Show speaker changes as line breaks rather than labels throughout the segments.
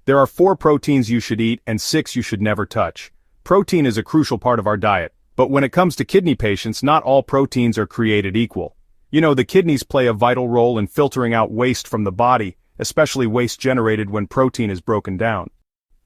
There are 4 proteins you should eat and 6 you should never touch. Protein is a crucial part of our diet, but when it comes to kidney patients, not all proteins are created equal. You know, the kidneys play a vital role in filtering out waste from the body, especially waste generated when protein is broken down.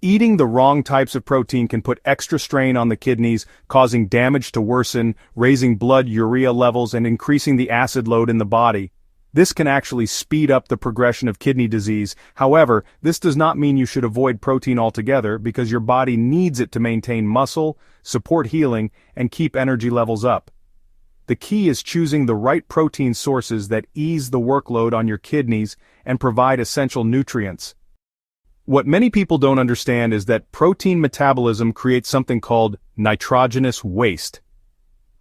Eating the wrong types of protein can put extra strain on the kidneys, causing damage to worsen, raising blood urea levels and increasing the acid load in the body. This can actually speed up the progression of kidney disease. However, this does not mean you should avoid protein altogether because your body needs it to maintain muscle, support healing, and keep energy levels up. The key is choosing the right protein sources that ease the workload on your kidneys and provide essential nutrients. What many people don't understand is that protein metabolism creates something called nitrogenous waste.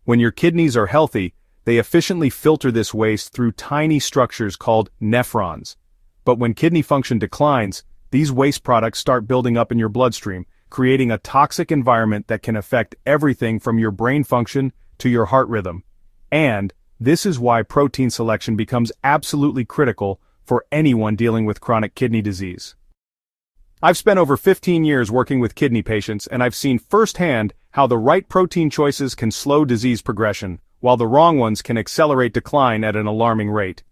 When your kidneys are healthy, they efficiently filter this waste through tiny structures called nephrons. But when kidney function declines, these waste products start building up in your bloodstream, creating a toxic environment that can affect everything from your brain function to your heart rhythm. And this is why protein selection becomes absolutely critical for anyone dealing with chronic kidney disease. I've spent over 15 years working with kidney patients, and I've seen firsthand how the right protein choices can slow disease progression, while the wrong ones can accelerate decline at an alarming rate.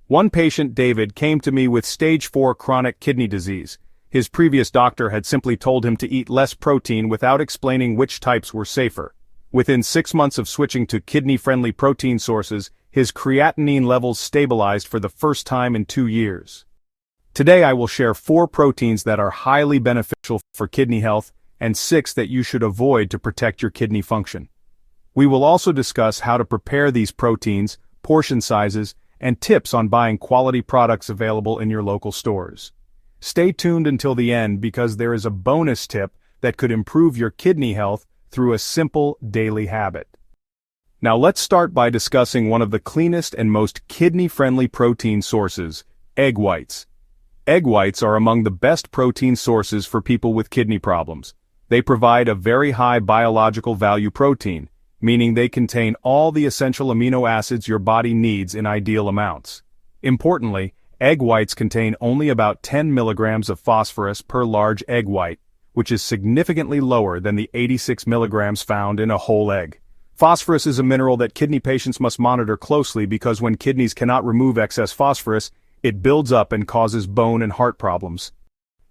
One patient, David, came to me with stage 4 chronic kidney disease. His previous doctor had simply told him to eat less protein without explaining which types were safer. Within 6 months of switching to kidney-friendly protein sources, his creatinine levels stabilized for the first time in 2 years. Today I will share 4 proteins that are highly beneficial for kidney health and 6 that you should avoid to protect your kidney function. We will also discuss how to prepare these proteins, portion sizes, and tips on buying quality products available in your local stores. Stay tuned until the end because there is a bonus tip that could improve your kidney health through a simple daily habit. Now let's start by discussing one of the cleanest and most kidney-friendly protein sources, egg whites. Egg whites are among the best protein sources for people with kidney problems. They provide a very high biological value protein, meaning they contain all the essential amino acids your body needs in ideal amounts. Importantly, egg whites contain only about 10 milligrams of phosphorus per large egg white, which is significantly lower than the 86 milligrams found in a whole egg. Phosphorus is a mineral that kidney patients must monitor closely because when kidneys cannot remove excess phosphorus, it builds up and causes bone and heart problems.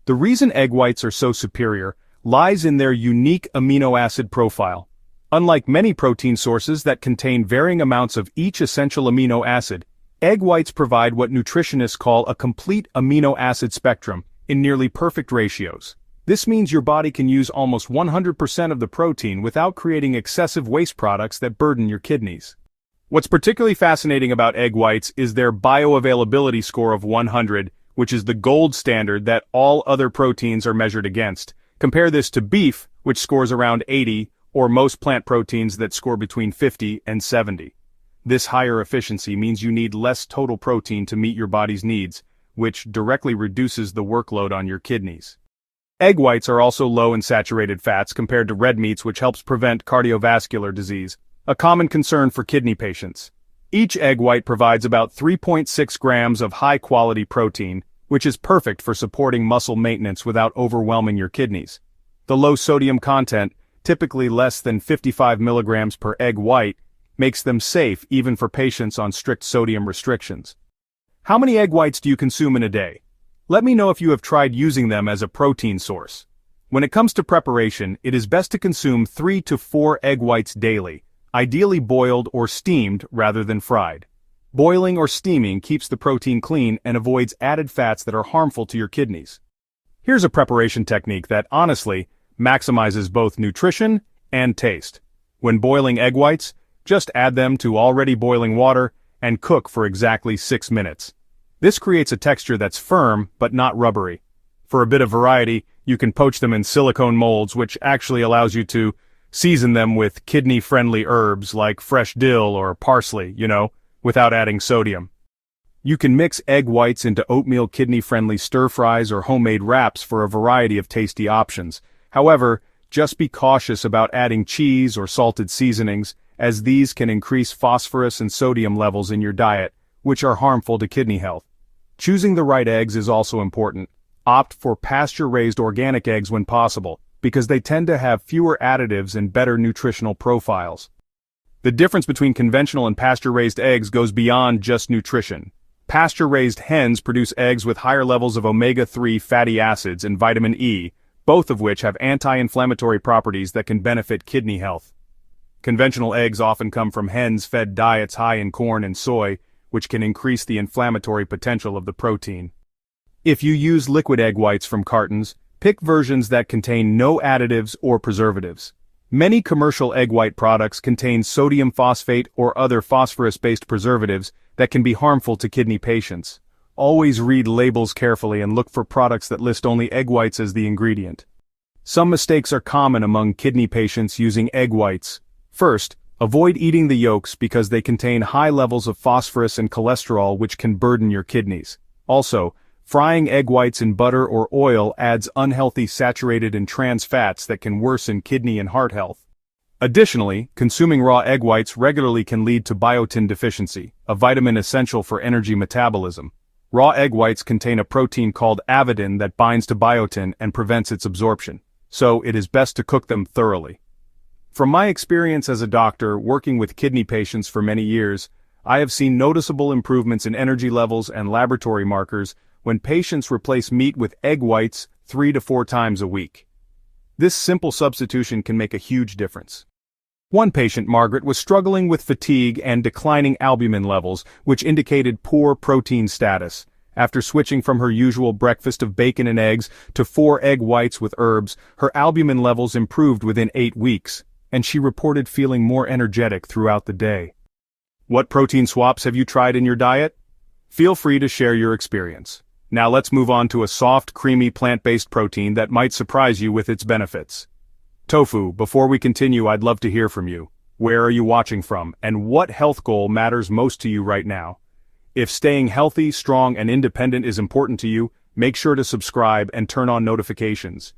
The reason egg whites are so superior lies in their unique amino acid profile. Unlike many protein sources that contain varying amounts of each essential amino acid, egg whites provide what nutritionists call a complete amino acid spectrum in nearly perfect ratios. This means your body can use almost 100% of the protein without creating excessive waste products that burden your kidneys. What's particularly fascinating about egg whites is their bioavailability score of 100, which is the gold standard that all other proteins are measured against. Compare this to beef, which scores around 80, or most plant proteins that score between 50 and 70. This higher efficiency means you need less total protein to meet your body's needs, which directly reduces the workload on your kidneys. Egg whites are also low in saturated fats compared to red meats, which helps prevent cardiovascular disease, a common concern for kidney patients. Each egg white provides about 3.6 grams of high-quality protein, which is perfect for supporting muscle maintenance without overwhelming your kidneys. The low sodium content, typically less than 55 milligrams per egg white, makes them safe even for patients on strict sodium restrictions. How many egg whites do you consume in a day? Let me know if you have tried using them as a protein source. When it comes to preparation, it is best to consume 3 to 4 egg whites daily, ideally boiled or steamed rather than fried. Boiling or steaming keeps the protein clean and avoids added fats that are harmful to your kidneys. Here's a preparation technique that, honestly, maximizes both nutrition and taste. When boiling egg whites, just add them to already boiling water and cook for exactly 6 minutes. This creates a texture that's firm but not rubbery. For a bit of variety, you can poach them in silicone molds, which actually allows you to season them with kidney-friendly herbs like fresh dill or parsley, without adding sodium. You can mix egg whites into oatmeal kidney-friendly stir-fries or homemade wraps for a variety of tasty options. However, just be cautious about adding cheese or salted seasonings, as these can increase phosphorus and sodium levels in your diet, which are harmful to kidney health. Choosing the right eggs is also important. Opt for pasture-raised organic eggs when possible, because they tend to have fewer additives and better nutritional profiles. The difference between conventional and pasture-raised eggs goes beyond just nutrition. Pasture-raised hens produce eggs with higher levels of omega-3 fatty acids and vitamin E, both of which have anti-inflammatory properties that can benefit kidney health. Conventional eggs often come from hens fed diets high in corn and soy, which can increase the inflammatory potential of the protein. If you use liquid egg whites from cartons, pick versions that contain no additives or preservatives. Many commercial egg white products contain sodium phosphate or other phosphorus-based preservatives that can be harmful to kidney patients. Always read labels carefully and look for products that list only egg whites as the ingredient. Some mistakes are common among kidney patients using egg whites. First, avoid eating the yolks because they contain high levels of phosphorus and cholesterol which can burden your kidneys. Also, frying egg whites in butter or oil adds unhealthy saturated and trans fats that can worsen kidney and heart health. Additionally, consuming raw egg whites regularly can lead to biotin deficiency, a vitamin essential for energy metabolism. Raw egg whites contain a protein called avidin that binds to biotin and prevents its absorption, so it is best to cook them thoroughly. From my experience as a doctor working with kidney patients for many years, I have seen noticeable improvements in energy levels and laboratory markers when patients replace meat with egg whites 3 to 4 times a week. This simple substitution can make a huge difference. One patient, Margaret, was struggling with fatigue and declining albumin levels, which indicated poor protein status. After switching from her usual breakfast of bacon and eggs to 4 egg whites with herbs, her albumin levels improved within 8 weeks, and she reported feeling more energetic throughout the day. What protein swaps have you tried in your diet? Feel free to share your experience. Now let's move on to a soft, creamy plant-based protein that might surprise you with its benefits. Tofu, before we continue, I'd love to hear from you. Where are you watching from, and what health goal matters most to you right now? If staying healthy, strong, and independent is important to you, make sure to subscribe and turn on notifications.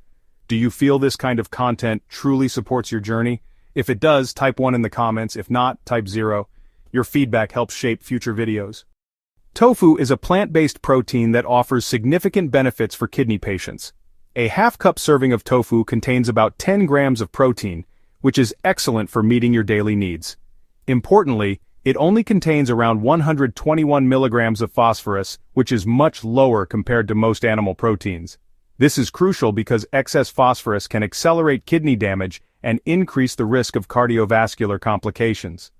Do you feel this kind of content truly supports your journey? If it does, type 1 in the comments. If not, type 0. Your feedback helps shape future videos. Tofu is a plant-based protein that offers significant benefits for kidney patients. A half-cup serving of tofu contains about 10 grams of protein, which is excellent for meeting your daily needs. Importantly, it only contains around 121 milligrams of phosphorus, which is much lower compared to most animal proteins. This is crucial because excess phosphorus can accelerate kidney damage and increase the risk of cardiovascular complications.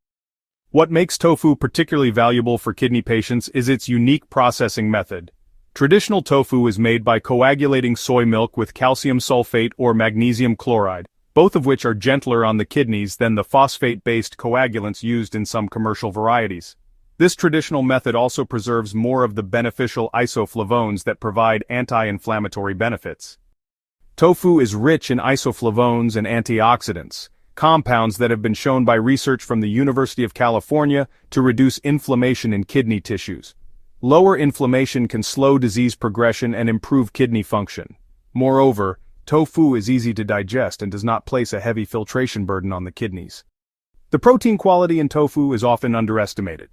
What makes tofu particularly valuable for kidney patients is its unique processing method. Traditional tofu is made by coagulating soy milk with calcium sulfate or magnesium chloride, both of which are gentler on the kidneys than the phosphate-based coagulants used in some commercial varieties. This traditional method also preserves more of the beneficial isoflavones that provide anti-inflammatory benefits. Tofu is rich in isoflavones and antioxidants, compounds that have been shown by research from the University of California to reduce inflammation in kidney tissues. Lower inflammation can slow disease progression and improve kidney function. Moreover, tofu is easy to digest and does not place a heavy filtration burden on the kidneys. The protein quality in tofu is often underestimated.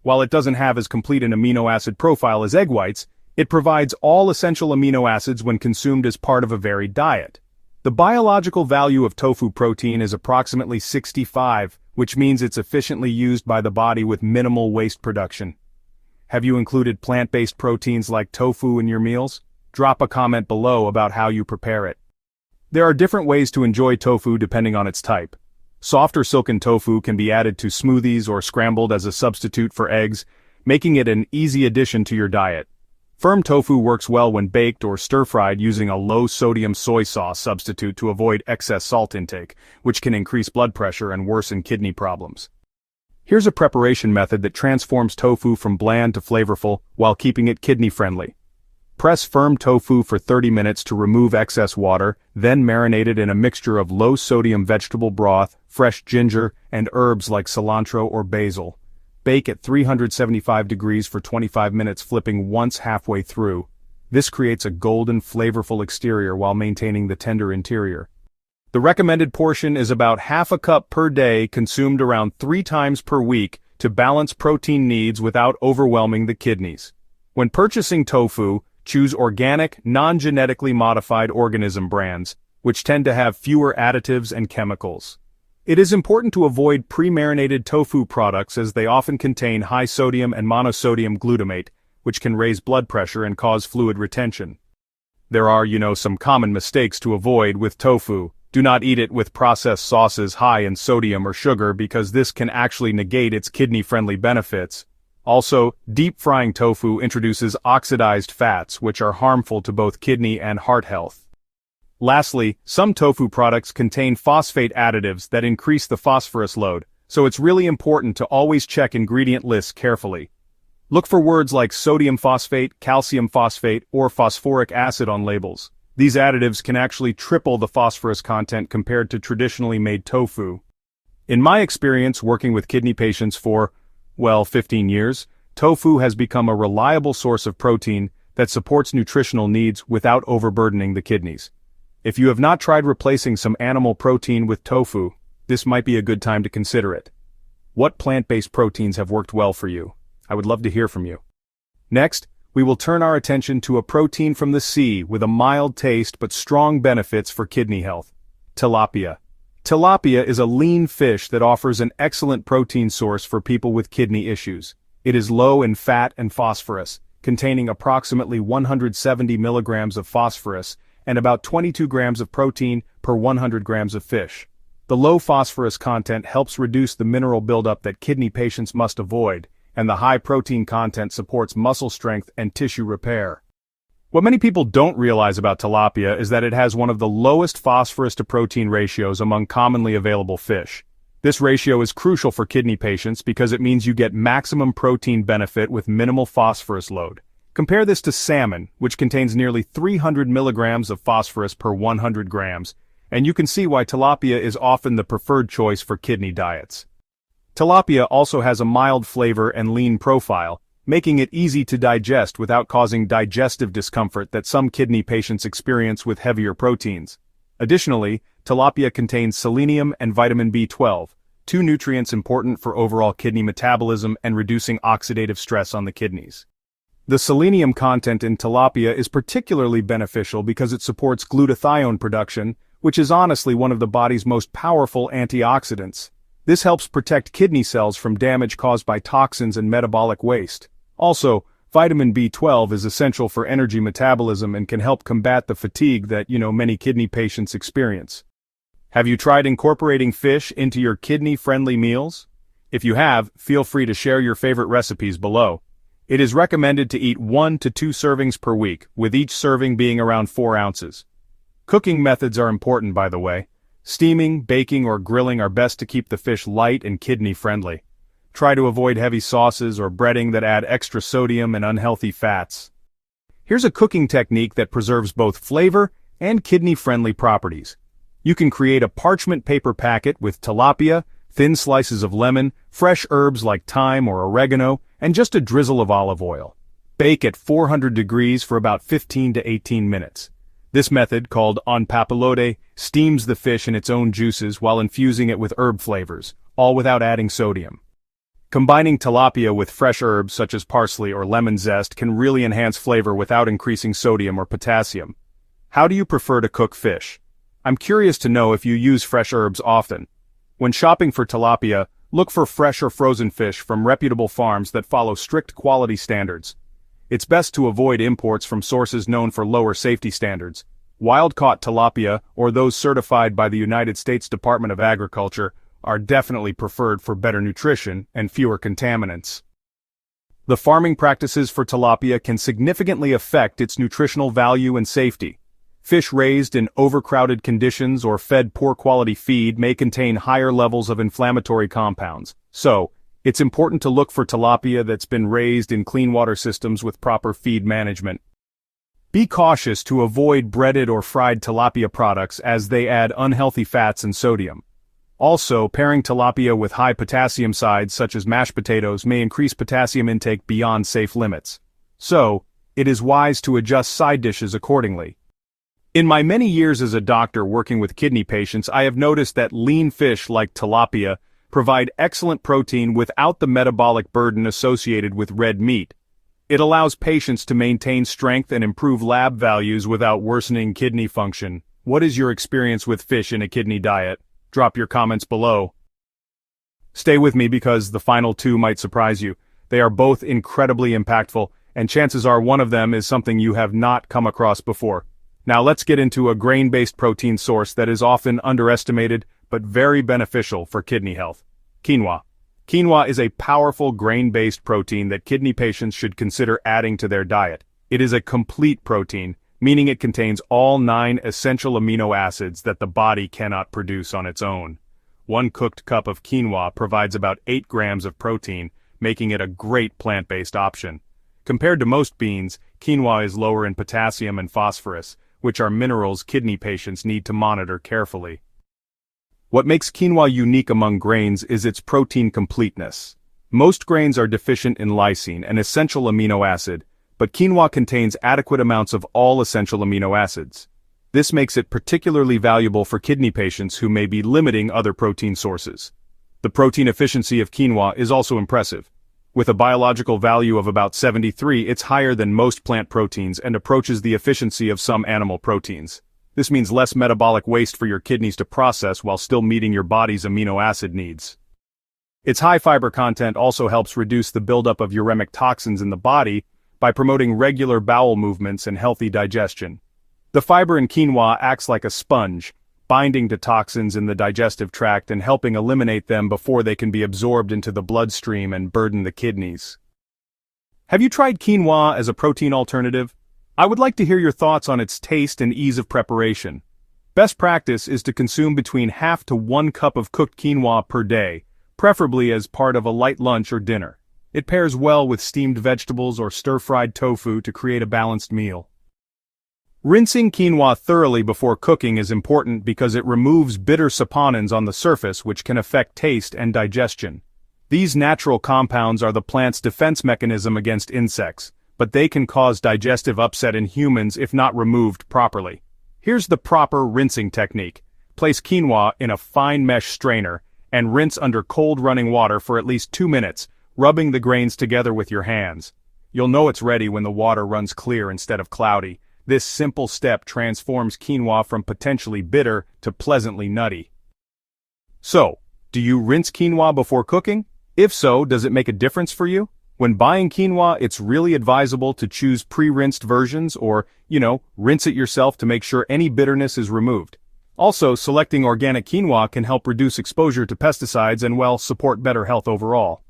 While it doesn't have as complete an amino acid profile as egg whites, it provides all essential amino acids when consumed as part of a varied diet. The biological value of tofu protein is approximately 65, which means it's efficiently used by the body with minimal waste production. Have you included plant-based proteins like tofu in your meals? Drop a comment below about how you prepare it. There are different ways to enjoy tofu depending on its type. Soft or silken tofu can be added to smoothies or scrambled as a substitute for eggs, making it an easy addition to your diet. Firm tofu works well when baked or stir-fried using a low-sodium soy sauce substitute to avoid excess salt intake, which can increase blood pressure and worsen kidney problems. Here's a preparation method that transforms tofu from bland to flavorful while keeping it kidney-friendly. Press firm tofu for 30 minutes to remove excess water, then marinate it in a mixture of low-sodium vegetable broth, fresh ginger, and herbs like cilantro or basil. Bake at 375 degrees for 25 minutes, flipping once halfway through. This creates a golden, flavorful exterior while maintaining the tender interior. The recommended portion is about half a cup per day, consumed around 3 times per week to balance protein needs without overwhelming the kidneys. When purchasing tofu, choose organic, non-genetically modified organism brands, which tend to have fewer additives and chemicals. It is important to avoid pre-marinated tofu products as they often contain high sodium and monosodium glutamate, which can raise blood pressure and cause fluid retention. There are, some common mistakes to avoid with tofu. Do not eat it with processed sauces high in sodium or sugar because this can actually negate its kidney-friendly benefits. Also, deep frying tofu introduces oxidized fats which are harmful to both kidney and heart health. Lastly, some tofu products contain phosphate additives that increase the phosphorus load, so it's really important to always check ingredient lists carefully. Look for words like sodium phosphate, calcium phosphate, or phosphoric acid on labels. These additives can actually triple the phosphorus content compared to traditionally made tofu. In my experience working with kidney patients for, 15 years, tofu has become a reliable source of protein that supports nutritional needs without overburdening the kidneys. If you have not tried replacing some animal protein with tofu, this might be a good time to consider it. What plant-based proteins have worked well for you? I would love to hear from you. Next, we will turn our attention to a protein from the sea with a mild taste but strong benefits for kidney health: tilapia. Tilapia is a lean fish that offers an excellent protein source for people with kidney issues. It is low in fat and phosphorus, containing approximately 170 milligrams of phosphorus and about 22 grams of protein per 100 grams of fish. The low phosphorus content helps reduce the mineral buildup that kidney patients must avoid, and the high protein content supports muscle strength and tissue repair. What many people don't realize about tilapia is that it has one of the lowest phosphorus to protein ratios among commonly available fish. This ratio is crucial for kidney patients because it means you get maximum protein benefit with minimal phosphorus load. Compare this to salmon, which contains nearly 300 milligrams of phosphorus per 100 grams, and you can see why tilapia is often the preferred choice for kidney diets. Tilapia also has a mild flavor and lean profile, making it easy to digest without causing digestive discomfort that some kidney patients experience with heavier proteins. Additionally, tilapia contains selenium and vitamin B12, two nutrients important for overall kidney metabolism and reducing oxidative stress on the kidneys. The selenium content in tilapia is particularly beneficial because it supports glutathione production, which is honestly one of the body's most powerful antioxidants. This helps protect kidney cells from damage caused by toxins and metabolic waste. Also, vitamin B12 is essential for energy metabolism and can help combat the fatigue that, many kidney patients experience. Have you tried incorporating fish into your kidney-friendly meals? If you have, feel free to share your favorite recipes below. It is recommended to eat 1 to 2 servings per week, with each serving being around 4 ounces. Cooking methods are important, by the way. Steaming, baking, or grilling are best to keep the fish light and kidney-friendly. Try to avoid heavy sauces or breading that add extra sodium and unhealthy fats. Here's a cooking technique that preserves both flavor and kidney-friendly properties. You can create a parchment paper packet with tilapia, thin slices of lemon, fresh herbs like thyme or oregano, and just a drizzle of olive oil. Bake at 400 degrees for about 15 to 18 minutes. This method, called en papillote, steams the fish in its own juices while infusing it with herb flavors, all without adding sodium. Combining tilapia with fresh herbs such as parsley or lemon zest can really enhance flavor without increasing sodium or potassium. How do you prefer to cook fish? I'm curious to know if you use fresh herbs often. When shopping for tilapia, look for fresh or frozen fish from reputable farms that follow strict quality standards. It's best to avoid imports from sources known for lower safety standards. Wild-caught tilapia, or those certified by the United States Department of Agriculture, are definitely preferred for better nutrition and fewer contaminants. The farming practices for tilapia can significantly affect its nutritional value and safety. Fish raised in overcrowded conditions or fed poor-quality feed may contain higher levels of inflammatory compounds. So, it's important to look for tilapia that's been raised in clean water systems with proper feed management. Be cautious to avoid breaded or fried tilapia products as they add unhealthy fats and sodium. Also, pairing tilapia with high potassium sides such as mashed potatoes may increase potassium intake beyond safe limits. So, it is wise to adjust side dishes accordingly. In my many years as a doctor working with kidney patients, I have noticed that lean fish like tilapia provide excellent protein without the metabolic burden associated with red meat. It allows patients to maintain strength and improve lab values without worsening kidney function. What is your experience with fish in a kidney diet? Drop your comments below. Stay with me because the final two might surprise you. They are both incredibly impactful, and chances are one of them is something you have not come across before. Now let's get into a grain-based protein source that is often underestimated but very beneficial for kidney health. Quinoa. Quinoa is a powerful grain-based protein that kidney patients should consider adding to their diet. It is a complete protein, meaning it contains all 9 essential amino acids that the body cannot produce on its own. One cooked cup of quinoa provides about 8 grams of protein, making it a great plant-based option. Compared to most beans, quinoa is lower in potassium and phosphorus, which are minerals kidney patients need to monitor carefully. What makes quinoa unique among grains is its protein completeness. Most grains are deficient in lysine, an essential amino acid, but quinoa contains adequate amounts of all essential amino acids. This makes it particularly valuable for kidney patients who may be limiting other protein sources. The protein efficiency of quinoa is also impressive. With a biological value of about 73, it's higher than most plant proteins and approaches the efficiency of some animal proteins. This means less metabolic waste for your kidneys to process while still meeting your body's amino acid needs. Its high fiber content also helps reduce the buildup of uremic toxins in the body by promoting regular bowel movements and healthy digestion. The fiber in quinoa acts like a sponge, binding to toxins in the digestive tract and helping eliminate them before they can be absorbed into the bloodstream and burden the kidneys. Have you tried quinoa as a protein alternative? I would like to hear your thoughts on its taste and ease of preparation. Best practice is to consume between half to 1 cup of cooked quinoa per day, preferably as part of a light lunch or dinner. It pairs well with steamed vegetables or stir-fried tofu to create a balanced meal. Rinsing quinoa thoroughly before cooking is important because it removes bitter saponins on the surface which can affect taste and digestion. These natural compounds are the plant's defense mechanism against insects, but they can cause digestive upset in humans if not removed properly. Here's the proper rinsing technique. Place quinoa in a fine mesh strainer and rinse under cold running water for at least 2 minutes, rubbing the grains together with your hands. You'll know it's ready when the water runs clear instead of cloudy. This simple step transforms quinoa from potentially bitter to pleasantly nutty. So, do you rinse quinoa before cooking? If so, does it make a difference for you? When buying quinoa, it's really advisable to choose pre-rinsed versions or, rinse it yourself to make sure any bitterness is removed. Also, selecting organic quinoa can help reduce exposure to pesticides and, support better health overall.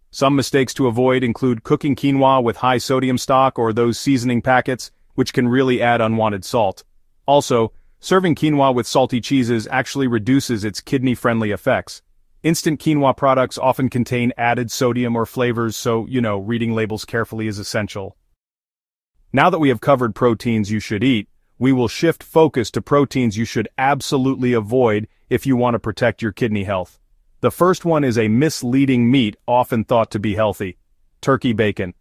Some mistakes to avoid include cooking quinoa with high sodium stock or those seasoning packets, which can really add unwanted salt. Also, serving quinoa with salty cheeses actually reduces its kidney-friendly effects. Instant quinoa products often contain added sodium or flavors, so, reading labels carefully is essential. Now that we have covered proteins you should eat, we will shift focus to proteins you should absolutely avoid if you want to protect your kidney health. The first one is a misleading meat often thought to be healthy: turkey bacon.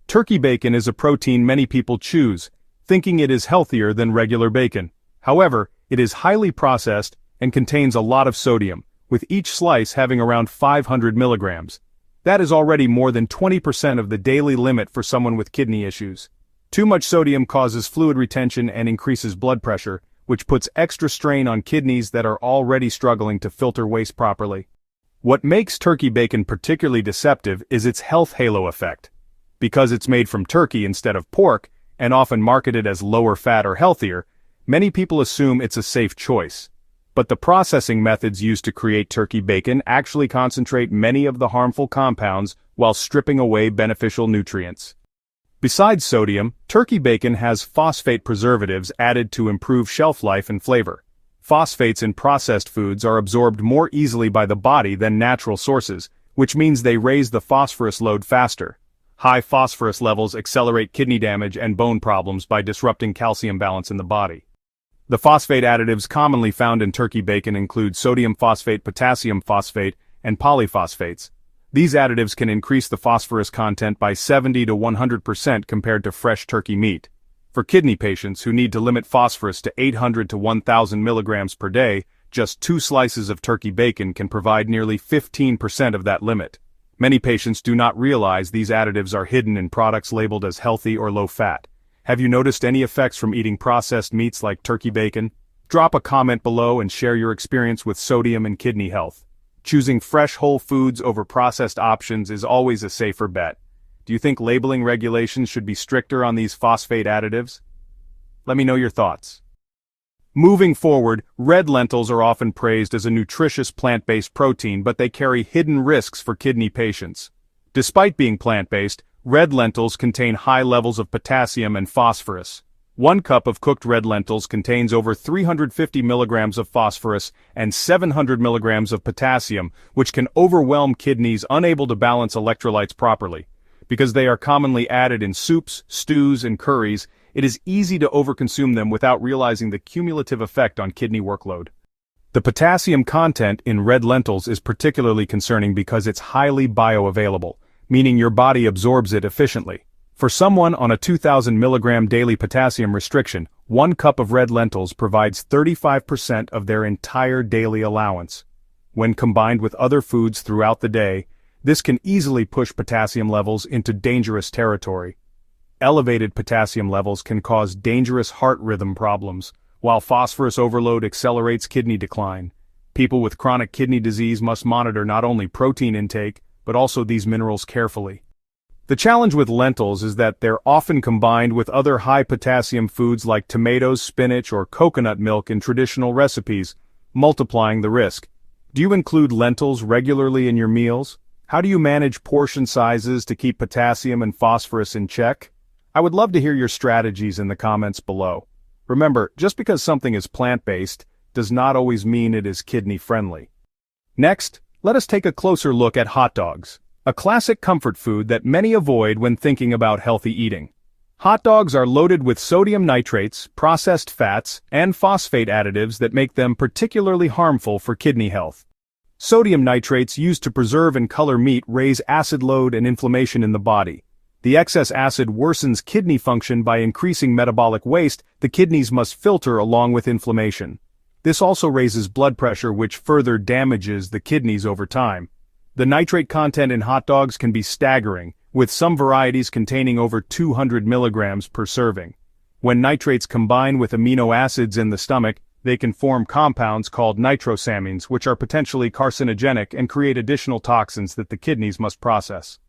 Turkey bacon is a protein many people choose, thinking it is healthier than regular bacon. However, it is highly processed and contains a lot of sodium, with each slice having around 500 milligrams. That is already more than 20% of the daily limit for someone with kidney issues. Too much sodium causes fluid retention and increases blood pressure, which puts extra strain on kidneys that are already struggling to filter waste properly. What makes turkey bacon particularly deceptive is its health halo effect. Because it's made from turkey instead of pork, and often marketed as lower fat or healthier, many people assume it's a safe choice. But the processing methods used to create turkey bacon actually concentrate many of the harmful compounds while stripping away beneficial nutrients. Besides sodium, turkey bacon has phosphate preservatives added to improve shelf life and flavor. Phosphates in processed foods are absorbed more easily by the body than natural sources, which means they raise the phosphorus load faster. High phosphorus levels accelerate kidney damage and bone problems by disrupting calcium balance in the body. The phosphate additives commonly found in turkey bacon include sodium phosphate, potassium phosphate, and polyphosphates. These additives can increase the phosphorus content by 70 to 100% compared to fresh turkey meat. For kidney patients who need to limit phosphorus to 800 to 1,000 milligrams per day, just 2 slices of turkey bacon can provide nearly 15% of that limit. Many patients do not realize these additives are hidden in products labeled as healthy or low-fat. Have you noticed any effects from eating processed meats like turkey bacon? Drop a comment below and share your experience with sodium and kidney health. Choosing fresh whole foods over processed options is always a safer bet. Do you think labeling regulations should be stricter on these phosphate additives? Let me know your thoughts. Moving forward, red lentils are often praised as a nutritious plant-based protein, but they carry hidden risks for kidney patients. Despite being plant-based, red lentils contain high levels of potassium and phosphorus. 1 cup of cooked red lentils contains over 350 milligrams of phosphorus and 700 milligrams of potassium, which can overwhelm kidneys unable to balance electrolytes properly. Because they are commonly added in soups, stews, and curries, it is easy to overconsume them without realizing the cumulative effect on kidney workload. The potassium content in red lentils is particularly concerning because it's highly bioavailable, meaning your body absorbs it efficiently. For someone on a 2,000 milligram daily potassium restriction, 1 cup of red lentils provides 35% of their entire daily allowance. When combined with other foods throughout the day, this can easily push potassium levels into dangerous territory. Elevated potassium levels can cause dangerous heart rhythm problems, while phosphorus overload accelerates kidney decline. People with chronic kidney disease must monitor not only protein intake, but also these minerals carefully. The challenge with lentils is that they're often combined with other high-potassium foods like tomatoes, spinach, or coconut milk in traditional recipes, multiplying the risk. Do you include lentils regularly in your meals? How do you manage portion sizes to keep potassium and phosphorus in check? I would love to hear your strategies in the comments below. Remember, just because something is plant-based does not always mean it is kidney-friendly. Next, let us take a closer look at hot dogs, a classic comfort food that many avoid when thinking about healthy eating. Hot dogs are loaded with sodium nitrates, processed fats, and phosphate additives that make them particularly harmful for kidney health. Sodium nitrates used to preserve and color meat raise acid load and inflammation in the body. The excess acid worsens kidney function by increasing metabolic waste the kidneys must filter along with inflammation. This also raises blood pressure, which further damages the kidneys over time. The nitrate content in hot dogs can be staggering, with some varieties containing over 200 milligrams per serving. When nitrates combine with amino acids in the stomach, they can form compounds called nitrosamines, which are potentially carcinogenic and create additional toxins that the kidneys must process.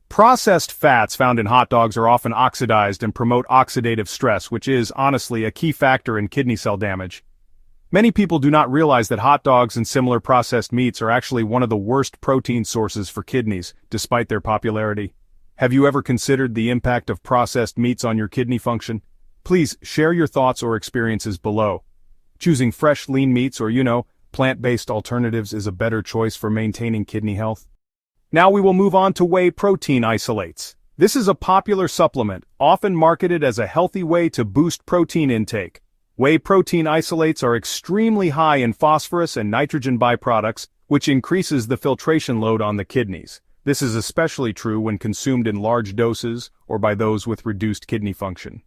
Processed fats found in hot dogs are often oxidized and promote oxidative stress, which is, honestly, a key factor in kidney cell damage. Many people do not realize that hot dogs and similar processed meats are actually one of the worst protein sources for kidneys, despite their popularity. Have you ever considered the impact of processed meats on your kidney function? Please share your thoughts or experiences below. Choosing fresh, lean meats or, plant-based alternatives is a better choice for maintaining kidney health. Now we will move on to whey protein isolates. This is a popular supplement, often marketed as a healthy way to boost protein intake. Whey protein isolates are extremely high in phosphorus and nitrogen byproducts, which increases the filtration load on the kidneys. This is especially true when consumed in large doses or by those with reduced kidney function.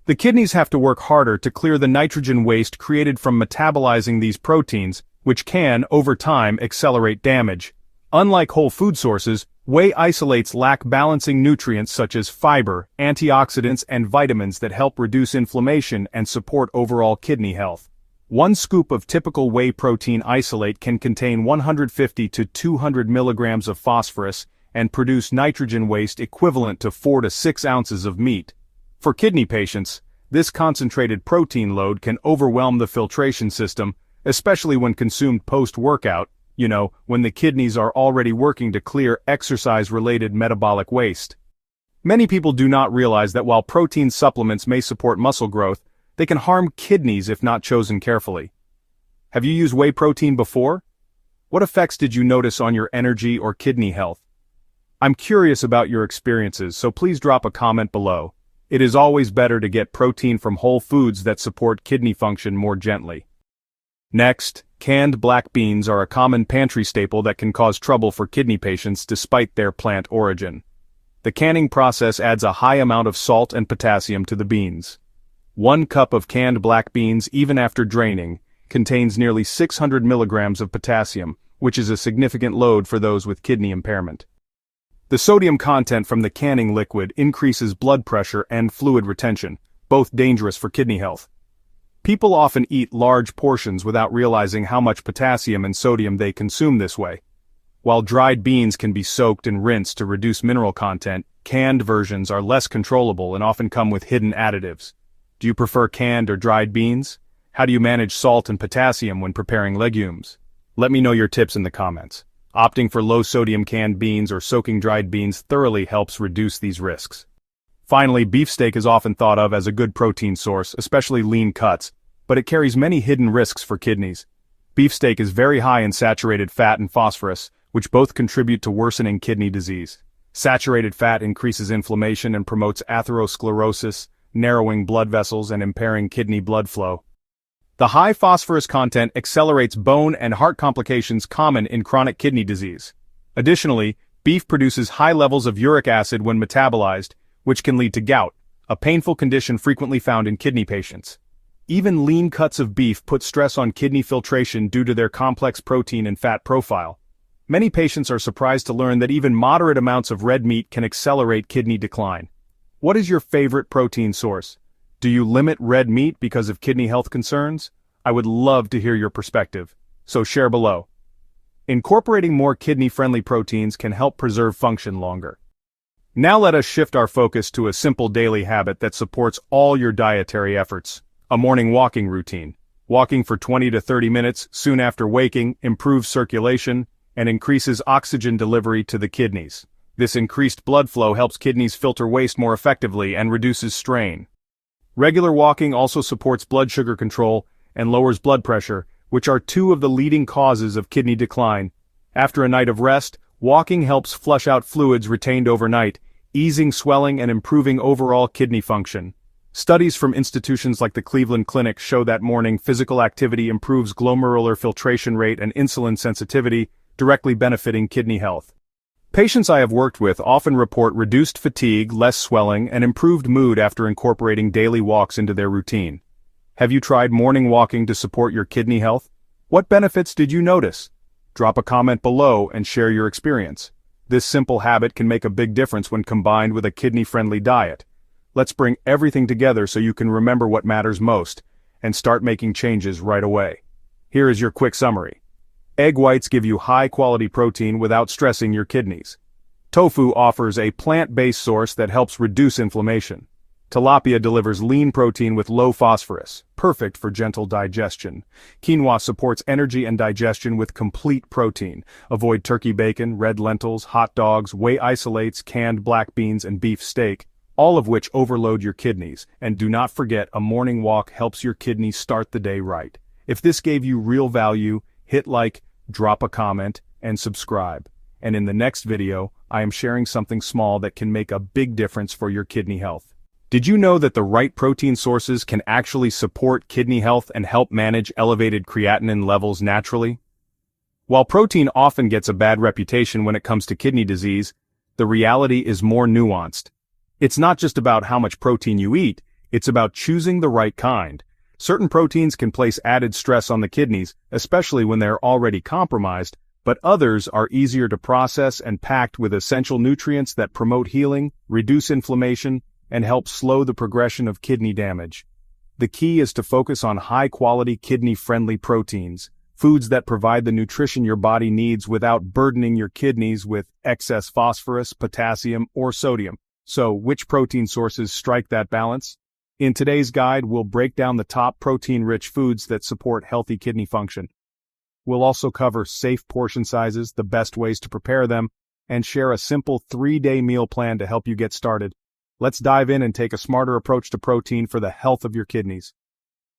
The kidneys have to work harder to clear the nitrogen waste created from metabolizing these proteins, which can, over time, accelerate damage. Unlike whole food sources, whey isolates lack balancing nutrients such as fiber, antioxidants, and vitamins that help reduce inflammation and support overall kidney health. 1 scoop of typical whey protein isolate can contain 150 to 200 milligrams of phosphorus and produce nitrogen waste equivalent to 4 to 6 ounces of meat. For kidney patients, this concentrated protein load can overwhelm the filtration system, especially when consumed post-workout, when the kidneys are already working to clear exercise-related metabolic waste. Many people do not realize that while protein supplements may support muscle growth, they can harm kidneys if not chosen carefully. Have you used whey protein before? What effects did you notice on your energy or kidney health? I'm curious about your experiences, so please drop a comment below. It is always better to get protein from whole foods that support kidney function more gently. Next, canned black beans are a common pantry staple that can cause trouble for kidney patients despite their plant origin. The canning process adds a high amount of salt and potassium to the beans. 1 cup of canned black beans, even after draining, contains nearly 600 milligrams of potassium, which is a significant load for those with kidney impairment. The sodium content from the canning liquid increases blood pressure and fluid retention, both dangerous for kidney health. People often eat large portions without realizing how much potassium and sodium they consume this way. While dried beans can be soaked and rinsed to reduce mineral content, canned versions are less controllable and often come with hidden additives. Do you prefer canned or dried beans? How do you manage salt and potassium when preparing legumes? Let me know your tips in the comments. Opting for low-sodium canned beans or soaking dried beans thoroughly helps reduce these risks. Finally, beefsteak is often thought of as a good protein source, especially lean cuts, but it carries many hidden risks for kidneys. Beefsteak is very high in saturated fat and phosphorus, which both contribute to worsening kidney disease. Saturated fat increases inflammation and promotes atherosclerosis, narrowing blood vessels and impairing kidney blood flow. The high phosphorus content accelerates bone and heart complications common in chronic kidney disease. Additionally, beef produces high levels of uric acid when metabolized, which can lead to gout, a painful condition frequently found in kidney patients. Even lean cuts of beef put stress on kidney filtration due to their complex protein and fat profile. Many patients are surprised to learn that even moderate amounts of red meat can accelerate kidney decline. What is your favorite protein source? Do you limit red meat because of kidney health concerns? I would love to hear your perspective, so share below. Incorporating more kidney-friendly proteins can help preserve function longer. Now let us shift our focus to a simple daily habit that supports all your dietary efforts: a morning walking routine. Walking for 20 to 30 minutes soon after waking improves circulation and increases oxygen delivery to the kidneys. This increased blood flow helps kidneys filter waste more effectively and reduces strain. Regular walking also supports blood sugar control and lowers blood pressure, which are two of the leading causes of kidney decline. After a night of rest, walking helps flush out fluids retained overnight, easing swelling and improving overall kidney function. Studies from institutions like the Cleveland Clinic show that morning physical activity improves glomerular filtration rate and insulin sensitivity, directly benefiting kidney health. Patients I have worked with often report reduced fatigue, less swelling, and improved mood after incorporating daily walks into their routine. Have you tried morning walking to support your kidney health? What benefits did you notice? Drop a comment below and share your experience. This simple habit can make a big difference when combined with a kidney-friendly diet. Let's bring everything together so you can remember what matters most and start making changes right away. Here is your quick summary. Egg whites give you high-quality protein without stressing your kidneys. Tofu offers a plant-based source that helps reduce inflammation. Tilapia delivers lean protein with low phosphorus, perfect for gentle digestion. Quinoa supports energy and digestion with complete protein. Avoid turkey bacon, red lentils, hot dogs, whey isolates, canned black beans, and beef steak, all of which overload your kidneys. And do not forget, a morning walk helps your kidneys start the day right. If this gave you real value, hit like, drop a comment, and subscribe. And in the next video, I am sharing something small that can make a big difference for your kidney health. Did you know that the right protein sources can actually support kidney health and help manage elevated creatinine levels naturally? While protein often gets a bad reputation when it comes to kidney disease, the reality is more nuanced. It's not just about how much protein you eat, it's about choosing the right kind. Certain proteins can place added stress on the kidneys, especially when they're already compromised, but others are easier to process and packed with essential nutrients that promote healing, reduce inflammation, and help slow the progression of kidney damage. The key is to focus on high-quality kidney-friendly proteins, foods that provide the nutrition your body needs without burdening your kidneys with excess phosphorus, potassium, or sodium. So, which protein sources strike that balance? In today's guide, we'll break down the top protein-rich foods that support healthy kidney function. We'll also cover safe portion sizes, the best ways to prepare them, and share a simple 3-day meal plan to help you get started. Let's dive in and take a smarter approach to protein for the health of your kidneys.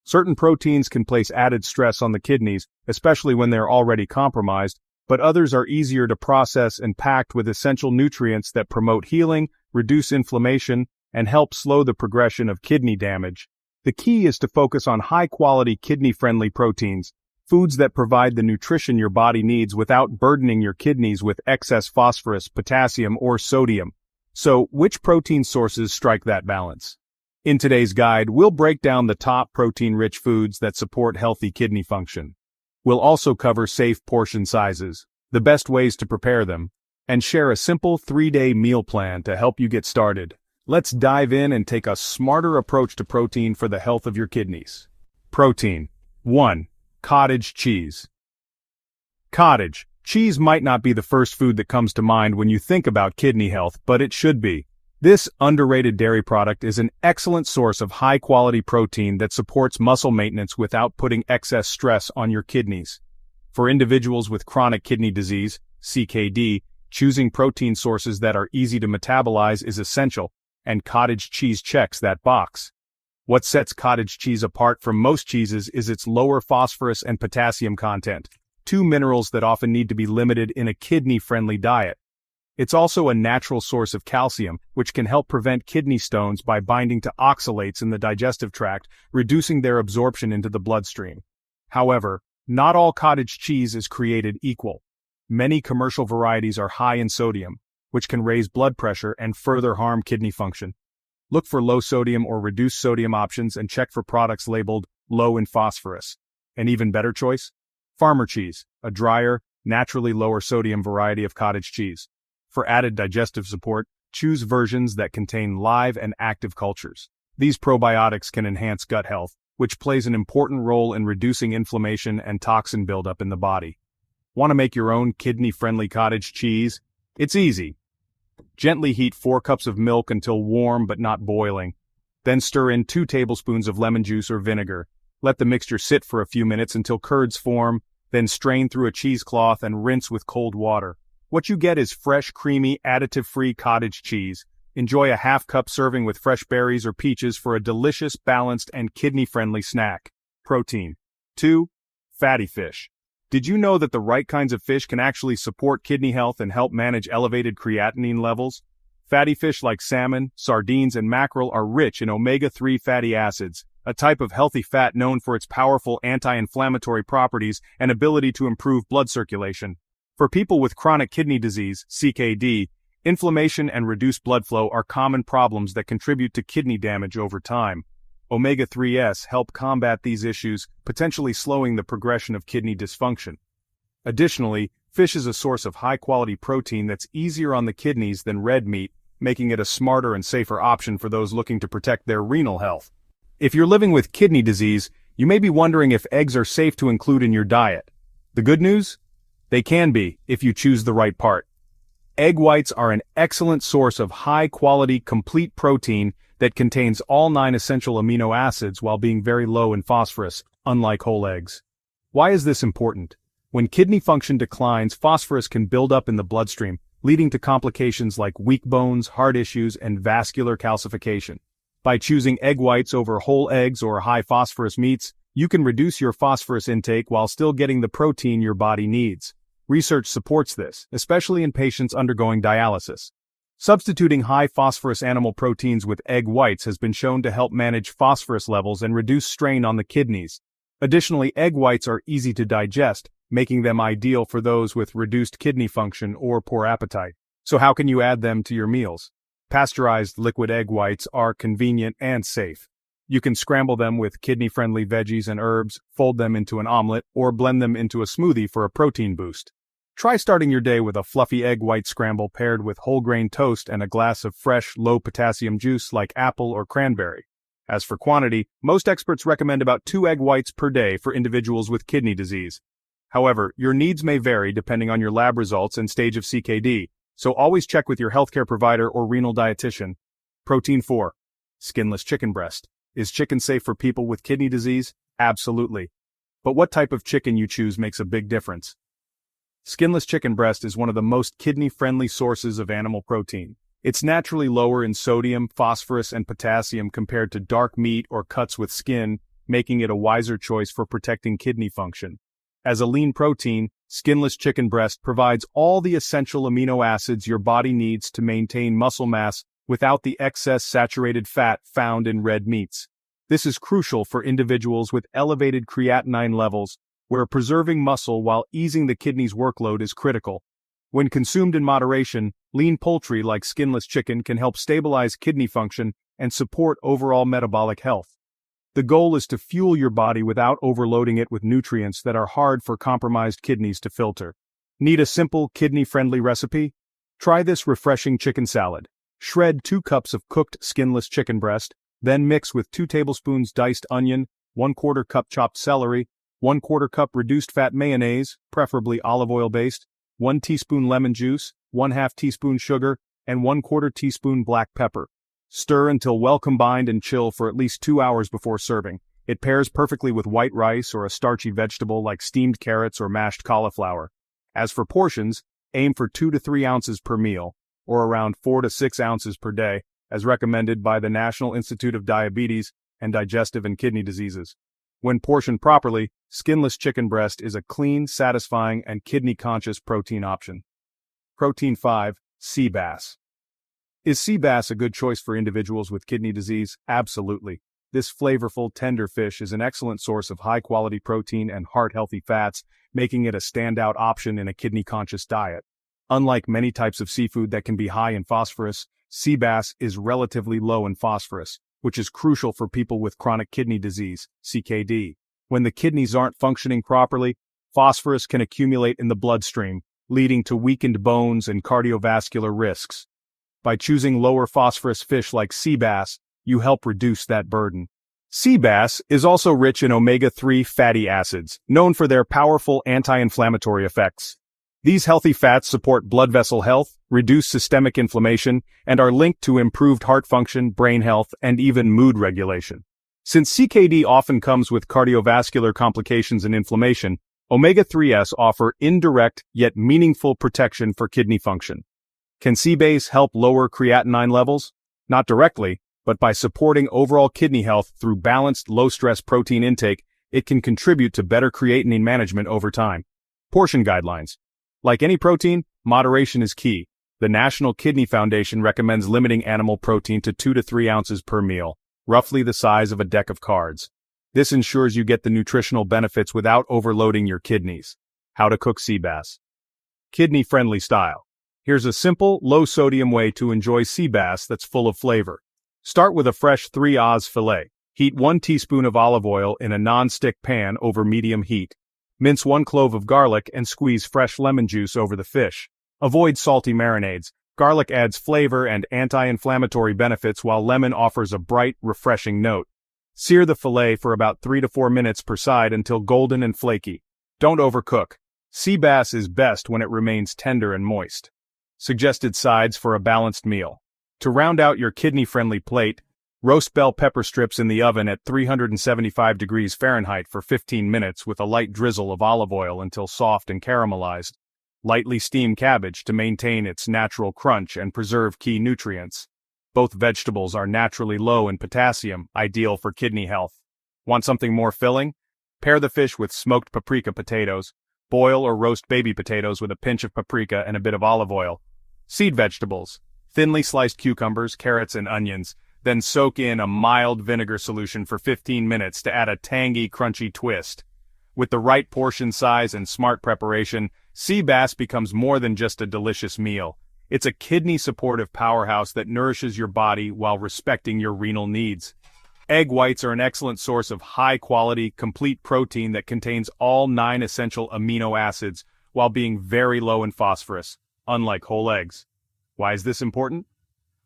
Certain proteins can place added stress on the kidneys, especially when they're already compromised, but others are easier to process and packed with essential nutrients that promote healing, reduce inflammation, and help slow the progression of kidney damage. The key is to focus on high-quality kidney-friendly proteins, foods that provide the nutrition your body needs without burdening your kidneys with excess phosphorus, potassium, or sodium. So, which protein sources strike that balance? In today's guide, we'll break down the top protein-rich foods that support healthy kidney function. We'll also cover safe portion sizes, the best ways to prepare them, and share a simple 3-day meal plan to help you get started. Let's dive in and take a smarter approach to protein for the health of your kidneys. Protein. 1. Cottage cheese. Cottage cheese might not be the first food that comes to mind when you think about kidney health, but it should be. This underrated dairy product is an excellent source of high-quality protein that supports muscle maintenance without putting excess stress on your kidneys. For individuals with chronic kidney disease, CKD, choosing protein sources that are easy to metabolize is essential, and cottage cheese checks that box. What sets cottage cheese apart from most cheeses is its lower phosphorus and potassium content, two minerals that often need to be limited in a kidney-friendly diet. It's also a natural source of calcium, which can help prevent kidney stones by binding to oxalates in the digestive tract, reducing their absorption into the bloodstream. However, not all cottage cheese is created equal. Many commercial varieties are high in sodium, which can raise blood pressure and further harm kidney function. Look for low sodium or reduced sodium options and check for products labeled low in phosphorus. An even better choice? Farmer cheese, a drier, naturally lower sodium variety of cottage cheese. For added digestive support, choose versions that contain live and active cultures. These probiotics can enhance gut health, which plays an important role in reducing inflammation and toxin buildup in the body. Want to make your own kidney-friendly cottage cheese? It's easy. Gently heat 4 cups of milk until warm but not boiling. Then stir in 2 tablespoons of lemon juice or vinegar. Let the mixture sit for a few minutes until curds form, then strain through a cheesecloth and rinse with cold water. What you get is fresh, creamy, additive-free cottage cheese. Enjoy a half-cup serving with fresh berries or peaches for a delicious, balanced, and kidney-friendly snack. Protein. 2. Fatty fish. Did you know that the right kinds of fish can actually support kidney health and help manage elevated creatinine levels? Fatty fish like salmon, sardines, and mackerel are rich in omega-3 fatty acids, a type of healthy fat known for its powerful anti-inflammatory properties and ability to improve blood circulation. For people with chronic kidney disease, CKD, inflammation and reduced blood flow are common problems that contribute to kidney damage over time. Omega-3s help combat these issues, potentially slowing the progression of kidney dysfunction. Additionally, fish is a source of high-quality protein that's easier on the kidneys than red meat, making it a smarter and safer option for those looking to protect their renal health. If you're living with kidney disease, you may be wondering if eggs are safe to include in your diet. The good news? They can be, if you choose the right part. Egg whites are an excellent source of high-quality, complete protein that contains all 9 essential amino acids while being very low in phosphorus, unlike whole eggs. Why is this important? When kidney function declines, phosphorus can build up in the bloodstream, leading to complications like weak bones, heart issues, and vascular calcification. By choosing egg whites over whole eggs or high-phosphorus meats, you can reduce your phosphorus intake while still getting the protein your body needs. Research supports this, especially in patients undergoing dialysis. Substituting high-phosphorus animal proteins with egg whites has been shown to help manage phosphorus levels and reduce strain on the kidneys. Additionally, egg whites are easy to digest, making them ideal for those with reduced kidney function or poor appetite. So how can you add them to your meals? Pasteurized liquid egg whites are convenient and safe. You can scramble them with kidney-friendly veggies and herbs, fold them into an omelet, or blend them into a smoothie for a protein boost. Try starting your day with a fluffy egg white scramble paired with whole grain toast and a glass of fresh, low-potassium juice like apple or cranberry. As for quantity, most experts recommend about 2 egg whites per day for individuals with kidney disease. However, your needs may vary depending on your lab results and stage of CKD, so always check with your healthcare provider or renal dietitian. Protein 4. Skinless chicken breast. Is chicken safe for people with kidney disease? Absolutely. But what type of chicken you choose makes a big difference. Skinless chicken breast is one of the most kidney-friendly sources of animal protein. It's naturally lower in sodium, phosphorus, and potassium compared to dark meat or cuts with skin, making it a wiser choice for protecting kidney function. As a lean protein, skinless chicken breast provides all the essential amino acids your body needs to maintain muscle mass without the excess saturated fat found in red meats. This is crucial for individuals with elevated creatinine levels, where preserving muscle while easing the kidney's workload is critical. When consumed in moderation, lean poultry like skinless chicken can help stabilize kidney function and support overall metabolic health. The goal is to fuel your body without overloading it with nutrients that are hard for compromised kidneys to filter. Need a simple, kidney-friendly recipe? Try this refreshing chicken salad. Shred 2 cups of cooked skinless chicken breast, then mix with 2 tablespoons diced onion, 1/4 cup chopped celery, 1/4 cup reduced fat mayonnaise, preferably olive oil based, 1 teaspoon lemon juice, 1/2 teaspoon sugar, and 1/4 teaspoon black pepper. Stir until well combined and chill for at least 2 hours before serving. It pairs perfectly with white rice or a starchy vegetable like steamed carrots or mashed cauliflower. As for portions, aim for 2 to 3 ounces per meal, or around 4 to 6 ounces per day, as recommended by the National Institute of Diabetes and Digestive and Kidney Diseases. When portioned properly, skinless chicken breast is a clean, satisfying, and kidney-conscious protein option. Protein 5. Sea bass. Is sea bass a good choice for individuals with kidney disease? Absolutely. This flavorful, tender fish is an excellent source of high-quality protein and heart-healthy fats, making it a standout option in a kidney-conscious diet. Unlike many types of seafood that can be high in phosphorus, sea bass is relatively low in phosphorus, which is crucial for people with chronic kidney disease, CKD. When the kidneys aren't functioning properly, phosphorus can accumulate in the bloodstream, leading to weakened bones and cardiovascular risks. By choosing lower phosphorus fish like sea bass, you help reduce that burden. Sea bass is also rich in omega-3 fatty acids, known for their powerful anti-inflammatory effects. These healthy fats support blood vessel health, reduce systemic inflammation, and are linked to improved heart function, brain health, and even mood regulation. Since CKD often comes with cardiovascular complications and inflammation, omega-3s offer indirect yet meaningful protection for kidney function. Can sea bass help lower creatinine levels? Not directly, but by supporting overall kidney health through balanced, low-stress protein intake, it can contribute to better creatinine management over time. Portion guidelines. Like any protein, moderation is key. The National Kidney Foundation recommends limiting animal protein to 2 to 3 ounces per meal, roughly the size of a deck of cards. This ensures you get the nutritional benefits without overloading your kidneys. How to cook sea bass. Kidney-friendly style. Here's a simple, low-sodium way to enjoy sea bass that's full of flavor. Start with a fresh 3 Oz fillet. Heat 1 teaspoon of olive oil in a non-stick pan over medium heat. Mince 1 clove of garlic and squeeze fresh lemon juice over the fish. Avoid salty marinades. Garlic adds flavor and anti-inflammatory benefits while lemon offers a bright, refreshing note. Sear the fillet for about 3 to 4 minutes per side until golden and flaky. Don't overcook. Sea bass is best when it remains tender and moist. Suggested sides for a balanced meal. To round out your kidney-friendly plate, roast bell pepper strips in the oven at 375 degrees Fahrenheit for 15 minutes with a light drizzle of olive oil until soft and caramelized. Lightly steam cabbage to maintain its natural crunch and preserve key nutrients. Both vegetables are naturally low in potassium, ideal for kidney health. Want something more filling? Pair the fish with smoked paprika potatoes. Boil or roast baby potatoes with a pinch of paprika and a bit of olive oil. Seed vegetables. Thinly sliced cucumbers, carrots, and onions. Then soak in a mild vinegar solution for 15 minutes to add a tangy, crunchy twist. With the right portion size and smart preparation, sea bass becomes more than just a delicious meal. It's a kidney-supportive powerhouse that nourishes your body while respecting your renal needs. Egg whites are an excellent source of high-quality, complete protein that contains all 9 essential amino acids while being very low in phosphorus, unlike whole eggs. Why is this important?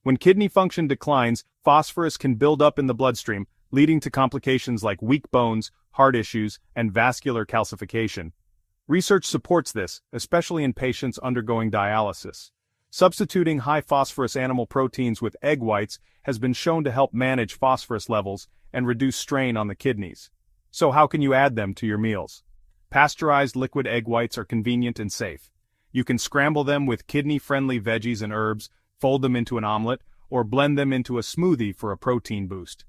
When kidney function declines, phosphorus can build up in the bloodstream, leading to complications like weak bones, heart issues, and vascular calcification. Research supports this, especially in patients undergoing dialysis. Substituting high-phosphorus animal proteins with egg whites has been shown to help manage phosphorus levels and reduce strain on the kidneys. So how can you add them to your meals? Pasteurized liquid egg whites are convenient and safe. You can scramble them with kidney-friendly veggies and herbs, fold them into an omelet, or blend them into a smoothie for a protein boost.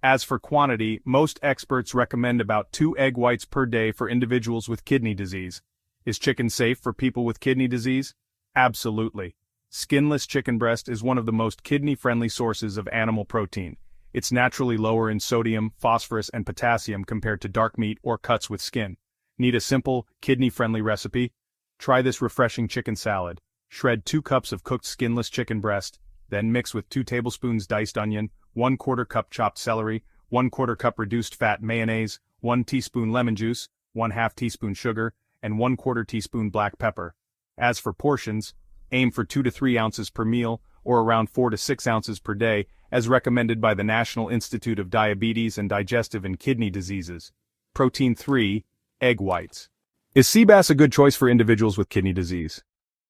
As for quantity, most experts recommend about 2 egg whites per day for individuals with kidney disease. Is chicken safe for people with kidney disease? Absolutely. Skinless chicken breast is one of the most kidney-friendly sources of animal protein. It's naturally lower in sodium, phosphorus, and potassium compared to dark meat or cuts with skin. Need a simple, kidney-friendly recipe? Try this refreshing chicken salad. Shred 2 cups of cooked skinless chicken breast, then mix with 2 tablespoons diced onion, 1/4 cup chopped celery, 1/4 cup reduced fat mayonnaise, 1 teaspoon lemon juice, 1/2 teaspoon sugar, and 1/4 teaspoon black pepper. As for portions, Aim for 2 to 3 ounces per meal, or around 4 to 6 ounces per day, as recommended by the National Institute of Diabetes and Digestive and Kidney Diseases. Protein 3. Egg whites. Is sea bass a good choice for individuals with kidney disease?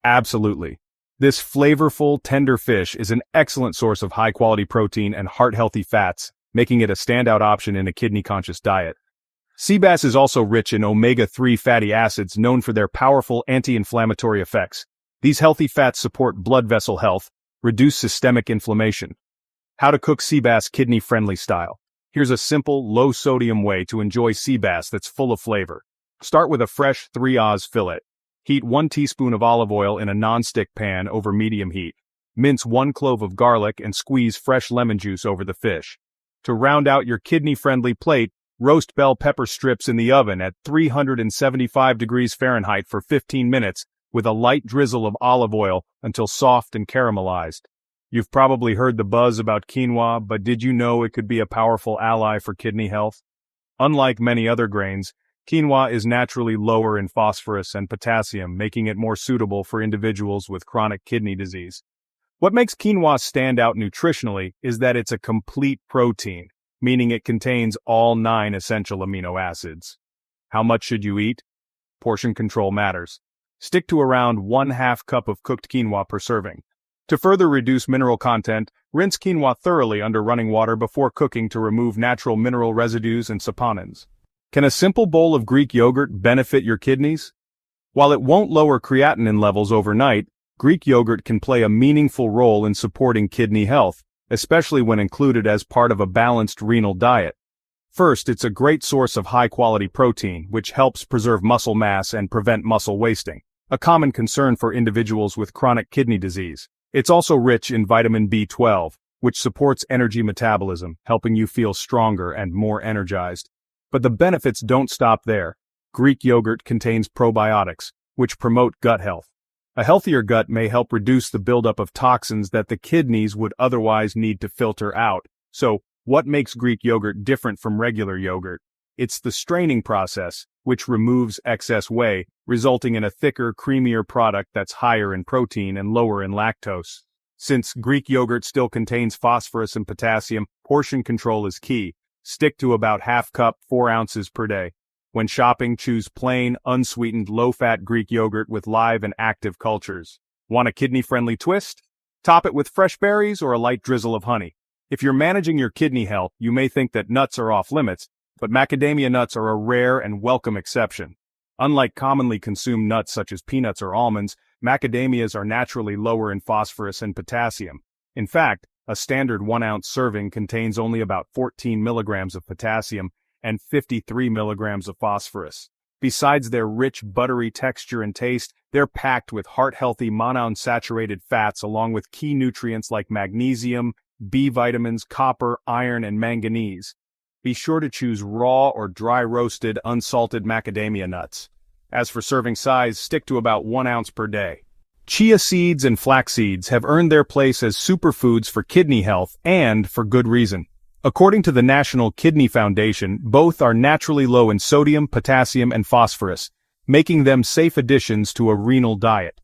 Absolutely. This flavorful, tender fish is an excellent source of high-quality protein and heart-healthy fats, making it a standout option in a kidney-conscious diet. Sea bass is also rich in omega-3 fatty acids known for their powerful anti-inflammatory effects. These healthy fats support blood vessel health, reduce systemic inflammation. How to cook sea bass kidney-friendly style. Here's a simple, low-sodium way to enjoy sea bass that's full of flavor. Start with a fresh 3-Oz fillet. Heat 1 teaspoon of olive oil in a non-stick pan over medium heat. Mince 1 clove of garlic and squeeze fresh lemon juice over the fish. To round out your kidney-friendly plate, roast bell pepper strips in the oven at 375 degrees Fahrenheit for 15 minutes with a light drizzle of olive oil until soft and caramelized. You've probably heard the buzz about quinoa, but did you know it could be a powerful ally for kidney health? Unlike many other grains, quinoa is naturally lower in phosphorus and potassium, making it more suitable for individuals with chronic kidney disease. What makes quinoa stand out nutritionally is that it's a complete protein, meaning it contains all 9 essential amino acids. How much should you eat? Portion control matters. Stick to around 1/2 cup of cooked quinoa per serving. To further reduce mineral content, rinse quinoa thoroughly under running water before cooking to remove natural mineral residues and saponins. Can a simple bowl of Greek yogurt benefit your kidneys? While it won't lower creatinine levels overnight, Greek yogurt can play a meaningful role in supporting kidney health, especially when included as part of a balanced renal diet. First, it's a great source of high-quality protein, which helps preserve muscle mass and prevent muscle wasting, a common concern for individuals with chronic kidney disease. It's also rich in vitamin B12, which supports energy metabolism, helping you feel stronger and more energized. But the benefits don't stop there. Greek yogurt contains probiotics, which promote gut health. A healthier gut may help reduce the buildup of toxins that the kidneys would otherwise need to filter out. So, what makes Greek yogurt different from regular yogurt? It's the straining process, which removes excess whey, resulting in a thicker, creamier product that's higher in protein and lower in lactose. Since Greek yogurt still contains phosphorus and potassium, portion control is key. Stick to about 1/2 cup, 4 ounces per day. When shopping, choose plain, unsweetened, low-fat Greek yogurt with live and active cultures. Want a kidney-friendly twist? Top it with fresh berries or a light drizzle of honey. If you're managing your kidney health, you may think that nuts are off limits, but macadamia nuts are a rare and welcome exception. Unlike commonly consumed nuts such as peanuts or almonds, macadamias are naturally lower in phosphorus and potassium. In fact, a standard 1-ounce serving contains only about 14 milligrams of potassium and 53 milligrams of phosphorus. Besides their rich, buttery texture and taste, they're packed with heart-healthy monounsaturated fats along with key nutrients like magnesium, B vitamins, copper, iron, and manganese. Be sure to choose raw or dry-roasted, unsalted macadamia nuts. As for serving size, stick to about 1 ounce per day. Chia seeds and flax seeds have earned their place as superfoods for kidney health, and for good reason. According to the National Kidney Foundation, both are naturally low in sodium, potassium, and phosphorus, making them safe additions to a renal diet.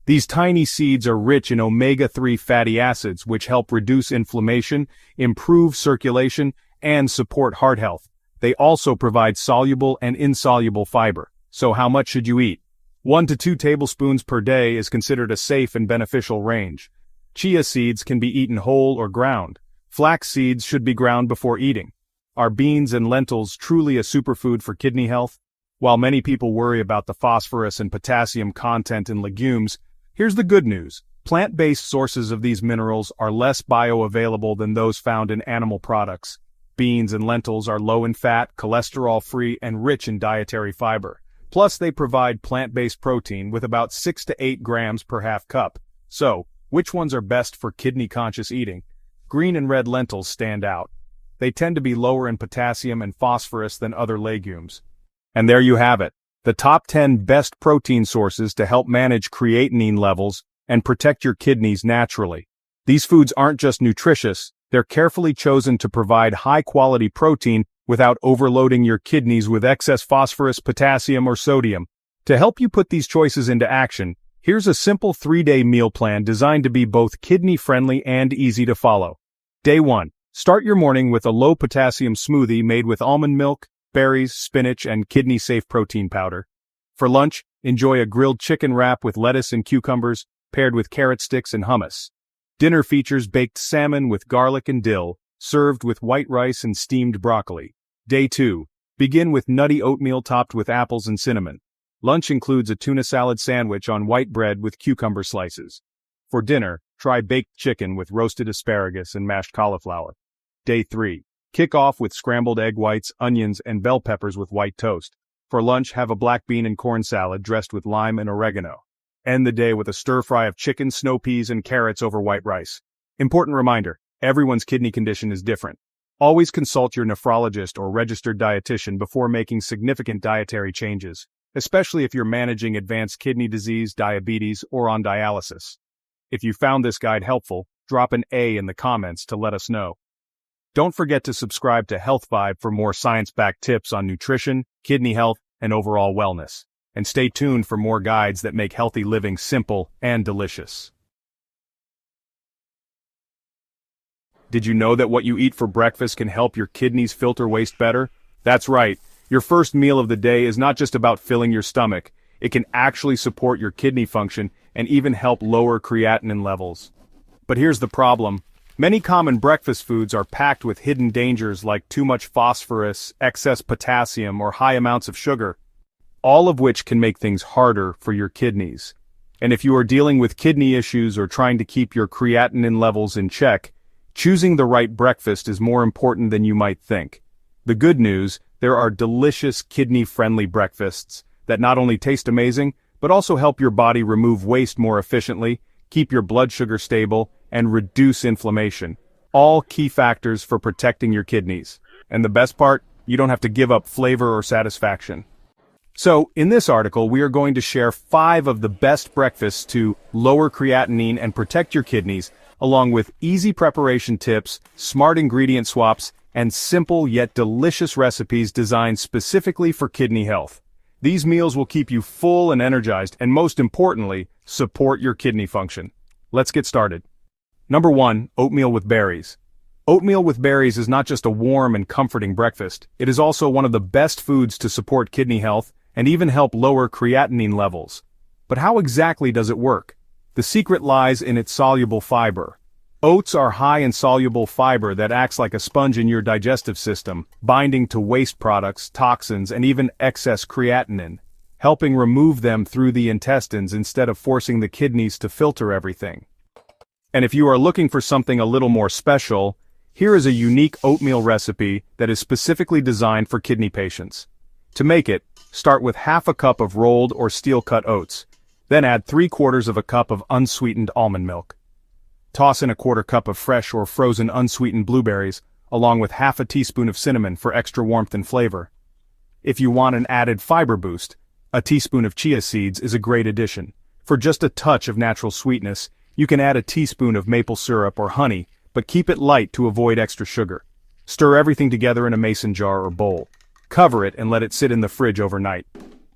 These tiny seeds are rich in omega-3 fatty acids which help reduce inflammation, improve circulation, and support heart health. They also provide soluble and insoluble fiber. So how much should you eat? 1 to 2 tablespoons per day is considered a safe and beneficial range. Chia seeds can be eaten whole or ground. Flax seeds should be ground before eating. Are beans and lentils truly a superfood for kidney health? While many people worry about the phosphorus and potassium content in legumes, here's the good news. Plant-based sources of these minerals are less bioavailable than those found in animal products. Beans and lentils are low in fat, cholesterol-free, and rich in dietary fiber. Plus, they provide plant-based protein with about 6 to 8 grams per half cup. So, which ones are best for kidney-conscious eating? Green and red lentils stand out. They tend to be lower in potassium and phosphorus than other legumes. And there you have it, the top 10 best protein sources to help manage creatinine levels and protect your kidneys naturally. These foods aren't just nutritious, they're carefully chosen to provide high-quality protein without overloading your kidneys with excess phosphorus, potassium, or sodium. To help you put these choices into action, Here's a simple 3-day meal plan designed to be both kidney-friendly and easy to follow. Day 1. Start your morning with a low-potassium smoothie made with almond milk, berries, spinach, and kidney-safe protein powder. For lunch, enjoy a grilled chicken wrap with lettuce and cucumbers, paired with carrot sticks and hummus. Dinner features baked salmon with garlic and dill, served with white rice and steamed broccoli. Day 2. Begin with nutty oatmeal topped with apples and cinnamon. Lunch includes a tuna salad sandwich on white bread with cucumber slices. For dinner, try baked chicken with roasted asparagus and mashed cauliflower. Day 3. Kick off with scrambled egg whites, onions, and bell peppers with white toast. For lunch, have a black bean and corn salad dressed with lime and oregano. End the day with a stir-fry of chicken, snow peas, and carrots over white rice. Important reminder, everyone's kidney condition is different. Always consult your nephrologist or registered dietitian before making significant dietary changes, especially if you're managing advanced kidney disease, diabetes, or on dialysis. If you found this guide helpful, drop an A in the comments to let us know. Don't forget to subscribe to Health Vibe for more science-backed tips on nutrition, kidney health, and overall wellness. And stay tuned for more guides that make healthy living simple and delicious. Did you know that what you eat for breakfast can help your kidneys filter waste better? That's right. Your first meal of the day is not just about filling your stomach. It can actually support your kidney function and even help lower creatinine levels. But here's the problem. Many common breakfast foods are packed with hidden dangers like too much phosphorus, excess potassium, or high amounts of sugar, all of which can make things harder for your kidneys. And if you are dealing with kidney issues or trying to keep your creatinine levels in check, choosing the right breakfast is more important than you might think. The good news, there are delicious kidney-friendly breakfasts that not only taste amazing, but also help your body remove waste more efficiently, keep your blood sugar stable, and reduce inflammation. All key factors for protecting your kidneys. And the best part, you don't have to give up flavor or satisfaction. So, in this article, we are going to share 5 of the best breakfasts to lower creatinine and protect your kidneys, along with easy preparation tips, smart ingredient swaps, and simple yet delicious recipes designed specifically for kidney health. These meals will keep you full and energized, and most importantly, support your kidney function. Let's get started. Number 1, oatmeal with berries. Oatmeal with berries is not just a warm and comforting breakfast, it is also one of the best foods to support kidney health and even help lower creatinine levels. But how exactly does it work? The secret lies in its soluble fiber. Oats are high in soluble fiber that acts like a sponge in your digestive system, binding to waste products, toxins, and even excess creatinine, helping remove them through the intestines instead of forcing the kidneys to filter everything. And if you are looking for something a little more special, here is a unique oatmeal recipe that is specifically designed for kidney patients. To make it, start with half a cup of rolled or steel-cut oats, then add 3/4 of a cup of unsweetened almond milk. Toss in a 1/4 cup of fresh or frozen unsweetened blueberries, along with half a teaspoon of cinnamon for extra warmth and flavor. If you want an added fiber boost, a teaspoon of chia seeds is a great addition. For just a touch of natural sweetness, you can add a teaspoon of maple syrup or honey, but keep it light to avoid extra sugar. Stir everything together in a mason jar or bowl. Cover it and let it sit in the fridge overnight.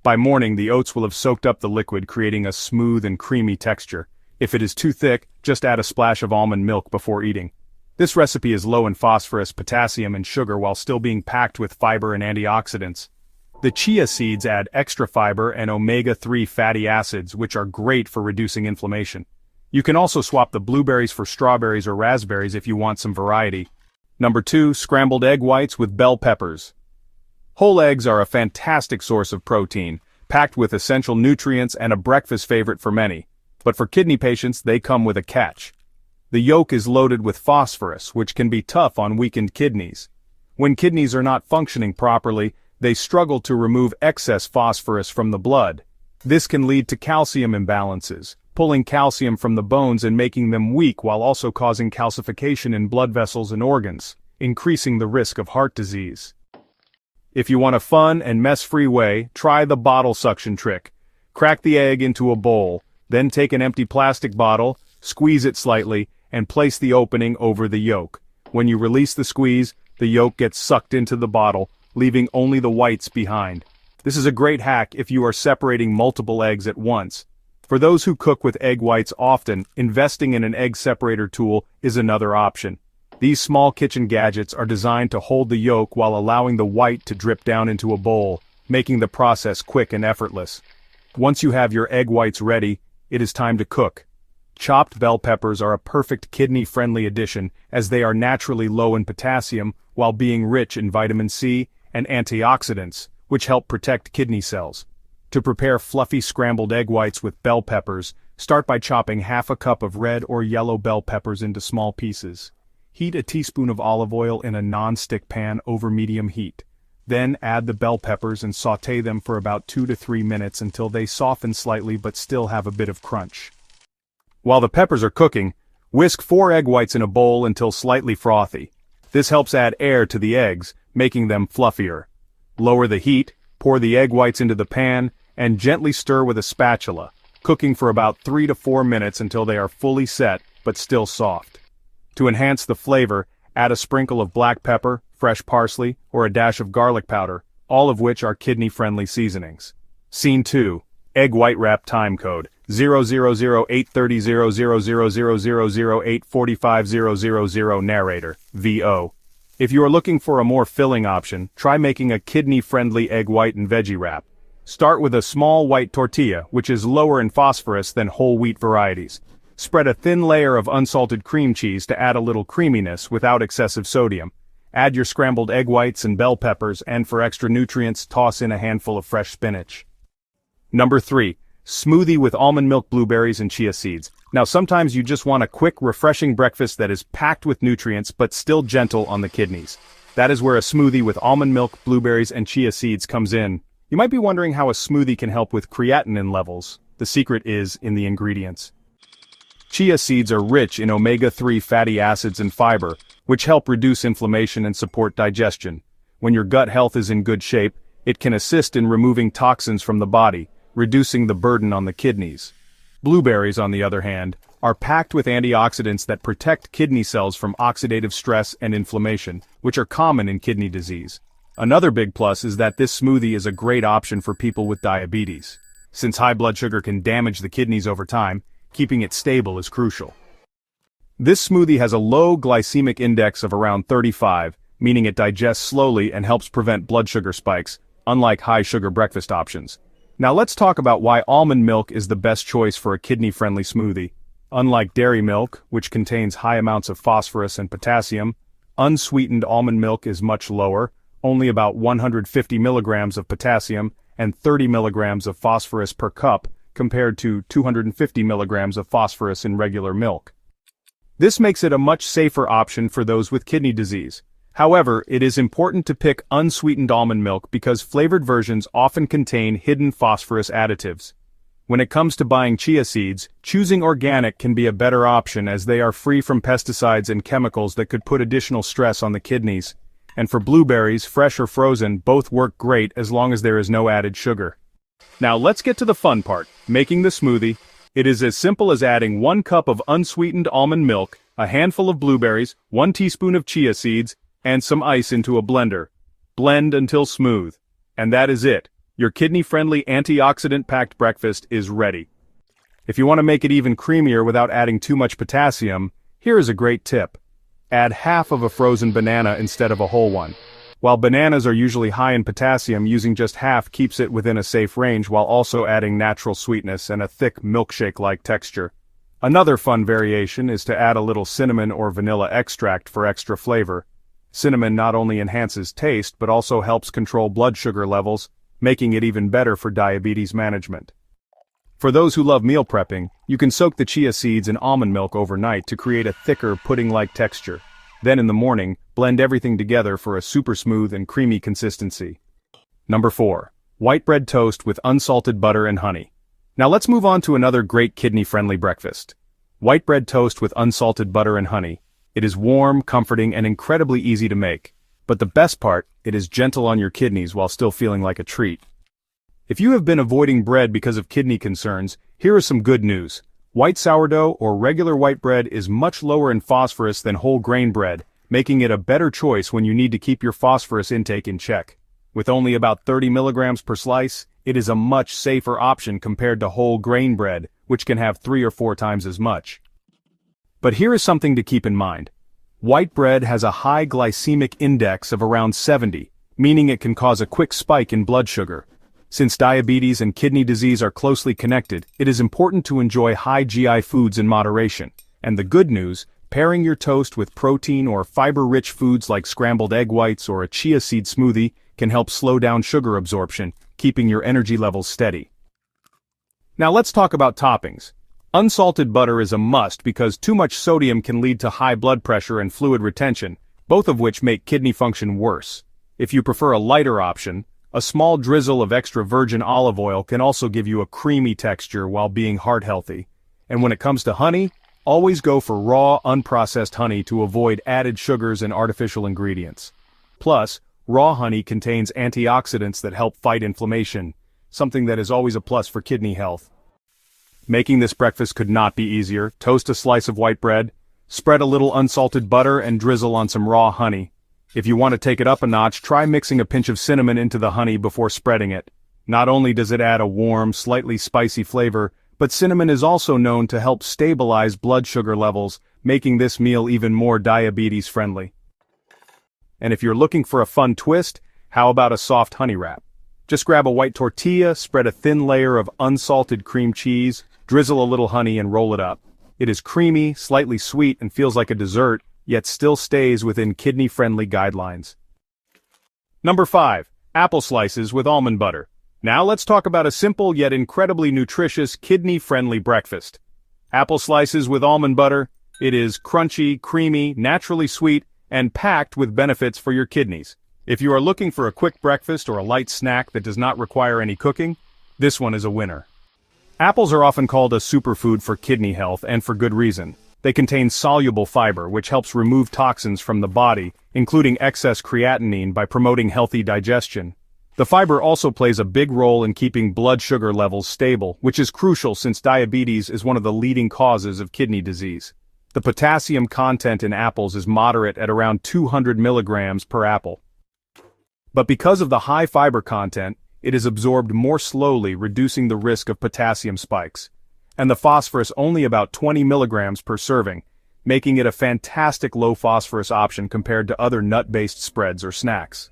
By morning, the oats will have soaked up the liquid, creating a smooth and creamy texture. If it is too thick, just add a splash of almond milk before eating. This recipe is low in phosphorus, potassium, and sugar while still being packed with fiber and antioxidants. The chia seeds add extra fiber and omega-3 fatty acids, which are great for reducing inflammation. You can also swap the blueberries for strawberries or raspberries if you want some variety. Number 2, scrambled egg whites with bell peppers. Whole eggs are a fantastic source of protein, packed with essential nutrients and a breakfast favorite for many. But for kidney patients, they come with a catch. The yolk is loaded with phosphorus, which can be tough on weakened kidneys. When kidneys are not functioning properly, they struggle to remove excess phosphorus from the blood. This can lead to calcium imbalances, pulling calcium from the bones and making them weak while also causing calcification in blood vessels and organs, increasing the risk of heart disease. If you want a fun and mess-free way, try the bottle suction trick. Crack the egg into a bowl, then take an empty plastic bottle, squeeze it slightly, and place the opening over the yolk. When you release the squeeze, the yolk gets sucked into the bottle, leaving only the whites behind. This is a great hack if you are separating multiple eggs at once. For those who cook with egg whites often, investing in an egg separator tool is another option. These small kitchen gadgets are designed to hold the yolk while allowing the white to drip down into a bowl, making the process quick and effortless. Once you have your egg whites ready, it is time to cook. Chopped bell peppers are a perfect kidney-friendly addition as they are naturally low in potassium while being rich in vitamin C and antioxidants, which help protect kidney cells. To prepare fluffy scrambled egg whites with bell peppers, start by chopping half a cup of red or yellow bell peppers into small pieces. Heat a teaspoon of olive oil in a non-stick pan over medium heat. Then add the bell peppers and sauté them for about 2 to 3 minutes until they soften slightly but still have a bit of crunch. While the peppers are cooking, whisk 4 egg whites in a bowl until slightly frothy. This helps add air to the eggs, making them fluffier. Lower the heat, pour the egg whites into the pan, and gently stir with a spatula, cooking for about 3 to 4 minutes until they are fully set but still soft. To enhance the flavor, add a sprinkle of black pepper, fresh parsley, or a dash of garlic powder, all of which are kidney-friendly seasonings. Scene 2. Egg white wrap time code 00083000000084500 narrator, VO. If you are looking for a more filling option, try making a kidney-friendly egg white and veggie wrap. Start with a small white tortilla, which is lower in phosphorus than whole wheat varieties. Spread a thin layer of unsalted cream cheese to add a little creaminess without excessive sodium. Add your scrambled egg whites and bell peppers, and for extra nutrients, toss in a handful of fresh spinach. Number 3. Smoothie with almond milk, blueberries, and chia seeds. Now sometimes you just want a quick, refreshing breakfast that is packed with nutrients but still gentle on the kidneys. That is where a smoothie with almond milk, blueberries, and chia seeds comes in. You might be wondering how a smoothie can help with creatinine levels. The secret is in the ingredients. Chia seeds are rich in omega-3 fatty acids and fiber, which help reduce inflammation and support digestion. When your gut health is in good shape, it can assist in removing toxins from the body, reducing the burden on the kidneys. Blueberries, on the other hand, are packed with antioxidants that protect kidney cells from oxidative stress and inflammation, which are common in kidney disease. Another big plus is that this smoothie is a great option for people with diabetes. Since high blood sugar can damage the kidneys over time, keeping it stable is crucial. This smoothie has a low glycemic index of around 35, meaning it digests slowly and helps prevent blood sugar spikes, unlike high-sugar breakfast options. Now let's talk about why almond milk is the best choice for a kidney-friendly smoothie. Unlike dairy milk, which contains high amounts of phosphorus and potassium, unsweetened almond milk is much lower, only about 150 milligrams of potassium and 30 milligrams of phosphorus per cup, compared to 250 milligrams of phosphorus in regular milk. This makes it a much safer option for those with kidney disease. However, it is important to pick unsweetened almond milk because flavored versions often contain hidden phosphorus additives. When it comes to buying chia seeds, choosing organic can be a better option as they are free from pesticides and chemicals that could put additional stress on the kidneys. And for blueberries, fresh or frozen, both work great as long as there is no added sugar. Now let's get to the fun part, making the smoothie. It is as simple as adding 1 cup of unsweetened almond milk, a handful of blueberries, 1 teaspoon of chia seeds, and some ice into a blender. Blend until smooth. And that is it. Your kidney-friendly antioxidant-packed breakfast is ready. If you want to make it even creamier without adding too much potassium, here is a great tip. Add half of a frozen banana instead of a whole one. While bananas are usually high in potassium, using just half keeps it within a safe range while also adding natural sweetness and a thick milkshake-like texture. Another fun variation is to add a little cinnamon or vanilla extract for extra flavor. Cinnamon not only enhances taste but also helps control blood sugar levels, making it even better for diabetes management. For those who love meal prepping, you can soak the chia seeds in almond milk overnight to create a thicker pudding-like texture. Then in the morning, blend everything together for a super smooth and creamy consistency. Number 4. White bread toast with unsalted butter and honey. Now let's move on to another great kidney-friendly breakfast. White bread toast with unsalted butter and honey. It is warm, comforting, and incredibly easy to make. But the best part, it is gentle on your kidneys while still feeling like a treat. If you have been avoiding bread because of kidney concerns, here is some good news. White sourdough or regular white bread is much lower in phosphorus than whole grain bread, making it a better choice when you need to keep your phosphorus intake in check. With only about 30 milligrams per slice, it is a much safer option compared to whole grain bread, which can have 3 or 4 times as much. But here is something to keep in mind. White bread has a high glycemic index of around 70, meaning it can cause a quick spike in blood sugar. Since diabetes and kidney disease are closely connected, it is important to enjoy high GI foods in moderation. And the good news, pairing your toast with protein or fiber-rich foods like scrambled egg whites or a chia seed smoothie can help slow down sugar absorption, keeping your energy levels steady. Now let's talk about toppings. Unsalted butter is a must because too much sodium can lead to high blood pressure and fluid retention, both of which make kidney function worse. If you prefer a lighter option, a small drizzle of extra virgin olive oil can also give you a creamy texture while being heart healthy. And when it comes to honey, always go for raw, unprocessed honey to avoid added sugars and artificial ingredients. Plus, raw honey contains antioxidants that help fight inflammation, something that is always a plus for kidney health. Making this breakfast could not be easier. Toast a slice of white bread, spread a little unsalted butter and drizzle on some raw honey. If you want to take it up a notch, try mixing a pinch of cinnamon into the honey before spreading it. Not only does it add a warm, slightly spicy flavor, but cinnamon is also known to help stabilize blood sugar levels, making this meal even more diabetes-friendly. And if you're looking for a fun twist, how about a soft honey wrap? Just grab a white tortilla, spread a thin layer of unsalted cream cheese, drizzle a little honey and roll it up. It is creamy, slightly sweet and feels like a dessert, yet still stays within kidney-friendly guidelines. Number 5. Apple slices with almond butter. Now let's talk about a simple yet incredibly nutritious kidney-friendly breakfast. Apple slices with almond butter. It is crunchy, creamy, naturally sweet, and packed with benefits for your kidneys. If you are looking for a quick breakfast or a light snack that does not require any cooking, this one is a winner. Apples are often called a superfood for kidney health, and for good reason. They contain soluble fiber, which helps remove toxins from the body, including excess creatinine, by promoting healthy digestion. The fiber also plays a big role in keeping blood sugar levels stable, which is crucial since diabetes is one of the leading causes of kidney disease. The potassium content in apples is moderate at around 200 milligrams per apple. But because of the high fiber content, it is absorbed more slowly, reducing the risk of potassium spikes. And the phosphorus only about 20 milligrams per serving, making it a fantastic low-phosphorus option compared to other nut-based spreads or snacks.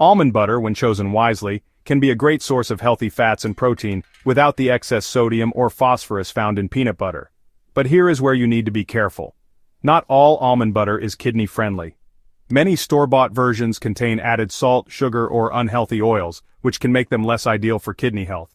Almond butter, when chosen wisely, can be a great source of healthy fats and protein without the excess sodium or phosphorus found in peanut butter. But here is where you need to be careful. Not all almond butter is kidney-friendly. Many store-bought versions contain added salt, sugar, or unhealthy oils, which can make them less ideal for kidney health.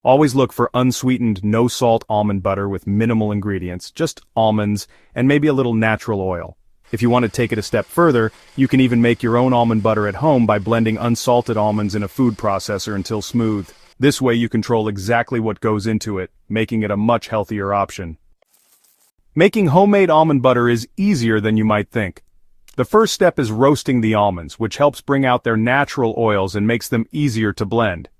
Always look for unsweetened, no-salt almond butter with minimal ingredients, just almonds, and maybe a little natural oil. If you want to take it a step further, you can even make your own almond butter at home by blending unsalted almonds in a food processor until smooth. This way you control exactly what goes into it, making it a much healthier option. Making homemade almond butter is easier than you might think. The first step is roasting the almonds, which helps bring out their natural oils and makes them easier to blend.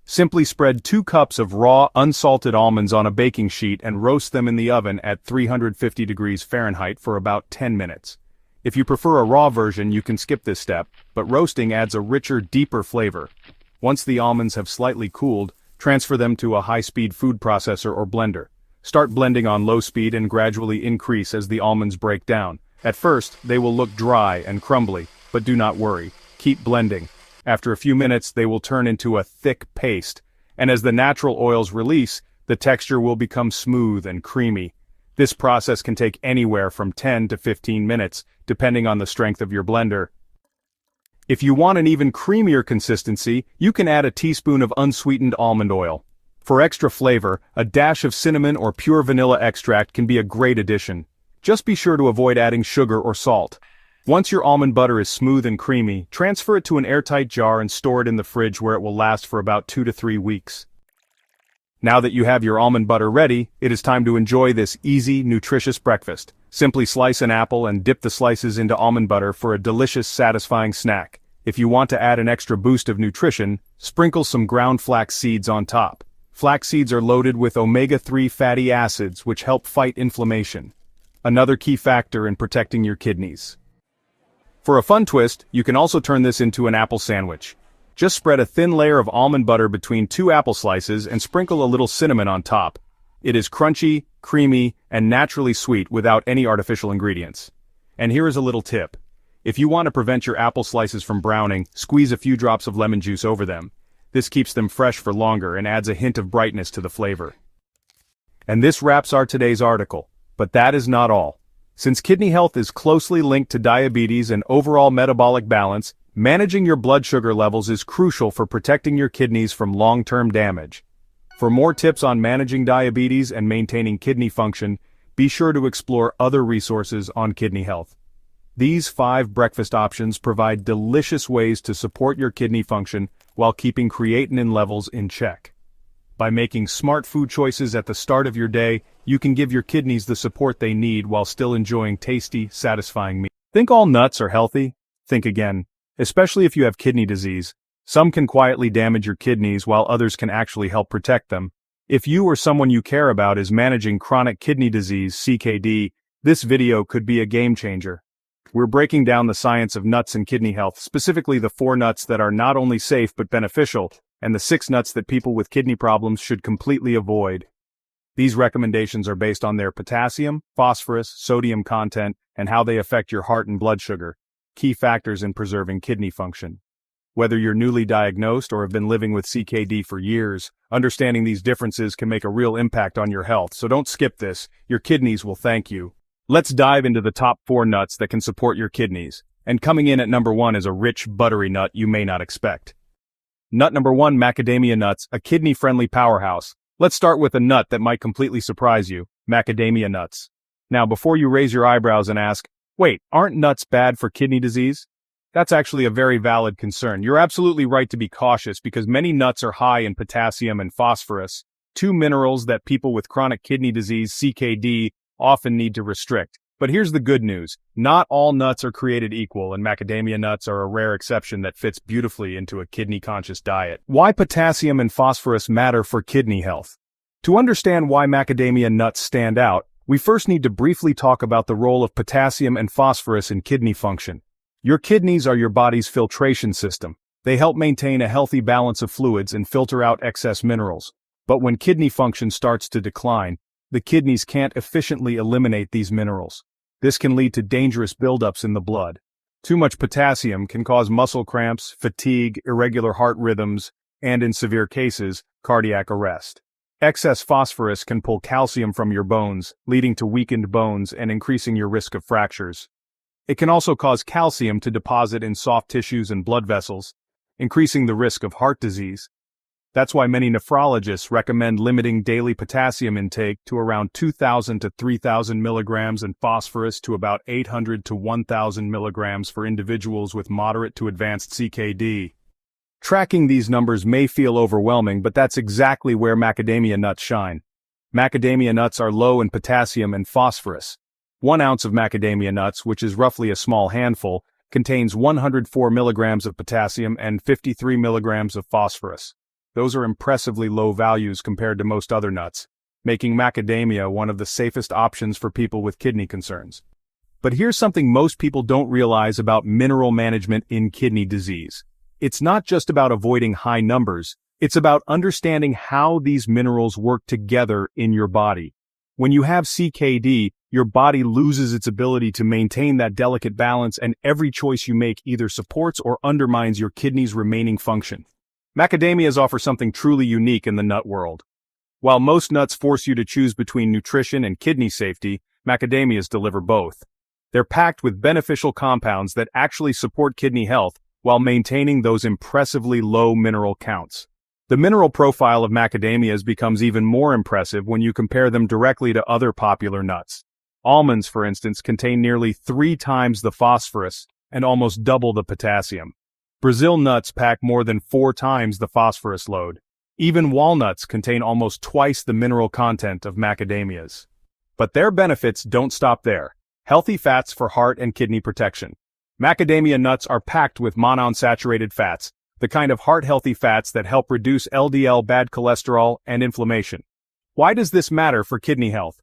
Simply spread 2 cups of raw, unsalted almonds on a baking sheet and roast them in the oven at 350 degrees Fahrenheit for about 10 minutes. If you prefer a raw version, you can skip this step, but roasting adds a richer, deeper flavor. Once the almonds have slightly cooled, transfer them to a high-speed food processor or blender. Start blending on low speed and gradually increase as the almonds break down. At first, they will look dry and crumbly, but do not worry. Keep blending. After a few minutes, they will turn into a thick paste, and as the natural oils release, the texture will become smooth and creamy. This process can take anywhere from 10 to 15 minutes, depending on the strength of your blender. If you want an even creamier consistency, you can add a teaspoon of unsweetened almond oil. For extra flavor, a dash of cinnamon or pure vanilla extract can be a great addition. Just be sure to avoid adding sugar or salt. Once your almond butter is smooth and creamy, transfer it to an airtight jar and store it in the fridge where it will last for about 2 to 3 weeks. Now that you have your almond butter ready, it is time to enjoy this easy, nutritious breakfast. Simply slice an apple and dip the slices into almond butter for a delicious, satisfying snack. If you want to add an extra boost of nutrition, sprinkle some ground flax seeds on top. Flax seeds are loaded with omega-3 fatty acids which help fight inflammation. Another key factor in protecting your kidneys. For a fun twist, you can also turn this into an apple sandwich. Just spread a thin layer of almond butter between 2 apple slices and sprinkle a little cinnamon on top. It is crunchy, creamy, and naturally sweet without any artificial ingredients. And here is a little tip. If you want to prevent your apple slices from browning, squeeze a few drops of lemon juice over them. This keeps them fresh for longer and adds a hint of brightness to the flavor. And this wraps our today's article. But that is not all. Since kidney health is closely linked to diabetes and overall metabolic balance, managing your blood sugar levels is crucial for protecting your kidneys from long-term damage. For more tips on managing diabetes and maintaining kidney function, be sure to explore other resources on kidney health. These 5 breakfast options provide delicious ways to support your kidney function while keeping creatinine levels in check. By making smart food choices at the start of your day, you can give your kidneys the support they need while still enjoying tasty, satisfying meals. Think all nuts are healthy? Think again. Especially if you have kidney disease. Some can quietly damage your kidneys while others can actually help protect them. If you or someone you care about is managing chronic kidney disease, CKD, this video could be a game changer. We're breaking down the science of nuts and kidney health, specifically the 4 nuts that are not only safe but beneficial, and the 6 nuts that people with kidney problems should completely avoid. These recommendations are based on their potassium, phosphorus, sodium content, and how they affect your heart and blood sugar, key factors in preserving kidney function. Whether you're newly diagnosed or have been living with CKD for years, understanding these differences can make a real impact on your health, so don't skip this. Your kidneys will thank you. Let's dive into the top 4 nuts that can support your kidneys. And coming in at number 1 is a rich, buttery nut you may not expect. Nut number 1, macadamia nuts, a kidney-friendly powerhouse. Let's start with a nut that might completely surprise you, macadamia nuts. Now, before you raise your eyebrows and ask, wait, aren't nuts bad for kidney disease? That's actually a very valid concern. You're absolutely right to be cautious because many nuts are high in potassium and phosphorus, 2 minerals that people with chronic kidney disease, CKD, often need to restrict. But here's the good news. Not all nuts are created equal, and macadamia nuts are a rare exception that fits beautifully into a kidney-conscious diet. Why potassium and phosphorus matter for kidney health? To understand why macadamia nuts stand out, we first need to briefly talk about the role of potassium and phosphorus in kidney function. Your kidneys are your body's filtration system. They help maintain a healthy balance of fluids and filter out excess minerals. But when kidney function starts to decline, the kidneys can't efficiently eliminate these minerals. This can lead to dangerous buildups in the blood. Too much potassium can cause muscle cramps, fatigue, irregular heart rhythms, and in severe cases, cardiac arrest. Excess phosphorus can pull calcium from your bones, leading to weakened bones and increasing your risk of fractures. It can also cause calcium to deposit in soft tissues and blood vessels, increasing the risk of heart disease. That's why many nephrologists recommend limiting daily potassium intake to around 2,000 to 3,000 milligrams and phosphorus to about 800 to 1,000 milligrams for individuals with moderate to advanced CKD. Tracking these numbers may feel overwhelming, but that's exactly where macadamia nuts shine. Macadamia nuts are low in potassium and phosphorus. 1 ounce of macadamia nuts, which is roughly a small handful, contains 104 milligrams of potassium and 53 milligrams of phosphorus. Those are impressively low values compared to most other nuts, making macadamia one of the safest options for people with kidney concerns. But here's something most people don't realize about mineral management in kidney disease. It's not just about avoiding high numbers, it's about understanding how these minerals work together in your body. When you have CKD, your body loses its ability to maintain that delicate balance, and every choice you make either supports or undermines your kidney's remaining function. Macadamias offer something truly unique in the nut world. While most nuts force you to choose between nutrition and kidney safety, macadamias deliver both. They're packed with beneficial compounds that actually support kidney health while maintaining those impressively low mineral counts. The mineral profile of macadamias becomes even more impressive when you compare them directly to other popular nuts. Almonds, for instance, contain nearly 3 times the phosphorus and almost double the potassium. Brazil nuts pack more than 4 times the phosphorus load. Even walnuts contain almost twice the mineral content of macadamias. But their benefits don't stop there. Healthy fats for heart and kidney protection. Macadamia nuts are packed with monounsaturated fats, the kind of heart-healthy fats that help reduce LDL bad cholesterol and inflammation. Why does this matter for kidney health?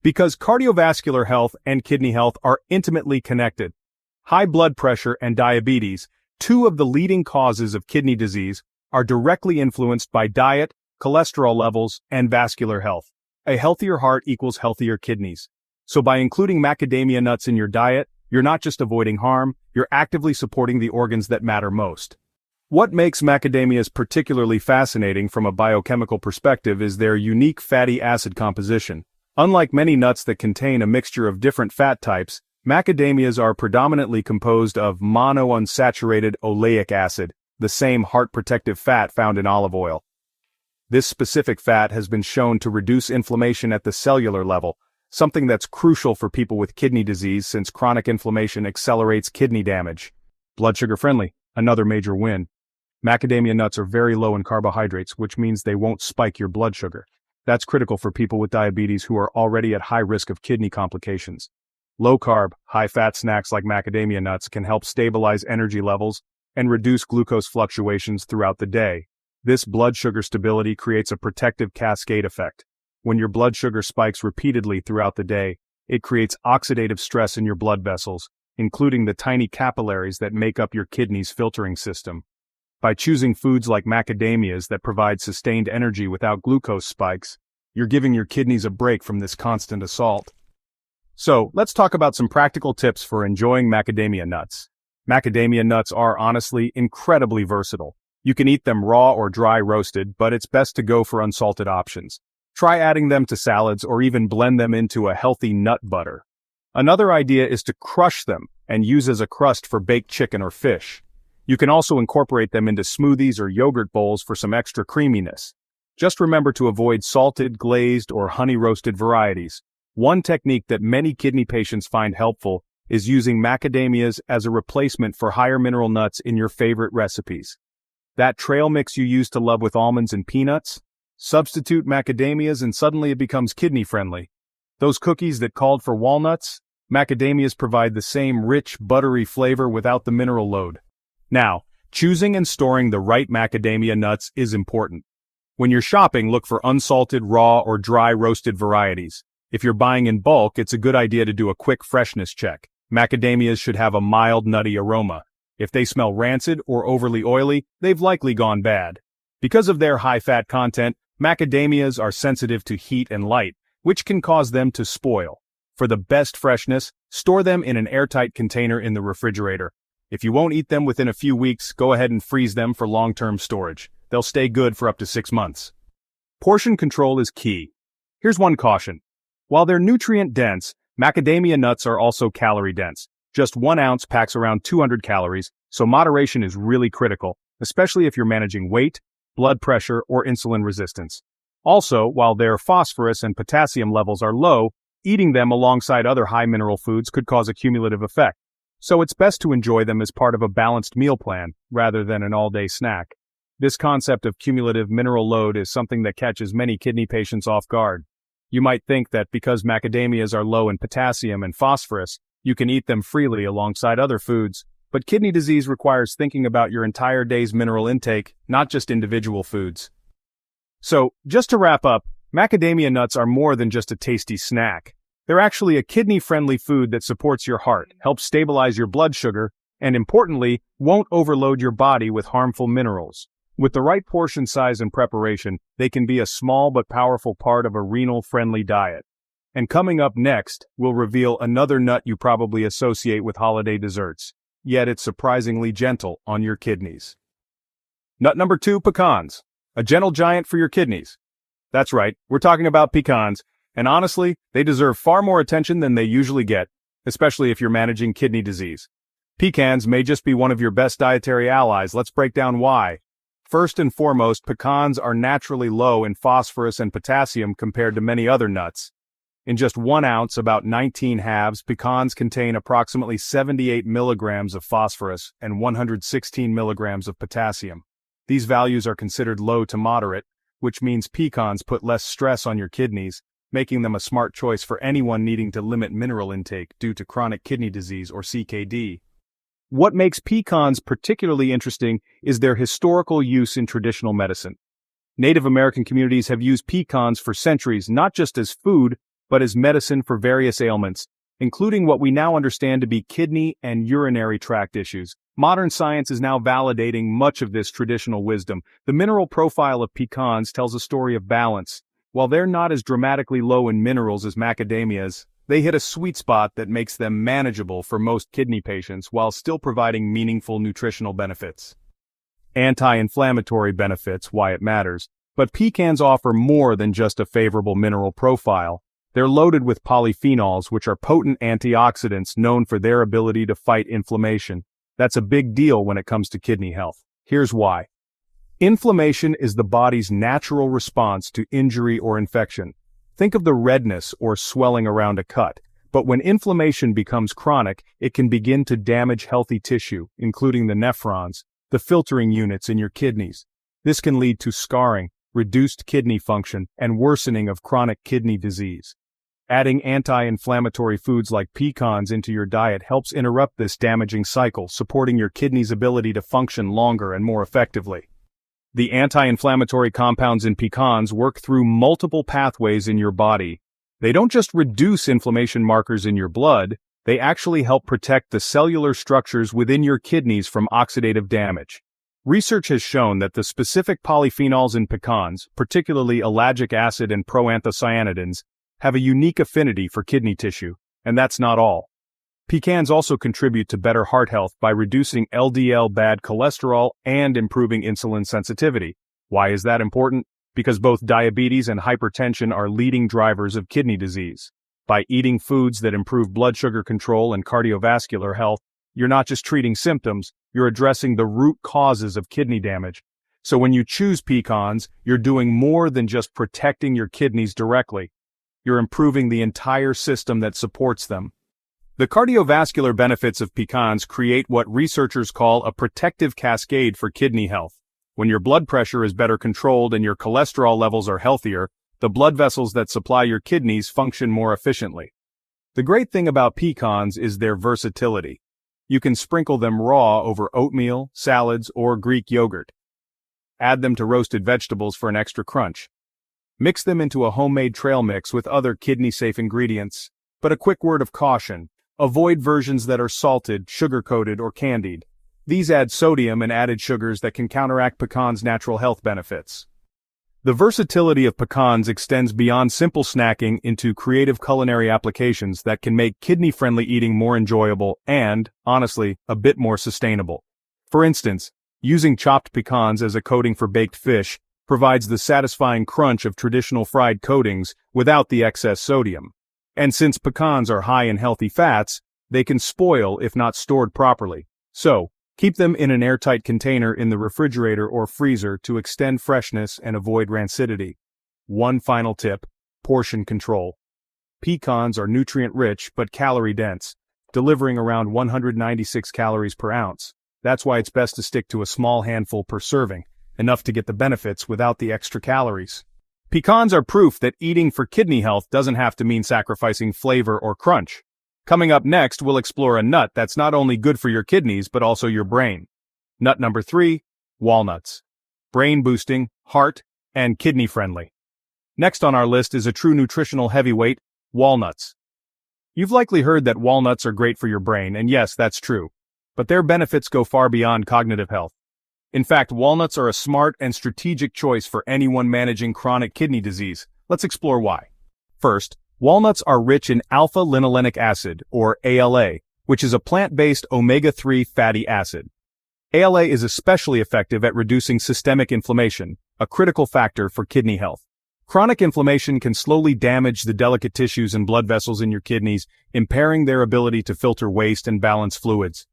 Because cardiovascular health and kidney health are intimately connected. High blood pressure and diabetes, Two of the leading causes of kidney disease are directly influenced by diet, cholesterol levels, and vascular health. A healthier heart equals healthier kidneys. So by including macadamia nuts in your diet, you're not just avoiding harm, you're actively supporting the organs that matter most. What makes macadamias particularly fascinating from a biochemical perspective is their unique fatty acid composition. Unlike many nuts that contain a mixture of different fat types, macadamias are predominantly composed of monounsaturated oleic acid, the same heart-protective fat found in olive oil. This specific fat has been shown to reduce inflammation at the cellular level, something that's crucial for people with kidney disease since chronic inflammation accelerates kidney damage. Blood sugar friendly, another major win. Macadamia nuts are very low in carbohydrates, which means they won't spike your blood sugar. That's critical for people with diabetes who are already at high risk of kidney complications. Low-carb, high-fat snacks like macadamia nuts can help stabilize energy levels and reduce glucose fluctuations throughout the day. This blood sugar stability creates a protective cascade effect. When your blood sugar spikes repeatedly throughout the day, it creates oxidative stress in your blood vessels, including the tiny capillaries that make up your kidney's filtering system. By choosing foods like macadamias that provide sustained energy without glucose spikes, you're giving your kidneys a break from this constant assault. So, let's talk about some practical tips for enjoying macadamia nuts. Macadamia nuts are honestly incredibly versatile. You can eat them raw or dry roasted, but it's best to go for unsalted options. Try adding them to salads or even blend them into a healthy nut butter. Another idea is to crush them and use as a crust for baked chicken or fish. You can also incorporate them into smoothies or yogurt bowls for some extra creaminess. Just remember to avoid salted, glazed, or honey-roasted varieties. One technique that many kidney patients find helpful is using macadamias as a replacement for higher mineral nuts in your favorite recipes. That trail mix you used to love with almonds and peanuts? Substitute macadamias and suddenly it becomes kidney-friendly. Those cookies that called for walnuts? Macadamias provide the same rich, buttery flavor without the mineral load. Now, choosing and storing the right macadamia nuts is important. When you're shopping, look for unsalted, raw, or dry roasted varieties. If you're buying in bulk, it's a good idea to do a quick freshness check. Macadamias should have a mild, nutty aroma. If they smell rancid or overly oily, they've likely gone bad. Because of their high fat content, macadamias are sensitive to heat and light, which can cause them to spoil. For the best freshness, store them in an airtight container in the refrigerator. If you won't eat them within a few weeks, go ahead and freeze them for long-term storage. They'll stay good for up to 6 months. Portion control is key. Here's one caution. While they're nutrient-dense, macadamia nuts are also calorie-dense. Just 1 ounce packs around 200 calories, so moderation is really critical, especially if you're managing weight, blood pressure, or insulin resistance. Also, while their phosphorus and potassium levels are low, eating them alongside other high-mineral foods could cause a cumulative effect. So it's best to enjoy them as part of a balanced meal plan, rather than an all-day snack. This concept of cumulative mineral load is something that catches many kidney patients off guard. You might think that because macadamias are low in potassium and phosphorus, you can eat them freely alongside other foods, but kidney disease requires thinking about your entire day's mineral intake, not just individual foods. So, just to wrap up, macadamia nuts are more than just a tasty snack. They're actually a kidney-friendly food that supports your heart, helps stabilize your blood sugar, and importantly, won't overload your body with harmful minerals. With the right portion size and preparation, they can be a small but powerful part of a renal-friendly diet. And coming up next, we'll reveal another nut you probably associate with holiday desserts, yet it's surprisingly gentle on your kidneys. Nut number 2, pecans. A gentle giant for your kidneys. That's right, we're talking about pecans. And honestly, they deserve far more attention than they usually get, especially if you're managing kidney disease. Pecans may just be one of your best dietary allies. Let's break down why. First and foremost, pecans are naturally low in phosphorus and potassium compared to many other nuts. In just 1 ounce, about 19 halves, pecans contain approximately 78 milligrams of phosphorus and 116 milligrams of potassium. These values are considered low to moderate, which means pecans put less stress on your kidneys, making them a smart choice for anyone needing to limit mineral intake due to chronic kidney disease or CKD. What makes pecans particularly interesting is their historical use in traditional medicine. Native American communities have used pecans for centuries not just as food, but as medicine for various ailments, including what we now understand to be kidney and urinary tract issues. Modern science is now validating much of this traditional wisdom. The mineral profile of pecans tells a story of balance. While they're not as dramatically low in minerals as macadamias, they hit a sweet spot that makes them manageable for most kidney patients while still providing meaningful nutritional benefits. Anti-inflammatory benefits, why it matters. But pecans offer more than just a favorable mineral profile. They're loaded with polyphenols, which are potent antioxidants known for their ability to fight inflammation. That's a big deal when it comes to kidney health. Here's why. Inflammation is the body's natural response to injury or infection. Think of the redness or swelling around a cut. But when inflammation becomes chronic, it can begin to damage healthy tissue, including the nephrons, the filtering units in your kidneys. This can lead to scarring, reduced kidney function, and worsening of chronic kidney disease. Adding anti-inflammatory foods like pecans into your diet helps interrupt this damaging cycle, supporting your kidney's ability to function longer and more effectively. The anti-inflammatory compounds in pecans work through multiple pathways in your body. They don't just reduce inflammation markers in your blood, they actually help protect the cellular structures within your kidneys from oxidative damage. Research has shown that the specific polyphenols in pecans, particularly ellagic acid and proanthocyanidins, have a unique affinity for kidney tissue, and that's not all. Pecans also contribute to better heart health by reducing LDL bad cholesterol and improving insulin sensitivity. Why is that important? Because both diabetes and hypertension are leading drivers of kidney disease. By eating foods that improve blood sugar control and cardiovascular health, you're not just treating symptoms, you're addressing the root causes of kidney damage. So when you choose pecans, you're doing more than just protecting your kidneys directly. You're improving the entire system that supports them. The cardiovascular benefits of pecans create what researchers call a protective cascade for kidney health. When your blood pressure is better controlled and your cholesterol levels are healthier, the blood vessels that supply your kidneys function more efficiently. The great thing about pecans is their versatility. You can sprinkle them raw over oatmeal, salads, or Greek yogurt. Add them to roasted vegetables for an extra crunch. Mix them into a homemade trail mix with other kidney-safe ingredients. But a quick word of caution. Avoid versions that are salted, sugar-coated, or candied. These add sodium and added sugars that can counteract pecans' natural health benefits. The versatility of pecans extends beyond simple snacking into creative culinary applications that can make kidney-friendly eating more enjoyable and, honestly, a bit more sustainable. For instance, using chopped pecans as a coating for baked fish provides the satisfying crunch of traditional fried coatings without the excess sodium. And since pecans are high in healthy fats, they can spoil if not stored properly. So, keep them in an airtight container in the refrigerator or freezer to extend freshness and avoid rancidity. One final tip: portion control. Pecans are nutrient-rich but calorie-dense, delivering around 196 calories per ounce. That's why it's best to stick to a small handful per serving, enough to get the benefits without the extra calories. Pecans are proof that eating for kidney health doesn't have to mean sacrificing flavor or crunch. Coming up next, we'll explore a nut that's not only good for your kidneys but also your brain. Nut number 3, walnuts. Brain-boosting, heart, and kidney-friendly. Next on our list is a true nutritional heavyweight, walnuts. You've likely heard that walnuts are great for your brain, and yes, that's true. But their benefits go far beyond cognitive health. In fact, walnuts are a smart and strategic choice for anyone managing chronic kidney disease. Let's explore why. First, walnuts are rich in alpha-linolenic acid, or ALA, which is a plant-based omega-3 fatty acid. ALA is especially effective at reducing systemic inflammation, a critical factor for kidney health. Chronic inflammation can slowly damage the delicate tissues and blood vessels in your kidneys, impairing their ability to filter waste and balance fluids.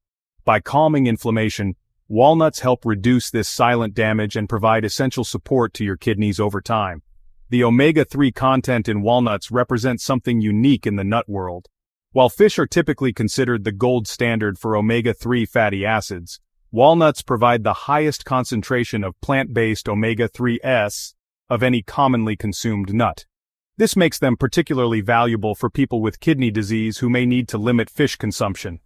By calming inflammation, walnuts help reduce this silent damage and provide essential support to your kidneys over time. The omega-3 content in walnuts represents something unique in the nut world. While fish are typically considered the gold standard for omega-3 fatty acids, walnuts provide the highest concentration of plant-based omega-3s of any commonly consumed nut. This makes them particularly valuable for people with kidney disease who may need to limit fish consumption.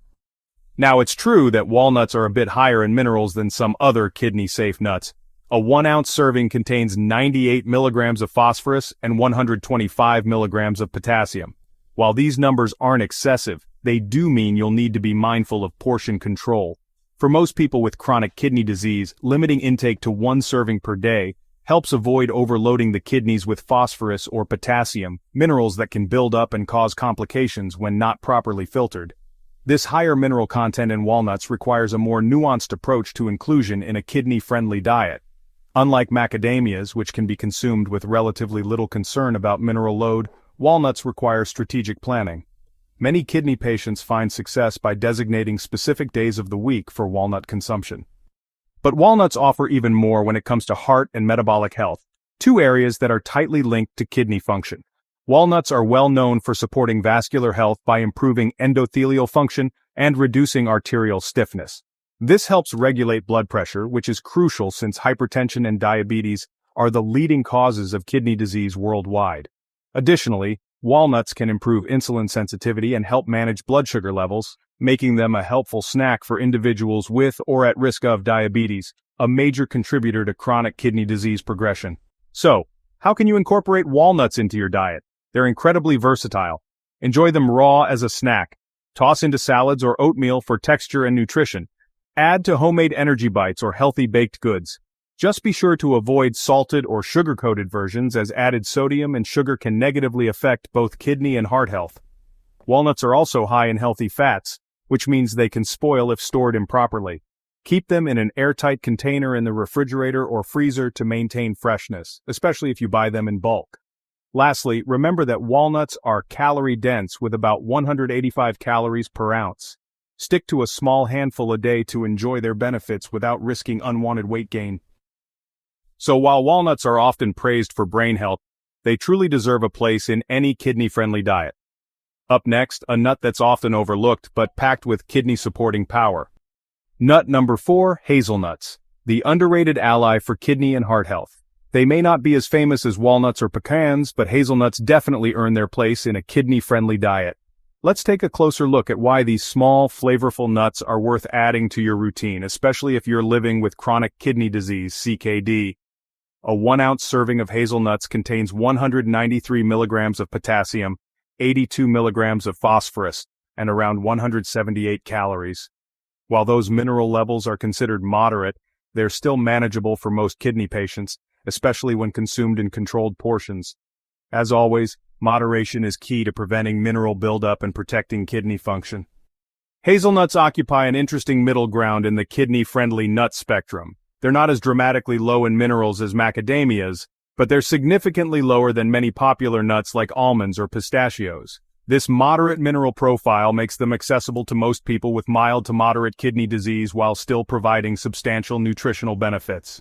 Now, it's true that walnuts are a bit higher in minerals than some other kidney-safe nuts. A 1-ounce serving contains 98 milligrams of phosphorus and 125 milligrams of potassium. While these numbers aren't excessive, they do mean you'll need to be mindful of portion control. For most people with chronic kidney disease, limiting intake to 1 serving per day helps avoid overloading the kidneys with phosphorus or potassium, minerals that can build up and cause complications when not properly filtered. This higher mineral content in walnuts requires a more nuanced approach to inclusion in a kidney-friendly diet. Unlike macadamias, which can be consumed with relatively little concern about mineral load, walnuts require strategic planning. Many kidney patients find success by designating specific days of the week for walnut consumption. But walnuts offer even more when it comes to heart and metabolic health, two areas that are tightly linked to kidney function. Walnuts are well known for supporting vascular health by improving endothelial function and reducing arterial stiffness. This helps regulate blood pressure, which is crucial since hypertension and diabetes are the leading causes of kidney disease worldwide. Additionally, walnuts can improve insulin sensitivity and help manage blood sugar levels, making them a helpful snack for individuals with or at risk of diabetes, a major contributor to chronic kidney disease progression. So, how can you incorporate walnuts into your diet? They're incredibly versatile. Enjoy them raw as a snack. Toss into salads or oatmeal for texture and nutrition. Add to homemade energy bites or healthy baked goods. Just be sure to avoid salted or sugar-coated versions, as added sodium and sugar can negatively affect both kidney and heart health. Walnuts are also high in healthy fats, which means they can spoil if stored improperly. Keep them in an airtight container in the refrigerator or freezer to maintain freshness, especially if you buy them in bulk. Lastly, remember that walnuts are calorie-dense with about 185 calories per ounce. Stick to a small handful a day to enjoy their benefits without risking unwanted weight gain. So while walnuts are often praised for brain health, they truly deserve a place in any kidney-friendly diet. Up next, a nut that's often overlooked but packed with kidney-supporting power. Nut number 4, hazelnuts, the underrated ally for kidney and heart health. They may not be as famous as walnuts or pecans, but hazelnuts definitely earn their place in a kidney-friendly diet. Let's take a closer look at why these small, flavorful nuts are worth adding to your routine, especially if you're living with chronic kidney disease, CKD. A 1-ounce serving of hazelnuts contains 193 milligrams of potassium, 82 milligrams of phosphorus, and around 178 calories. While those mineral levels are considered moderate, they're still manageable for most kidney patients, especially when consumed in controlled portions. As always, moderation is key to preventing mineral buildup and protecting kidney function. Hazelnuts occupy an interesting middle ground in the kidney-friendly nut spectrum. They're not as dramatically low in minerals as macadamias, but they're significantly lower than many popular nuts like almonds or pistachios. This moderate mineral profile makes them accessible to most people with mild to moderate kidney disease while still providing substantial nutritional benefits.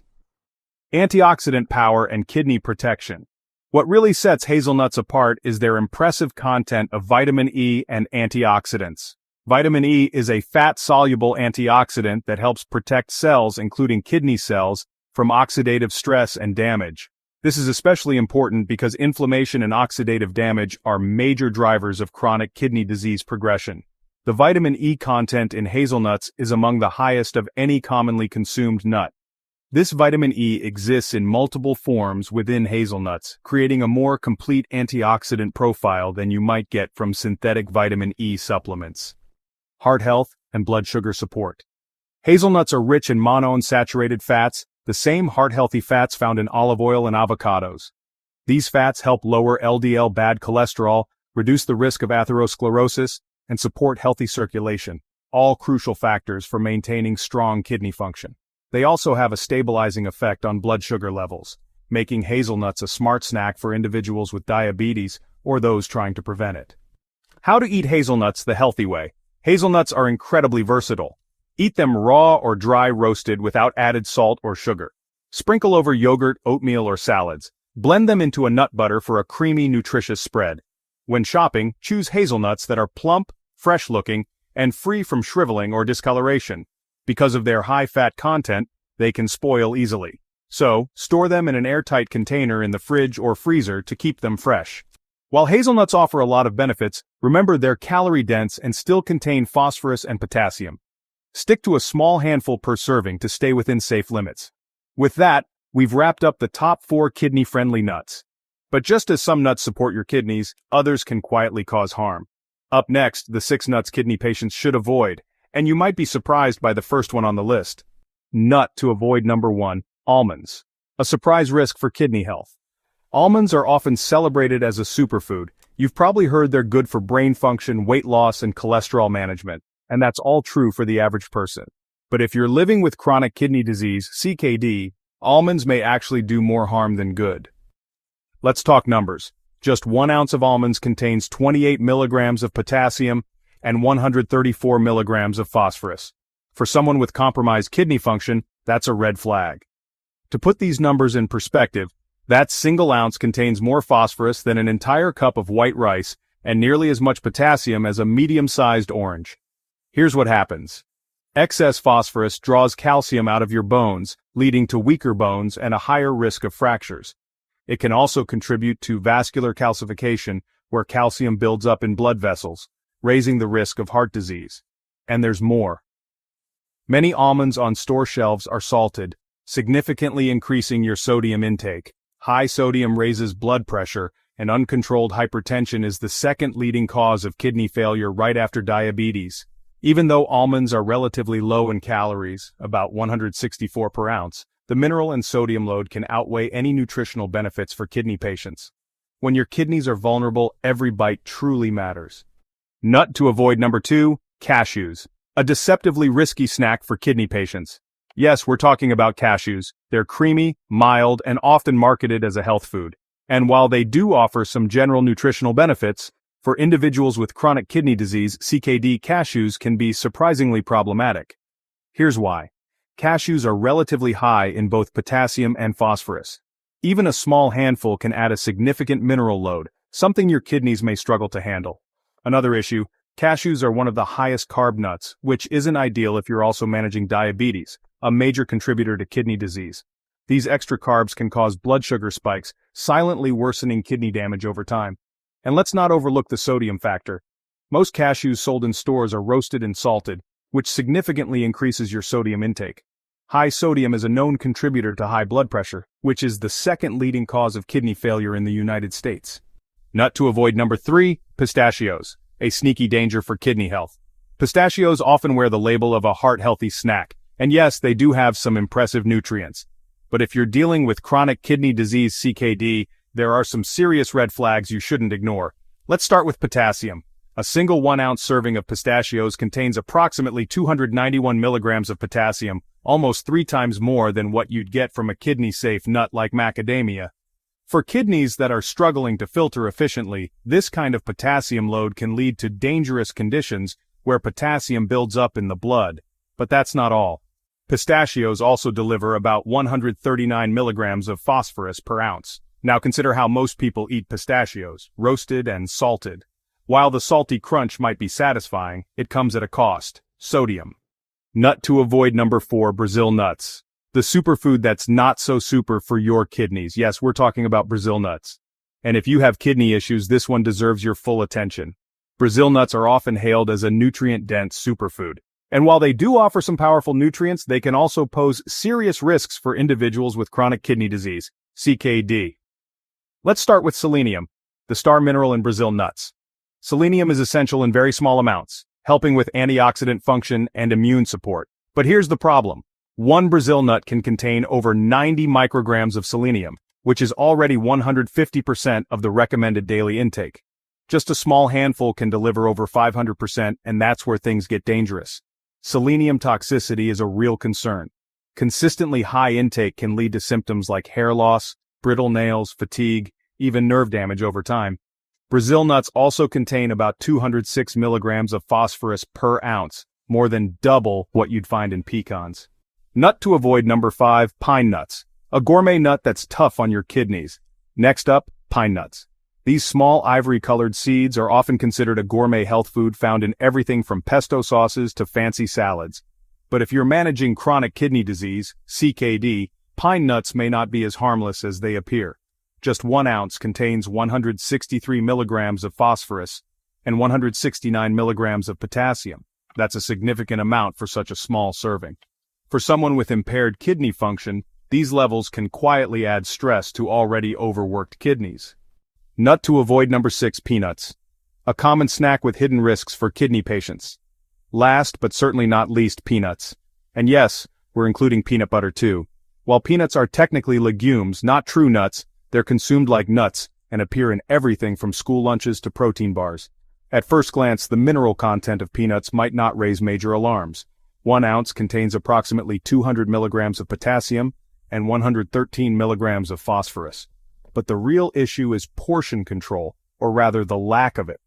Antioxidant power and kidney protection. What really sets hazelnuts apart is their impressive content of vitamin E and antioxidants. Vitamin E is a fat-soluble antioxidant that helps protect cells, including kidney cells, from oxidative stress and damage. This is especially important because inflammation and oxidative damage are major drivers of chronic kidney disease progression. The vitamin E content in hazelnuts is among the highest of any commonly consumed nut. This vitamin E exists in multiple forms within hazelnuts, creating a more complete antioxidant profile than you might get from synthetic vitamin E supplements. Heart health and blood sugar support. Hazelnuts are rich in monounsaturated fats, the same heart-healthy fats found in olive oil and avocados. These fats help lower LDL bad cholesterol, reduce the risk of atherosclerosis, and support healthy circulation, all crucial factors for maintaining strong kidney function. They also have a stabilizing effect on blood sugar levels, making hazelnuts a smart snack for individuals with diabetes or those trying to prevent it. How to eat hazelnuts the healthy way. Hazelnuts are incredibly versatile. Eat them raw or dry roasted without added salt or sugar. Sprinkle over yogurt, oatmeal, or salads. Blend them into a nut butter for a creamy, nutritious spread. When shopping, choose hazelnuts that are plump, fresh-looking, and free from shriveling or discoloration. Because of their high fat content, they can spoil easily. So, store them in an airtight container in the fridge or freezer to keep them fresh. While hazelnuts offer a lot of benefits, remember they're calorie-dense and still contain phosphorus and potassium. Stick to a small handful per serving to stay within safe limits. With that, we've wrapped up the top 4 kidney-friendly nuts. But just as some nuts support your kidneys, others can quietly cause harm. Up next, the 6 nuts kidney patients should avoid, And you might be surprised by the first one on the list. Nut to avoid: number 1, almonds. A surprise risk for kidney health. Almonds are often celebrated as a superfood. You've probably heard they're good for brain function, weight loss, and cholesterol management, and that's all true for the average person. But if you're living with chronic kidney disease, CKD, almonds may actually do more harm than good. Let's talk numbers. Just 1 ounce of almonds contains 28 milligrams of potassium and 134 milligrams of phosphorus. For someone with compromised kidney function, that's a red flag. To put these numbers in perspective, that single ounce contains more phosphorus than an entire cup of white rice and nearly as much potassium as a medium-sized orange. Here's what happens. Excess phosphorus draws calcium out of your bones, leading to weaker bones and a higher risk of fractures. It can also contribute to vascular calcification, where calcium builds up in blood vessels, raising the risk of heart disease. And there's more. Many almonds on store shelves are salted, significantly increasing your sodium intake. High sodium raises blood pressure, and uncontrolled hypertension is the second leading cause of kidney failure right after diabetes. Even though almonds are relatively low in calories, about 164 per ounce, the mineral and sodium load can outweigh any nutritional benefits for kidney patients. When your kidneys are vulnerable, every bite truly matters. Nut to avoid: number 2, cashews. A deceptively risky snack for kidney patients. Yes, we're talking about cashews. They're creamy, mild, and often marketed as a health food. And while they do offer some general nutritional benefits, for individuals with chronic kidney disease, CKD, cashews can be surprisingly problematic. Here's why. Cashews are relatively high in both potassium and phosphorus. Even a small handful can add a significant mineral load, something your kidneys may struggle to handle. Another issue, cashews are one of the highest carb nuts, which isn't ideal if you're also managing diabetes, a major contributor to kidney disease. These extra carbs can cause blood sugar spikes, silently worsening kidney damage over time. And let's not overlook the sodium factor. Most cashews sold in stores are roasted and salted, which significantly increases your sodium intake. High sodium is a known contributor to high blood pressure, which is the second leading cause of kidney failure in the United States. Nut to avoid: number 3, pistachios. A sneaky danger for kidney health. Pistachios often wear the label of a heart-healthy snack, and yes, they do have some impressive nutrients. But if you're dealing with chronic kidney disease, CKD, there are some serious red flags you shouldn't ignore. Let's start with potassium. A single 1 ounce serving of pistachios contains approximately 291 milligrams of potassium, almost 3 times more than what you'd get from a kidney-safe nut like macadamia. For kidneys that are struggling to filter efficiently, this kind of potassium load can lead to dangerous conditions where potassium builds up in the blood. But that's not all. Pistachios also deliver about 139 milligrams of phosphorus per ounce. Now consider how most people eat pistachios, roasted and salted. While the salty crunch might be satisfying, it comes at a cost: sodium. Nut to avoid: number 4, Brazil nuts. The superfood that's not so super for your kidneys. Yes, we're talking about Brazil nuts. And if you have kidney issues, this one deserves your full attention. Brazil nuts are often hailed as a nutrient-dense superfood. And while they do offer some powerful nutrients, they can also pose serious risks for individuals with chronic kidney disease, CKD. Let's start with selenium, the star mineral in Brazil nuts. Selenium is essential in very small amounts, helping with antioxidant function and immune support. But here's the problem. One Brazil nut can contain over 90 micrograms of selenium, which is already 150% of the recommended daily intake. Just a small handful can deliver over 500%, and that's where things get dangerous. Selenium toxicity is a real concern. Consistently high intake can lead to symptoms like hair loss, brittle nails, fatigue, even nerve damage over time. Brazil nuts also contain about 206 milligrams of phosphorus per ounce, more than double what you'd find in pecans. Nut to avoid: number 5, pine nuts. A gourmet nut that's tough on your kidneys. Next up, pine nuts. These small ivory-colored seeds are often considered a gourmet health food found in everything from pesto sauces to fancy salads. But if you're managing chronic kidney disease, CKD, pine nuts may not be as harmless as they appear. Just 1 ounce contains 163 milligrams of phosphorus and 169 milligrams of potassium. That's a significant amount for such a small serving. For someone with impaired kidney function, these levels can quietly add stress to already overworked kidneys. Nut to avoid: number 6, peanuts. A common snack with hidden risks for kidney patients. Last but certainly not least, peanuts. And yes, we're including peanut butter too. While peanuts are technically legumes, not true nuts, they're consumed like nuts and appear in everything from school lunches to protein bars. At first glance, the mineral content of peanuts might not raise major alarms. 1 ounce contains approximately 200 milligrams of potassium and 113 milligrams of phosphorus. But the real issue is portion control, or rather the lack of it.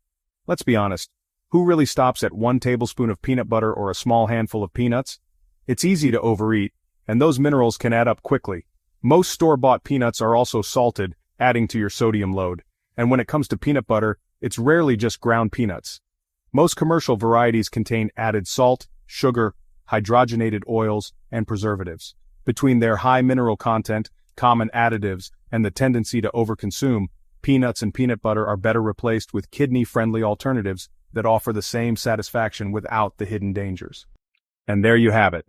Let's be honest, who really stops at 1 tablespoon of peanut butter or a small handful of peanuts? It's easy to overeat, and those minerals can add up quickly. Most store-bought peanuts are also salted, adding to your sodium load. And when it comes to peanut butter, it's rarely just ground peanuts. Most commercial varieties contain added salt, sugar, hydrogenated oils, and preservatives. Between their high mineral content, common additives, and the tendency to overconsume, peanuts and peanut butter are better replaced with kidney-friendly alternatives that offer the same satisfaction without the hidden dangers. And there you have it.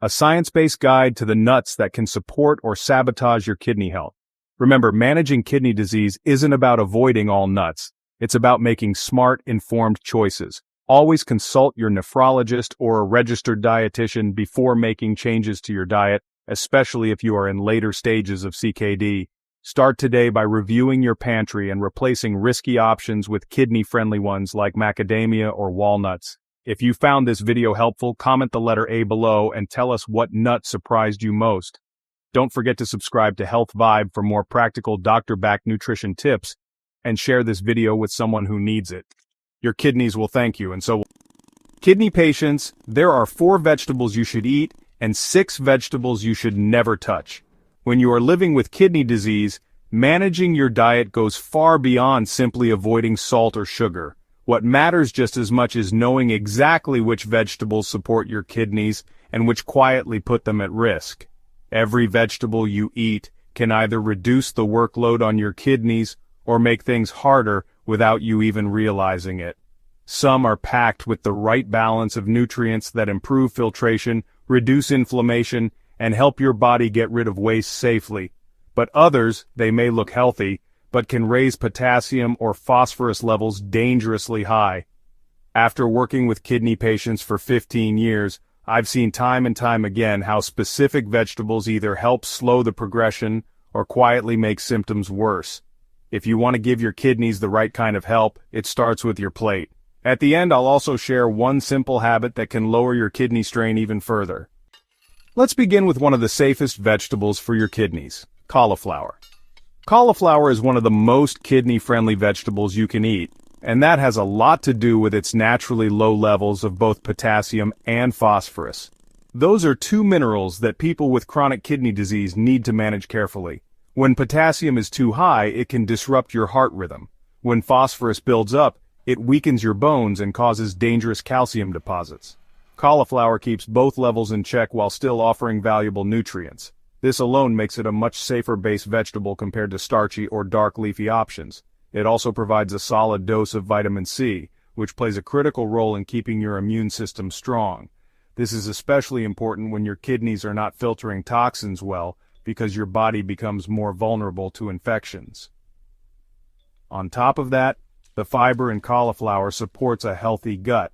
A science-based guide to the nuts that can support or sabotage your kidney health. Remember, managing kidney disease isn't about avoiding all nuts. It's about making smart, informed choices. Always consult your nephrologist or a registered dietitian before making changes to your diet, especially if you are in later stages of CKD. Start today by reviewing your pantry and replacing risky options with kidney-friendly ones like macadamia or walnuts. If you found this video helpful, comment the letter A below and tell us what nut surprised you most. Don't forget to subscribe to Health Vibe for more practical doctor-backed nutrition tips, and share this video with someone who needs it. Your kidneys will thank you, and so will. Kidney patients, there are 4 vegetables you should eat and 6 vegetables you should never touch. When you are living with kidney disease, managing your diet goes far beyond simply avoiding salt or sugar. What matters just as much is knowing exactly which vegetables support your kidneys and which quietly put them at risk. Every vegetable you eat can either reduce the workload on your kidneys or make things harder without you even realizing it. Some are packed with the right balance of nutrients that improve filtration, reduce inflammation, and help your body get rid of waste safely. But others, they may look healthy, but can raise potassium or phosphorus levels dangerously high. After working with kidney patients for 15 years, I've seen time and time again how specific vegetables either help slow the progression or quietly make symptoms worse. If you want to give your kidneys the right kind of help, it starts with your plate. At the end, I'll also share one simple habit that can lower your kidney strain even further. Let's begin with one of the safest vegetables for your kidneys, cauliflower. Cauliflower is one of the most kidney-friendly vegetables you can eat, and that has a lot to do with its naturally low levels of both potassium and phosphorus. Those are 2 minerals that people with chronic kidney disease need to manage carefully. When potassium is too high, it can disrupt your heart rhythm. When phosphorus builds up, it weakens your bones and causes dangerous calcium deposits. Cauliflower keeps both levels in check while still offering valuable nutrients. This alone makes it a much safer base vegetable compared to starchy or dark leafy options. It also provides a solid dose of vitamin C, which plays a critical role in keeping your immune system strong. This is especially important when your kidneys are not filtering toxins well, because your body becomes more vulnerable to infections. On top of that, the fiber in cauliflower supports a healthy gut.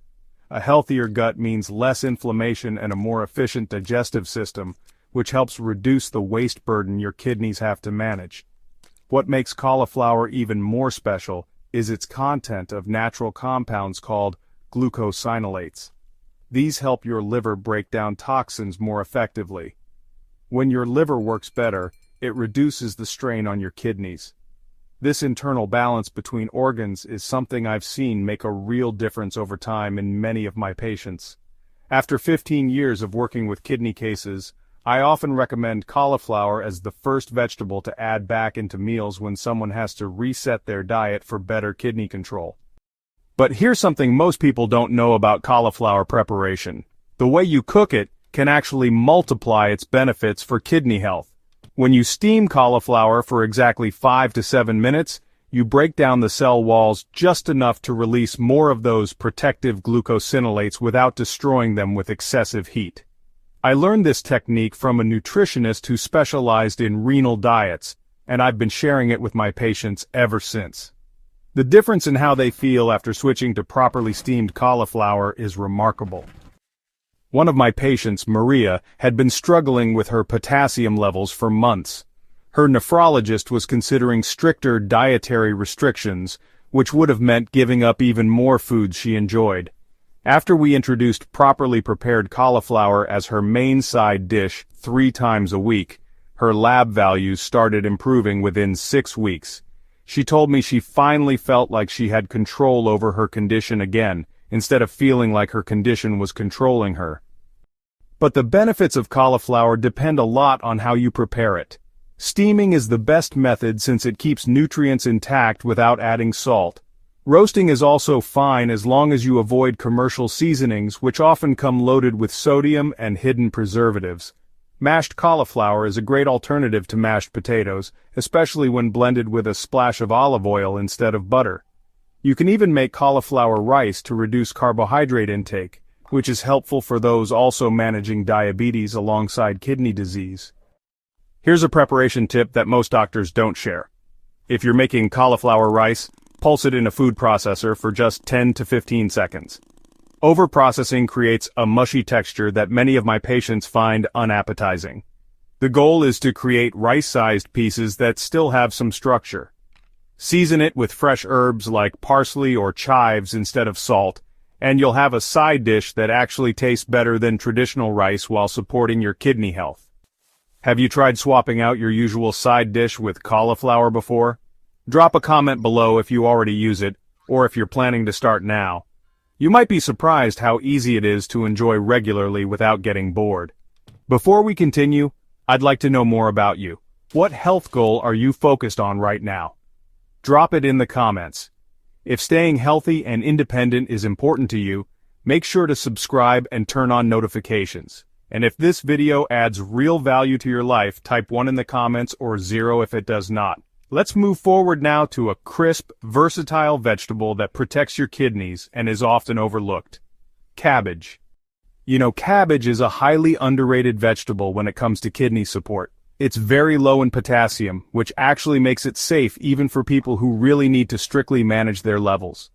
A healthier gut means less inflammation and a more efficient digestive system, which helps reduce the waste burden your kidneys have to manage. What makes cauliflower even more special is its content of natural compounds called glucosinolates. These help your liver break down toxins more effectively. When your liver works better, it reduces the strain on your kidneys. This internal balance between organs is something I've seen make a real difference over time in many of my patients. After 15 years of working with kidney cases, I often recommend cauliflower as the first vegetable to add back into meals when someone has to reset their diet for better kidney control. But here's something most people don't know about cauliflower preparation. The way you cook it can actually multiply its benefits for kidney health. When you steam cauliflower for exactly 5 to 7 minutes, you break down the cell walls just enough to release more of those protective glucosinolates without destroying them with excessive heat. I learned this technique from a nutritionist who specialized in renal diets, and I've been sharing it with my patients ever since. The difference in how they feel after switching to properly steamed cauliflower is remarkable. One of my patients, Maria, had been struggling with her potassium levels for months. Her nephrologist was considering stricter dietary restrictions, which would have meant giving up even more foods she enjoyed. After we introduced properly prepared cauliflower as her main side dish 3 times a week, her lab values started improving within 6 weeks. She told me she finally felt like she had control over her condition again, instead of feeling like her condition was controlling her. But the benefits of cauliflower depend a lot on how you prepare it. Steaming is the best method since it keeps nutrients intact without adding salt. Roasting is also fine as long as you avoid commercial seasonings, which often come loaded with sodium and hidden preservatives. Mashed cauliflower is a great alternative to mashed potatoes, especially when blended with a splash of olive oil instead of butter. You can even make cauliflower rice to reduce carbohydrate intake, which is helpful for those also managing diabetes alongside kidney disease. Here's a preparation tip that most doctors don't share. If you're making cauliflower rice, pulse it in a food processor for just 10 to 15 seconds. Overprocessing creates a mushy texture that many of my patients find unappetizing. The goal is to create rice-sized pieces that still have some structure. Season it with fresh herbs like parsley or chives instead of salt, and you'll have a side dish that actually tastes better than traditional rice while supporting your kidney health. Have you tried swapping out your usual side dish with cauliflower before? Drop a comment below if you already use it, or if you're planning to start now. You might be surprised how easy it is to enjoy regularly without getting bored. Before we continue, I'd like to know more about you. What health goal are you focused on right now? Drop it in the comments. If staying healthy and independent is important to you, make sure to subscribe and turn on notifications. And if this video adds real value to your life, type 1 in the comments or 0 if it does not. Let's move forward now to a crisp, versatile vegetable that protects your kidneys and is often overlooked. Cabbage. You know, cabbage is a highly underrated vegetable when it comes to kidney support. It's very low in potassium, which actually makes it safe even for people who really need to strictly manage their levels.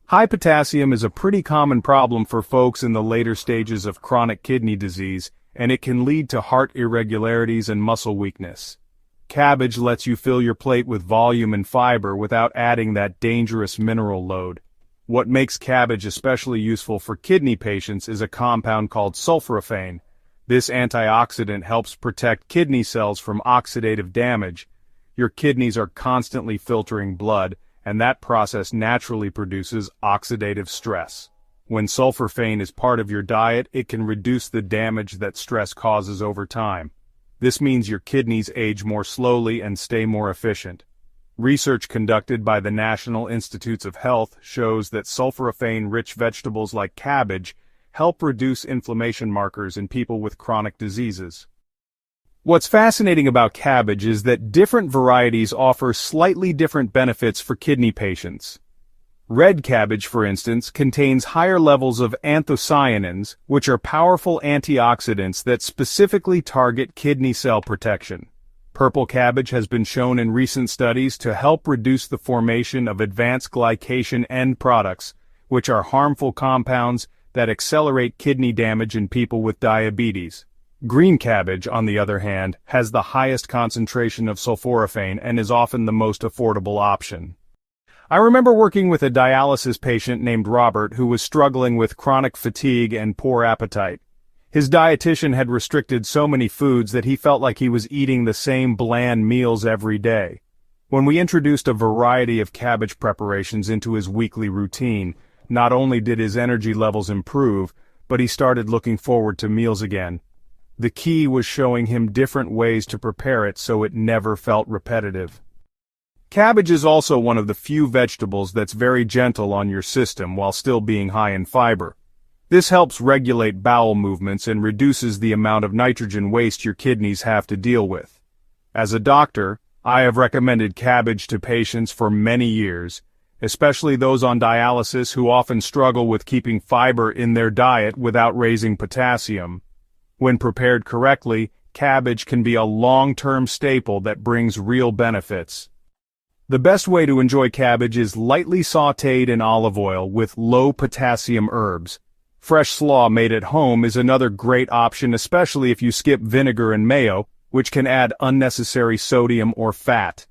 High potassium is a pretty common problem for folks in the later stages of chronic kidney disease, and it can lead to heart irregularities and muscle weakness. Cabbage lets you fill your plate with volume and fiber without adding that dangerous mineral load. What makes cabbage especially useful for kidney patients is a compound called sulforaphane. This antioxidant helps protect kidney cells from oxidative damage. Your kidneys are constantly filtering blood, and that process naturally produces oxidative stress. When sulforaphane is part of your diet, it can reduce the damage that stress causes over time. This means your kidneys age more slowly and stay more efficient. Research conducted by the National Institutes of Health shows that sulforaphane-rich vegetables like cabbage help reduce inflammation markers in people with chronic diseases. What's fascinating about cabbage is that different varieties offer slightly different benefits for kidney patients. Red cabbage, for instance, contains higher levels of anthocyanins, which are powerful antioxidants that specifically target kidney cell protection. Purple cabbage has been shown in recent studies to help reduce the formation of advanced glycation end products, which are harmful compounds that accelerate kidney damage in people with diabetes. Green cabbage, on the other hand, has the highest concentration of sulforaphane and is often the most affordable option. I remember working with a dialysis patient named Robert who was struggling with chronic fatigue and poor appetite. His dietitian had restricted so many foods that he felt like he was eating the same bland meals every day. When we introduced a variety of cabbage preparations into his weekly routine, not only did his energy levels improve, but he started looking forward to meals again. The key was showing him different ways to prepare it so it never felt repetitive. Cabbage is also one of the few vegetables that's very gentle on your system while still being high in fiber. This helps regulate bowel movements and reduces the amount of nitrogen waste your kidneys have to deal with. As a doctor, I have recommended cabbage to patients for many years, especially those on dialysis who often struggle with keeping fiber in their diet without raising potassium. When prepared correctly, cabbage can be a long-term staple that brings real benefits. The best way to enjoy cabbage is lightly sautéed in olive oil with low-potassium herbs. Fresh slaw made at home is another great option, especially if you skip vinegar and mayo, which can add unnecessary sodium or fat.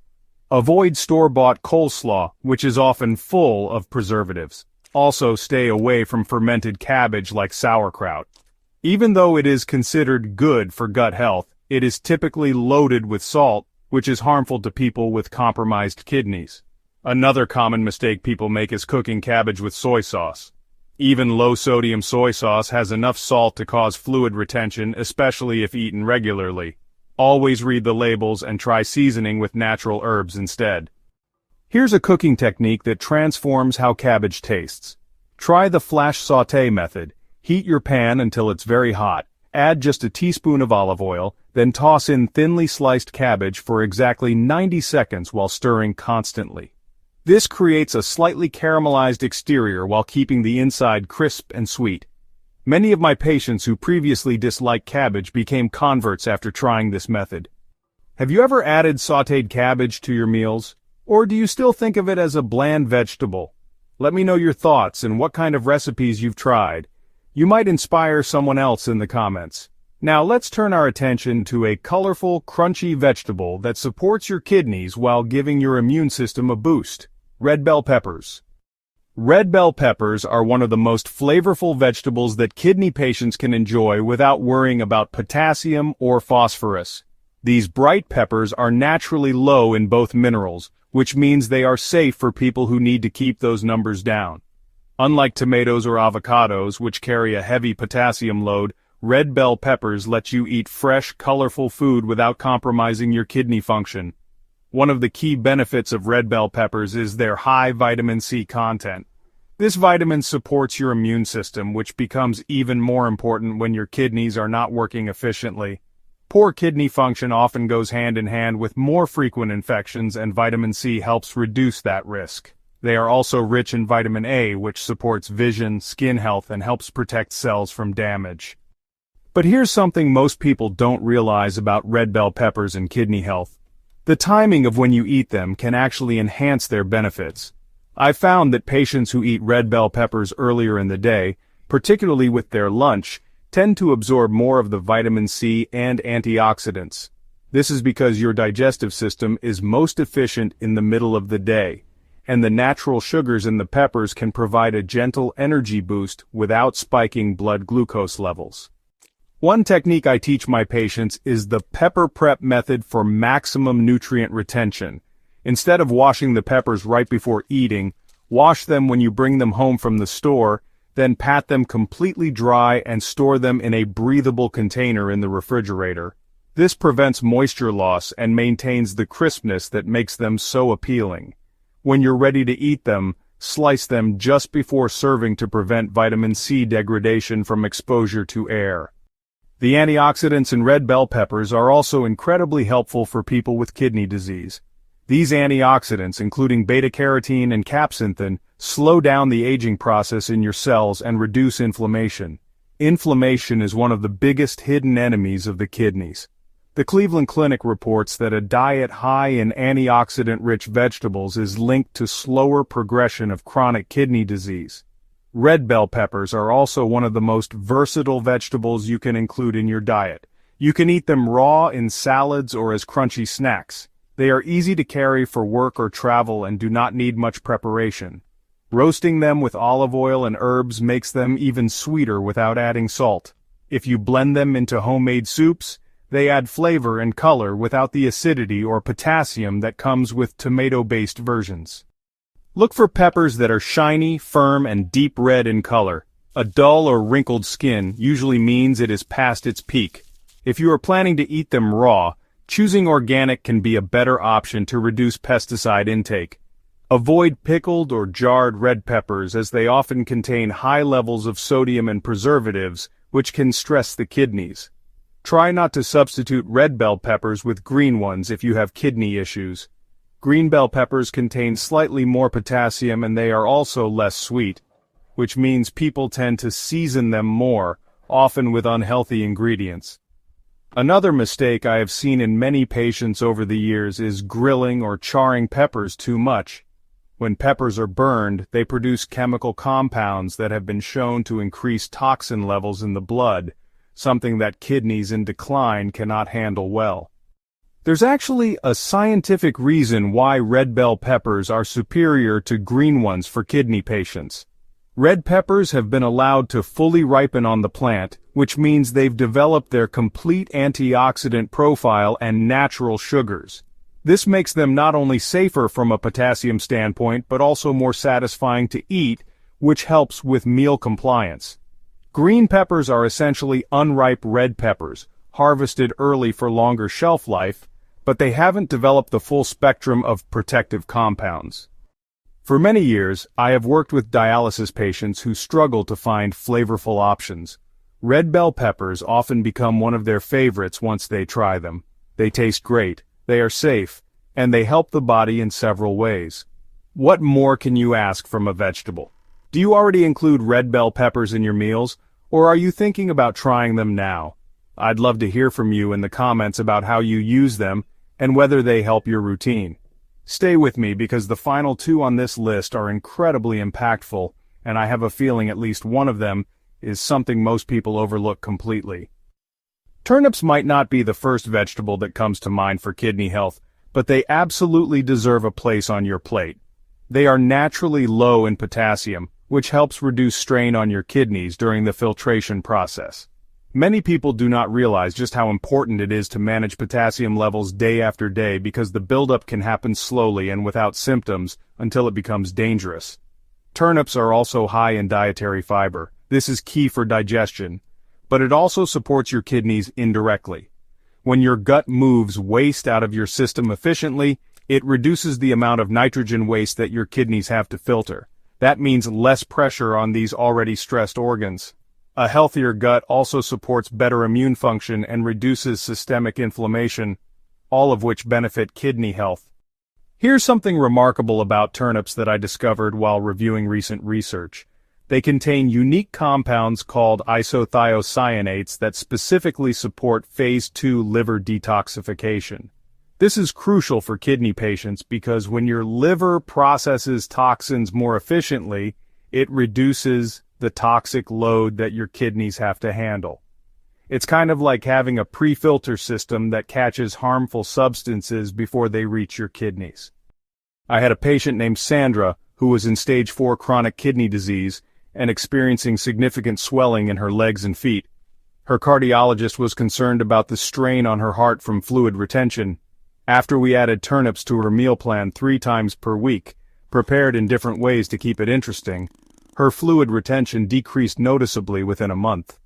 Avoid store-bought coleslaw, which is often full of preservatives. Also, stay away from fermented cabbage like sauerkraut. Even though it is considered good for gut health, it is typically loaded with salt, which is harmful to people with compromised kidneys. Another common mistake people make is cooking cabbage with soy sauce. Even low-sodium soy sauce has enough salt to cause fluid retention, especially if eaten regularly. Always read the labels and try seasoning with natural herbs instead. Here's a cooking technique that transforms how cabbage tastes. Try the flash sauté method. Heat your pan until it's very hot. Add just a teaspoon of olive oil, then toss in thinly sliced cabbage for exactly 90 seconds while stirring constantly. This creates a slightly caramelized exterior while keeping the inside crisp and sweet. Many of my patients who previously disliked cabbage became converts after trying this method. Have you ever added sautéed cabbage to your meals? Or do you still think of it as a bland vegetable? Let me know your thoughts and what kind of recipes you've tried. You might inspire someone else in the comments. Now let's turn our attention to a colorful, crunchy vegetable that supports your kidneys while giving your immune system a boost. Red bell peppers. Red bell peppers are one of the most flavorful vegetables that kidney patients can enjoy without worrying about potassium or phosphorus. These bright peppers are naturally low in both minerals, which means they are safe for people who need to keep those numbers down. Unlike tomatoes or avocados, which carry a heavy potassium load, red bell peppers let you eat fresh, colorful food without compromising your kidney function. One of the key benefits of red bell peppers is their high vitamin C content. This vitamin supports your immune system, which becomes even more important when your kidneys are not working efficiently. Poor kidney function often goes hand in hand with more frequent infections, and vitamin C helps reduce that risk. They are also rich in vitamin A, which supports vision, skin health, and helps protect cells from damage. But here's something most people don't realize about red bell peppers and kidney health. The timing of when you eat them can actually enhance their benefits. I've found that patients who eat red bell peppers earlier in the day, particularly with their lunch, tend to absorb more of the vitamin C and antioxidants. This is because your digestive system is most efficient in the middle of the day, and the natural sugars in the peppers can provide a gentle energy boost without spiking blood glucose levels. One technique I teach my patients is the pepper prep method for maximum nutrient retention. Instead of washing the peppers right before eating, wash them when you bring them home from the store, then pat them completely dry and store them in a breathable container in the refrigerator. This prevents moisture loss and maintains the crispness that makes them so appealing. When you're ready to eat them, slice them just before serving to prevent vitamin C degradation from exposure to air. The antioxidants in red bell peppers are also incredibly helpful for people with kidney disease. These antioxidants, including beta-carotene and capsaicin, slow down the aging process in your cells and reduce inflammation. Inflammation is one of the biggest hidden enemies of the kidneys. The Cleveland Clinic reports that a diet high in antioxidant-rich vegetables is linked to slower progression of chronic kidney disease. Red bell peppers are also one of the most versatile vegetables you can include in your diet. You can eat them raw in salads or as crunchy snacks. They are easy to carry for work or travel and do not need much preparation. Roasting them with olive oil and herbs makes them even sweeter without adding salt. If you blend them into homemade soups, they add flavor and color without the acidity or potassium that comes with tomato-based versions. Look for peppers that are shiny, firm, and deep red in color. A dull or wrinkled skin usually means it is past its peak. If you are planning to eat them raw, choosing organic can be a better option to reduce pesticide intake. Avoid pickled or jarred red peppers as they often contain high levels of sodium and preservatives, which can stress the kidneys. Try not to substitute red bell peppers with green ones if you have kidney issues. Green bell peppers contain slightly more potassium and they are also less sweet, which means people tend to season them more, often with unhealthy ingredients. Another mistake I have seen in many patients over the years is grilling or charring peppers too much. When peppers are burned, they produce chemical compounds that have been shown to increase toxin levels in the blood, something that kidneys in decline cannot handle well. There's actually a scientific reason why red bell peppers are superior to green ones for kidney patients. Red peppers have been allowed to fully ripen on the plant, which means they've developed their complete antioxidant profile and natural sugars. This makes them not only safer from a potassium standpoint but also more satisfying to eat, which helps with meal compliance. Green peppers are essentially unripe red peppers, harvested early for longer shelf life, but they haven't developed the full spectrum of protective compounds. For many years, I have worked with dialysis patients who struggle to find flavorful options. Red bell peppers often become one of their favorites once they try them. They taste great, they are safe, and they help the body in several ways. What more can you ask from a vegetable? Do you already include red bell peppers in your meals, or are you thinking about trying them now? I'd love to hear from you in the comments about how you use them and whether they help your routine. Stay with me because the final two on this list are incredibly impactful, and I have a feeling at least one of them is something most people overlook completely. Turnips might not be the first vegetable that comes to mind for kidney health, but they absolutely deserve a place on your plate. They are naturally low in potassium, which helps reduce strain on your kidneys during the filtration process. Many people do not realize just how important it is to manage potassium levels day after day because the buildup can happen slowly and without symptoms until it becomes dangerous. Turnips are also high in dietary fiber. This is key for digestion, but it also supports your kidneys indirectly. When your gut moves waste out of your system efficiently, it reduces the amount of nitrogen waste that your kidneys have to filter. That means less pressure on these already stressed organs. A healthier gut also supports better immune function and reduces systemic inflammation, all of which benefit kidney health. Here's something remarkable about turnips that I discovered while reviewing recent research. They contain unique compounds called isothiocyanates that specifically support phase 2 liver detoxification. This is crucial for kidney patients because when your liver processes toxins more efficiently, it reduces the toxic load that your kidneys have to handle. It's kind of like having a pre-filter system that catches harmful substances before they reach your kidneys. I had a patient named Sandra who was in stage 4 chronic kidney disease and experiencing significant swelling in her legs and feet. Her cardiologist was concerned about the strain on her heart from fluid retention. After we added turnips to her meal plan 3 times per week, prepared in different ways to keep it interesting, her fluid retention decreased noticeably within a month.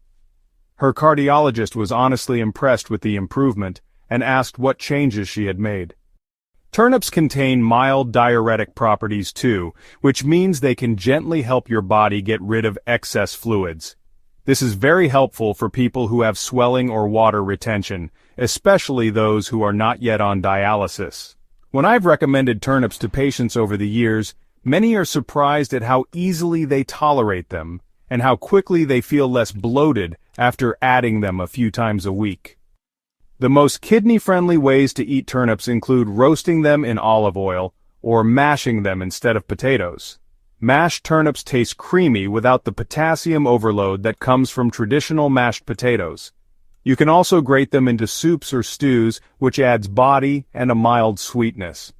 Her cardiologist was honestly impressed with the improvement and asked what changes she had made. Turnips contain mild diuretic properties too, which means they can gently help your body get rid of excess fluids. This is very helpful for people who have swelling or water retention, especially those who are not yet on dialysis. When I've recommended turnips to patients over the years, many are surprised at how easily they tolerate them, and how quickly they feel less bloated after adding them a few times a week. The most kidney-friendly ways to eat turnips include roasting them in olive oil, or mashing them instead of potatoes. Mashed turnips taste creamy without the potassium overload that comes from traditional mashed potatoes. You can also grate them into soups or stews, which adds body and a mild sweetness.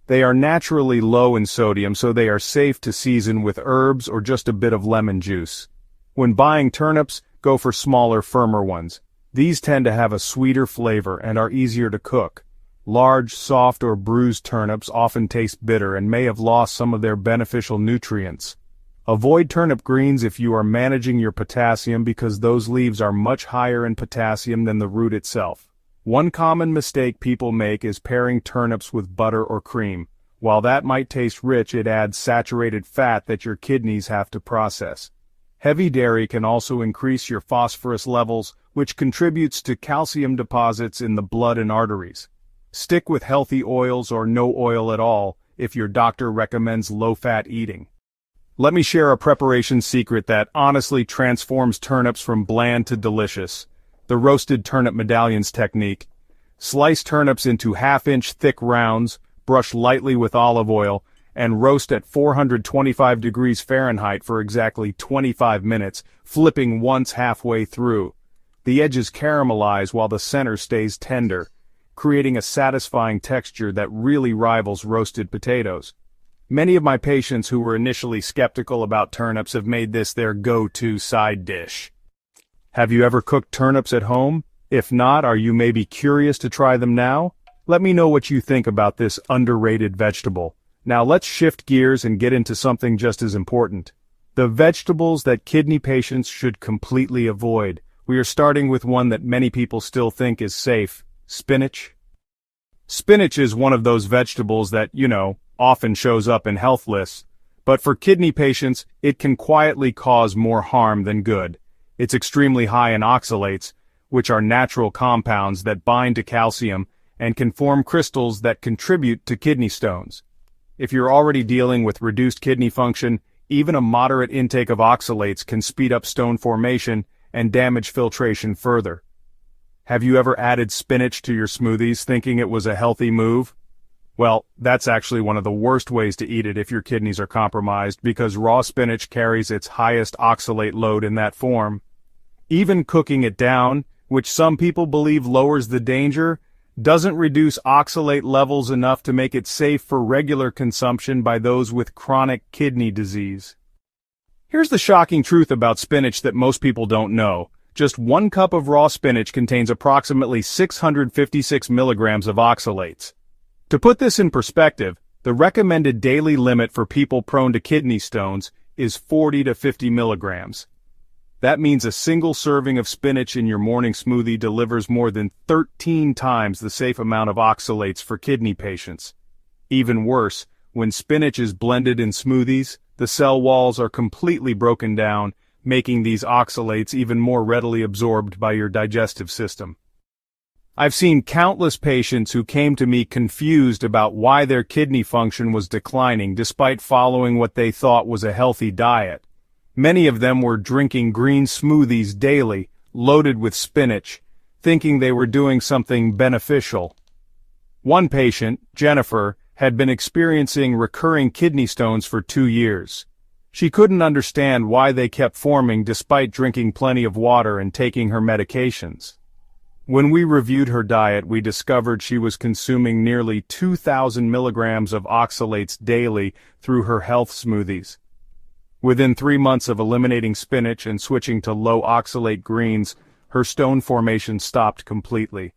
They are naturally low in sodium, so they are safe to season with herbs or just a bit of lemon juice. When buying turnips, go for smaller, firmer ones. These tend to have a sweeter flavor and are easier to cook. Large, soft, or bruised turnips often taste bitter and may have lost some of their beneficial nutrients. Avoid turnip greens if you are managing your potassium because those leaves are much higher in potassium than the root itself. One common mistake people make is pairing turnips with butter or cream. While that might taste rich, it adds saturated fat that your kidneys have to process. Heavy dairy can also increase your phosphorus levels, which contributes to calcium deposits in the blood and arteries. Stick with healthy oils or no oil at all if your doctor recommends low-fat eating. Let me share a preparation secret that honestly transforms turnips from bland to delicious. the roasted turnip medallions technique. Slice turnips into half-inch thick rounds, brush lightly with olive oil, and roast at 425 degrees Fahrenheit for exactly 25 minutes, flipping once halfway through. The edges caramelize while the center stays tender, creating a satisfying texture that really rivals roasted potatoes. Many of my patients who were initially skeptical about turnips have made this their go-to side dish. Have you ever cooked turnips at home? If not, are you maybe curious to try them now? Let me know what you think about this underrated vegetable. Now let's shift gears and get into something just as important. The vegetables that kidney patients should completely avoid. We are starting with one that many people still think is safe: spinach. Spinach is one of those vegetables that, often shows up in health lists, but for kidney patients, it can quietly cause more harm than good. It's extremely high in oxalates, which are natural compounds that bind to calcium and can form crystals that contribute to kidney stones. If you're already dealing with reduced kidney function, even a moderate intake of oxalates can speed up stone formation and damage filtration further. Have you ever added spinach to your smoothies thinking it was a healthy move? Well, that's actually one of the worst ways to eat it if your kidneys are compromised, because raw spinach carries its highest oxalate load in that form. Even cooking it down, which some people believe lowers the danger, doesn't reduce oxalate levels enough to make it safe for regular consumption by those with chronic kidney disease. Here's the shocking truth about spinach that most people don't know. Just 1 cup of raw spinach contains approximately 656 milligrams of oxalates. To put this in perspective, the recommended daily limit for people prone to kidney stones is 40 to 50 milligrams. That means a single serving of spinach in your morning smoothie delivers more than 13 times the safe amount of oxalates for kidney patients. Even worse, when spinach is blended in smoothies, the cell walls are completely broken down, making these oxalates even more readily absorbed by your digestive system. I've seen countless patients who came to me confused about why their kidney function was declining despite following what they thought was a healthy diet. Many of them were drinking green smoothies daily, loaded with spinach, thinking they were doing something beneficial. One patient, Jennifer, had been experiencing recurring kidney stones for 2 years. She couldn't understand why they kept forming despite drinking plenty of water and taking her medications. When we reviewed her diet, we discovered she was consuming nearly 2,000 milligrams of oxalates daily through her health smoothies. Within 3 months of eliminating spinach and switching to low oxalate greens, her stone formation stopped completely.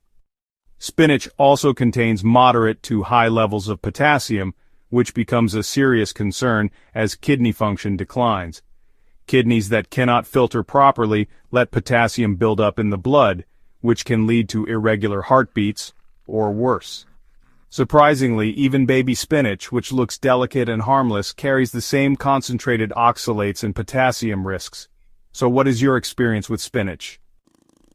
Spinach also contains moderate to high levels of potassium, which becomes a serious concern as kidney function declines. Kidneys that cannot filter properly let potassium build up in the blood, which can lead to irregular heartbeats, or worse. Surprisingly, even baby spinach, which looks delicate and harmless, carries the same concentrated oxalates and potassium risks. So what is your experience with spinach?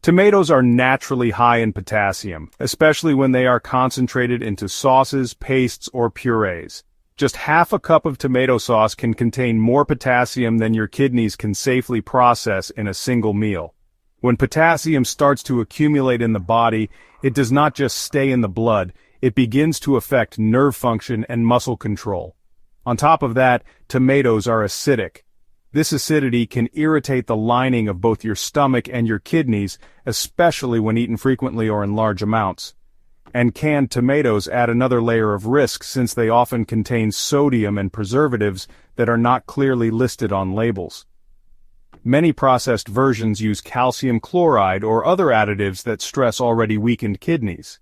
Tomatoes are naturally high in potassium, especially when they are concentrated into sauces, pastes, or purees. Just half a cup of tomato sauce can contain more potassium than your kidneys can safely process in a single meal. When potassium starts to accumulate in the body, it does not just stay in the blood, it begins to affect nerve function and muscle control. On top of that, tomatoes are acidic. This acidity can irritate the lining of both your stomach and your kidneys, especially when eaten frequently or in large amounts. And canned tomatoes add another layer of risk since they often contain sodium and preservatives that are not clearly listed on labels. Many processed versions use calcium chloride or other additives that stress already weakened kidneys.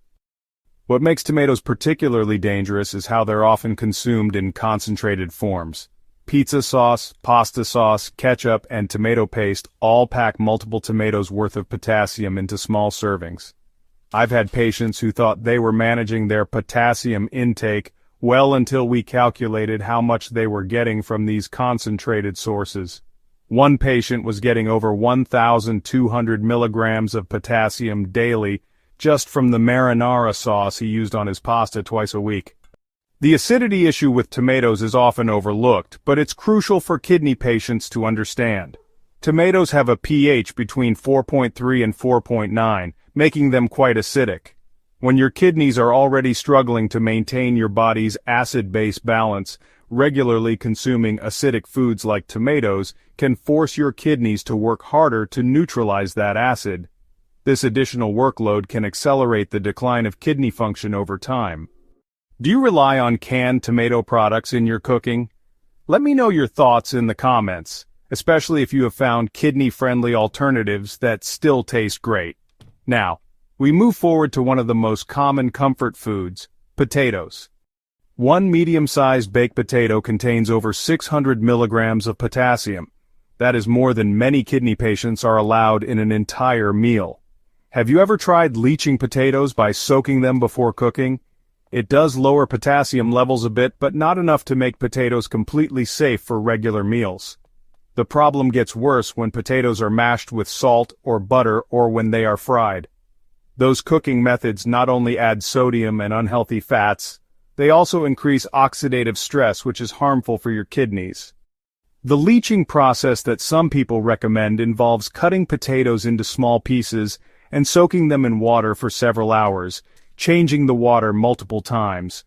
What makes tomatoes particularly dangerous is how they're often consumed in concentrated forms. Pizza sauce, pasta sauce, ketchup, and tomato paste all pack multiple tomatoes worth of potassium into small servings. I've had patients who thought they were managing their potassium intake well until we calculated how much they were getting from these concentrated sources. One patient was getting over 1,200 milligrams of potassium daily just from the marinara sauce he used on his pasta twice a week. The acidity issue with tomatoes is often overlooked, but it's crucial for kidney patients to understand. Tomatoes have a pH between 4.3 and 4.9, making them quite acidic. When your kidneys are already struggling to maintain your body's acid-base balance, regularly consuming acidic foods like tomatoes can force your kidneys to work harder to neutralize that acid. This additional workload can accelerate the decline of kidney function over time. Do you rely on canned tomato products in your cooking? Let me know your thoughts in the comments, especially if you have found kidney-friendly alternatives that still taste great. Now, we move forward to one of the most common comfort foods, potatoes. One medium-sized baked potato contains over 600 milligrams of potassium. That is more than many kidney patients are allowed in an entire meal. Have you ever tried leaching potatoes by soaking them before cooking? It does lower potassium levels a bit, but not enough to make potatoes completely safe for regular meals. The problem gets worse when potatoes are mashed with salt or butter or when they are fried. Those cooking methods not only add sodium and unhealthy fats, they also increase oxidative stress, which is harmful for your kidneys. The leaching process that some people recommend involves cutting potatoes into small pieces and soaking them in water for several hours, changing the water multiple times.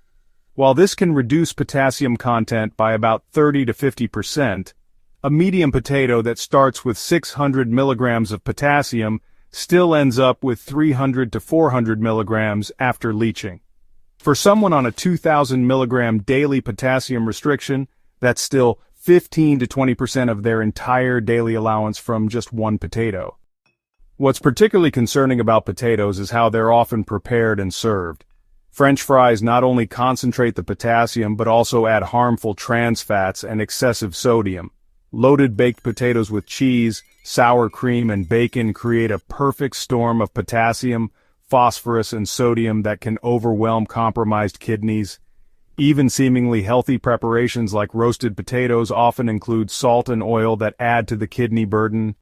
While this can reduce potassium content by about 30 to 50%, a medium potato that starts with 600 milligrams of potassium still ends up with 300 to 400 milligrams after leaching. For someone on a 2,000 milligram daily potassium restriction, that's still 15 to 20% of their entire daily allowance from just one potato. What's particularly concerning about potatoes is how they're often prepared and served. French fries not only concentrate the potassium but also add harmful trans fats and excessive sodium. Loaded baked potatoes with cheese, sour cream, and bacon create a perfect storm of potassium, phosphorus, and sodium that can overwhelm compromised kidneys. Even seemingly healthy preparations like roasted potatoes often include salt and oil that add to the kidney burden.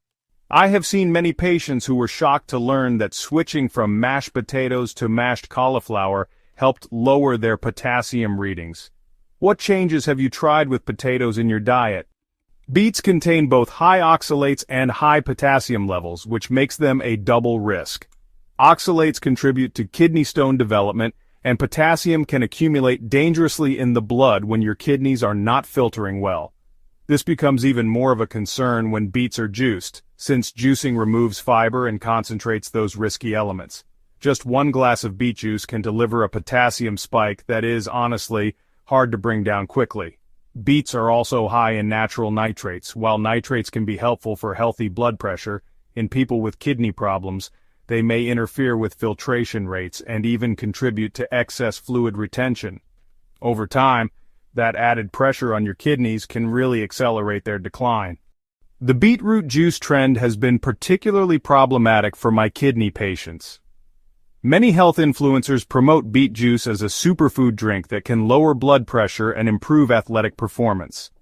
I have seen many patients who were shocked to learn that switching from mashed potatoes to mashed cauliflower helped lower their potassium readings. What changes have you tried with potatoes in your diet? Beets contain both high oxalates and high potassium levels, which makes them a double risk. Oxalates contribute to kidney stone development, and potassium can accumulate dangerously in the blood when your kidneys are not filtering well. This becomes even more of a concern when beets are juiced, since juicing removes fiber and concentrates those risky elements. Just one glass of beet juice can deliver a potassium spike that is, honestly, hard to bring down quickly. Beets are also high in natural nitrates. While nitrates can be helpful for healthy blood pressure, in people with kidney problems, they may interfere with filtration rates and even contribute to excess fluid retention. Over time, that added pressure on your kidneys can really accelerate their decline. The beetroot juice trend has been particularly problematic for my kidney patients. Many health influencers promote beet juice as a superfood drink that can lower blood pressure and improve athletic performance.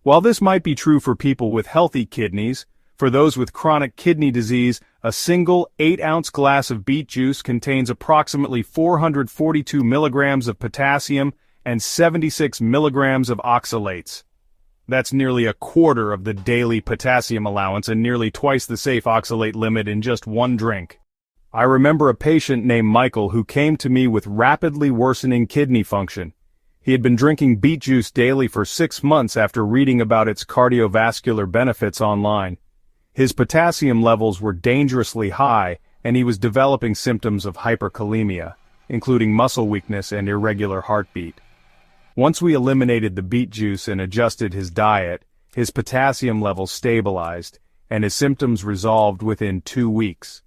While this might be true for people with healthy kidneys, for those with chronic kidney disease, a single 8-ounce glass of beet juice contains approximately 442 milligrams of potassium and 76 milligrams of oxalates. That's nearly a quarter of the daily potassium allowance and nearly twice the safe oxalate limit in just one drink. I remember a patient named Michael who came to me with rapidly worsening kidney function. He had been drinking beet juice daily for 6 months after reading about its cardiovascular benefits online. His potassium levels were dangerously high, and he was developing symptoms of hyperkalemia, including muscle weakness and irregular heartbeat. Once we eliminated the beet juice and adjusted his diet, his potassium levels stabilized, and his symptoms resolved within 2 weeks.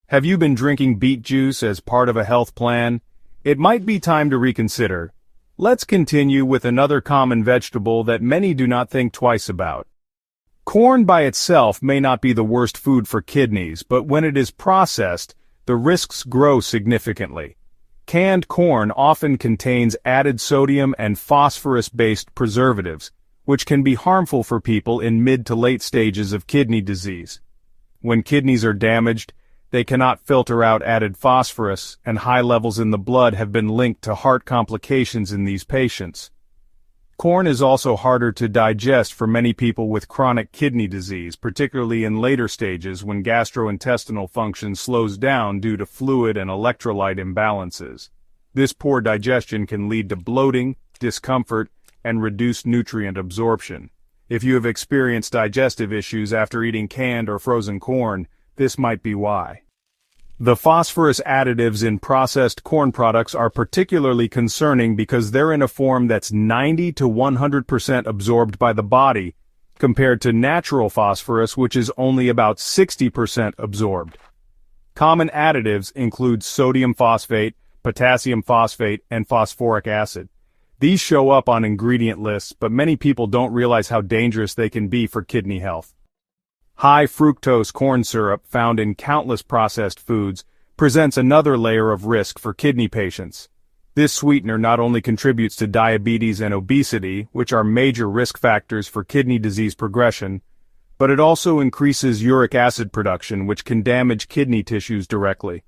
Have you been drinking beet juice as part of a health plan? It might be time to reconsider. Let's continue with another common vegetable that many do not think twice about. Corn by itself may not be the worst food for kidneys, but when it is processed, the risks grow significantly. Canned corn often contains added sodium and phosphorus-based preservatives, which can be harmful for people in mid to late stages of kidney disease. When kidneys are damaged, they cannot filter out added phosphorus, and high levels in the blood have been linked to heart complications in these patients. Corn is also harder to digest for many people with chronic kidney disease, particularly in later stages when gastrointestinal function slows down due to fluid and electrolyte imbalances. This poor digestion can lead to bloating, discomfort, and reduced nutrient absorption. If you have experienced digestive issues after eating canned or frozen corn, this might be why. The phosphorus additives in processed corn products are particularly concerning because they're in a form that's 90 to 100% absorbed by the body, compared to natural phosphorus, which is only about 60% absorbed. Common additives include sodium phosphate, potassium phosphate, and phosphoric acid. These show up on ingredient lists, but many people don't realize how dangerous they can be for kidney health. High fructose corn syrup found in countless processed foods presents another layer of risk for kidney patients. This sweetener not only contributes to diabetes and obesity, which are major risk factors for kidney disease progression, but it also increases uric acid production, which can damage kidney tissues directly.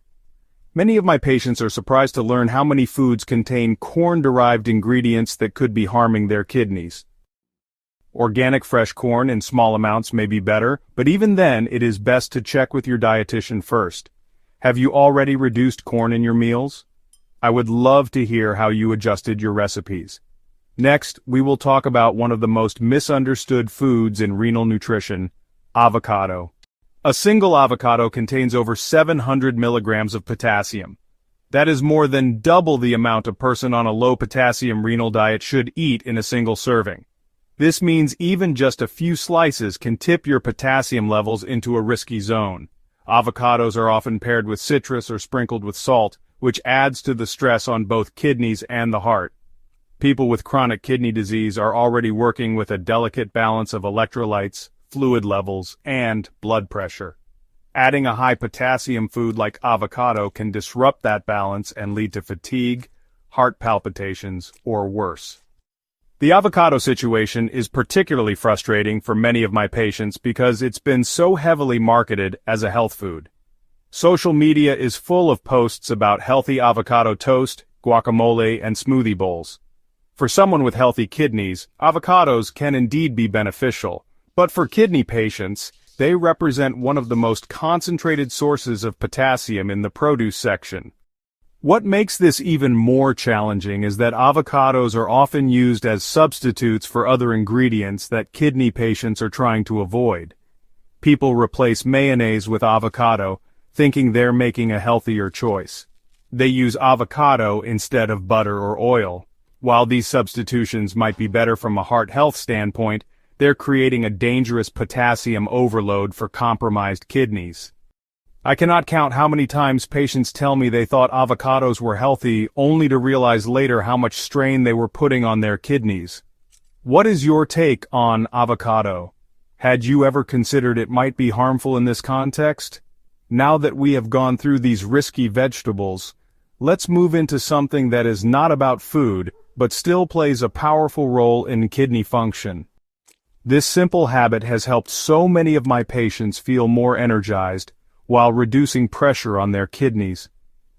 Many of my patients are surprised to learn how many foods contain corn-derived ingredients that could be harming their kidneys. Organic fresh corn in small amounts may be better, but even then it is best to check with your dietitian first. Have you already reduced corn in your meals? I would love to hear how you adjusted your recipes. Next, we will talk about one of the most misunderstood foods in renal nutrition, avocado. A single avocado contains over 700 milligrams of potassium. That is more than double the amount a person on a low-potassium renal diet should eat in a single serving. This means even just a few slices can tip your potassium levels into a risky zone. Avocados are often paired with citrus or sprinkled with salt, which adds to the stress on both kidneys and the heart. People with chronic kidney disease are already working with a delicate balance of electrolytes, fluid levels, and blood pressure. Adding a high potassium food like avocado can disrupt that balance and lead to fatigue, heart palpitations, or worse. The avocado situation is particularly frustrating for many of my patients because it's been so heavily marketed as a health food. Social media is full of posts about healthy avocado toast, guacamole, and smoothie bowls. For someone with healthy kidneys, avocados can indeed be beneficial, but for kidney patients, they represent one of the most concentrated sources of potassium in the produce section. What makes this even more challenging is that avocados are often used as substitutes for other ingredients that kidney patients are trying to avoid. People replace mayonnaise with avocado, thinking they're making a healthier choice. They use avocado instead of butter or oil. While these substitutions might be better from a heart health standpoint, they're creating a dangerous potassium overload for compromised kidneys. I cannot count how many times patients tell me they thought avocados were healthy only to realize later how much strain they were putting on their kidneys. What is your take on avocado? Had you ever considered it might be harmful in this context? Now that we have gone through these risky vegetables, let's move into something that is not about food, but still plays a powerful role in kidney function. This simple habit has helped so many of my patients feel more energized, while reducing pressure on their kidneys.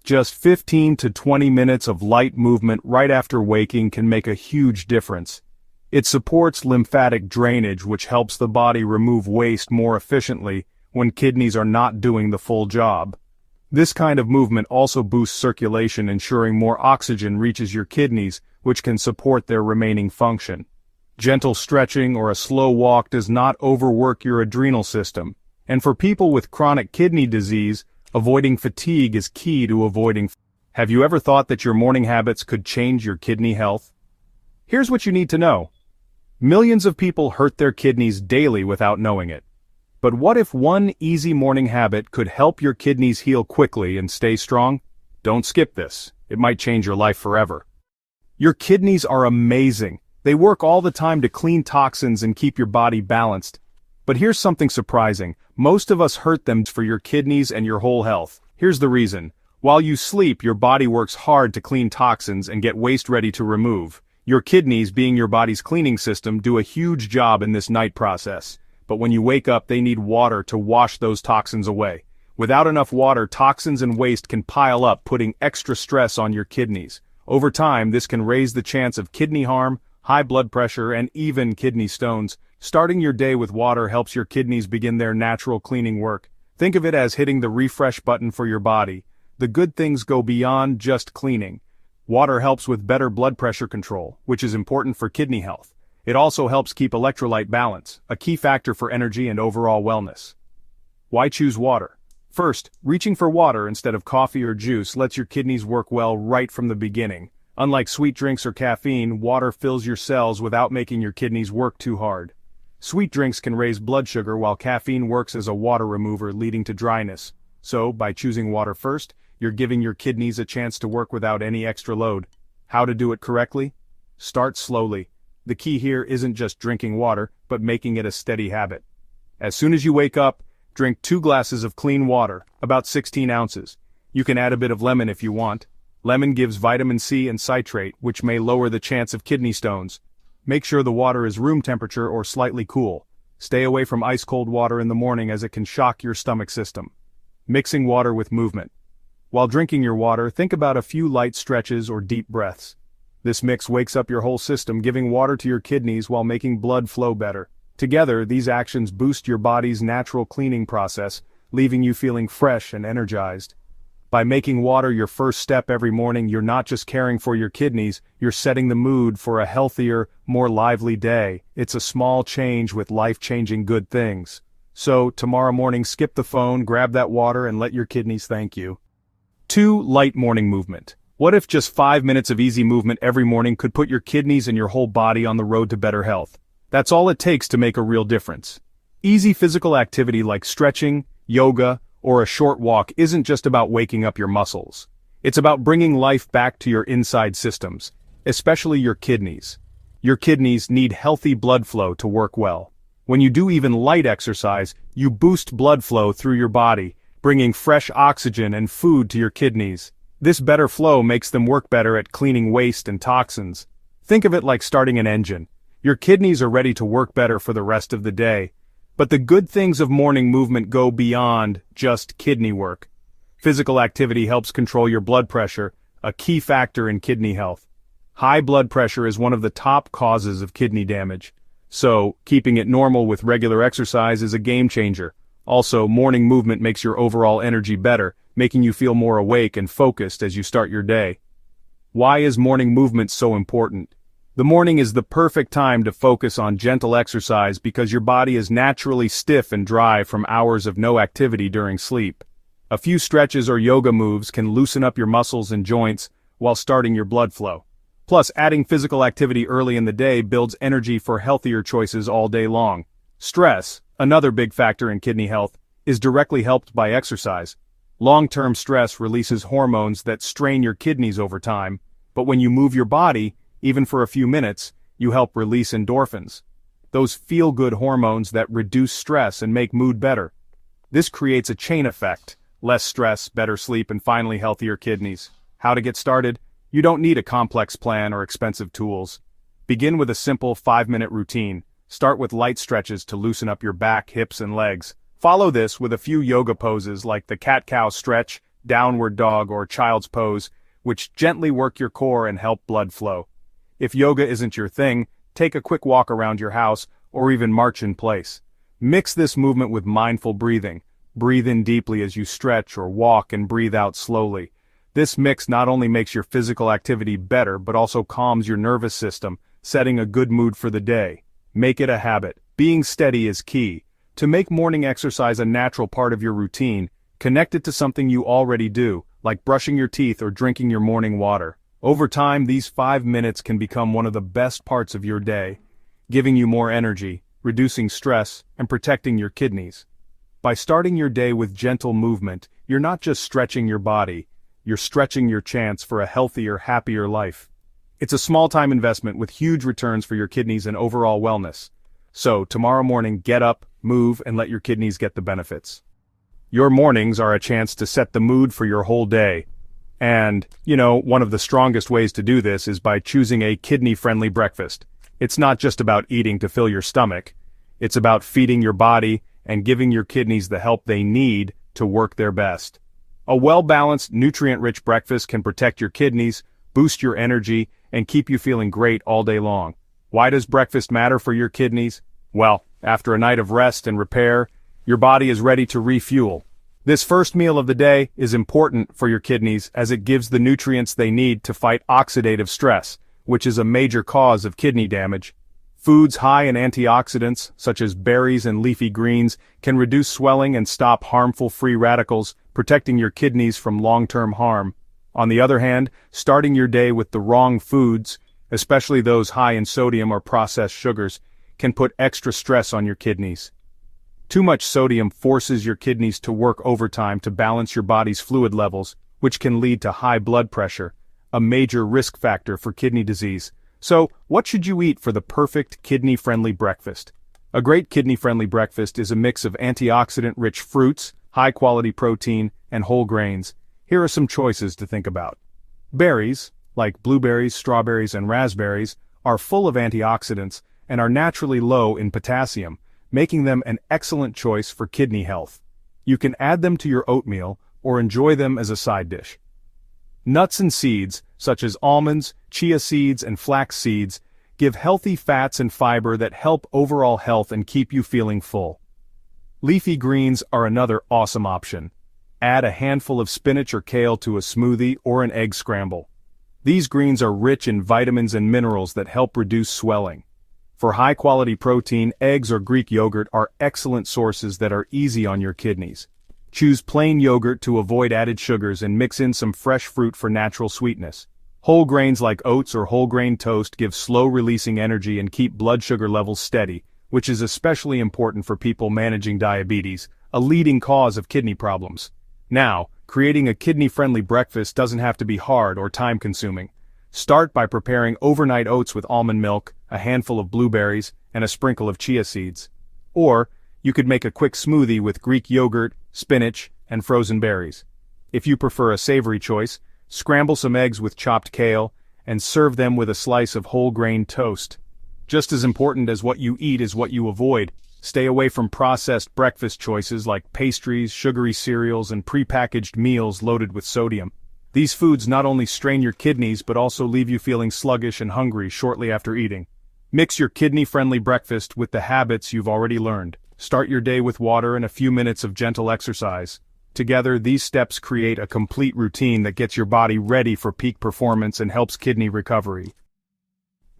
Just 15 to 20 minutes of light movement right after waking can make a huge difference. It supports lymphatic drainage, which helps the body remove waste more efficiently when kidneys are not doing the full job. This kind of movement also boosts circulation, ensuring more oxygen reaches your kidneys, which can support their remaining function. Gentle stretching or a slow walk does not overwork your adrenal system. And for people with chronic kidney disease, avoiding fatigue is key to avoiding. Have you ever thought that your morning habits could change your kidney health? Here's what you need to know. Millions of people hurt their kidneys daily without knowing it. But what if one easy morning habit could help your kidneys heal quickly and stay strong? Don't skip this. It might change your life forever. Your kidneys are amazing. They work all the time to clean toxins and keep your body balanced. But here's something surprising. Most of us hurt them for your kidneys and your whole health. Here's the reason. While you sleep, your body works hard to clean toxins and get waste ready to remove. Your kidneys, being your body's cleaning system, do a huge job in this night process. But when you wake up, they need water to wash those toxins away. Without enough water, toxins and waste can pile up, putting extra stress on your kidneys. Over time, this can raise the chance of kidney harm, high blood pressure, and even kidney stones. Starting your day with water helps your kidneys begin their natural cleaning work. Think of it as hitting the refresh button for your body. The good things go beyond just cleaning. Water helps with better blood pressure control, which is important for kidney health. It also helps keep electrolyte balance, a key factor for energy and overall wellness. Why choose water? First, reaching for water instead of coffee or juice lets your kidneys work well right from the beginning. Unlike sweet drinks or caffeine, water fills your cells without making your kidneys work too hard. Sweet drinks can raise blood sugar while caffeine works as a water remover, leading to dryness. So, by choosing water first, you're giving your kidneys a chance to work without any extra load. How to do it correctly? Start slowly. The key here isn't just drinking water, but making it a steady habit. As soon as you wake up, drink 2 glasses of clean water, about 16 ounces. You can add a bit of lemon if you want. Lemon gives vitamin C and citrate, which may lower the chance of kidney stones. Make sure the water is room temperature or slightly cool. Stay away from ice-cold water in the morning as it can shock your stomach system. Mixing water with movement. While drinking your water, think about a few light stretches or deep breaths. This mix wakes up your whole system, giving water to your kidneys while making blood flow better. Together, these actions boost your body's natural cleaning process, leaving you feeling fresh and energized. By making water your first step every morning, you're not just caring for your kidneys, you're setting the mood for a healthier, more lively day. It's a small change with life-changing good things. So, tomorrow morning, skip the phone, grab that water, and let your kidneys thank you. 2. Light morning movement. What if just 5 minutes of easy movement every morning could put your kidneys and your whole body on the road to better health? That's all it takes to make a real difference. Easy physical activity like stretching, yoga, or a short walk isn't just about waking up your muscles. It's about bringing life back to your inside systems, especially your kidneys. Your kidneys need healthy blood flow to work well. When you do even light exercise, you boost blood flow through your body, bringing fresh oxygen and food to your kidneys. This better flow makes them work better at cleaning waste and toxins. Think of it like starting an engine. Your kidneys are ready to work better for the rest of the day. But the good things of morning movement go beyond just kidney work. Physical activity helps control your blood pressure, a key factor in kidney health. High blood pressure is one of the top causes of kidney damage. So, keeping it normal with regular exercise is a game changer. Also, morning movement makes your overall energy better, making you feel more awake and focused as you start your day. Why is morning movement so important? The morning is the perfect time to focus on gentle exercise because your body is naturally stiff and dry from hours of no activity during sleep. A few stretches or yoga moves can loosen up your muscles and joints while starting your blood flow. Plus, adding physical activity early in the day builds energy for healthier choices all day long. Stress, another big factor in kidney health, is directly helped by exercise. Long-term stress releases hormones that strain your kidneys over time, but when you move your body, even for a few minutes, you help release endorphins. Those feel-good hormones that reduce stress and make mood better. This creates a chain effect: less stress, better sleep, and finally healthier kidneys. How to get started? You don't need a complex plan or expensive tools. Begin with a simple 5-minute routine. Start with light stretches to loosen up your back, hips, and legs. Follow this with a few yoga poses like the cat-cow stretch, downward dog, or child's pose, which gently work your core and help blood flow. If yoga isn't your thing, take a quick walk around your house or even march in place. Mix this movement with mindful breathing. Breathe in deeply as you stretch or walk and breathe out slowly. This mix not only makes your physical activity better but also calms your nervous system, setting a good mood for the day. Make it a habit. Being steady is key. To make morning exercise a natural part of your routine, connect it to something you already do, like brushing your teeth or drinking your morning water. Over time, these 5 minutes can become one of the best parts of your day, giving you more energy, reducing stress, and protecting your kidneys. By starting your day with gentle movement, you're not just stretching your body, you're stretching your chance for a healthier, happier life. It's a small-time investment with huge returns for your kidneys and overall wellness. So, tomorrow morning, get up, move, and let your kidneys get the benefits. Your mornings are a chance to set the mood for your whole day. And, one of the strongest ways to do this is by choosing a kidney-friendly breakfast. It's not just about eating to fill your stomach. It's about feeding your body and giving your kidneys the help they need to work their best. A well-balanced, nutrient-rich breakfast can protect your kidneys, boost your energy, and keep you feeling great all day long. Why does breakfast matter for your kidneys? Well, after a night of rest and repair, your body is ready to refuel. This first meal of the day is important for your kidneys as it gives the nutrients they need to fight oxidative stress, which is a major cause of kidney damage. Foods high in antioxidants, such as berries and leafy greens, can reduce swelling and stop harmful free radicals, protecting your kidneys from long-term harm. On the other hand, starting your day with the wrong foods, especially those high in sodium or processed sugars, can put extra stress on your kidneys. Too much sodium forces your kidneys to work overtime to balance your body's fluid levels, which can lead to high blood pressure, a major risk factor for kidney disease. So, what should you eat for the perfect kidney-friendly breakfast? A great kidney-friendly breakfast is a mix of antioxidant-rich fruits, high-quality protein, and whole grains. Here are some choices to think about. Berries, like blueberries, strawberries, and raspberries, are full of antioxidants and are naturally low in potassium, making them an excellent choice for kidney health. You can add them to your oatmeal or enjoy them as a side dish. Nuts and seeds, such as almonds, chia seeds, and flax seeds, give healthy fats and fiber that help overall health and keep you feeling full. Leafy greens are another awesome option. Add a handful of spinach or kale to a smoothie or an egg scramble. These greens are rich in vitamins and minerals that help reduce swelling. For high-quality protein, eggs or Greek yogurt are excellent sources that are easy on your kidneys. Choose plain yogurt to avoid added sugars and mix in some fresh fruit for natural sweetness. Whole grains like oats or whole grain toast give slow-releasing energy and keep blood sugar levels steady, which is especially important for people managing diabetes, a leading cause of kidney problems. Now, creating a kidney-friendly breakfast doesn't have to be hard or time-consuming. Start by preparing overnight oats with almond milk, a handful of blueberries, and a sprinkle of chia seeds. Or, you could make a quick smoothie with Greek yogurt, spinach, and frozen berries. If you prefer a savory choice, scramble some eggs with chopped kale, and serve them with a slice of whole grain toast. Just as important as what you eat is what you avoid. Stay away from processed breakfast choices like pastries, sugary cereals, and prepackaged meals loaded with sodium. These foods not only strain your kidneys but also leave you feeling sluggish and hungry shortly after eating. Mix your kidney-friendly breakfast with the habits you've already learned. Start your day with water and a few minutes of gentle exercise. Together, these steps create a complete routine that gets your body ready for peak performance and helps kidney recovery.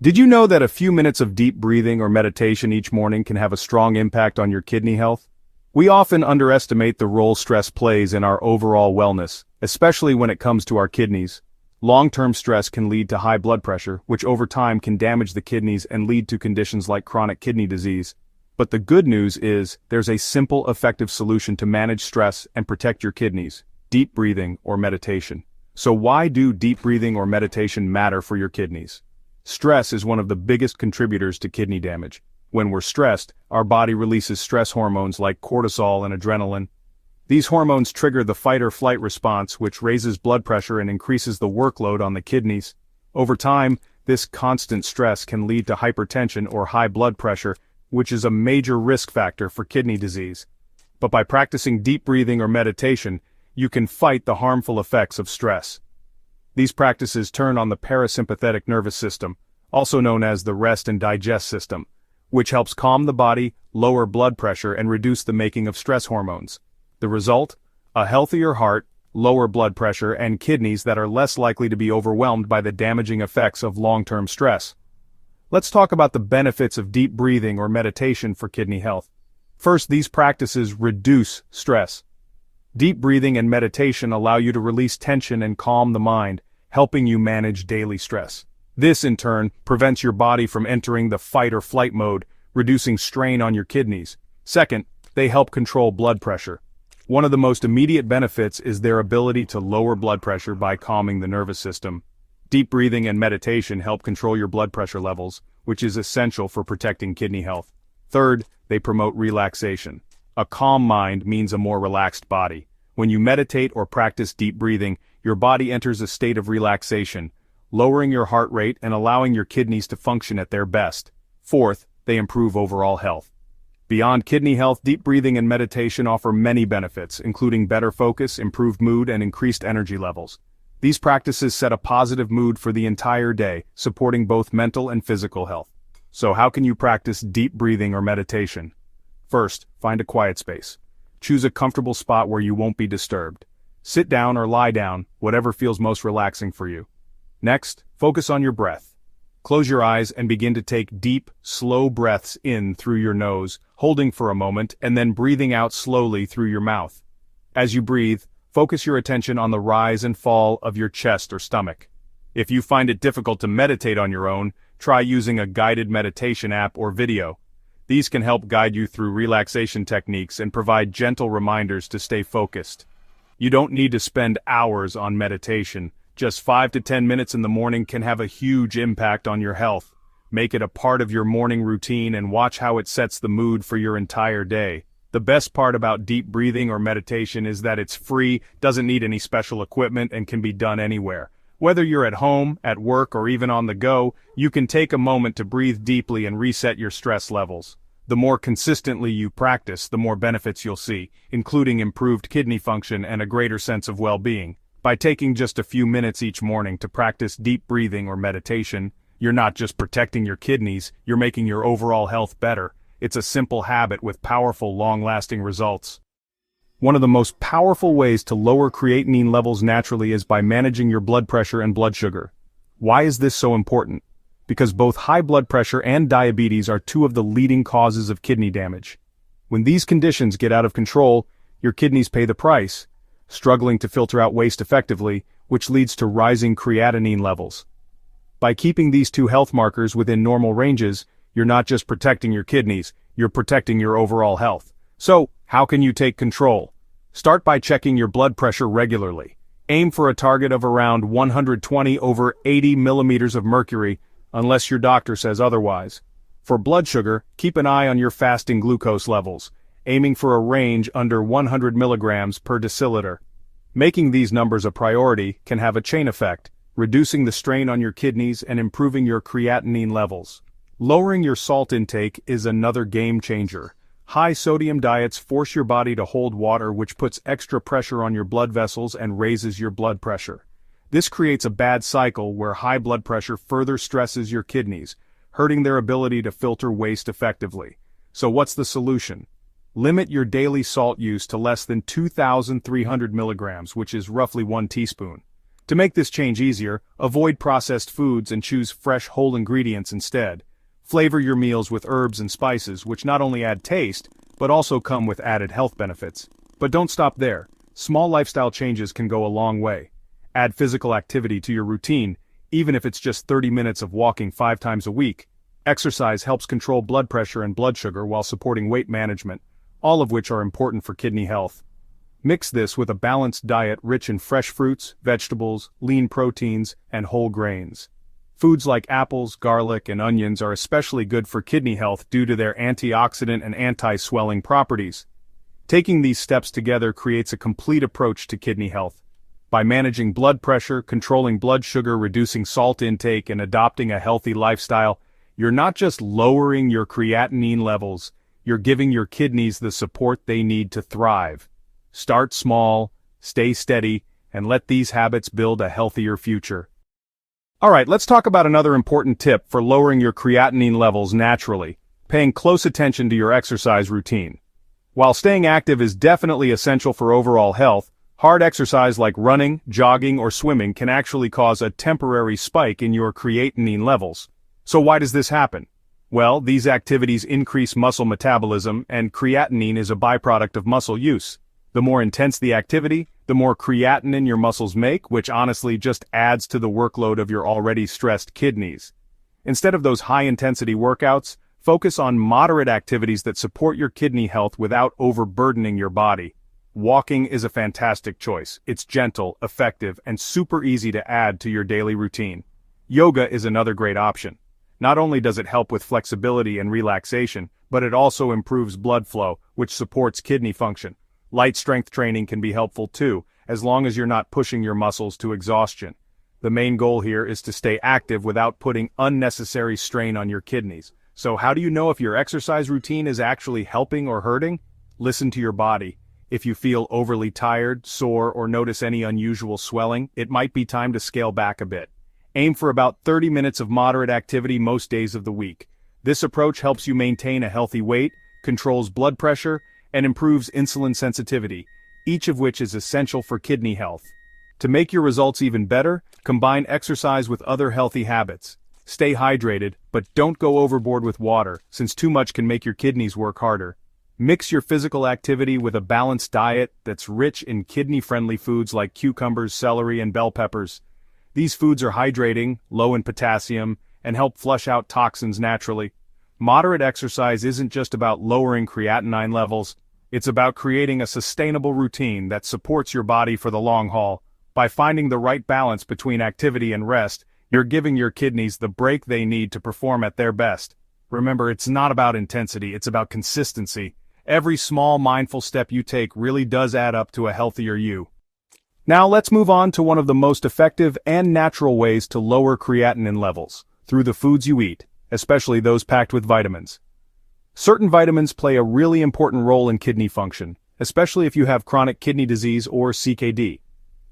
Did you know that a few minutes of deep breathing or meditation each morning can have a strong impact on your kidney health? We often underestimate the role stress plays in our overall wellness, especially when it comes to our kidneys. Long-term stress can lead to high blood pressure, which over time can damage the kidneys and lead to conditions like chronic kidney disease. But the good news is, there's a simple, effective solution to manage stress and protect your kidneys: deep breathing or meditation. So why do deep breathing or meditation matter for your kidneys? Stress is one of the biggest contributors to kidney damage. When we're stressed, our body releases stress hormones like cortisol and adrenaline. These hormones trigger the fight-or-flight response, which raises blood pressure and increases the workload on the kidneys. Over time, this constant stress can lead to hypertension or high blood pressure, which is a major risk factor for kidney disease. But by practicing deep breathing or meditation, you can fight the harmful effects of stress. These practices turn on the parasympathetic nervous system, also known as the rest and digest system, which helps calm the body, lower blood pressure, and reduce the making of stress hormones. The result? A healthier heart, lower blood pressure, and kidneys that are less likely to be overwhelmed by the damaging effects of long-term stress. Let's talk about the benefits of deep breathing or meditation for kidney health. First, these practices reduce stress. Deep breathing and meditation allow you to release tension and calm the mind, helping you manage daily stress. This, in turn, prevents your body from entering the fight-or-flight mode, reducing strain on your kidneys. Second, they help control blood pressure. One of the most immediate benefits is their ability to lower blood pressure by calming the nervous system. Deep breathing and meditation help control your blood pressure levels, which is essential for protecting kidney health. Third, they promote relaxation. A calm mind means a more relaxed body. When you meditate or practice deep breathing, your body enters a state of relaxation, lowering your heart rate and allowing your kidneys to function at their best. Fourth, they improve overall health. Beyond kidney health, deep breathing and meditation offer many benefits, including better focus, improved mood, and increased energy levels. These practices set a positive mood for the entire day, supporting both mental and physical health. So how can you practice deep breathing or meditation? First, find a quiet space. Choose a comfortable spot where you won't be disturbed. Sit down or lie down, whatever feels most relaxing for you. Next, focus on your breath. Close your eyes and begin to take deep, slow breaths in through your nose, holding for a moment and then breathing out slowly through your mouth. As you breathe, focus your attention on the rise and fall of your chest or stomach. If you find it difficult to meditate on your own, try using a guided meditation app or video. These can help guide you through relaxation techniques and provide gentle reminders to stay focused. You don't need to spend hours on meditation. Just 5 to 10 minutes in the morning can have a huge impact on your health. Make it a part of your morning routine and watch how it sets the mood for your entire day. The best part about deep breathing or meditation is that it's free, doesn't need any special equipment, and can be done anywhere. Whether you're at home, at work, or even on the go, you can take a moment to breathe deeply and reset your stress levels. The more consistently you practice, the more benefits you'll see, including improved kidney function and a greater sense of well-being. By taking just a few minutes each morning to practice deep breathing or meditation, you're not just protecting your kidneys, you're making your overall health better. It's a simple habit with powerful, long-lasting results. One of the most powerful ways to lower creatinine levels naturally is by managing your blood pressure and blood sugar. Why is this so important? Because both high blood pressure and diabetes are two of the leading causes of kidney damage. When these conditions get out of control, your kidneys pay the price, struggling to filter out waste effectively, which leads to rising creatinine levels. By keeping these two health markers within normal ranges, you're not just protecting your kidneys, you're protecting your overall health. So, how can you take control? Start by checking your blood pressure regularly. Aim for a target of around 120/80 millimeters of mercury, unless your doctor says otherwise. For blood sugar, keep an eye on your fasting glucose levels, aiming for a range under 100 milligrams per deciliter. Making these numbers a priority can have a chain effect, reducing the strain on your kidneys and improving your creatinine levels. Lowering your salt intake is another game changer. High sodium diets force your body to hold water, which puts extra pressure on your blood vessels and raises your blood pressure. This creates a bad cycle where high blood pressure further stresses your kidneys, hurting their ability to filter waste effectively. So what's the solution? Limit your daily salt use to less than 2,300 milligrams, which is roughly 1 teaspoon. To make this change easier, avoid processed foods and choose fresh whole ingredients instead. Flavor your meals with herbs and spices, which not only add taste, but also come with added health benefits. But don't stop there. Small lifestyle changes can go a long way. Add physical activity to your routine, even if it's just 30 minutes of walking 5 times a week. Exercise helps control blood pressure and blood sugar while supporting weight management, all of which are important for kidney health. Mix this with a balanced diet rich in fresh fruits, vegetables, lean proteins, and whole grains. Foods like apples, garlic, and onions are especially good for kidney health due to their antioxidant and anti-swelling properties. Taking these steps together creates a complete approach to kidney health. By managing blood pressure, controlling blood sugar, reducing salt intake, and adopting a healthy lifestyle, you're not just lowering your creatinine levels, you're giving your kidneys the support they need to thrive. Start small, stay steady, and let these habits build a healthier future. Alright, let's talk about another important tip for lowering your creatinine levels naturally: paying close attention to your exercise routine. While staying active is definitely essential for overall health, hard exercise like running, jogging, or swimming can actually cause a temporary spike in your creatinine levels. So why does this happen? Well, these activities increase muscle metabolism, and creatinine is a byproduct of muscle use. The more intense the activity, the more creatinine your muscles make, which honestly just adds to the workload of your already stressed kidneys. Instead of those high-intensity workouts, focus on moderate activities that support your kidney health without overburdening your body. Walking is a fantastic choice. It's gentle, effective, and super easy to add to your daily routine. Yoga is another great option. Not only does it help with flexibility and relaxation, but it also improves blood flow, which supports kidney function. Light strength training can be helpful too, as long as you're not pushing your muscles to exhaustion. The main goal here is to stay active without putting unnecessary strain on your kidneys. So how do you know if your exercise routine is actually helping or hurting? Listen to your body. If you feel overly tired, sore, or notice any unusual swelling, it might be time to scale back a bit. Aim for about 30 minutes of moderate activity most days of the week. This approach helps you maintain a healthy weight, controls blood pressure, and improves insulin sensitivity, each of which is essential for kidney health. To make your results even better, combine exercise with other healthy habits. Stay hydrated, but don't go overboard with water, since too much can make your kidneys work harder. Mix your physical activity with a balanced diet that's rich in kidney-friendly foods like cucumbers, celery, and bell peppers. These foods are hydrating, low in potassium, and help flush out toxins naturally. Moderate exercise isn't just about lowering creatinine levels, it's about creating a sustainable routine that supports your body for the long haul. By finding the right balance between activity and rest, you're giving your kidneys the break they need to perform at their best. Remember, it's not about intensity, it's about consistency. Every small mindful step you take really does add up to a healthier you. Now let's move on to one of the most effective and natural ways to lower creatinine levels, through the foods you eat, especially those packed with vitamins. Certain vitamins play a really important role in kidney function, especially if you have chronic kidney disease or CKD.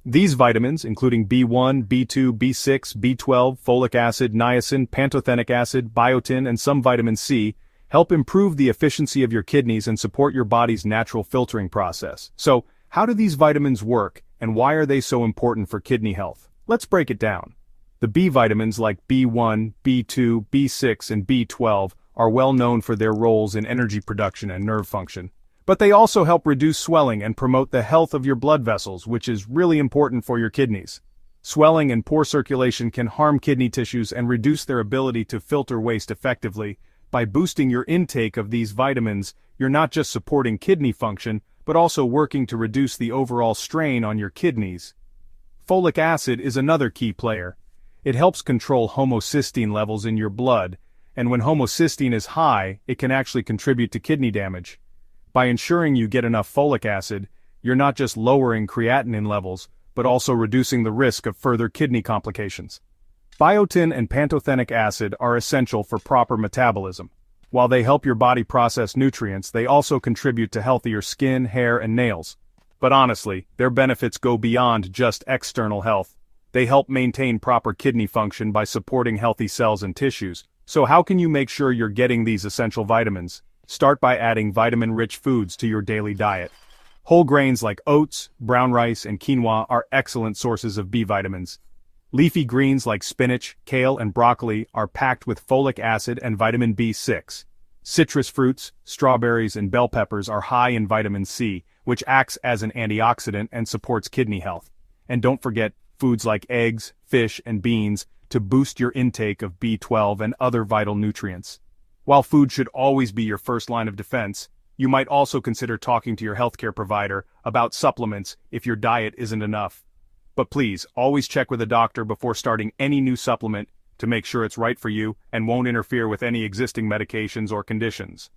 These vitamins, including B1, B2, B6, B12, folic acid, niacin, pantothenic acid, biotin, and some vitamin C, help improve the efficiency of your kidneys and support your body's natural filtering process. So, how do these vitamins work, and why are they so important for kidney health? Let's break it down. The B vitamins like B1, B2, B6, and B12 are well known for their roles in energy production and nerve function. But they also help reduce swelling and promote the health of your blood vessels, which is really important for your kidneys. Swelling and poor circulation can harm kidney tissues and reduce their ability to filter waste effectively. By boosting your intake of these vitamins, you're not just supporting kidney function, but also working to reduce the overall strain on your kidneys. Folic acid is another key player. It helps control homocysteine levels in your blood, and when homocysteine is high, it can actually contribute to kidney damage. By ensuring you get enough folic acid, you're not just lowering creatinine levels, but also reducing the risk of further kidney complications. Biotin and pantothenic acid are essential for proper metabolism. While they help your body process nutrients, they also contribute to healthier skin, hair, and nails. But honestly, their benefits go beyond just external health. They help maintain proper kidney function by supporting healthy cells and tissues. So how can you make sure you're getting these essential vitamins? Start by adding vitamin-rich foods to your daily diet. Whole grains like oats, brown rice, and quinoa are excellent sources of B vitamins. Leafy greens like spinach, kale, and broccoli are packed with folic acid and vitamin B6. Citrus fruits, strawberries, and bell peppers are high in vitamin C, which acts as an antioxidant and supports kidney health. And don't forget foods like eggs, fish, and beans to boost your intake of B12 and other vital nutrients. While food should always be your first line of defense, you might also consider talking to your healthcare provider about supplements if your diet isn't enough. But please, always check with a doctor before starting any new supplement to make sure it's right for you and won't interfere with any existing medications or conditions.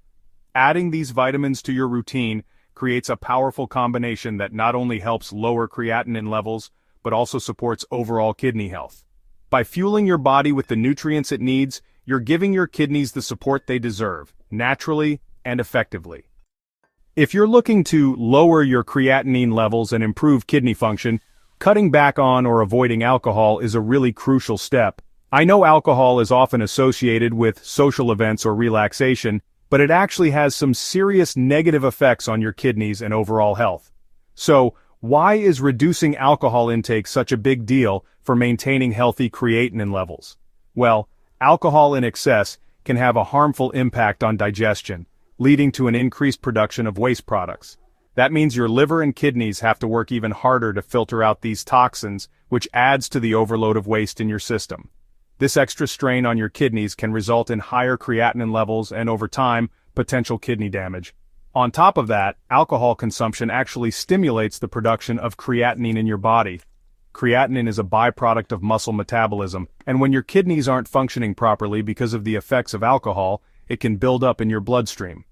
Adding these vitamins to your routine creates a powerful combination that not only helps lower creatinine levels, but also supports overall kidney health. By fueling your body with the nutrients it needs, you're giving your kidneys the support they deserve, naturally and effectively. If you're looking to lower your creatinine levels and improve kidney function, cutting back on or avoiding alcohol is a really crucial step. I know alcohol is often associated with social events or relaxation, but it actually has some serious negative effects on your kidneys and overall health. So, why is reducing alcohol intake such a big deal for maintaining healthy creatinine levels? Well, alcohol in excess can have a harmful impact on digestion, leading to an increased production of waste products. That means your liver and kidneys have to work even harder to filter out these toxins, which adds to the overload of waste in your system. This extra strain on your kidneys can result in higher creatinine levels and, over time, potential kidney damage. On top of that, alcohol consumption actually stimulates the production of creatinine in your body. Creatinine is a byproduct of muscle metabolism, and when your kidneys aren't functioning properly because of the effects of alcohol, it can build up in your bloodstream.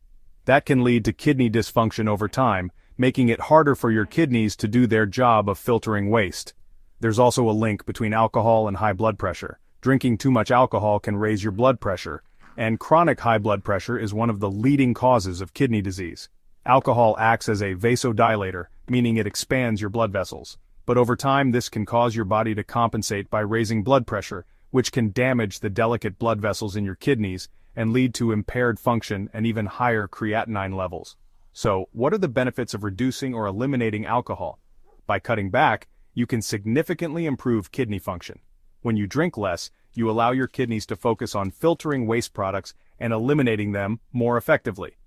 That can lead to kidney dysfunction over time, making it harder for your kidneys to do their job of filtering waste. There's also a link between alcohol and high blood pressure. Drinking too much alcohol can raise your blood pressure, and chronic high blood pressure is one of the leading causes of kidney disease. Alcohol acts as a vasodilator, meaning it expands your blood vessels. But over time, this can cause your body to compensate by raising blood pressure, which can damage the delicate blood vessels in your kidneys and lead to impaired function and even higher creatinine levels. So, what are the benefits of reducing or eliminating alcohol? By cutting back, you can significantly improve kidney function. When you drink less, you allow your kidneys to focus on filtering waste products and eliminating them more effectively.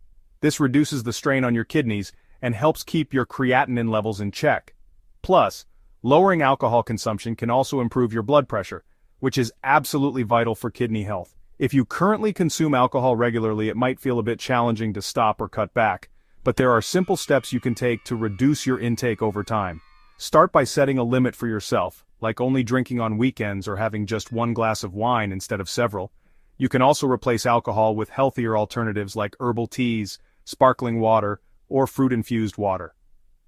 This reduces the strain on your kidneys and helps keep your creatinine levels in check. Plus, lowering alcohol consumption can also improve your blood pressure, which is absolutely vital for kidney health. If you currently consume alcohol regularly, it might feel a bit challenging to stop or cut back, but there are simple steps you can take to reduce your intake over time. Start by setting a limit for yourself, like only drinking on weekends or having just one glass of wine instead of several. You can also replace alcohol with healthier alternatives like herbal teas, sparkling water, or fruit-infused water.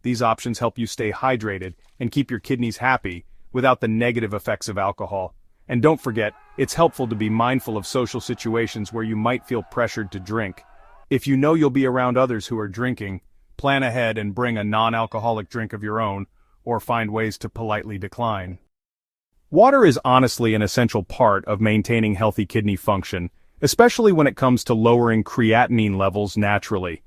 These options help you stay hydrated and keep your kidneys happy without the negative effects of alcohol. And don't forget, it's helpful to be mindful of social situations where you might feel pressured to drink. If you know you'll be around others who are drinking, plan ahead and bring a non-alcoholic drink of your own, or find ways to politely decline. Water is honestly an essential part of maintaining healthy kidney function, especially when it comes to lowering creatinine levels naturally.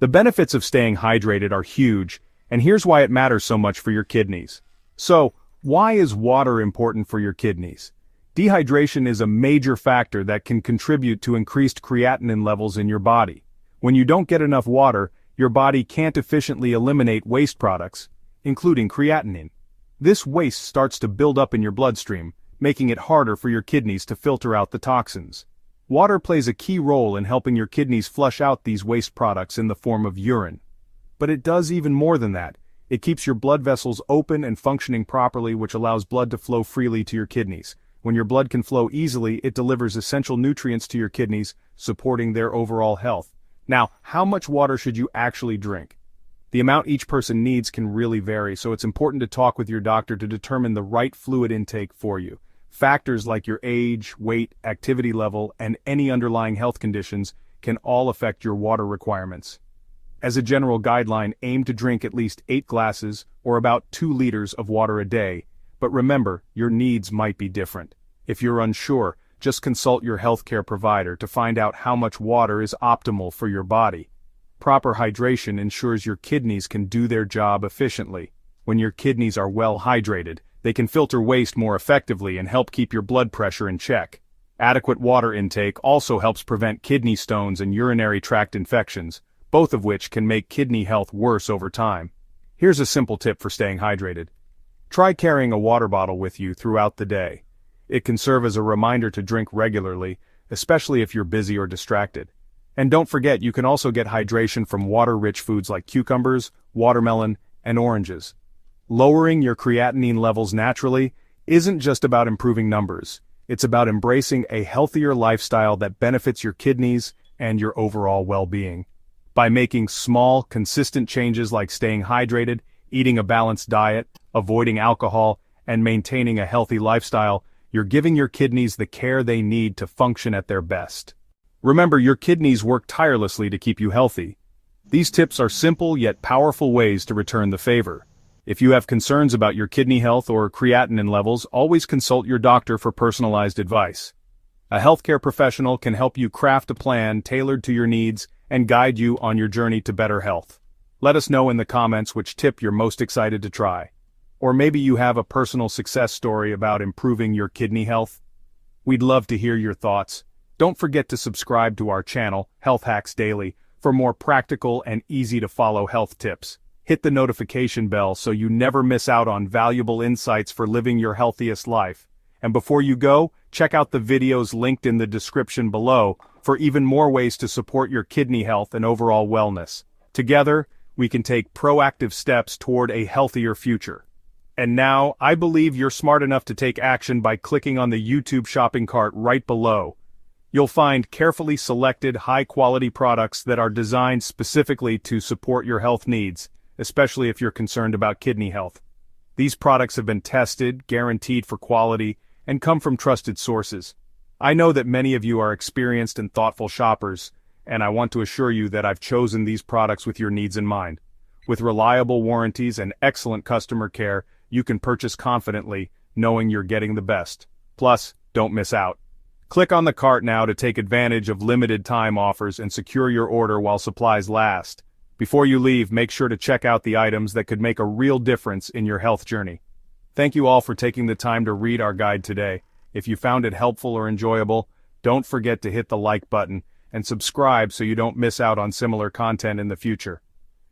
The benefits of staying hydrated are huge, and here's why it matters so much for your kidneys. So, why is water important for your kidneys? Dehydration is a major factor that can contribute to increased creatinine levels in your body. When you don't get enough water, your body can't efficiently eliminate waste products, including creatinine. This waste starts to build up in your bloodstream, making it harder for your kidneys to filter out the toxins. Water plays a key role in helping your kidneys flush out these waste products in the form of urine. But it does even more than that. It keeps your blood vessels open and functioning properly, which allows blood to flow freely to your kidneys. When your blood can flow easily, it delivers essential nutrients to your kidneys, supporting their overall health. Now, how much water should you actually drink? The amount each person needs can really vary, so it's important to talk with your doctor to determine the right fluid intake for you. Factors like your age, weight, activity level, and any underlying health conditions can all affect your water requirements. As a general guideline, aim to drink at least 8 glasses, or about 2 liters of water a day, but remember, your needs might be different. If you're unsure, just consult your healthcare provider to find out how much water is optimal for your body. Proper hydration ensures your kidneys can do their job efficiently. When your kidneys are well hydrated, they can filter waste more effectively and help keep your blood pressure in check. Adequate water intake also helps prevent kidney stones and urinary tract infections, both of which can make kidney health worse over time. Here's a simple tip for staying hydrated. Try carrying a water bottle with you throughout the day. It can serve as a reminder to drink regularly, especially if you're busy or distracted. And don't forget, you can also get hydration from water-rich foods like cucumbers, watermelon, and oranges. Lowering your creatinine levels naturally isn't just about improving numbers. It's about embracing a healthier lifestyle that benefits your kidneys and your overall well-being. By making small, consistent changes like staying hydrated, eating a balanced diet, avoiding alcohol, and maintaining a healthy lifestyle, you're giving your kidneys the care they need to function at their best. Remember, your kidneys work tirelessly to keep you healthy. These tips are simple yet powerful ways to return the favor. If you have concerns about your kidney health or creatinine levels, always consult your doctor for personalized advice. A healthcare professional can help you craft a plan tailored to your needs and guide you on your journey to better health. Let us know in the comments which tip you're most excited to try. Or maybe you have a personal success story about improving your kidney health. We'd love to hear your thoughts. Don't forget to subscribe to our channel, Health Hacks Daily, for more practical and easy-to-follow health tips. Hit the notification bell so you never miss out on valuable insights for living your healthiest life. And before you go, check out the videos linked in the description below for even more ways to support your kidney health and overall wellness. Together, we can take proactive steps toward a healthier future. And now, I believe you're smart enough to take action by clicking on the YouTube shopping cart right below. You'll find carefully selected, high-quality products that are designed specifically to support your health needs, especially if you're concerned about kidney health. These products have been tested, guaranteed for quality, and come from trusted sources. I know that many of you are experienced and thoughtful shoppers, and I want to assure you that I've chosen these products with your needs in mind. With reliable warranties and excellent customer care, you can purchase confidently, knowing you're getting the best. Plus, don't miss out. Click on the cart now to take advantage of limited time offers and secure your order while supplies last. Before you leave, make sure to check out the items that could make a real difference in your health journey. Thank you all for taking the time to read our guide today. If you found it helpful or enjoyable, don't forget to hit the like button and subscribe so you don't miss out on similar content in the future.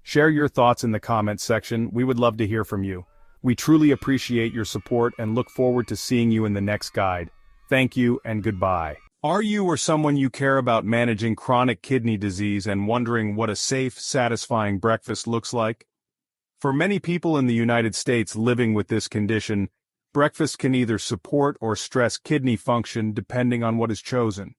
Share your thoughts in the comments section. We would love to hear from you. We truly appreciate your support and look forward to seeing you in the next guide. Thank you and goodbye. Are you or someone you care about managing chronic kidney disease and wondering what a safe, satisfying breakfast looks like? For many people in the United States living with this condition, breakfast can either support or stress kidney function depending on what is chosen.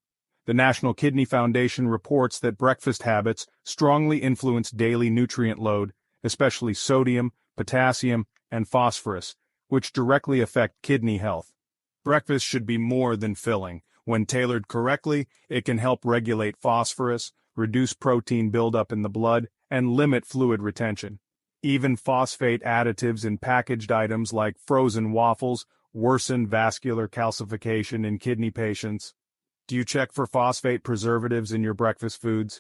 The National Kidney Foundation reports that breakfast habits strongly influence daily nutrient load, especially sodium, potassium, and phosphorus, which directly affect kidney health. Breakfast should be more than filling. When tailored correctly, it can help regulate phosphorus, reduce protein buildup in the blood, and limit fluid retention. Even phosphate additives in packaged items like frozen waffles worsen vascular calcification in kidney patients. Do you check for phosphate preservatives in your breakfast foods?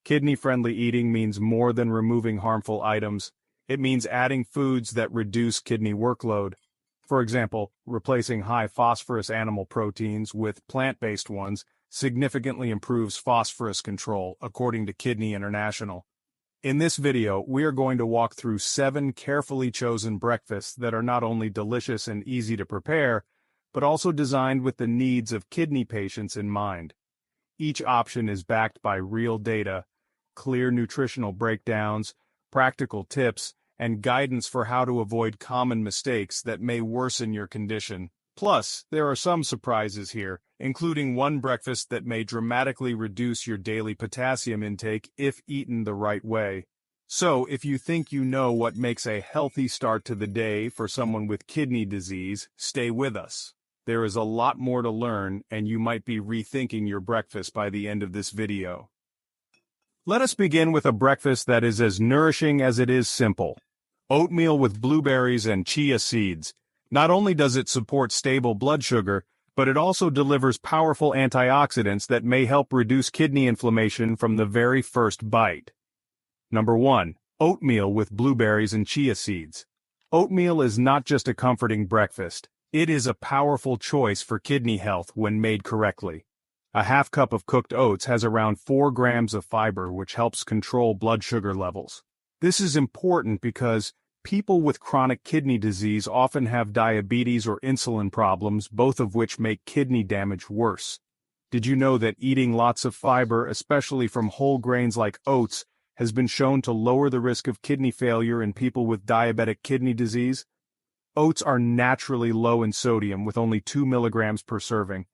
Kidney-friendly eating means more than removing harmful items. It means adding foods that reduce kidney workload. For example, replacing high-phosphorus animal proteins with plant-based ones significantly improves phosphorus control, according to Kidney International. In this video, we are going to walk through 7 carefully chosen breakfasts that are not only delicious and easy to prepare, but also designed with the needs of kidney patients in mind. Each option is backed by real data, clear nutritional breakdowns, practical tips, and guidance for how to avoid common mistakes that may worsen your condition. Plus, there are some surprises here, including one breakfast that may dramatically reduce your daily potassium intake if eaten the right way. So, if you think you know what makes a healthy start to the day for someone with kidney disease, stay with us. There is a lot more to learn, and you might be rethinking your breakfast by the end of this video. Let us begin with a breakfast that is as nourishing as it is simple. Oatmeal with blueberries and chia seeds. Not only does it support stable blood sugar, but it also delivers powerful antioxidants that may help reduce kidney inflammation from the very first bite. Number 1. Oatmeal with blueberries and chia seeds. Oatmeal is not just a comforting breakfast. It is a powerful choice for kidney health when made correctly. A half cup of cooked oats has around 4 grams of fiber, which helps control blood sugar levels. This is important because people with chronic kidney disease often have diabetes or insulin problems, both of which make kidney damage worse. Did you know that eating lots of fiber, especially from whole grains like oats, has been shown to lower the risk of kidney failure in people with diabetic kidney disease? Oats are naturally low in sodium with only 2 milligrams per serving.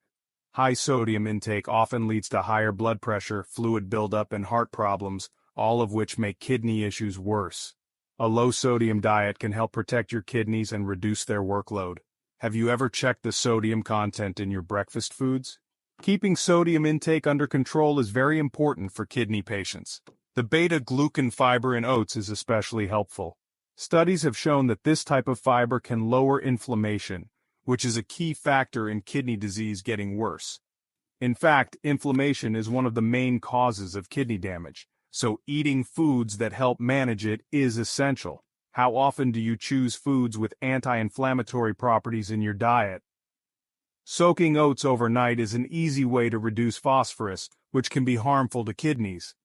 High sodium intake often leads to higher blood pressure, fluid buildup, and heart problems, all of which make kidney issues worse. A low-sodium diet can help protect your kidneys and reduce their workload. Have you ever checked the sodium content in your breakfast foods? Keeping sodium intake under control is very important for kidney patients. The beta-glucan fiber in oats is especially helpful. Studies have shown that this type of fiber can lower inflammation, which is a key factor in kidney disease getting worse. In fact, inflammation is one of the main causes of kidney damage. So eating foods that help manage it is essential. How often do you choose foods with anti-inflammatory properties in your diet? Soaking oats overnight is an easy way to reduce phosphorus, which can be harmful to kidneys.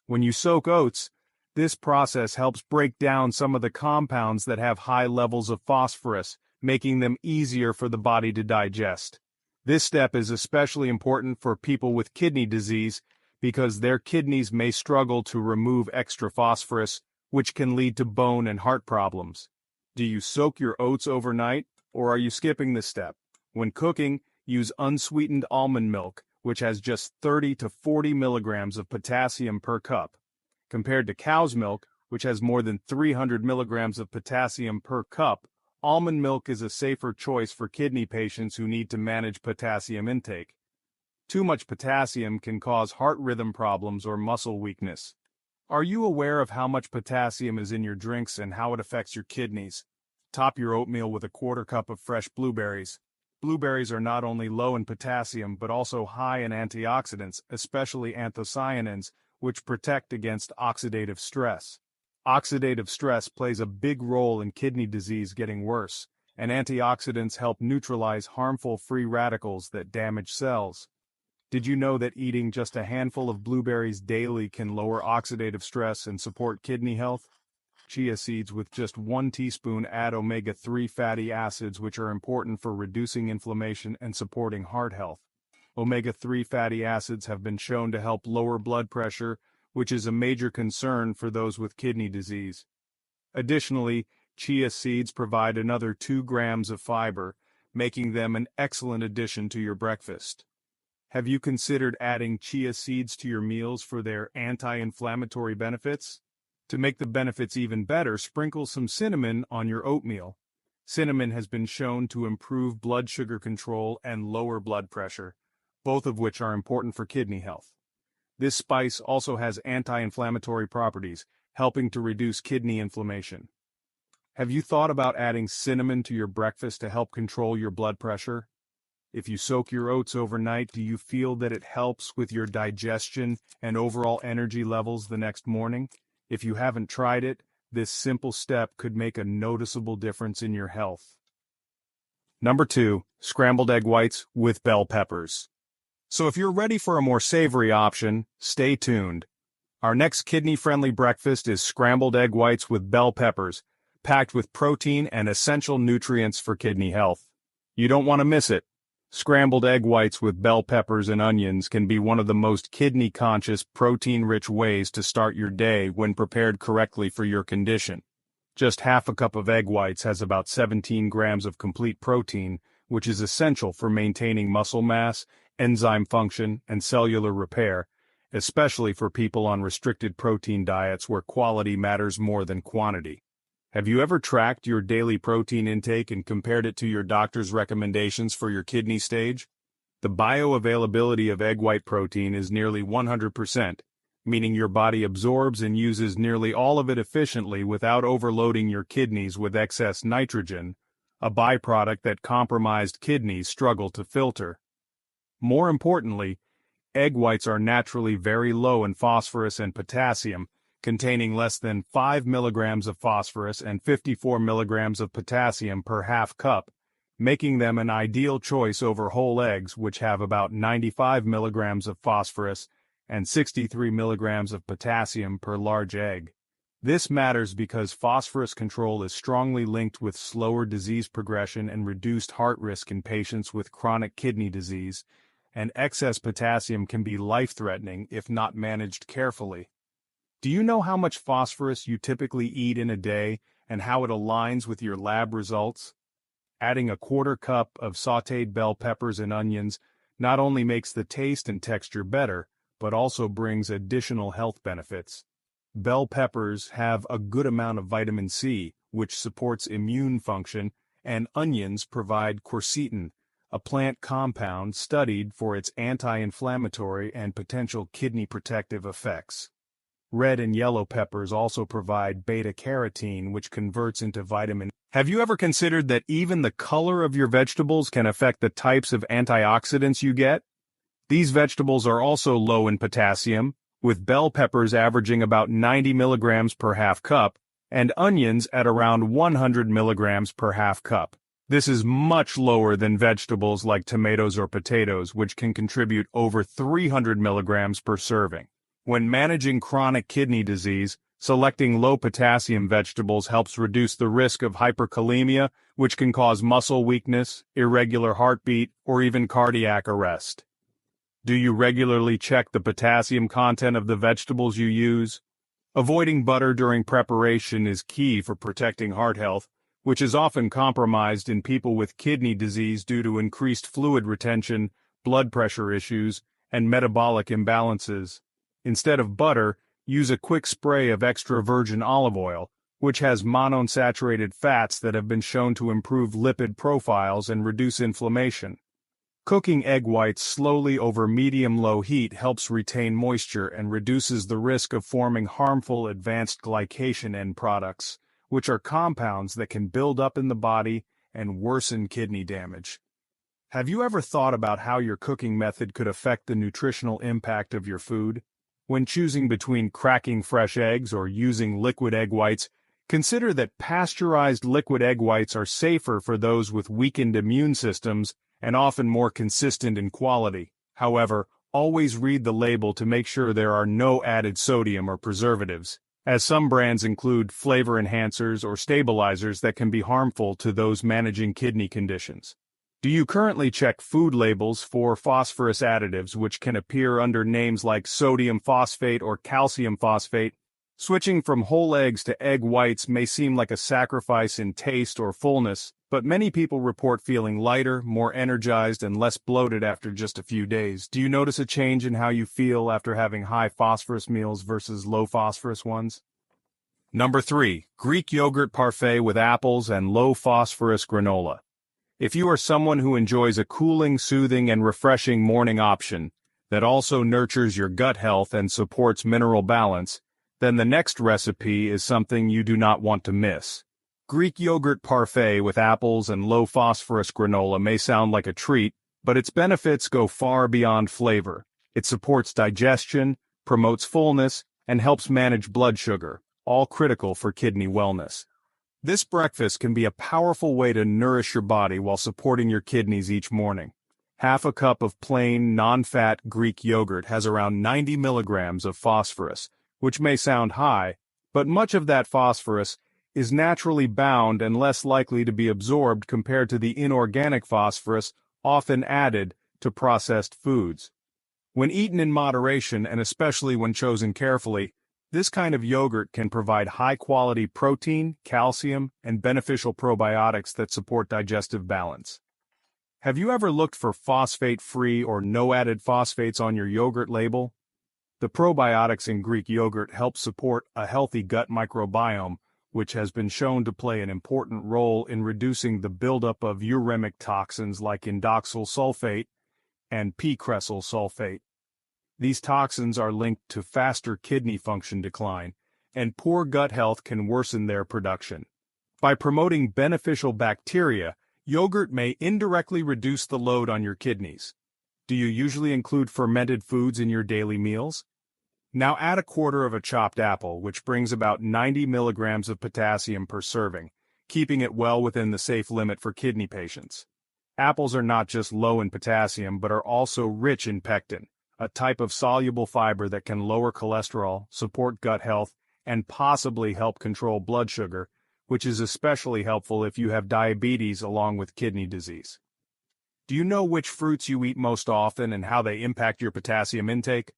When you soak oats, this process helps break down some of the compounds that have high levels of phosphorus, making them easier for the body to digest. This step is especially important for people with kidney disease, because their kidneys may struggle to remove extra phosphorus, which can lead to bone and heart problems. Do you soak your oats overnight, or are you skipping this step? When cooking, use unsweetened almond milk, which has just 30 to 40 milligrams of potassium per cup. Compared to cow's milk, which has more than 300 milligrams of potassium per cup, almond milk is a safer choice for kidney patients who need to manage potassium intake. Too much potassium can cause heart rhythm problems or muscle weakness. Are you aware of how much potassium is in your drinks and how it affects your kidneys? Top your oatmeal with a quarter cup of fresh blueberries. Blueberries are not only low in potassium but also high in antioxidants, especially anthocyanins, which protect against oxidative stress. Oxidative stress plays a big role in kidney disease getting worse, and antioxidants help neutralize harmful free radicals that damage cells. Did you know that eating just a handful of blueberries daily can lower oxidative stress and support kidney health? Chia seeds with just 1 teaspoon add omega-3 fatty acids, which are important for reducing inflammation and supporting heart health. Omega-3 fatty acids have been shown to help lower blood pressure, which is a major concern for those with kidney disease. Additionally, chia seeds provide another 2 grams of fiber, making them an excellent addition to your breakfast. Have you considered adding chia seeds to your meals for their anti-inflammatory benefits? To make the benefits even better, sprinkle some cinnamon on your oatmeal. Cinnamon has been shown to improve blood sugar control and lower blood pressure, both of which are important for kidney health. This spice also has anti-inflammatory properties, helping to reduce kidney inflammation. Have you thought about adding cinnamon to your breakfast to help control your blood pressure? If you soak your oats overnight, do you feel that it helps with your digestion and overall energy levels the next morning? If you haven't tried it, this simple step could make a noticeable difference in your health. Number 2, scrambled egg whites with bell peppers. So if you're ready for a more savory option, stay tuned. Our next kidney-friendly breakfast is scrambled egg whites with bell peppers, packed with protein and essential nutrients for kidney health. You don't want to miss it. Scrambled egg whites with bell peppers and onions can be one of the most kidney-conscious, protein-rich ways to start your day when prepared correctly for your condition. Just half a cup of egg whites has about 17 grams of complete protein, which is essential for maintaining muscle mass, enzyme function, and cellular repair, especially for people on restricted protein diets where quality matters more than quantity. Have you ever tracked your daily protein intake and compared it to your doctor's recommendations for your kidney stage? The bioavailability of egg white protein is nearly 100%, meaning your body absorbs and uses nearly all of it efficiently without overloading your kidneys with excess nitrogen, a byproduct that compromised kidneys struggle to filter. More importantly, egg whites are naturally very low in phosphorus and potassium, containing less than 5 milligrams of phosphorus and 54 milligrams of potassium per half cup, making them an ideal choice over whole eggs, which have about 95 milligrams of phosphorus and 63 milligrams of potassium per large egg. This matters because phosphorus control is strongly linked with slower disease progression and reduced heart risk in patients with chronic kidney disease, and excess potassium can be life-threatening if not managed carefully. Do you know how much phosphorus you typically eat in a day and how it aligns with your lab results? Adding a quarter cup of sautéed bell peppers and onions not only makes the taste and texture better, but also brings additional health benefits. Bell peppers have a good amount of vitamin C, which supports immune function, and onions provide quercetin, a plant compound studied for its anti-inflammatory and potential kidney protective effects. Red and yellow peppers also provide beta-carotene, which converts into vitamin. Have you ever considered that even the color of your vegetables can affect the types of antioxidants you get? These vegetables are also low in potassium, with bell peppers averaging about 90 milligrams per half cup, and onions at around 100 milligrams per half cup. This is much lower than vegetables like tomatoes or potatoes, which can contribute over 300 milligrams per serving. When managing chronic kidney disease, selecting low-potassium vegetables helps reduce the risk of hyperkalemia, which can cause muscle weakness, irregular heartbeat, or even cardiac arrest. Do you regularly check the potassium content of the vegetables you use? Avoiding butter during preparation is key for protecting heart health, which is often compromised in people with kidney disease due to increased fluid retention, blood pressure issues, and metabolic imbalances. Instead of butter, use a quick spray of extra virgin olive oil, which has monounsaturated fats that have been shown to improve lipid profiles and reduce inflammation. Cooking egg whites slowly over medium-low heat helps retain moisture and reduces the risk of forming harmful advanced glycation end products, which are compounds that can build up in the body and worsen kidney damage. Have you ever thought about how your cooking method could affect the nutritional impact of your food? When choosing between cracking fresh eggs or using liquid egg whites, consider that pasteurized liquid egg whites are safer for those with weakened immune systems and often more consistent in quality. However, always read the label to make sure there are no added sodium or preservatives, as some brands include flavor enhancers or stabilizers that can be harmful to those managing kidney conditions. Do you currently check food labels for phosphorus additives which can appear under names like sodium phosphate or calcium phosphate? Switching from whole eggs to egg whites may seem like a sacrifice in taste or fullness, but many people report feeling lighter, more energized, and less bloated after just a few days. Do you notice a change in how you feel after having high phosphorus meals versus low phosphorus ones? Number 3. Greek yogurt parfait with apples and low phosphorus granola. If you are someone who enjoys a cooling, soothing, and refreshing morning option that also nurtures your gut health and supports mineral balance, then the next recipe is something you do not want to miss. Greek yogurt parfait with apples and low phosphorus granola may sound like a treat, but its benefits go far beyond flavor. It supports digestion, promotes fullness, and helps manage blood sugar, all critical for kidney wellness. This breakfast can be a powerful way to nourish your body while supporting your kidneys each morning. Half a cup of plain, non-fat Greek yogurt has around 90 milligrams of phosphorus, which may sound high, but much of that phosphorus is naturally bound and less likely to be absorbed compared to the inorganic phosphorus often added to processed foods. When eaten in moderation and especially when chosen carefully, this kind of yogurt can provide high-quality protein, calcium, and beneficial probiotics that support digestive balance. Have you ever looked for phosphate-free or no added phosphates on your yogurt label? The probiotics in Greek yogurt help support a healthy gut microbiome, which has been shown to play an important role in reducing the buildup of uremic toxins like indoxyl sulfate and p-cresyl sulfate. These toxins are linked to faster kidney function decline, and poor gut health can worsen their production. By promoting beneficial bacteria, yogurt may indirectly reduce the load on your kidneys. Do you usually include fermented foods in your daily meals? Now add a quarter of a chopped apple, which brings about 90 milligrams of potassium per serving, keeping it well within the safe limit for kidney patients. Apples are not just low in potassium but are also rich in pectin, a type of soluble fiber that can lower cholesterol, support gut health, and possibly help control blood sugar, which is especially helpful if you have diabetes along with kidney disease. Do you know which fruits you eat most often and how they impact your potassium intake?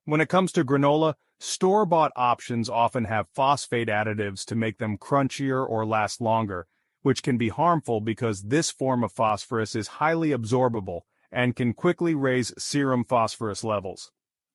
When it comes to granola, store-bought options often have phosphate additives to make them crunchier or last longer, which can be harmful because this form of phosphorus is highly absorbable and can quickly raise serum phosphorus levels.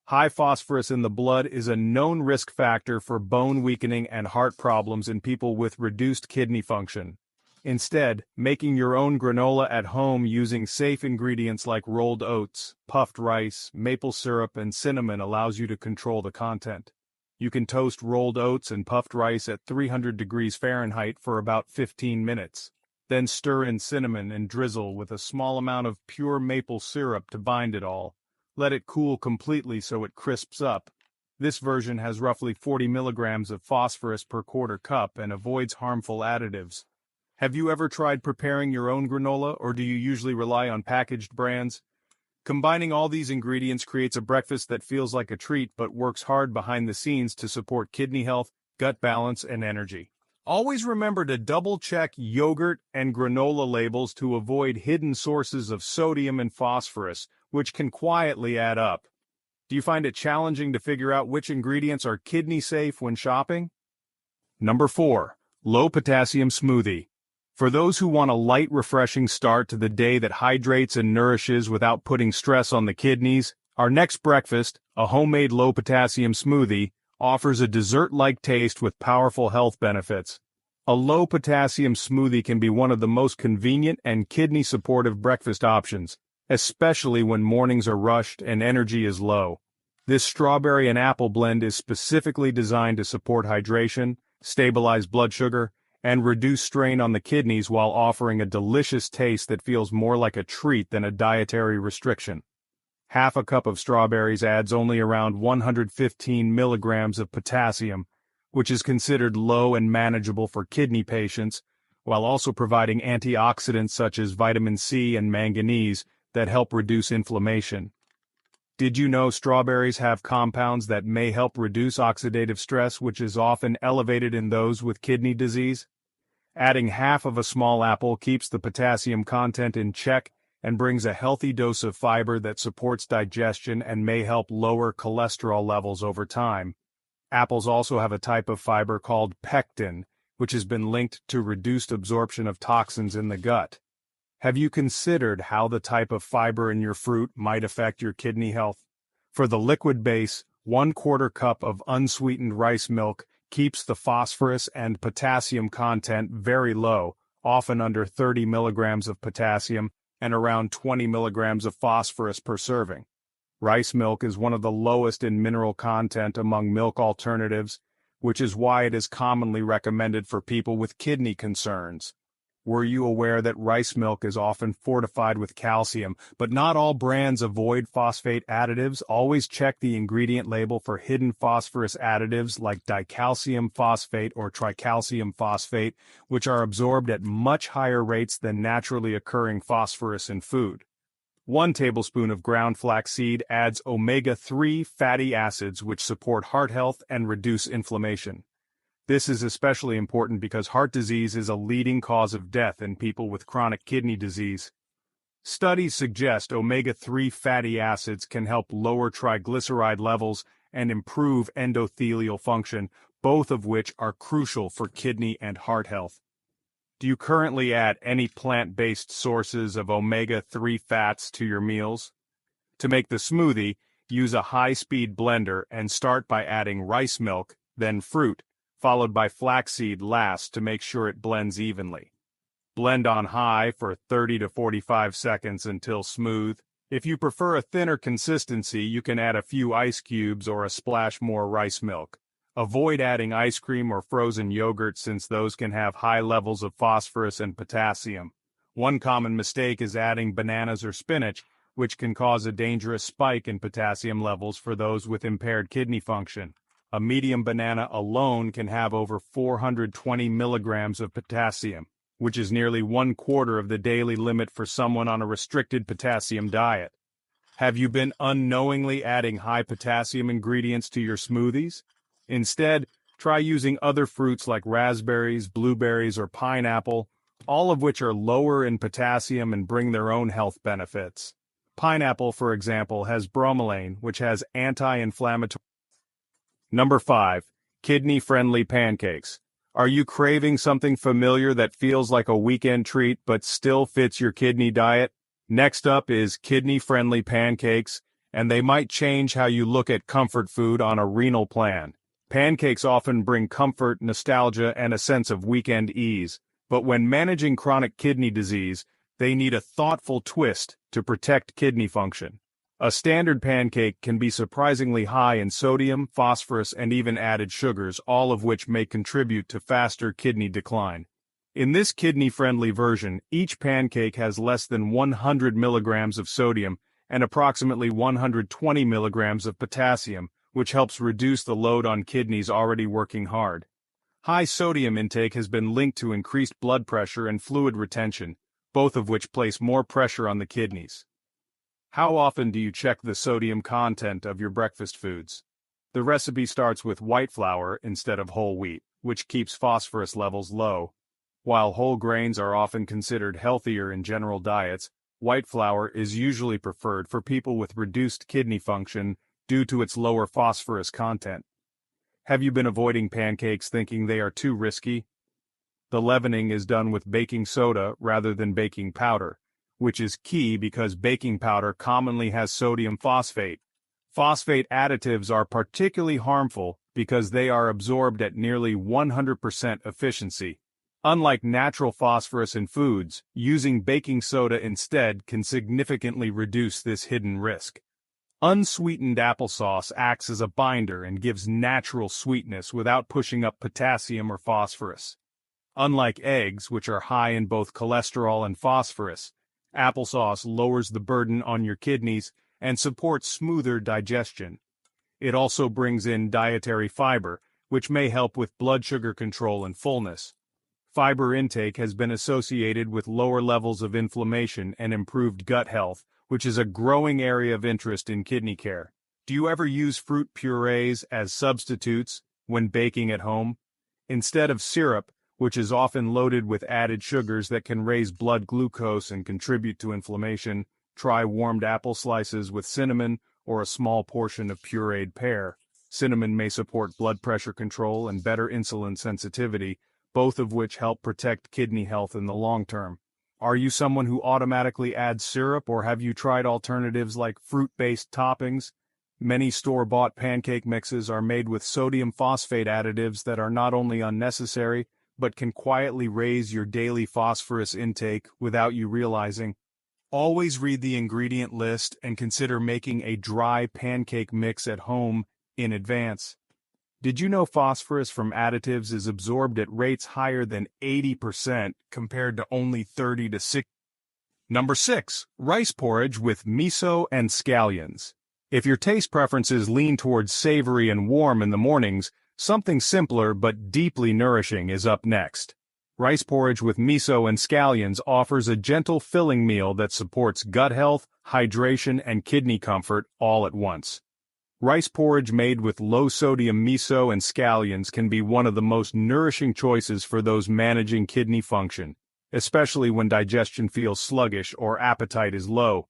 High phosphorus in the blood is a known risk factor for bone weakening and heart problems in people with reduced kidney function. Instead, making your own granola at home using safe ingredients like rolled oats, puffed rice, maple syrup, and cinnamon allows you to control the content. You can toast rolled oats and puffed rice at 300 degrees Fahrenheit for about 15 minutes. Then stir in cinnamon and drizzle with a small amount of pure maple syrup to bind it all. Let it cool completely so it crisps up. This version has roughly 40 milligrams of phosphorus per quarter cup and avoids harmful additives. Have you ever tried preparing your own granola, or do you usually rely on packaged brands? Combining all these ingredients creates a breakfast that feels like a treat but works hard behind the scenes to support kidney health, gut balance, and energy. Always remember to double-check yogurt and granola labels to avoid hidden sources of sodium and phosphorus, which can quietly add up. Do you find it challenging to figure out which ingredients are kidney-safe when shopping? Number 4. Low potassium smoothie. For those who want a light, refreshing start to the day that hydrates and nourishes without putting stress on the kidneys, our next breakfast, a homemade low-potassium smoothie, offers a dessert-like taste with powerful health benefits. A low-potassium smoothie can be one of the most convenient and kidney-supportive breakfast options, especially when mornings are rushed and energy is low. This strawberry and apple blend is specifically designed to support hydration, stabilize blood sugar, and reduce strain on the kidneys while offering a delicious taste that feels more like a treat than a dietary restriction. Half a cup of strawberries adds only around 115 milligrams of potassium, which is considered low and manageable for kidney patients, while also providing antioxidants such as vitamin C and manganese that help reduce inflammation. Did you know strawberries have compounds that may help reduce oxidative stress, which is often elevated in those with kidney disease? Adding half of a small apple keeps the potassium content in check and brings a healthy dose of fiber that supports digestion and may help lower cholesterol levels over time. Apples also have a type of fiber called pectin, which has been linked to reduced absorption of toxins in the gut. Have you considered how the type of fiber in your fruit might affect your kidney health? For the liquid base, 1/4 cup of unsweetened rice milk keeps the phosphorus and potassium content very low, often under 30 milligrams of potassium and around 20 milligrams of phosphorus per serving. Rice milk is one of the lowest in mineral content among milk alternatives, which is why it is commonly recommended for people with kidney concerns. Were you aware that rice milk is often fortified with calcium, but not all brands avoid phosphate additives? Always check the ingredient label for hidden phosphorus additives like dicalcium phosphate or tricalcium phosphate, which are absorbed at much higher rates than naturally occurring phosphorus in food. 1 tablespoon of ground flaxseed adds omega-3 fatty acids which support heart health and reduce inflammation. This is especially important because heart disease is a leading cause of death in people with chronic kidney disease. Studies suggest omega-3 fatty acids can help lower triglyceride levels and improve endothelial function, both of which are crucial for kidney and heart health. Do you currently add any plant-based sources of omega-3 fats to your meals? To make the smoothie, use a high-speed blender and start by adding rice milk, then fruit, followed by flaxseed last to make sure it blends evenly. Blend on high for 30 to 45 seconds until smooth. If you prefer a thinner consistency, you can add a few ice cubes or a splash more rice milk. Avoid adding ice cream or frozen yogurt since those can have high levels of phosphorus and potassium. One common mistake is adding bananas or spinach, which can cause a dangerous spike in potassium levels for those with impaired kidney function. A medium banana alone can have over 420 milligrams of potassium, which is nearly 1/4 of the daily limit for someone on a restricted potassium diet. Have you been unknowingly adding high potassium ingredients to your smoothies? Instead, try using other fruits like raspberries, blueberries, or pineapple, all of which are lower in potassium and bring their own health benefits. Pineapple, for example, has bromelain, which has anti-inflammatory. Number 5. Kidney-friendly pancakes. Are you craving something familiar that feels like a weekend treat but still fits your kidney diet? Next up is kidney-friendly pancakes, and they might change how you look at comfort food on a renal plan. Pancakes often bring comfort, nostalgia, and a sense of weekend ease, but when managing chronic kidney disease, they need a thoughtful twist to protect kidney function. A standard pancake can be surprisingly high in sodium, phosphorus, and even added sugars, all of which may contribute to faster kidney decline. In this kidney-friendly version, each pancake has less than 100 milligrams of sodium and approximately 120 milligrams of potassium, which helps reduce the load on kidneys already working hard. High sodium intake has been linked to increased blood pressure and fluid retention, both of which place more pressure on the kidneys. How often do you check the sodium content of your breakfast foods? The recipe starts with white flour instead of whole wheat, which keeps phosphorus levels low. While whole grains are often considered healthier in general diets, white flour is usually preferred for people with reduced kidney function due to its lower phosphorus content. Have you been avoiding pancakes thinking they are too risky? The leavening is done with baking soda rather than baking powder, which is key because baking powder commonly has sodium phosphate. Phosphate additives are particularly harmful because they are absorbed at nearly 100% efficiency. Unlike natural phosphorus in foods, using baking soda instead can significantly reduce this hidden risk. Unsweetened applesauce acts as a binder and gives natural sweetness without pushing up potassium or phosphorus. Unlike eggs, which are high in both cholesterol and phosphorus, applesauce lowers the burden on your kidneys and supports smoother digestion. It also brings in dietary fiber, which may help with blood sugar control and fullness. Fiber intake has been associated with lower levels of inflammation and improved gut health, which is a growing area of interest in kidney care. Do you ever use fruit purees as substitutes when baking at home? Instead of syrup, which is often loaded with added sugars that can raise blood glucose and contribute to inflammation, try warmed apple slices with cinnamon or a small portion of pureed pear. Cinnamon may support blood pressure control and better insulin sensitivity, both of which help protect kidney health in the long term. Are you someone who automatically adds syrup, or have you tried alternatives like fruit-based toppings? Many store-bought pancake mixes are made with sodium phosphate additives that are not only unnecessary, but can quietly raise your daily phosphorus intake without you realizing. Always read the ingredient list and consider making a dry pancake mix at home in advance. Did you know phosphorus from additives is absorbed at rates higher than 80% compared to only 30 to 60? Number 6. Rice porridge with miso and scallions. If your taste preferences lean towards savory and warm in the mornings, something simpler but deeply nourishing is up next. Rice porridge with miso and scallions offers a gentle filling meal that supports gut health, hydration, and kidney comfort all at once. Rice porridge made with low-sodium miso and scallions can be one of the most nourishing choices for those managing kidney function, especially when digestion feels sluggish or appetite is low.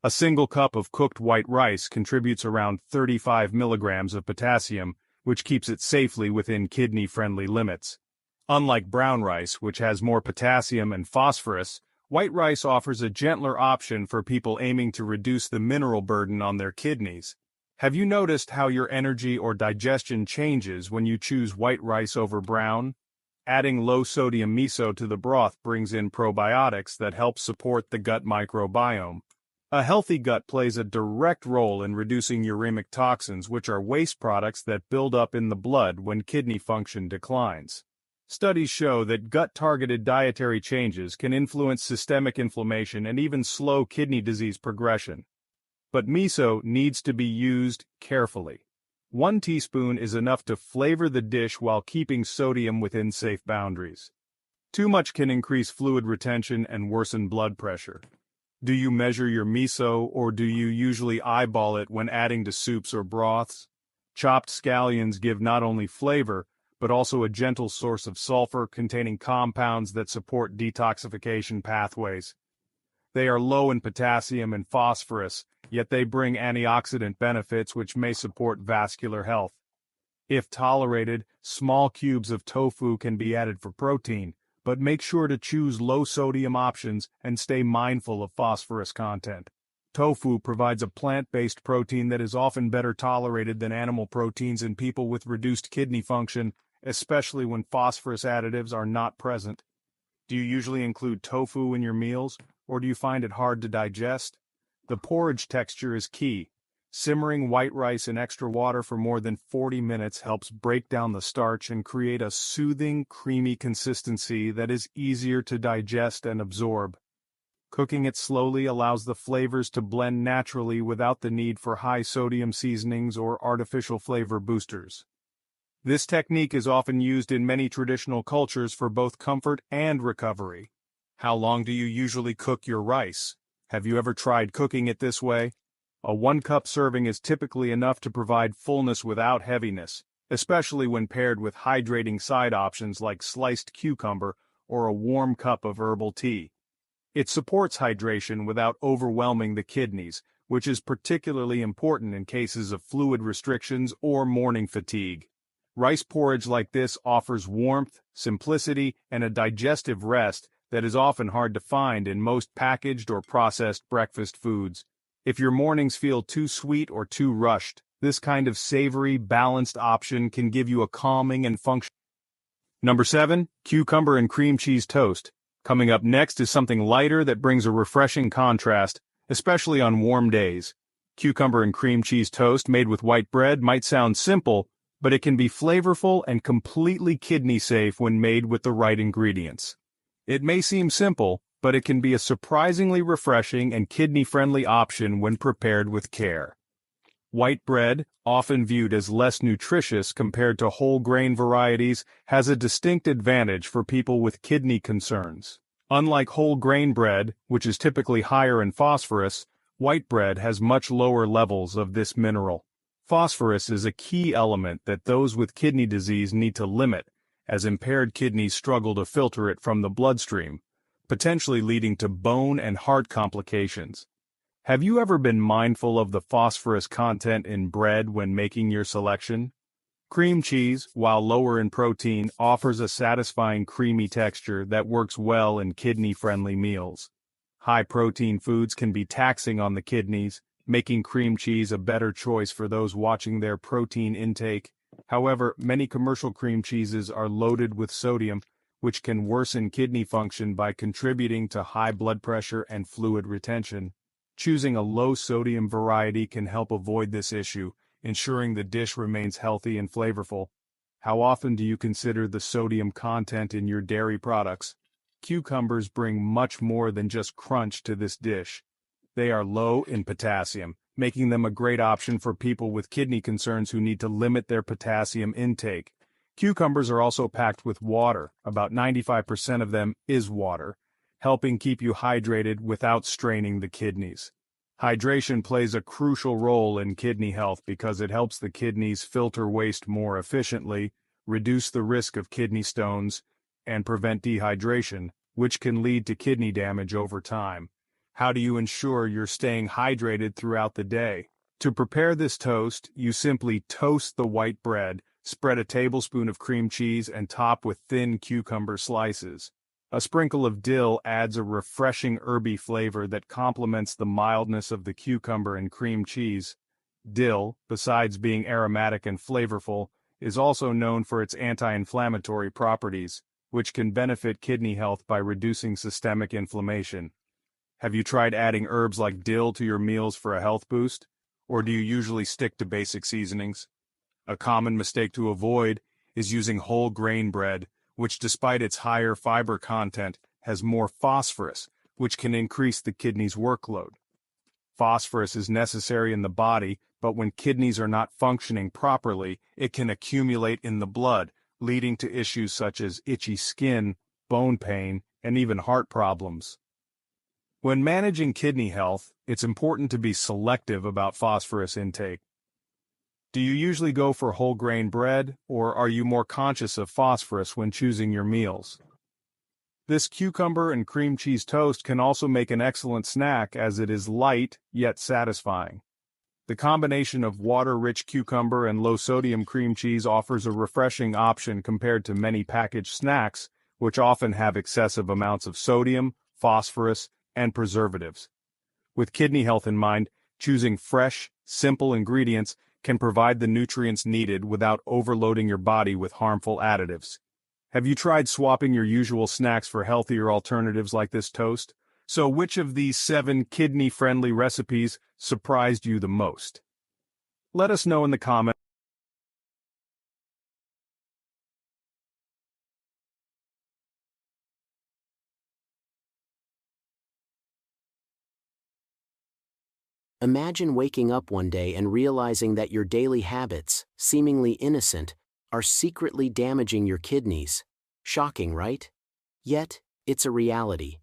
A single cup of cooked white rice contributes around 35 milligrams of potassium, which keeps it safely within kidney-friendly limits. Unlike brown rice, which has more potassium and phosphorus, white rice offers a gentler option for people aiming to reduce the mineral burden on their kidneys. Have you noticed how your energy or digestion changes when you choose white rice over brown? Adding low-sodium miso to the broth brings in probiotics that help support the gut microbiome. A healthy gut plays a direct role in reducing uremic toxins, which are waste products that build up in the blood when kidney function declines. Studies show that gut-targeted dietary changes can influence systemic inflammation and even slow kidney disease progression. But miso needs to be used carefully. 1 teaspoon is enough to flavor the dish while keeping sodium within safe boundaries. Too much can increase fluid retention and worsen blood pressure. Do you measure your miso, or do you usually eyeball it when adding to soups or broths? Chopped scallions give not only flavor, but also a gentle source of sulfur containing compounds that support detoxification pathways. They are low in potassium and phosphorus, yet they bring antioxidant benefits which may support vascular health. If tolerated, small cubes of tofu can be added for protein, but make sure to choose low-sodium options and stay mindful of phosphorus content. Tofu provides a plant-based protein that is often better tolerated than animal proteins in people with reduced kidney function, especially when phosphorus additives are not present. Do you usually include tofu in your meals, or do you find it hard to digest? The porridge texture is key. Simmering white rice in extra water for more than 40 minutes helps break down the starch and create a soothing, creamy consistency that is easier to digest and absorb. Cooking it slowly allows the flavors to blend naturally without the need for high-sodium seasonings or artificial flavor boosters. This technique is often used in many traditional cultures for both comfort and recovery. How long do you usually cook your rice? Have you ever tried cooking it this way? A 1-cup serving is typically enough to provide fullness without heaviness, especially when paired with hydrating side options like sliced cucumber or a warm cup of herbal tea. It supports hydration without overwhelming the kidneys, which is particularly important in cases of fluid restrictions or morning fatigue. Rice porridge like this offers warmth, simplicity, and a digestive rest that is often hard to find in most packaged or processed breakfast foods. If your mornings feel too sweet or too rushed, this kind of savory, balanced option can give you a calming and functional. Number 7. Cucumber and cream cheese toast. Coming up next is something lighter that brings a refreshing contrast, especially on warm days. Cucumber and cream cheese toast made with white bread might sound simple, but it can be flavorful and completely kidney-safe when made with the right ingredients. It may seem simple, but it can be a surprisingly refreshing and kidney-friendly option when prepared with care. White bread, often viewed as less nutritious compared to whole grain varieties, has a distinct advantage for people with kidney concerns. Unlike whole grain bread, which is typically higher in phosphorus, white bread has much lower levels of this mineral. Phosphorus is a key element that those with kidney disease need to limit, as impaired kidneys struggle to filter it from the bloodstream, potentially leading to bone and heart complications. Have you ever been mindful of the phosphorus content in bread when making your selection? Cream cheese, while lower in protein, offers a satisfying creamy texture that works well in kidney-friendly meals. High-protein foods can be taxing on the kidneys, making cream cheese a better choice for those watching their protein intake. However, many commercial cream cheeses are loaded with sodium, which can worsen kidney function by contributing to high blood pressure and fluid retention. Choosing a low-sodium variety can help avoid this issue, ensuring the dish remains healthy and flavorful. How often do you consider the sodium content in your dairy products? Cucumbers bring much more than just crunch to this dish. They are low in potassium, making them a great option for people with kidney concerns who need to limit their potassium intake. Cucumbers are also packed with water, about 95% of them is water, helping keep you hydrated without straining the kidneys. Hydration plays a crucial role in kidney health because it helps the kidneys filter waste more efficiently, reduce the risk of kidney stones, and prevent dehydration, which can lead to kidney damage over time. How do you ensure you're staying hydrated throughout the day? To prepare this toast, you simply toast the white bread, spread a tablespoon of cream cheese and top with thin cucumber slices. A sprinkle of dill adds a refreshing herby flavor that complements the mildness of the cucumber and cream cheese. Dill, besides being aromatic and flavorful, is also known for its anti-inflammatory properties, which can benefit kidney health by reducing systemic inflammation. Have you tried adding herbs like dill to your meals for a health boost? Or do you usually stick to basic seasonings? A common mistake to avoid is using whole grain bread, which despite its higher fiber content, has more phosphorus, which can increase the kidney's workload. Phosphorus is necessary in the body, but when kidneys are not functioning properly, it can accumulate in the blood, leading to issues such as itchy skin, bone pain, and even heart problems. When managing kidney health, it's important to be selective about phosphorus intake. Do you usually go for whole grain bread, or are you more conscious of phosphorus when choosing your meals? This cucumber and cream cheese toast can also make an excellent snack as it is light yet satisfying. The combination of water-rich cucumber and low-sodium cream cheese offers a refreshing option compared to many packaged snacks, which often have excessive amounts of sodium, phosphorus, and preservatives. With kidney health in mind, choosing fresh, simple ingredients can provide the nutrients needed without overloading your body with harmful additives. Have you tried swapping your usual snacks for healthier alternatives like this toast? So which of these 7 kidney-friendly recipes surprised you the most? Let us know in the comments.
Imagine waking up one day and realizing that your daily habits, seemingly innocent, are secretly damaging your kidneys. Shocking, right? Yet, it's a reality.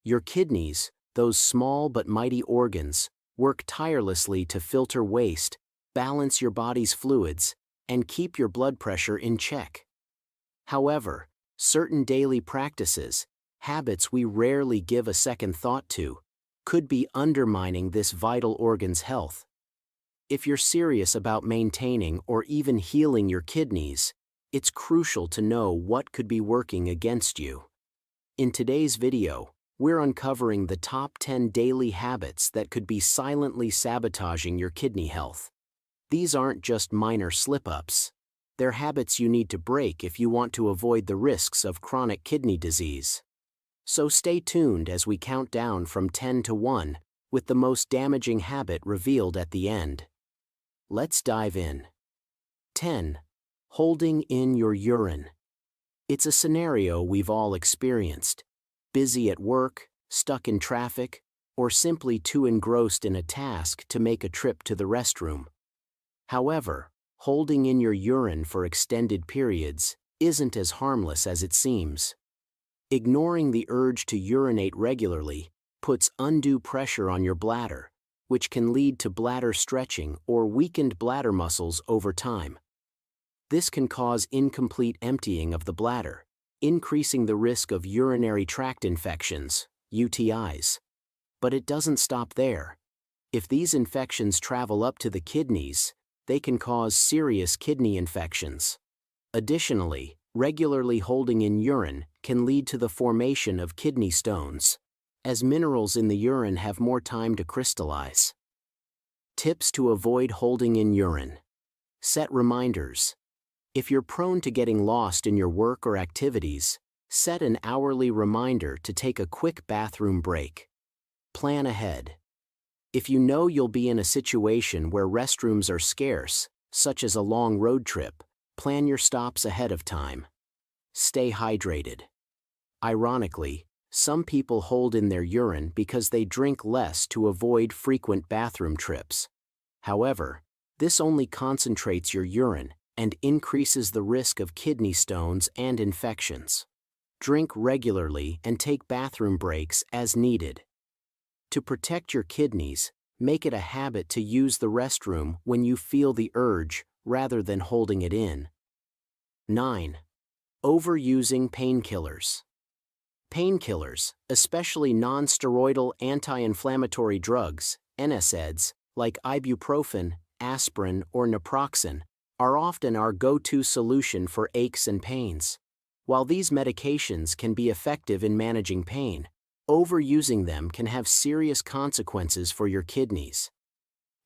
Your kidneys, those small but mighty organs, work tirelessly to filter waste, balance your body's fluids, and keep your blood pressure in check. However, certain daily practices, habits we rarely give a second thought to, could be undermining this vital organ's health. If you're serious about maintaining or even healing your kidneys, it's crucial to know what could be working against you. In today's video, we're uncovering the top 10 daily habits that could be silently sabotaging your kidney health. These aren't just minor slip-ups. They're habits you need to break if you want to avoid the risks of chronic kidney disease. So stay tuned as we count down from 10 to 1, with the most damaging habit revealed at the end. Let's dive in. 10. Holding in your urine. It's a scenario we've all experienced. Busy at work, stuck in traffic, or simply too engrossed in a task to make a trip to the restroom. However, holding in your urine for extended periods isn't as harmless as it seems. Ignoring the urge to urinate regularly puts undue pressure on your bladder, which can lead to bladder stretching or weakened bladder muscles over time. This can cause incomplete emptying of the bladder, increasing the risk of urinary tract infections, UTIs. But it doesn't stop there. If these infections travel up to the kidneys, they can cause serious kidney infections. Additionally, regularly holding in urine can lead to the formation of kidney stones, as minerals in the urine have more time to crystallize. Tips to avoid holding in urine. Set reminders. If you're prone to getting lost in your work or activities, set an hourly reminder to take a quick bathroom break. Plan ahead. If you know you'll be in a situation where restrooms are scarce, such as a long road trip, plan your stops ahead of time. Stay hydrated. Ironically, some people hold in their urine because they drink less to avoid frequent bathroom trips. However, this only concentrates your urine and increases the risk of kidney stones and infections. Drink regularly and take bathroom breaks as needed. To protect your kidneys, make it a habit to use the restroom when you feel the urge rather than holding it in. 9. Overusing painkillers. Painkillers, especially non-steroidal anti-inflammatory drugs, NSAIDs, like ibuprofen, aspirin, or naproxen, are often our go-to solution for aches and pains. While these medications can be effective in managing pain, overusing them can have serious consequences for your kidneys.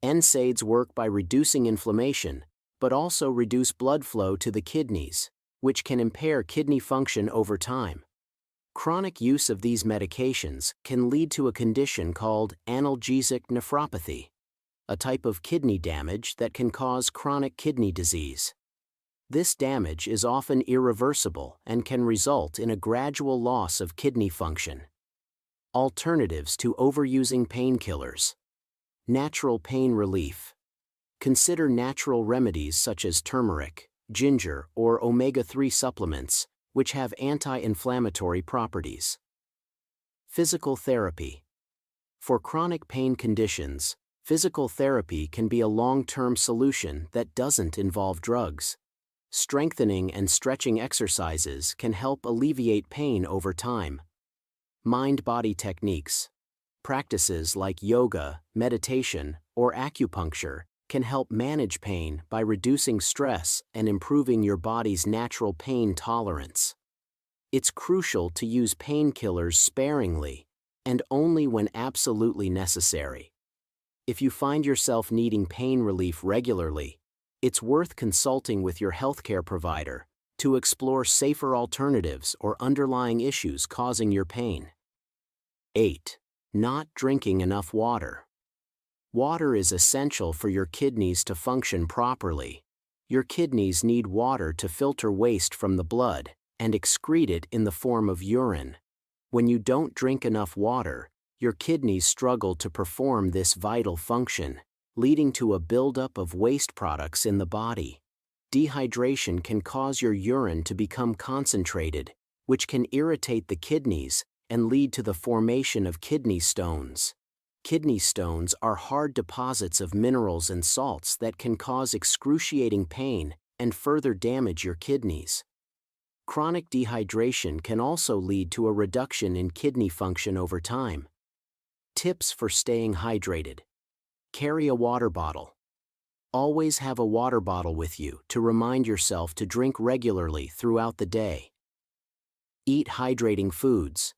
NSAIDs work by reducing inflammation, but also reduce blood flow to the kidneys, which can impair kidney function over time. Chronic use of these medications can lead to a condition called analgesic nephropathy, a type of kidney damage that can cause chronic kidney disease. This damage is often irreversible and can result in a gradual loss of kidney function. Alternatives to overusing painkillers. Natural pain relief. Consider natural remedies such as turmeric, ginger, or omega-3 supplements, which have anti-inflammatory properties. Physical therapy. For chronic pain conditions, physical therapy can be a long-term solution that doesn't involve drugs. Strengthening and stretching exercises can help alleviate pain over time. Mind-body techniques. Practices like yoga, meditation, or acupuncture can help manage pain by reducing stress and improving your body's natural pain tolerance. It's crucial to use painkillers sparingly and only when absolutely necessary. If you find yourself needing pain relief regularly, it's worth consulting with your healthcare provider to explore safer alternatives or underlying issues causing your pain. 8. Not drinking enough water. Water is essential for your kidneys to function properly. Your kidneys need water to filter waste from the blood and excrete it in the form of urine. When you don't drink enough water, your kidneys struggle to perform this vital function, leading to a buildup of waste products in the body. Dehydration can cause your urine to become concentrated, which can irritate the kidneys and lead to the formation of kidney stones. Kidney stones are hard deposits of minerals and salts that can cause excruciating pain and further damage your kidneys. Chronic dehydration can also lead to a reduction in kidney function over time. Tips for staying hydrated. Carry a water bottle. Always have a water bottle with you to remind yourself to drink regularly throughout the day. Eat hydrating foods.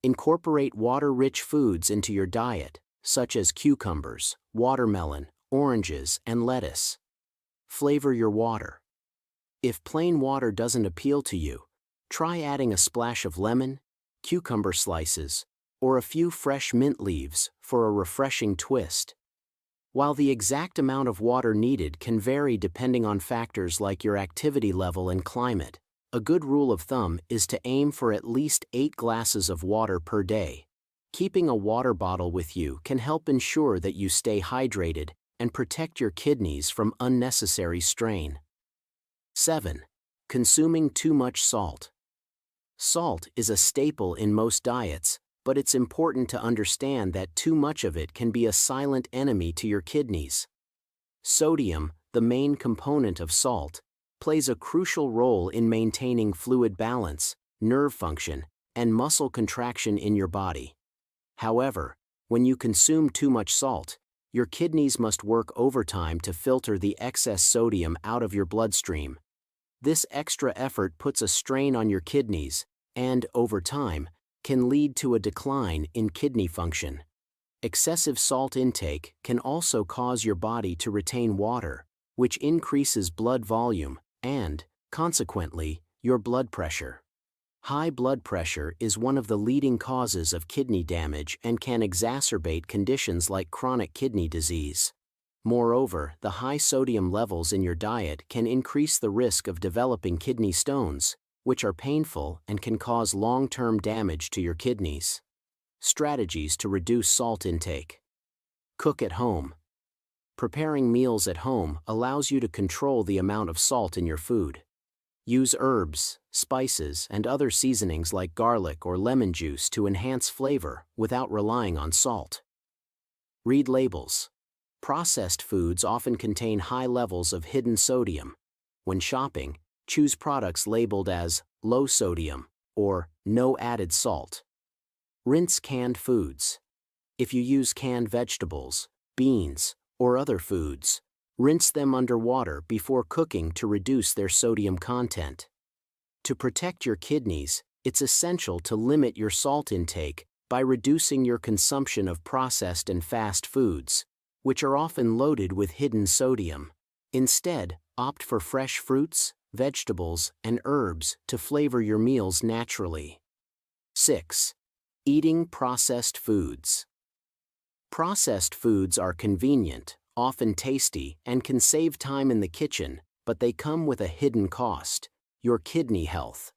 Incorporate water-rich foods into your diet, such as cucumbers, watermelon, oranges, and lettuce. Flavor your water. If plain water doesn't appeal to you, try adding a splash of lemon, cucumber slices, or a few fresh mint leaves for a refreshing twist. While the exact amount of water needed can vary depending on factors like your activity level and climate, a good rule of thumb is to aim for at least 8 glasses of water per day. Keeping a water bottle with you can help ensure that you stay hydrated and protect your kidneys from unnecessary strain. 7. Consuming too much salt. Salt is a staple in most diets, but it's important to understand that too much of it can be a silent enemy to your kidneys. Sodium, the main component of salt, plays a crucial role in maintaining fluid balance, nerve function, and muscle contraction in your body. However, when you consume too much salt, your kidneys must work overtime to filter the excess sodium out of your bloodstream. This extra effort puts a strain on your kidneys and, over time, can lead to a decline in kidney function. Excessive salt intake can also cause your body to retain water, which increases blood volume and, consequently, your blood pressure. High blood pressure is one of the leading causes of kidney damage and can exacerbate conditions like chronic kidney disease. Moreover, the high sodium levels in your diet can increase the risk of developing kidney stones, which are painful and can cause long-term damage to your kidneys. Strategies to reduce salt intake. Cook at home. Preparing meals at home allows you to control the amount of salt in your food. Use herbs, spices, and other seasonings like garlic or lemon juice to enhance flavor without relying on salt. Read labels. Processed foods often contain high levels of hidden sodium. When shopping, choose products labeled as low sodium or no added salt. Rinse canned foods. If you use canned vegetables, beans, or other foods, rinse them under water before cooking to reduce their sodium content. To protect your kidneys, it's essential to limit your salt intake by reducing your consumption of processed and fast foods, which are often loaded with hidden sodium. Instead, opt for fresh fruits, vegetables, and herbs to flavor your meals naturally. 6. Eating processed foods. Processed foods are convenient, often tasty, and can save time in the kitchen, but they come with a hidden cost: your kidney health.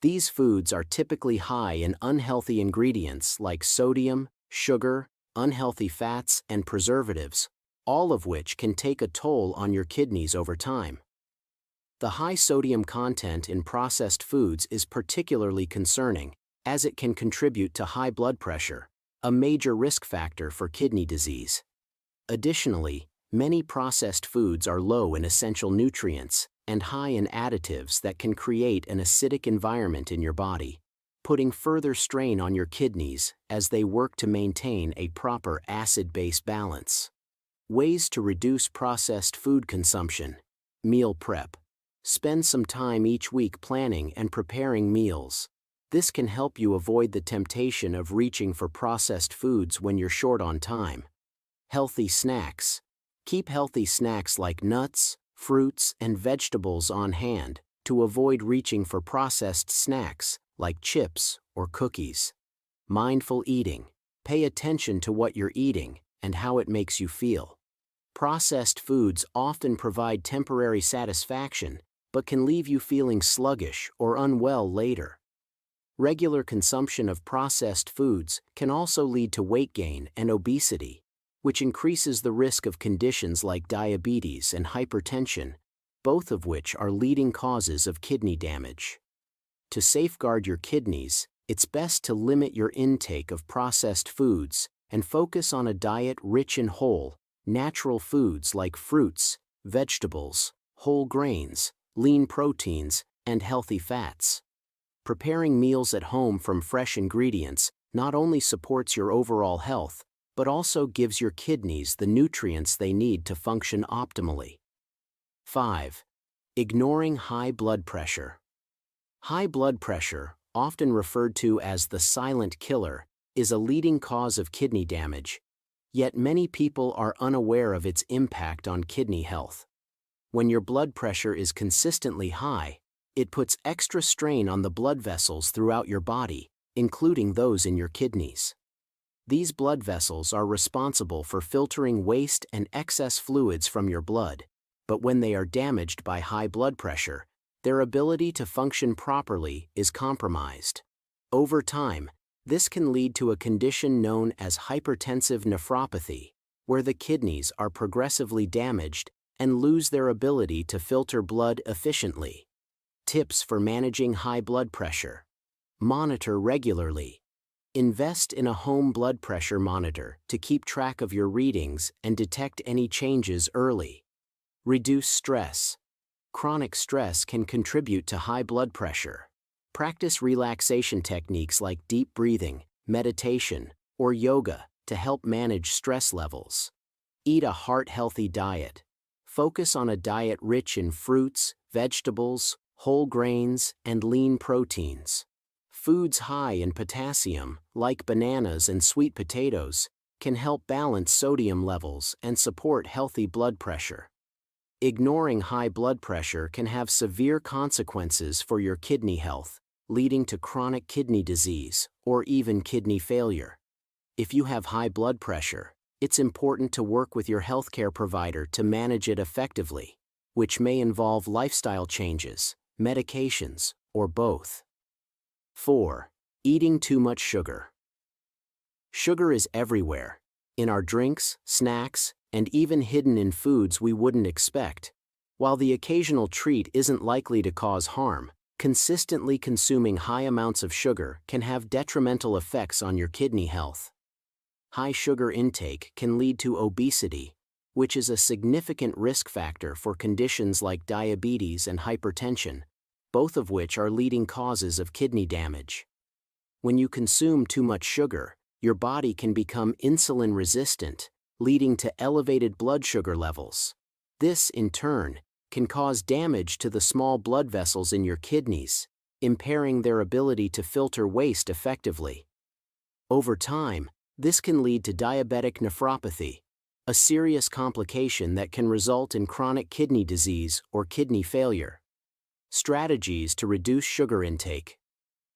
These foods are typically high in unhealthy ingredients like sodium, sugar, unhealthy fats, and preservatives, all of which can take a toll on your kidneys over time. The high sodium content in processed foods is particularly concerning, as it can contribute to high blood pressure, a major risk factor for kidney disease. Additionally, many processed foods are low in essential nutrients and high in additives that can create an acidic environment in your body, putting further strain on your kidneys as they work to maintain a proper acid-base balance. Ways to reduce processed food consumption. Meal prep. Spend some time each week planning and preparing meals. This can help you avoid the temptation of reaching for processed foods when you're short on time. Healthy snacks. Keep healthy snacks like nuts, fruits, and vegetables on hand to avoid reaching for processed snacks like chips or cookies. Mindful eating. Pay attention to what you're eating and how it makes you feel. Processed foods often provide temporary satisfaction, but can leave you feeling sluggish or unwell later. Regular consumption of processed foods can also lead to weight gain and obesity, which increases the risk of conditions like diabetes and hypertension, both of which are leading causes of kidney damage. To safeguard your kidneys, it's best to limit your intake of processed foods and focus on a diet rich in whole, natural foods like fruits, vegetables, whole grains, lean proteins, and healthy fats. Preparing meals at home from fresh ingredients not only supports your overall health, but also gives your kidneys the nutrients they need to function optimally. 5. Ignoring high blood pressure. High blood pressure, often referred to as the silent killer, is a leading cause of kidney damage, yet many people are unaware of its impact on kidney health. When your blood pressure is consistently high, it puts extra strain on the blood vessels throughout your body, including those in your kidneys. These blood vessels are responsible for filtering waste and excess fluids from your blood, but when they are damaged by high blood pressure, their ability to function properly is compromised. Over time, this can lead to a condition known as hypertensive nephropathy, where the kidneys are progressively damaged and lose their ability to filter blood efficiently. Tips for managing high blood pressure. Monitor regularly. Invest in a home blood pressure monitor to keep track of your readings and detect any changes early. Reduce stress. Chronic stress can contribute to high blood pressure. Practice relaxation techniques like deep breathing, meditation, or yoga to help manage stress levels. Eat a heart-healthy diet. Focus on a diet rich in fruits, vegetables, whole grains, and lean proteins. Foods high in potassium, like bananas and sweet potatoes, can help balance sodium levels and support healthy blood pressure. Ignoring high blood pressure can have severe consequences for your kidney health, leading to chronic kidney disease or even kidney failure. If you have high blood pressure, it's important to work with your healthcare provider to manage it effectively, which may involve lifestyle changes, medications, or both. 4. Eating too much sugar. Sugar is everywhere, in our drinks, snacks, and even hidden in foods we wouldn't expect. While the occasional treat isn't likely to cause harm, consistently consuming high amounts of sugar can have detrimental effects on your kidney health. High sugar intake can lead to obesity, which is a significant risk factor for conditions like diabetes and hypertension, both of which are leading causes of kidney damage. When you consume too much sugar, your body can become insulin resistant, leading to elevated blood sugar levels. This, in turn, can cause damage to the small blood vessels in your kidneys, impairing their ability to filter waste effectively. Over time, this can lead to diabetic nephropathy, a serious complication that can result in chronic kidney disease or kidney failure. Strategies to reduce sugar intake.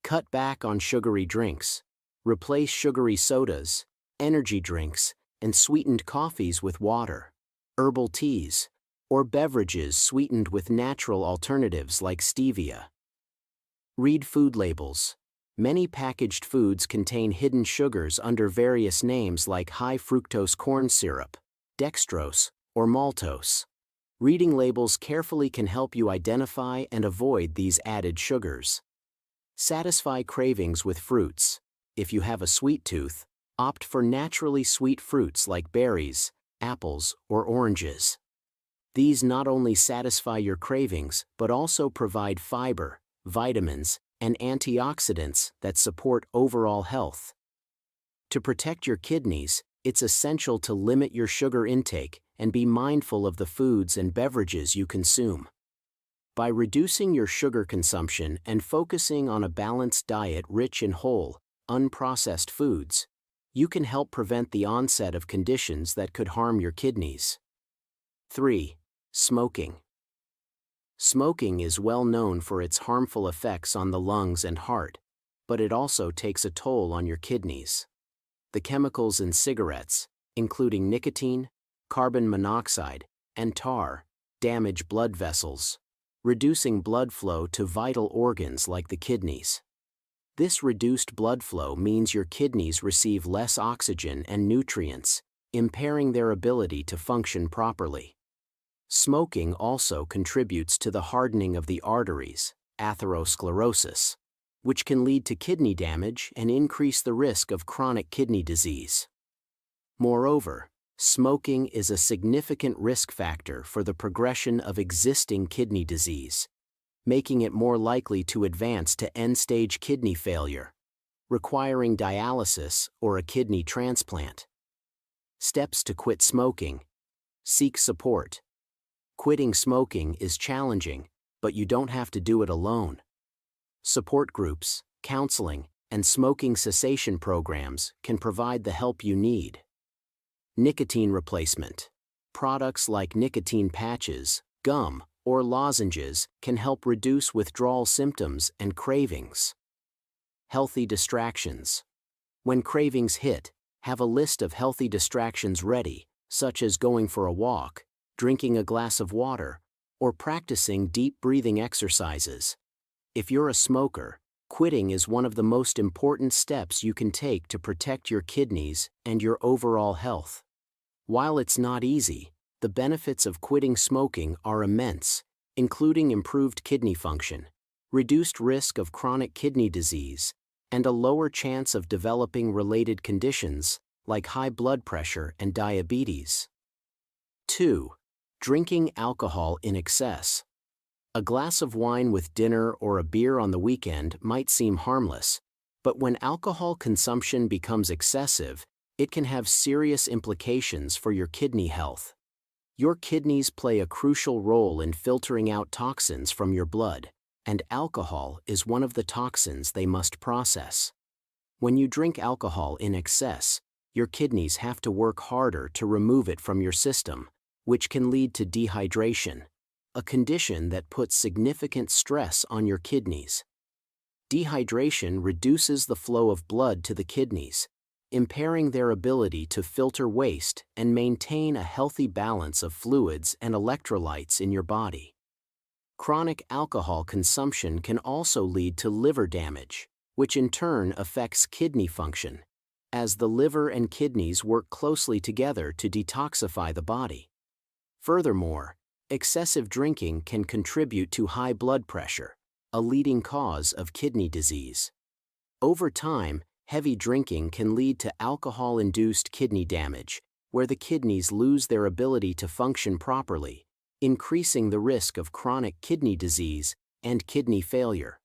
Cut back on sugary drinks. Replace sugary sodas, energy drinks, and sweetened coffees with water, herbal teas, or beverages sweetened with natural alternatives like stevia. Read food labels. Many packaged foods contain hidden sugars under various names like high fructose corn syrup, dextrose, or maltose. Reading labels carefully can help you identify and avoid these added sugars. Satisfy cravings with fruits. If you have a sweet tooth, opt for naturally sweet fruits like berries, apples, or oranges. These not only satisfy your cravings but also provide fiber, vitamins, and antioxidants that support overall health. To protect your kidneys, it's essential to limit your sugar intake and be mindful of the foods and beverages you consume. By reducing your sugar consumption and focusing on a balanced diet rich in whole, unprocessed foods, you can help prevent the onset of conditions that could harm your kidneys. 3. Smoking. Smoking is well known for its harmful effects on the lungs and heart, but it also takes a toll on your kidneys. The chemicals in cigarettes, including nicotine, carbon monoxide, and tar, damage blood vessels, reducing blood flow to vital organs like the kidneys. This reduced blood flow means your kidneys receive less oxygen and nutrients, impairing their ability to function properly. Smoking also contributes to the hardening of the arteries, atherosclerosis, which can lead to kidney damage and increase the risk of chronic kidney disease. Moreover, smoking is a significant risk factor for the progression of existing kidney disease, making it more likely to advance to end-stage kidney failure, requiring dialysis or a kidney transplant. Steps to quit smoking. Seek support. Quitting smoking is challenging, but you don't have to do it alone. Support groups, counseling, and smoking cessation programs can provide the help you need. Nicotine replacement. Products like nicotine patches, gum, or lozenges can help reduce withdrawal symptoms and cravings. Healthy distractions. When cravings hit, Have a list of healthy distractions ready, such as going for a walk, drinking a glass of water, or practicing deep breathing exercises. If you're a smoker, quitting is one of the most important steps you can take to protect your kidneys and your overall health. While it's not easy, the benefits of quitting smoking are immense, including improved kidney function, reduced risk of chronic kidney disease, and a lower chance of developing related conditions like high blood pressure and diabetes. 2. Drinking alcohol in excess. A glass of wine with dinner or a beer on the weekend might seem harmless, but when alcohol consumption becomes excessive, it can have serious implications for your kidney health. Your kidneys play a crucial role in filtering out toxins from your blood, and alcohol is one of the toxins they must process. When you drink alcohol in excess, your kidneys have to work harder to remove it from your system, which can lead to dehydration, a condition that puts significant stress on your kidneys. Dehydration reduces the flow of blood to the kidneys, impairing their ability to filter waste and maintain a healthy balance of fluids and electrolytes in your body. Chronic alcohol consumption can also lead to liver damage, which in turn affects kidney function, as the liver and kidneys work closely together to detoxify the body. Furthermore, excessive drinking can contribute to high blood pressure, a leading cause of kidney disease. Over time, heavy drinking can lead to alcohol-induced kidney damage, where the kidneys lose their ability to function properly, increasing the risk of chronic kidney disease and kidney failure.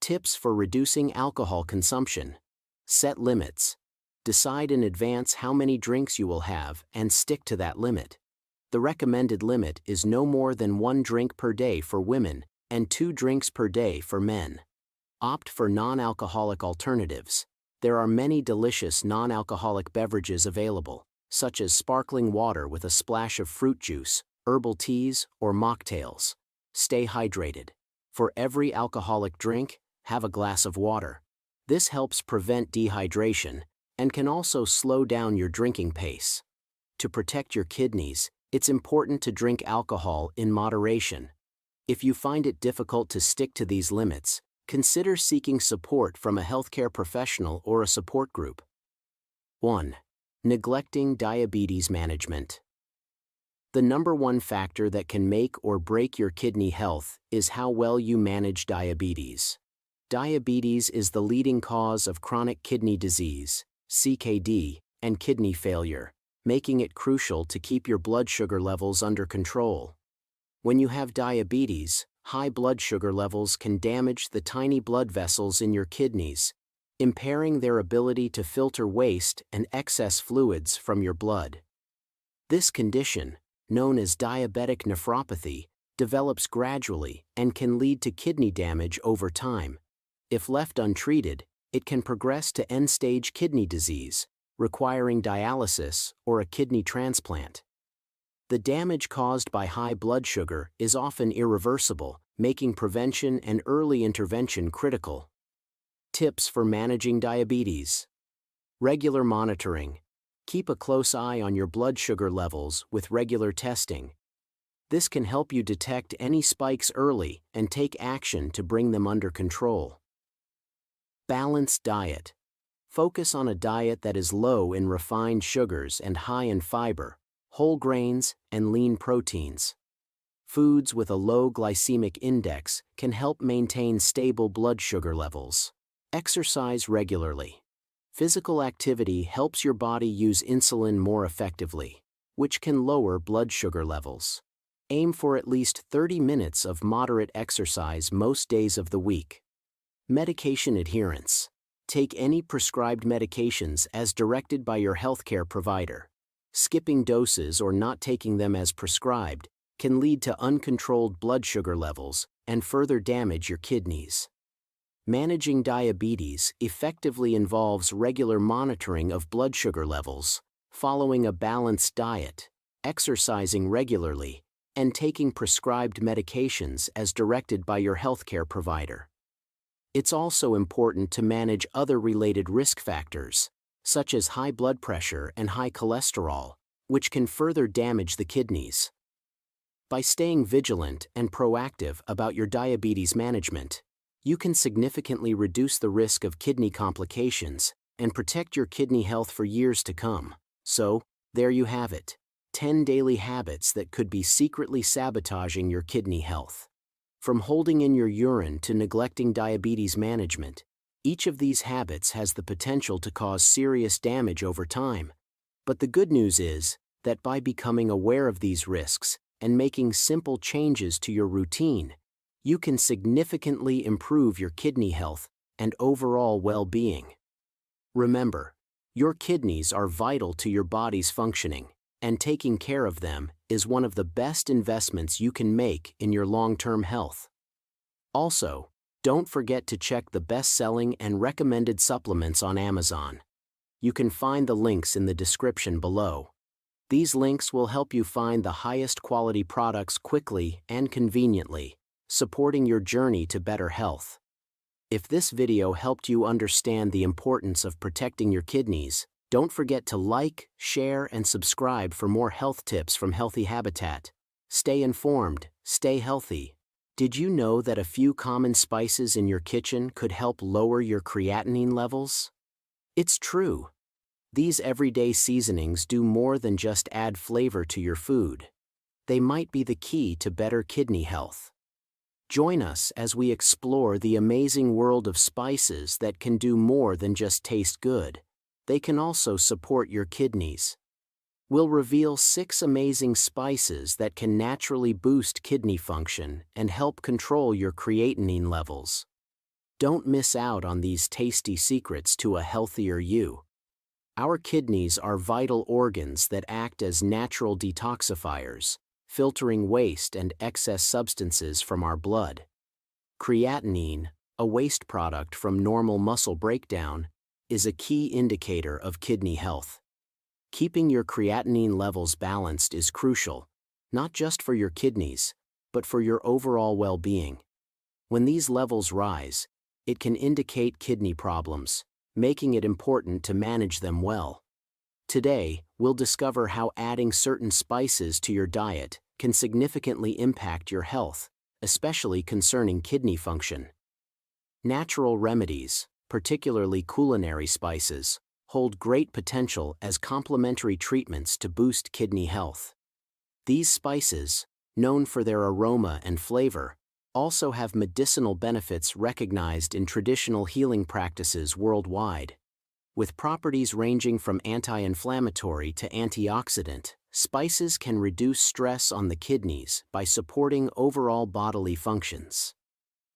Tips for reducing alcohol consumption. Set limits. Decide in advance how many drinks you will have and stick to that limit. The recommended limit is no more than 1 drink per day for women and 2 drinks per day for men. Opt for non-alcoholic alternatives. There are many delicious non-alcoholic beverages available, such as sparkling water with a splash of fruit juice, herbal teas, or mocktails. Stay hydrated. For every alcoholic drink, have a glass of water. This helps prevent dehydration and can also slow down your drinking pace. To protect your kidneys, it's important to drink alcohol in moderation. If you find it difficult to stick to these limits, consider seeking support from a healthcare professional or a support group. 1. Neglecting diabetes management. The number one factor that can make or break your kidney health is how well you manage diabetes. Diabetes is the leading cause of chronic kidney disease, CKD, and kidney failure, making it crucial to keep your blood sugar levels under control. When you have diabetes, high blood sugar levels can damage the tiny blood vessels in your kidneys, impairing their ability to filter waste and excess fluids from your blood. This condition, known as diabetic nephropathy, develops gradually and can lead to kidney damage over time. If left untreated, it can progress to end-stage kidney disease, requiring dialysis or a kidney transplant. The damage caused by high blood sugar is often irreversible, making prevention and early intervention critical. Tips for managing diabetes. Regular monitoring. Keep a close eye on your blood sugar levels with regular testing. This can help you detect any spikes early and take action to bring them under control. Balanced diet. Focus on a diet that is low in refined sugars and high in fiber, whole grains, and lean proteins. Foods with a low glycemic index can help maintain stable blood sugar levels. Exercise regularly. Physical activity helps your body use insulin more effectively, which can lower blood sugar levels. Aim for at least 30 minutes of moderate exercise most days of the week. Medication adherence. Take any prescribed medications as directed by your healthcare provider. Skipping doses or not taking them as prescribed can lead to uncontrolled blood sugar levels and further damage your kidneys. Managing diabetes effectively involves regular monitoring of blood sugar levels, following a balanced diet, exercising regularly, and taking prescribed medications as directed by your healthcare provider. It's also important to manage other related risk factors, such as high blood pressure and high cholesterol, which can further damage the kidneys. By staying vigilant and proactive about your diabetes management, you can significantly reduce the risk of kidney complications and protect your kidney health for years to come. So, there you have it, 10 daily habits that could be secretly sabotaging your kidney health. From holding in your urine to neglecting diabetes management, each of these habits has the potential to cause serious damage over time. But the good news is that by becoming aware of these risks and making simple changes to your routine, you can significantly improve your kidney health and overall well-being. Remember, your kidneys are vital to your body's functioning, and taking care of them is one of the best investments you can make in your long-term health. Also, don't forget to check the best-selling and recommended supplements on Amazon. You can find the links in the description below. These links will help you find the highest quality products quickly and conveniently, supporting your journey to better health. If this video helped you understand the importance of protecting your kidneys, don't forget to like, share, and subscribe for more health tips from Healthy Habitat. Stay informed, stay healthy. Did you know that a few common spices in your kitchen could help lower your creatinine levels? It's true. These everyday seasonings do more than just add flavor to your food. They might be the key to better kidney health. Join us as we explore the amazing world of spices that can do more than just taste good. They can also support your kidneys. We'll reveal 6 amazing spices that can naturally boost kidney function and help control your creatinine levels. Don't miss out on these tasty secrets to a healthier you. Our kidneys are vital organs that act as natural detoxifiers, filtering waste and excess substances from our blood. Creatinine, a waste product from normal muscle breakdown, is a key indicator of kidney health. Keeping your creatinine levels balanced is crucial, not just for your kidneys, but for your overall well-being. When these levels rise, it can indicate kidney problems, making it important to manage them well. Today, we'll discover how adding certain spices to your diet can significantly impact your health, especially concerning kidney function. Natural remedies, particularly culinary spices, hold great potential as complementary treatments to boost kidney health. These spices, known for their aroma and flavor, also have medicinal benefits recognized in traditional healing practices worldwide. With properties ranging from anti-inflammatory to antioxidant, spices can reduce stress on the kidneys by supporting overall bodily functions.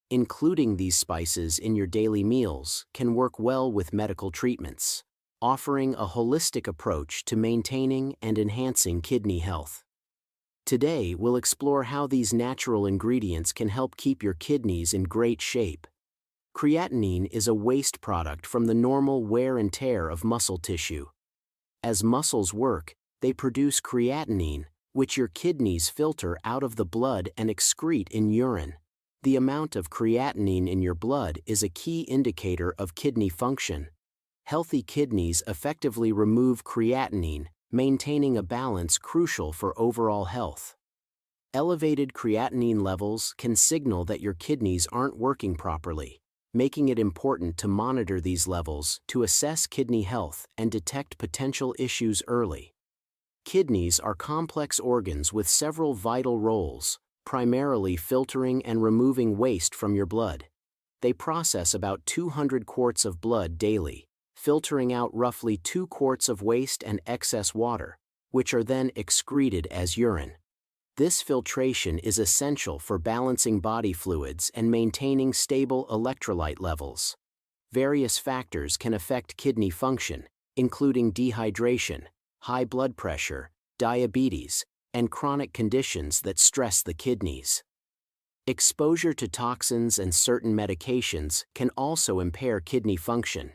Including these spices in your daily meals can work well with medical treatments, offering a holistic approach to maintaining and enhancing kidney health. Today, we'll explore how these natural ingredients can help keep your kidneys in great shape. Creatinine is a waste product from the normal wear and tear of muscle tissue. As muscles work, they produce creatinine, which your kidneys filter out of the blood and excrete in urine. The amount of creatinine in your blood is a key indicator of kidney function. Healthy kidneys effectively remove creatinine, maintaining a balance crucial for overall health. Elevated creatinine levels can signal that your kidneys aren't working properly, making it important to monitor these levels to assess kidney health and detect potential issues early. Kidneys are complex organs with several vital roles, primarily filtering and removing waste from your blood. They process about 200 quarts of blood daily, filtering out roughly 2 quarts of waste and excess water, which are then excreted as urine. This filtration is essential for balancing body fluids and maintaining stable electrolyte levels. Various factors can affect kidney function, including dehydration, high blood pressure, diabetes, and chronic conditions that stress the kidneys. Exposure to toxins and certain medications can also impair kidney function.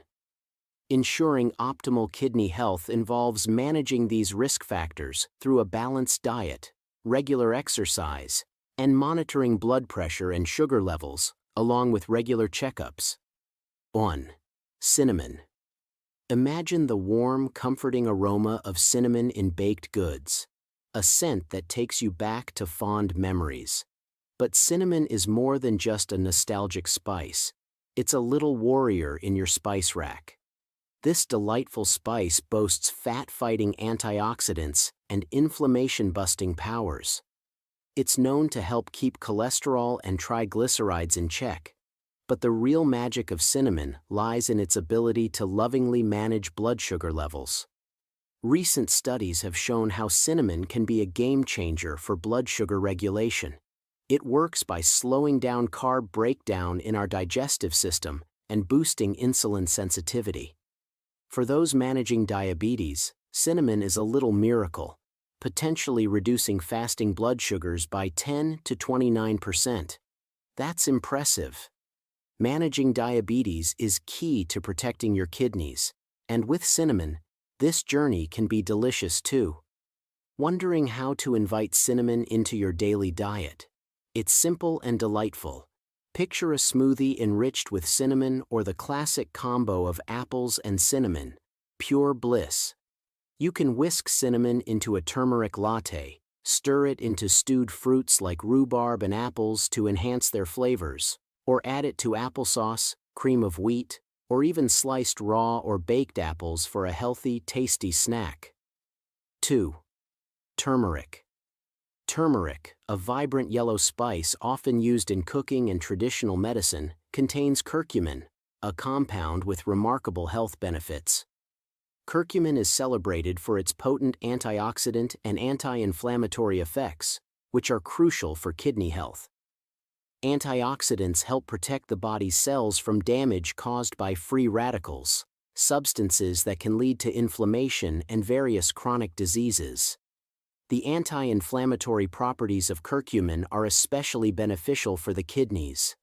Ensuring optimal kidney health involves managing these risk factors through a balanced diet, regular exercise, and monitoring blood pressure and sugar levels, along with regular checkups. 1. Cinnamon. Imagine the warm, comforting aroma of cinnamon in baked goods, a scent that takes you back to fond memories. But cinnamon is more than just a nostalgic spice. It's a little warrior in your spice rack. This delightful spice boasts fat-fighting antioxidants and inflammation-busting powers. It's known to help keep cholesterol and triglycerides in check. But the real magic of cinnamon lies in its ability to lovingly manage blood sugar levels. Recent studies have shown how cinnamon can be a game-changer for blood sugar regulation. It works by slowing down carb breakdown in our digestive system and boosting insulin sensitivity. For those managing diabetes, cinnamon is a little miracle, potentially reducing fasting blood sugars by 10 to 29%. That's impressive. Managing diabetes is key to protecting your kidneys, and with cinnamon, this journey can be delicious too. Wondering how to invite cinnamon into your daily diet? It's simple and delightful. Picture a smoothie enriched with cinnamon or the classic combo of apples and cinnamon, pure bliss. You can whisk cinnamon into a turmeric latte, stir it into stewed fruits like rhubarb and apples to enhance their flavors, or add it to applesauce, cream of wheat, or even sliced raw or baked apples for a healthy, tasty snack. 2. Turmeric. Turmeric, a vibrant yellow spice often used in cooking and traditional medicine, contains curcumin, a compound with remarkable health benefits. Curcumin is celebrated for its potent antioxidant and anti-inflammatory effects, which are crucial for kidney health. Antioxidants help protect the body's cells from damage caused by free radicals, substances that can lead to inflammation and various chronic diseases. The anti-inflammatory properties of curcumin are especially beneficial for the kidneys.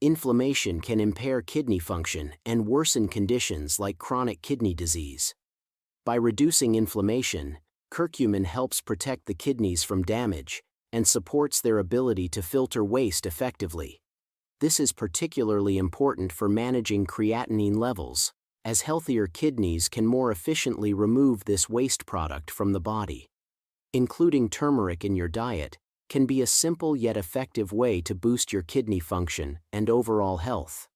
Inflammation can impair kidney function and worsen conditions like chronic kidney disease. By reducing inflammation, curcumin helps protect the kidneys from damage and supports their ability to filter waste effectively. This is particularly important for managing creatinine levels, as healthier kidneys can more efficiently remove this waste product from the body. Including turmeric in your diet can be a simple yet effective way to boost your kidney function and overall health.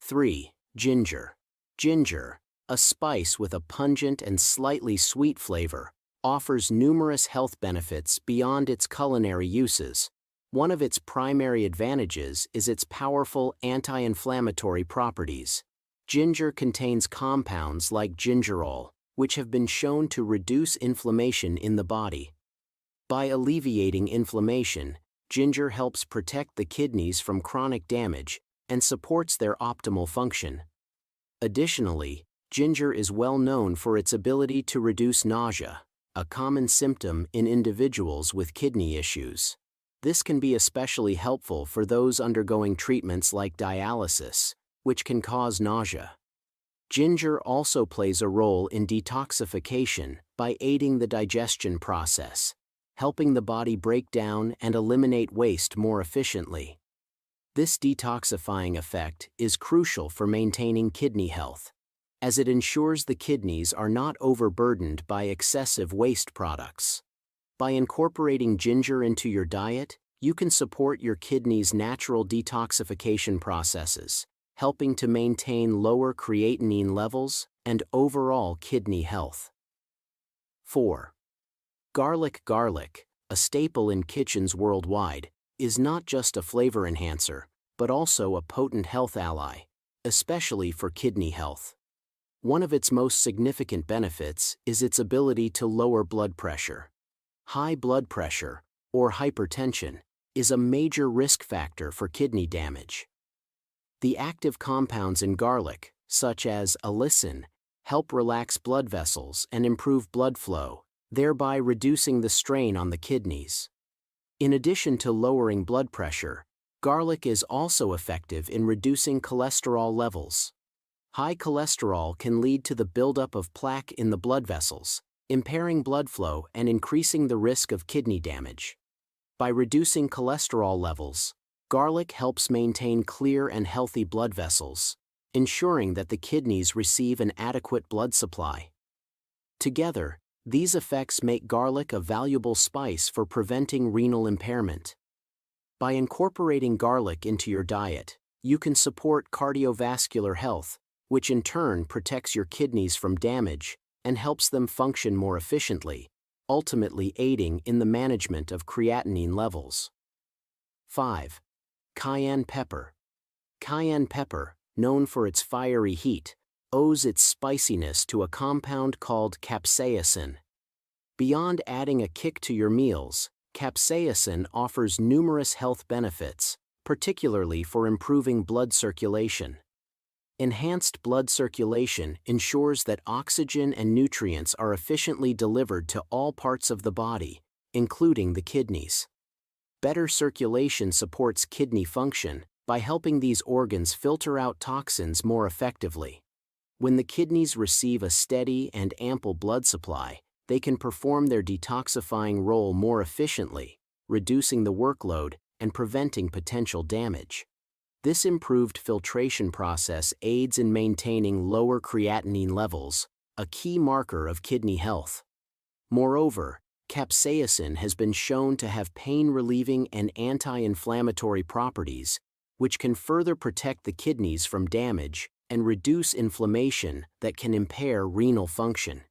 3. Ginger. Ginger, a spice with a pungent and slightly sweet flavor, offers numerous health benefits beyond its culinary uses. One of its primary advantages is its powerful anti-inflammatory properties. Ginger contains compounds like gingerol, which have been shown to reduce inflammation in the body. By alleviating inflammation, ginger helps protect the kidneys from chronic damage and supports their optimal function. Additionally, ginger is well known for its ability to reduce nausea, a common symptom in individuals with kidney issues. This can be especially helpful for those undergoing treatments like dialysis, which can cause nausea. Ginger also plays a role in detoxification by aiding the digestion process, helping the body break down and eliminate waste more efficiently. This detoxifying effect is crucial for maintaining kidney health, as it ensures the kidneys are not overburdened by excessive waste products. By incorporating ginger into your diet, you can support your kidneys' natural detoxification processes, helping to maintain lower creatinine levels and overall kidney health. 4. Garlic. Garlic, a staple in kitchens worldwide, is not just a flavor enhancer, but also a potent health ally, especially for kidney health. One of its most significant benefits is its ability to lower blood pressure. High blood pressure, or hypertension, is a major risk factor for kidney damage. The active compounds in garlic, such as allicin, help relax blood vessels and improve blood flow, thereby reducing the strain on the kidneys. In addition to lowering blood pressure, garlic is also effective in reducing cholesterol levels. High cholesterol can lead to the buildup of plaque in the blood vessels, impairing blood flow and increasing the risk of kidney damage. By reducing cholesterol levels, garlic helps maintain clear and healthy blood vessels, ensuring that the kidneys receive an adequate blood supply. Together, these effects make garlic a valuable spice for preventing renal impairment. By incorporating garlic into your diet, you can support cardiovascular health, which in turn protects your kidneys from damage and helps them function more efficiently, ultimately aiding in the management of creatinine levels. 5. Cayenne pepper. Cayenne pepper, known for its fiery heat, owes its spiciness to a compound called capsaicin. Beyond adding a kick to your meals, capsaicin offers numerous health benefits, particularly for improving blood circulation. Enhanced blood circulation ensures that oxygen and nutrients are efficiently delivered to all parts of the body, including the kidneys. Better circulation supports kidney function by helping these organs filter out toxins more effectively. When the kidneys receive a steady and ample blood supply, they can perform their detoxifying role more efficiently, reducing the workload and preventing potential damage. This improved filtration process aids in maintaining lower creatinine levels, a key marker of kidney health. Moreover, capsaicin has been shown to have pain-relieving and anti-inflammatory properties, which can further protect the kidneys from damage and reduce inflammation that can impair renal function.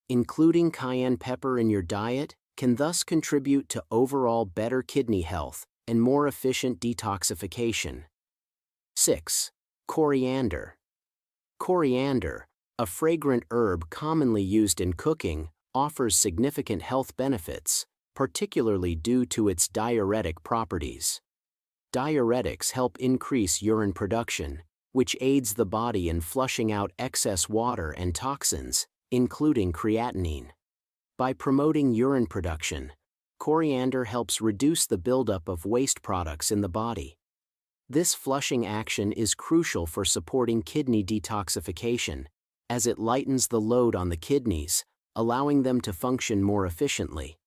Including cayenne pepper in your diet can thus contribute to overall better kidney health and more efficient detoxification. 6. Coriander. Coriander, a fragrant herb commonly used in cooking, offers significant health benefits, particularly due to its diuretic properties. Diuretics help increase urine production, which aids the body in flushing out excess water and toxins, including creatinine. By promoting urine production, coriander helps reduce the buildup of waste products in the body. This flushing action is crucial for supporting kidney detoxification, as it lightens the load on the kidneys, allowing them to function more efficiently.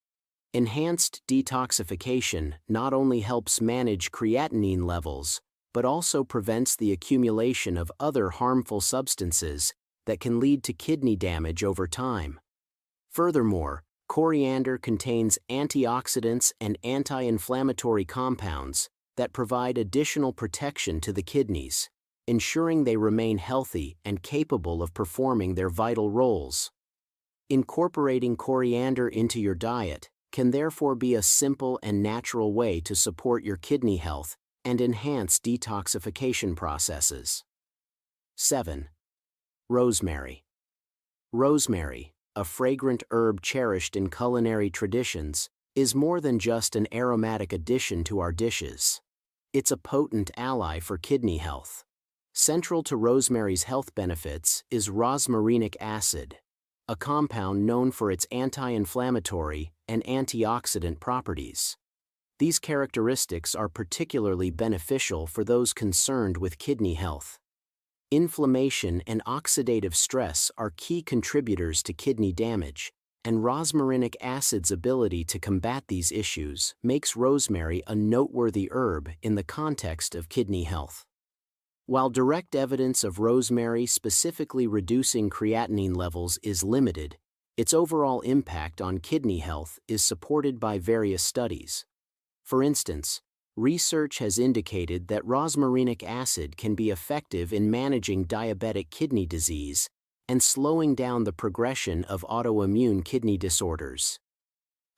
Enhanced detoxification not only helps manage creatinine levels, but also prevents the accumulation of other harmful substances that can lead to kidney damage over time. Furthermore, coriander contains antioxidants and anti-inflammatory compounds that provide additional protection to the kidneys, ensuring they remain healthy and capable of performing their vital roles. Incorporating coriander into your diet can therefore be a simple and natural way to support your kidney health and enhance detoxification processes. 7. Rosemary. Rosemary, a fragrant herb cherished in culinary traditions, is more than just an aromatic addition to our dishes. It's a potent ally for kidney health. Central to rosemary's health benefits is rosmarinic acid, a compound known for its anti-inflammatory and antioxidant properties. These characteristics are particularly beneficial for those concerned with kidney health. Inflammation and oxidative stress are key contributors to kidney damage, and rosmarinic acid's ability to combat these issues makes rosemary a noteworthy herb in the context of kidney health. While direct evidence of rosemary specifically reducing creatinine levels is limited, its overall impact on kidney health is supported by various studies. For instance, research has indicated that rosmarinic acid can be effective in managing diabetic kidney disease and slowing down the progression of autoimmune kidney disorders.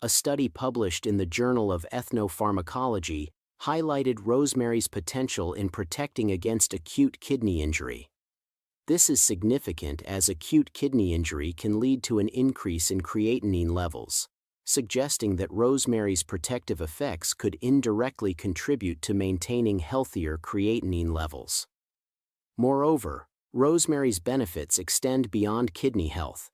A study published in the Journal of Ethnopharmacology highlighted rosemary's potential in protecting against acute kidney injury. This is significant as acute kidney injury can lead to an increase in creatinine levels, suggesting that rosemary's protective effects could indirectly contribute to maintaining healthier creatinine levels. Moreover, rosemary's benefits extend beyond kidney health.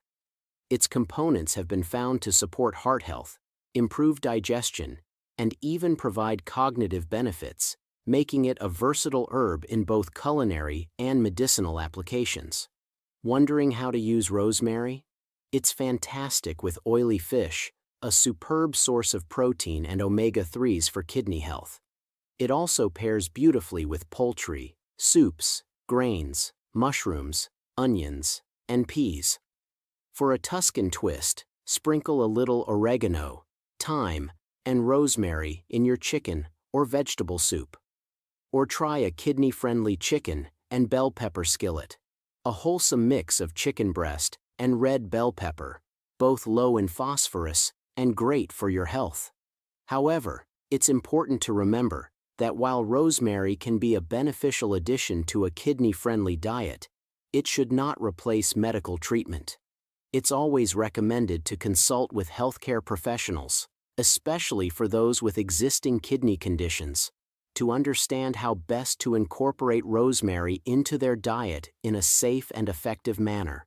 Its components have been found to support heart health, improve digestion, and even provide cognitive benefits, making it a versatile herb in both culinary and medicinal applications. Wondering how to use rosemary? It's fantastic with oily fish, a superb source of protein and omega-3s for kidney health. It also pairs beautifully with poultry, soups, grains, mushrooms, onions, and peas. For a Tuscan twist, sprinkle a little oregano, thyme, and rosemary in your chicken or vegetable soup. Or try a kidney-friendly chicken and bell pepper skillet, a wholesome mix of chicken breast and red bell pepper, both low in phosphorus and great for your health. However, it's important to remember that while rosemary can be a beneficial addition to a kidney-friendly diet, it should not replace medical treatment. It's always recommended to consult with healthcare professionals, especially for those with existing kidney conditions, to understand how best to incorporate rosemary into their diet in a safe and effective manner.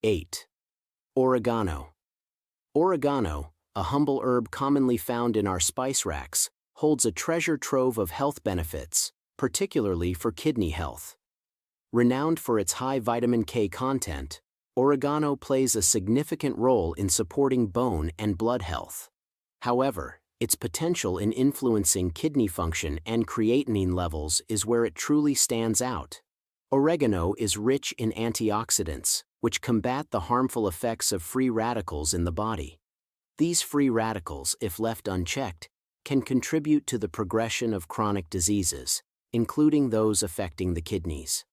8. Oregano. Oregano, a humble herb commonly found in our spice racks, holds a treasure trove of health benefits, particularly for kidney health. Renowned for its high vitamin K content, oregano plays a significant role in supporting bone and blood health. However, its potential in influencing kidney function and creatinine levels is where it truly stands out. Oregano is rich in antioxidants, which combat the harmful effects of free radicals in the body. These free radicals, if left unchecked, can contribute to the progression of chronic diseases, including those affecting the kidneys.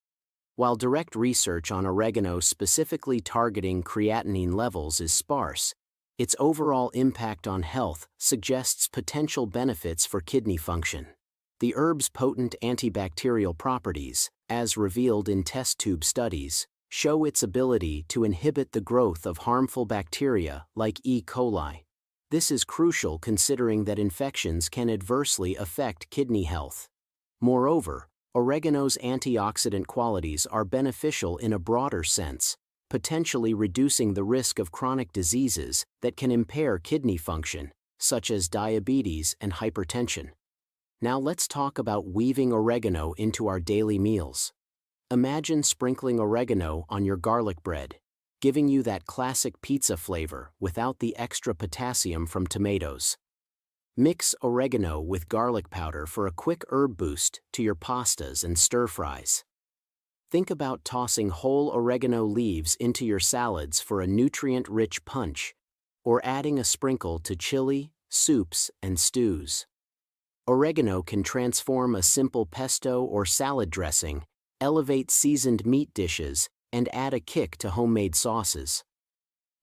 While direct research on oregano specifically targeting creatinine levels is sparse, its overall impact on health suggests potential benefits for kidney function. The herb's potent antibacterial properties, as revealed in test tube studies, show its ability to inhibit the growth of harmful bacteria like E. coli. This is crucial considering that infections can adversely affect kidney health. Moreover, oregano's antioxidant qualities are beneficial in a broader sense, potentially reducing the risk of chronic diseases that can impair kidney function, such as diabetes and hypertension. Now let's talk about weaving oregano into our daily meals. Imagine sprinkling oregano on your garlic bread, giving you that classic pizza flavor without the extra potassium from tomatoes. Mix oregano with garlic powder for a quick herb boost to your pastas and stir-fries. Think about tossing whole oregano leaves into your salads for a nutrient-rich punch, or adding a sprinkle to chili, soups, and stews. Oregano can transform a simple pesto or salad dressing, elevate seasoned meat dishes, and add a kick to homemade sauces.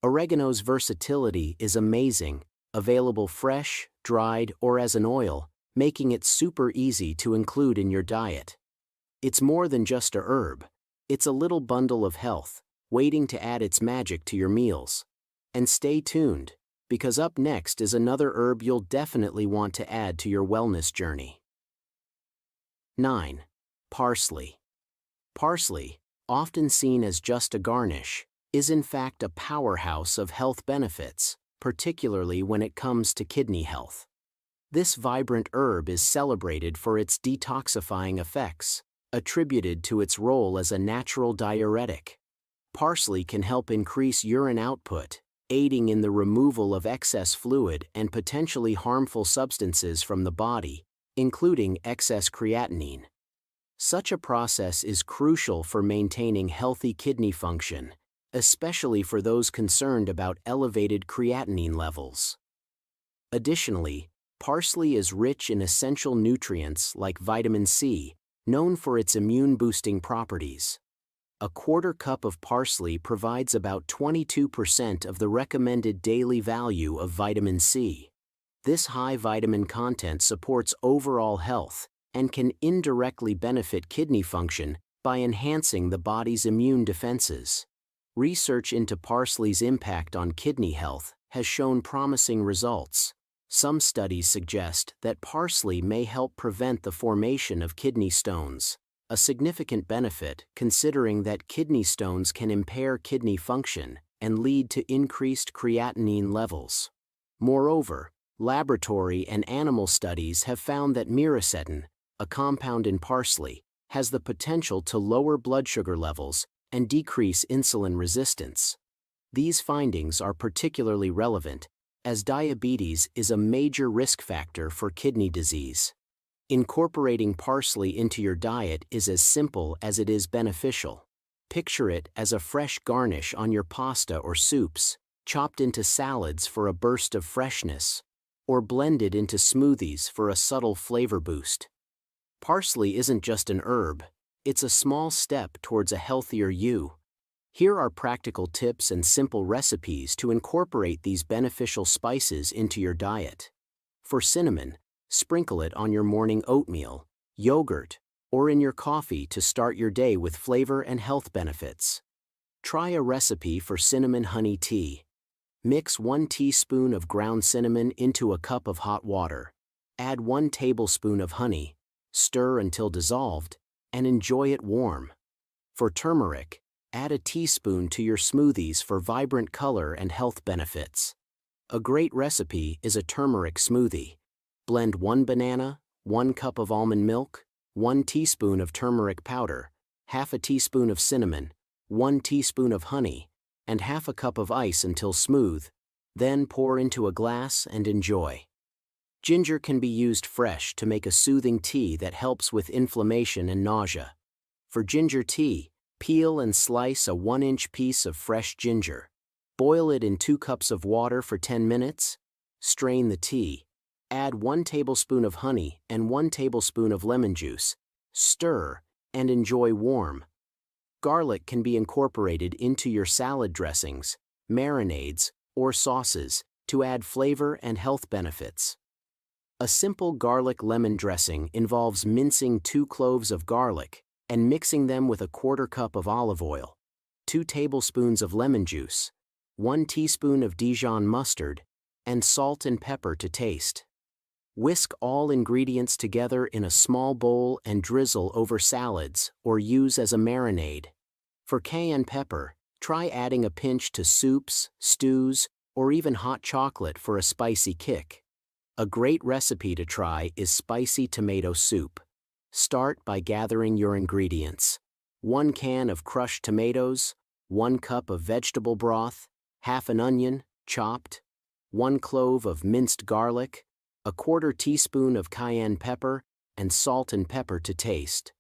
Oregano's versatility is amazing, available fresh, dried, or as an oil, making it super easy to include in your diet. It's more than just a herb, it's a little bundle of health, waiting to add its magic to your meals. And stay tuned, because up next is another herb you'll definitely want to add to your wellness journey. 9. Parsley. Parsley, often seen as just a garnish, is in fact a powerhouse of health benefits, particularly when it comes to kidney health. This vibrant herb is celebrated for its detoxifying effects, attributed to its role as a natural diuretic. Parsley can help increase urine output, aiding in the removal of excess fluid and potentially harmful substances from the body, including excess creatinine. Such a process is crucial for maintaining healthy kidney function, especially for those concerned about elevated creatinine levels. Additionally, parsley is rich in essential nutrients like vitamin C, known for its immune-boosting properties. A quarter cup of parsley provides about 22% of the recommended daily value of vitamin C. This high vitamin content supports overall health and can indirectly benefit kidney function by enhancing the body's immune defenses. Research into parsley's impact on kidney health has shown promising results. Some studies suggest that parsley may help prevent the formation of kidney stones, a significant benefit considering that kidney stones can impair kidney function and lead to increased creatinine levels. Moreover, laboratory and animal studies have found that myricetin, a compound in parsley, has the potential to lower blood sugar levels and decrease insulin resistance. These findings are particularly relevant, as diabetes is a major risk factor for kidney disease. Incorporating parsley into your diet is as simple as it is beneficial. Picture it as a fresh garnish on your pasta or soups, chopped into salads for a burst of freshness, or blended into smoothies for a subtle flavor boost. Parsley isn't just an herb, it's a small step towards a healthier you. Here are practical tips and simple recipes to incorporate these beneficial spices into your diet. For cinnamon, sprinkle it on your morning oatmeal, yogurt, or in your coffee to start your day with flavor and health benefits. Try a recipe for cinnamon honey tea. Mix 1 teaspoon of ground cinnamon into a cup of hot water. Add 1 tablespoon of honey, stir until dissolved, and enjoy it warm. For turmeric, add a teaspoon to your smoothies for vibrant color and health benefits. A great recipe is a turmeric smoothie. Blend 1 banana, 1 cup of almond milk, 1 teaspoon of turmeric powder, half a teaspoon of cinnamon, 1 teaspoon of honey, and half a cup of ice until smooth, then pour into a glass and enjoy. Ginger can be used fresh to make a soothing tea that helps with inflammation and nausea. For ginger tea, peel and slice a 1-inch piece of fresh ginger. Boil it in 2 cups of water for 10 minutes. Strain the tea. Add 1 tablespoon of honey and 1 tablespoon of lemon juice. Stir, and enjoy warm. Garlic can be incorporated into your salad dressings, marinades, or sauces to add flavor and health benefits. A simple garlic lemon dressing involves mincing 2 cloves of garlic and mixing them with a 1/4 cup of olive oil, 2 tablespoons of lemon juice, 1 teaspoon of Dijon mustard, and salt and pepper to taste. Whisk all ingredients together in a small bowl and drizzle over salads or use as a marinade. For cayenne pepper, try adding a pinch to soups, stews, or even hot chocolate for a spicy kick. A great recipe to try is spicy tomato soup. Start by gathering your ingredients. 1 can of crushed tomatoes, 1 cup of vegetable broth, half an onion, chopped, 1 clove of minced garlic, a 1/4 teaspoon of cayenne pepper, and salt and pepper to taste.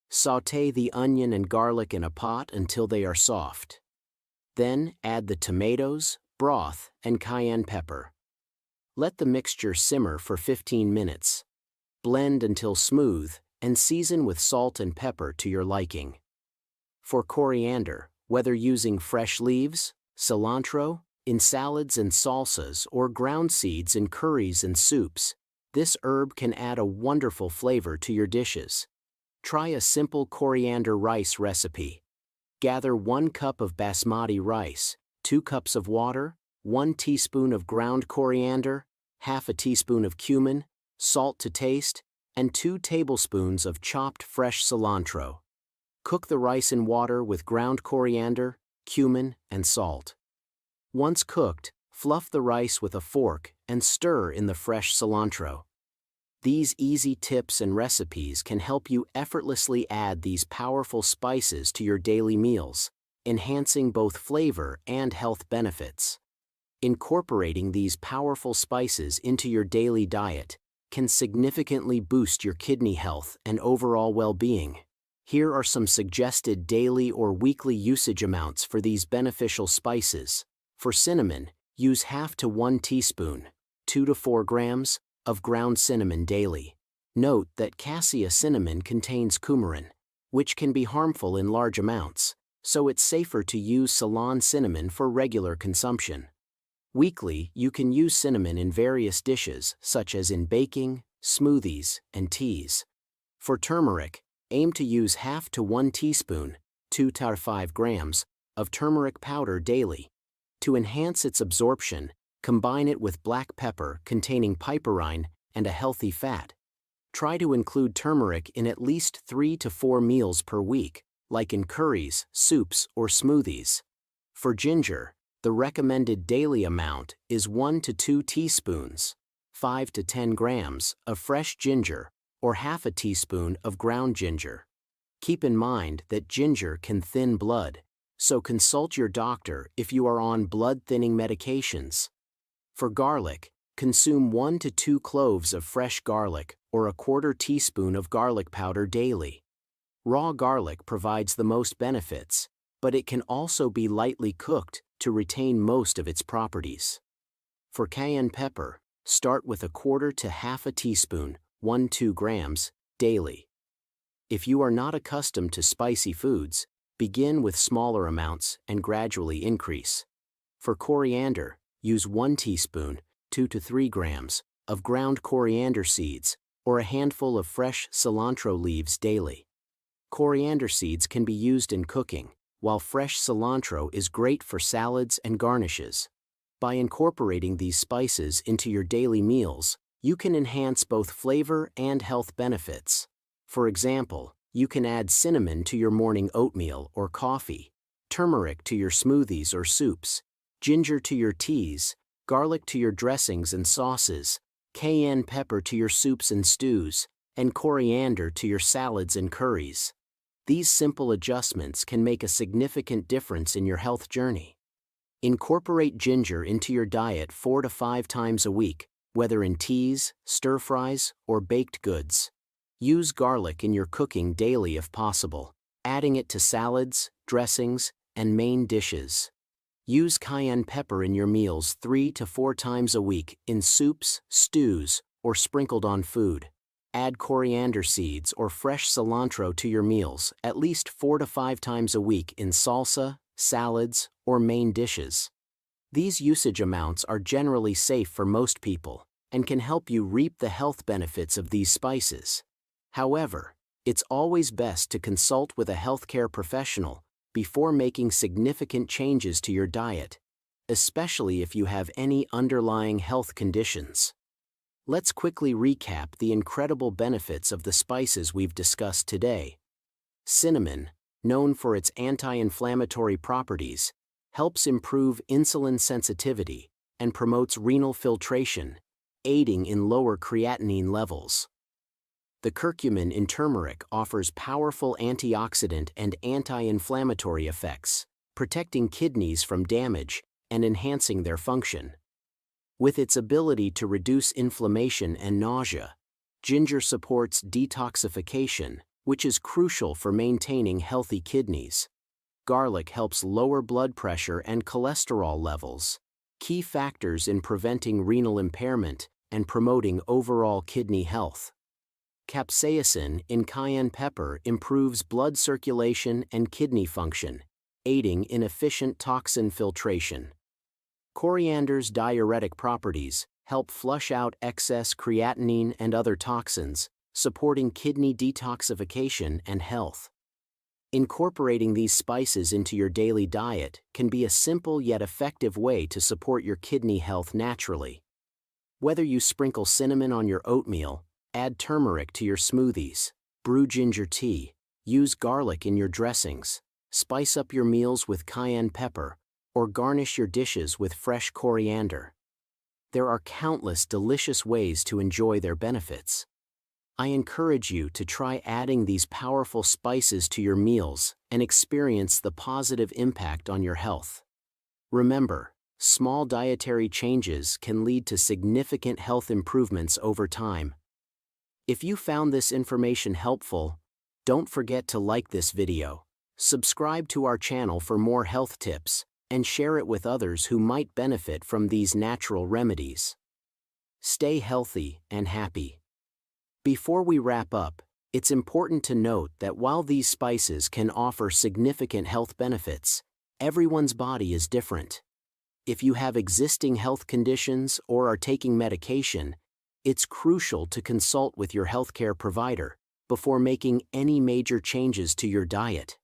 Sauté the onion and garlic in a pot until they are soft. Then add the tomatoes, broth, and cayenne pepper. Let the mixture simmer for 15 minutes. Blend until smooth, and season with salt and pepper to your liking. For coriander, whether using fresh leaves, cilantro, in salads and salsas, or ground seeds in curries and soups, this herb can add a wonderful flavor to your dishes. Try a simple coriander rice recipe. Gather 1 cup of basmati rice, 2 cups of water, 1 teaspoon of ground coriander, half a teaspoon of cumin, salt to taste, and 2 tablespoons of chopped fresh cilantro. Cook the rice in water with ground coriander, cumin, and salt. Once cooked, fluff the rice with a fork and stir in the fresh cilantro. These easy tips and recipes can help you effortlessly add these powerful spices to your daily meals, enhancing both flavor and health benefits. Incorporating these powerful spices into your daily diet can significantly boost your kidney health and overall well-being. Here are some suggested daily or weekly usage amounts for these beneficial spices. For cinnamon, use half to 1 teaspoon, 2 to 4 grams, of ground cinnamon daily. Note that cassia cinnamon contains coumarin, which can be harmful in large amounts, so it's safer to use Ceylon cinnamon for regular consumption. Weekly, you can use cinnamon in various dishes, such as in baking, smoothies, and teas. For turmeric, aim to use half to 1 teaspoon, 2 to 5 grams, of turmeric powder daily. To enhance its absorption, combine it with black pepper containing piperine and a healthy fat. Try to include turmeric in at least 3 to 4 meals per week, like in curries, soups, or smoothies. For ginger, the recommended daily amount is 1 to 2 teaspoons, 5 to 10 grams, of fresh ginger, or half a teaspoon of ground ginger. Keep in mind that ginger can thin blood, so consult your doctor if you are on blood-thinning medications. For garlic, consume 1 to 2 cloves of fresh garlic or a 1/4 teaspoon of garlic powder daily. Raw garlic provides the most benefits, but it can also be lightly cooked to retain most of its properties. For cayenne pepper, start with 1/4 to 1/2 teaspoon, 1–2 grams, daily. If you are not accustomed to spicy foods, begin with smaller amounts and gradually increase. For coriander, use 1 teaspoon, 2 to 3 grams, of ground coriander seeds, or a handful of fresh cilantro leaves daily. Coriander seeds can be used in cooking, while fresh cilantro is great for salads and garnishes. By incorporating these spices into your daily meals, you can enhance both flavor and health benefits. For example, you can add cinnamon to your morning oatmeal or coffee, turmeric to your smoothies or soups, ginger to your teas, garlic to your dressings and sauces, cayenne pepper to your soups and stews, and coriander to your salads and curries. These simple adjustments can make a significant difference in your health journey. Incorporate ginger into your diet 4 to 5 times a week, whether in teas, stir-fries, or baked goods. Use garlic in your cooking daily if possible, adding it to salads, dressings, and main dishes. Use cayenne pepper in your meals 3 to 4 times a week in soups, stews, or sprinkled on food. Add coriander seeds or fresh cilantro to your meals at least 4 to 5 times a week in salsa, salads, or main dishes. These usage amounts are generally safe for most people and can help you reap the health benefits of these spices. However, it's always best to consult with a healthcare professional before making significant changes to your diet, especially if you have any underlying health conditions. Let's quickly recap the incredible benefits of the spices we've discussed today. Cinnamon, known for its anti-inflammatory properties, helps improve insulin sensitivity and promotes renal filtration, aiding in lower creatinine levels. The curcumin in turmeric offers powerful antioxidant and anti-inflammatory effects, protecting kidneys from damage and enhancing their function. With its ability to reduce inflammation and nausea, ginger supports detoxification, which is crucial for maintaining healthy kidneys. Garlic helps lower blood pressure and cholesterol levels, key factors in preventing renal impairment and promoting overall kidney health. Capsaicin in cayenne pepper improves blood circulation and kidney function, aiding in efficient toxin filtration. Coriander's diuretic properties help flush out excess creatinine and other toxins, supporting kidney detoxification and health. Incorporating these spices into your daily diet can be a simple yet effective way to support your kidney health naturally. Whether you sprinkle cinnamon on your oatmeal, add turmeric to your smoothies, brew ginger tea, use garlic in your dressings, spice up your meals with cayenne pepper, or garnish your dishes with fresh coriander. There are countless delicious ways to enjoy their benefits. I encourage you to try adding these powerful spices to your meals and experience the positive impact on your health. Remember, small dietary changes can lead to significant health improvements over time. If you found this information helpful, don't forget to like this video, subscribe to our channel for more health tips, and share it with others who might benefit from these natural remedies. Stay healthy and happy. Before we wrap up, it's important to note that while these spices can offer significant health benefits, everyone's body is different. If you have existing health conditions or are taking medication, it's crucial to consult with your healthcare provider before making any major changes to your diet.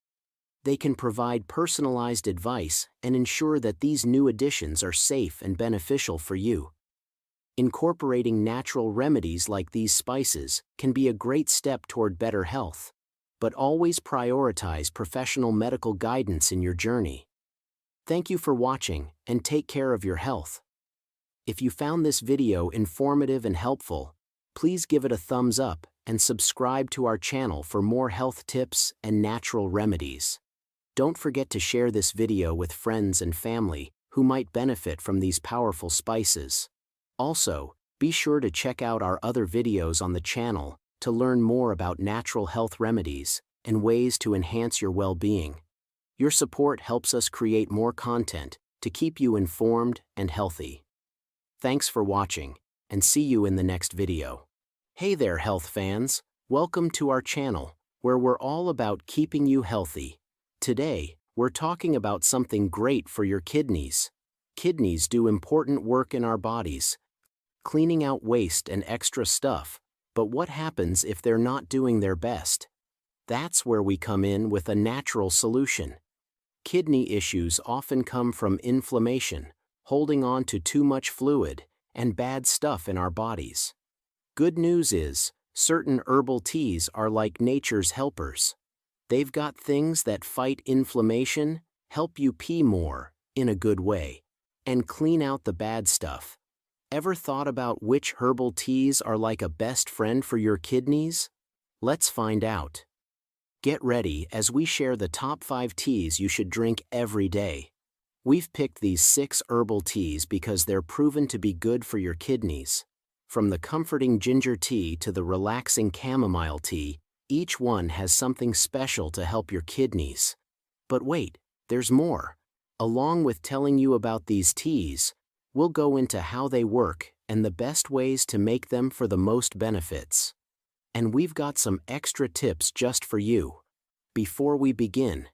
They can provide personalized advice and ensure that these new additions are safe and beneficial for you. Incorporating natural remedies like these spices can be a great step toward better health, but always prioritize professional medical guidance in your journey. Thank you for watching, and take care of your health. If you found this video informative and helpful, please give it a thumbs up and subscribe to our channel for more health tips and natural remedies. Don't forget to share this video with friends and family who might benefit from these powerful spices. Also, be sure to check out our other videos on the channel to learn more about natural health remedies and ways to enhance your well-being. Your support helps us create more content to keep you informed and healthy. Thanks for watching, and see you in the next video. Hey there, health fans. Welcome to our channel, where we're all about keeping you healthy. Today, we're talking about something great for your kidneys. Kidneys do important work in our bodies, cleaning out waste and extra stuff. But what happens if they're not doing their best? That's where we come in with a natural solution. Kidney issues often come from inflammation, holding on to too much fluid, and bad stuff in our bodies. Good news is, certain herbal teas are like nature's helpers. They've got things that fight inflammation, help you pee more, in a good way, and clean out the bad stuff. Ever thought about which herbal teas are like a best friend for your kidneys? Let's find out. Get ready as we share the top 5 teas you should drink every day. We've picked these 6 herbal teas because they're proven to be good for your kidneys. From the comforting ginger tea to the relaxing chamomile tea, each one has something special to help your kidneys. But wait, there's more. Along with telling you about these teas, we'll go into how they work and the best ways to make them for the most benefits. And we've got some extra tips just for you. Before we begin,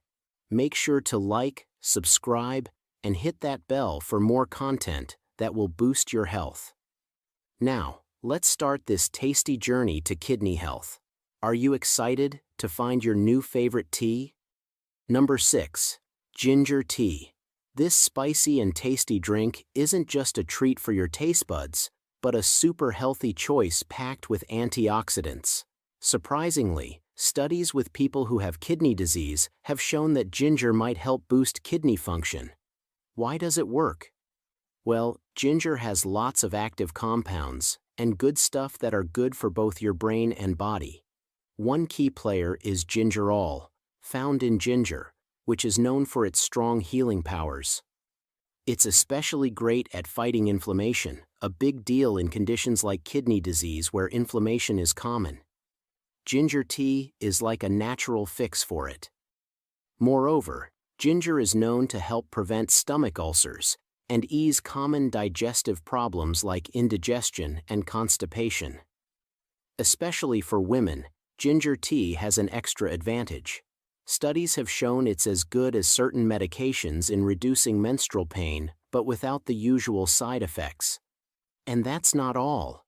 make sure to like, subscribe, and hit that bell for more content that will boost your health. Now, let's start this tasty journey to kidney health. Are you excited to find your new favorite tea? Number 6. Ginger tea. This spicy and tasty drink isn't just a treat for your taste buds, but a super healthy choice packed with antioxidants. Surprisingly, studies with people who have kidney disease have shown that ginger might help boost kidney function. Why does it work? Well, ginger has lots of active compounds and good stuff that are good for both your brain and body. One key player is gingerol, found in ginger, which is known for its strong healing powers. It's especially great at fighting inflammation, a big deal in conditions like kidney disease where inflammation is common. Ginger tea is like a natural fix for it. Moreover, ginger is known to help prevent stomach ulcers and ease common digestive problems like indigestion and constipation. Especially for women, ginger tea has an extra advantage. Studies have shown it's as good as certain medications in reducing menstrual pain, but without the usual side effects. And that's not all.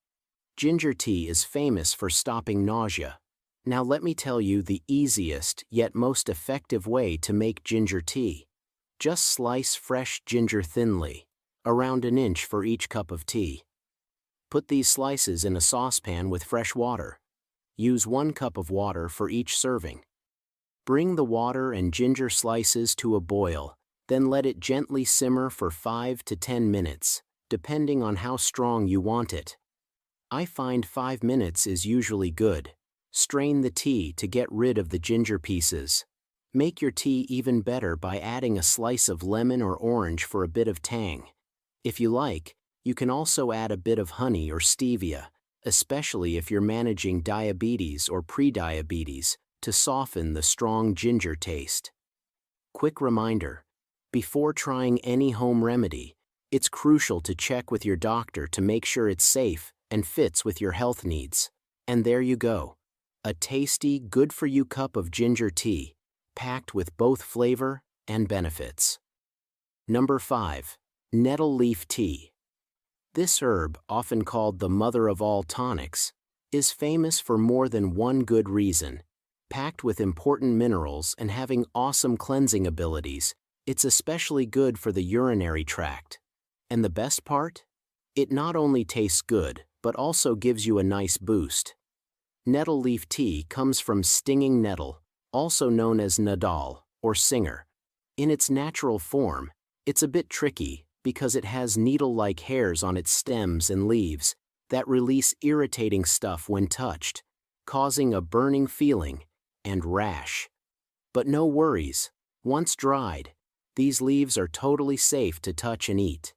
Ginger tea is famous for stopping nausea. Now let me tell you the easiest yet most effective way to make ginger tea. Just slice fresh ginger thinly, around an inch for each cup of tea. Put these slices in a saucepan with fresh water. Use 1 cup of water for each serving. Bring the water and ginger slices to a boil, then let it gently simmer for 5 to 10 minutes, depending on how strong you want it. I find 5 minutes is usually good. Strain the tea to get rid of the ginger pieces. Make your tea even better by adding a slice of lemon or orange for a bit of tang. If you like, you can also add a bit of honey or stevia, especially if you're managing diabetes or prediabetes, to soften the strong ginger taste. Quick reminder, before trying any home remedy, it's crucial to check with your doctor to make sure it's safe and fits with your health needs. And there you go, a tasty, good-for-you cup of ginger tea, packed with both flavor and benefits. Number 5. Nettle leaf tea. This herb, often called the mother of all tonics, is famous for more than one good reason. Packed with important minerals and having awesome cleansing abilities, it's especially good for the urinary tract. And the best part? It not only tastes good, but also gives you a nice boost. Nettle leaf tea comes from stinging nettle, also known as nadal, or singer. In its natural form, it's a bit tricky because it has needle-like hairs on its stems and leaves that release irritating stuff when touched, causing a burning feeling and rash. But no worries, once dried, these leaves are totally safe to touch and eat.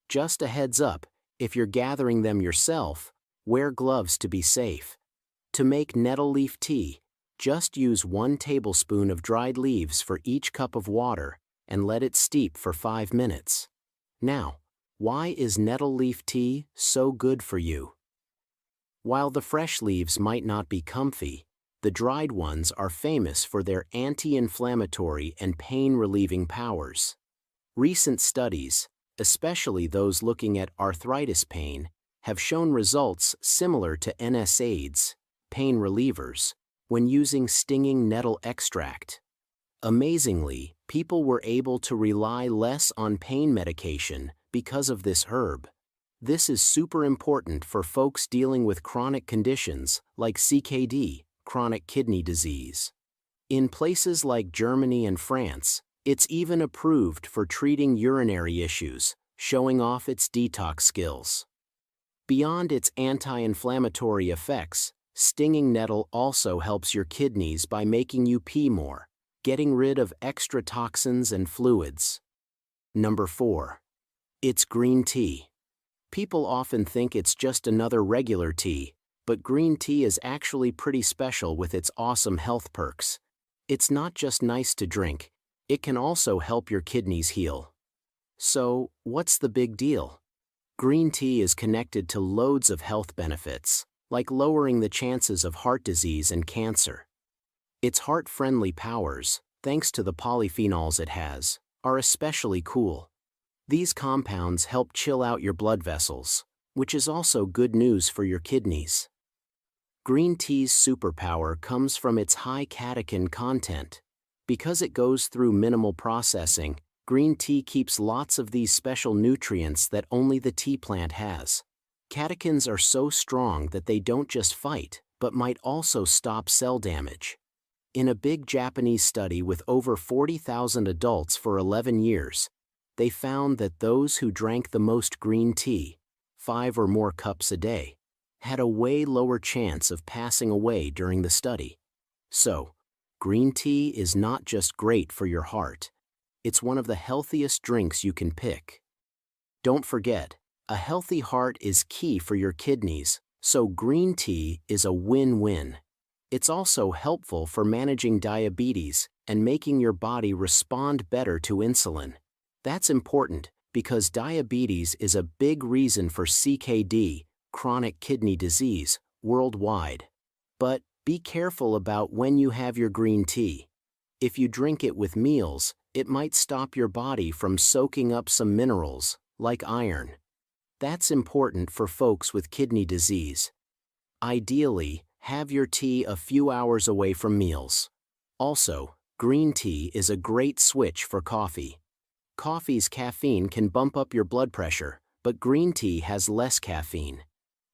Just a heads up, if you're gathering them yourself, wear gloves to be safe. To make nettle leaf tea, Just use 1 tablespoon of dried leaves for each cup of water and let it steep for 5 minutes. Now, why is nettle leaf tea so good for you? While the fresh leaves might not be comfy, the dried ones are famous for their anti-inflammatory and pain-relieving powers. Recent studies, especially those looking at arthritis pain, have shown results similar to NSAIDs, pain relievers, when using stinging nettle extract. Amazingly, people were able to rely less on pain medication because of this herb. This is super important for folks dealing with chronic conditions like CKD, chronic kidney disease. In places like Germany and France, it's even approved for treating urinary issues, showing off its detox skills. Beyond its anti-inflammatory effects, stinging nettle also helps your kidneys by making you pee more, getting rid of extra toxins and fluids. Number 4. It's green tea. People often think it's just another regular tea, but green tea is actually pretty special with its awesome health perks. It's not just nice to drink, it can also help your kidneys heal. So, what's the big deal? Green tea is connected to loads of health benefits, like lowering the chances of heart disease and cancer. Its heart-friendly powers, thanks to the polyphenols it has, are especially cool. These compounds help chill out your blood vessels, which is also good news for your kidneys. Green tea's superpower comes from its high catechin content. Because it goes through minimal processing, green tea keeps lots of these special nutrients that only the tea plant has. Catechins are so strong that they don't just fight, but might also stop cell damage. In a big Japanese study with over 40,000 adults for 11 years, they found that those who drank the most green tea, 5 or more cups a day, had a way lower chance of passing away during the study. So, green tea is not just great for your heart, it's one of the healthiest drinks you can pick. Don't forget, a healthy heart is key for your kidneys, so green tea is a win-win. It's also helpful for managing diabetes and making your body respond better to insulin. That's important because diabetes is a big reason for CKD, chronic kidney disease, worldwide. But be careful about when you have your green tea. If you drink it with meals, it might stop your body from soaking up some minerals, like iron. That's important for folks with kidney disease. Ideally, have your tea a few hours away from meals. Also, green tea is a great switch for coffee. Coffee's caffeine can bump up your blood pressure, but green tea has less caffeine.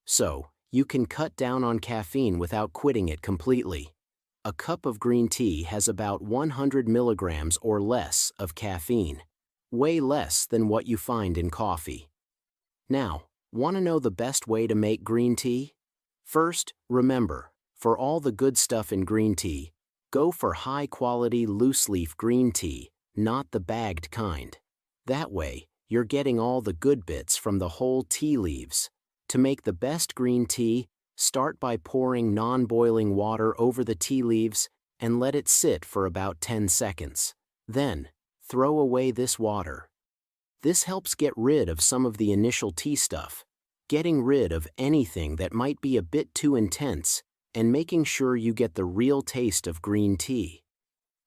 So, you can cut down on caffeine without quitting it completely. A cup of green tea has about 100 milligrams or less of caffeine, way less than what you find in coffee. Now, want to know the best way to make green tea? First, remember, for all the good stuff in green tea, go for high-quality loose-leaf green tea, not the bagged kind. That way, you're getting all the good bits from the whole tea leaves. To make the best green tea, start by pouring non-boiling water over the tea leaves and let it sit for about 10 seconds. Then, throw away this water. This helps get rid of some of the initial tea stuff, getting rid of anything that might be a bit too intense and making sure you get the real taste of green tea.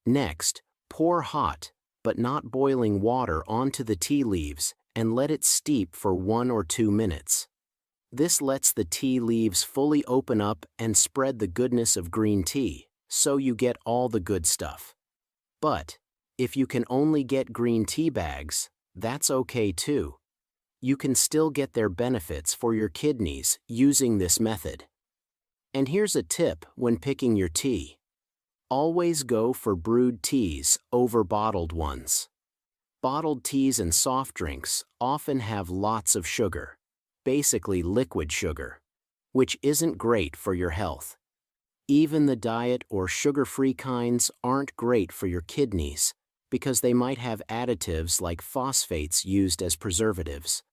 Next, pour hot, but not boiling water onto the tea leaves and let it steep for 1 or 2 minutes. This lets the tea leaves fully open up and spread the goodness of green tea, so you get all the good stuff. But, if you can only get green tea bags, that's okay too. You can still get their benefits for your kidneys using this method. And here's a tip when picking your tea. Always go for brewed teas over bottled ones. Bottled teas and soft drinks often have lots of sugar, basically liquid sugar, which isn't great for your health. Even the diet or sugar-free kinds aren't great for your kidneys because they might have additives like phosphates used as preservatives.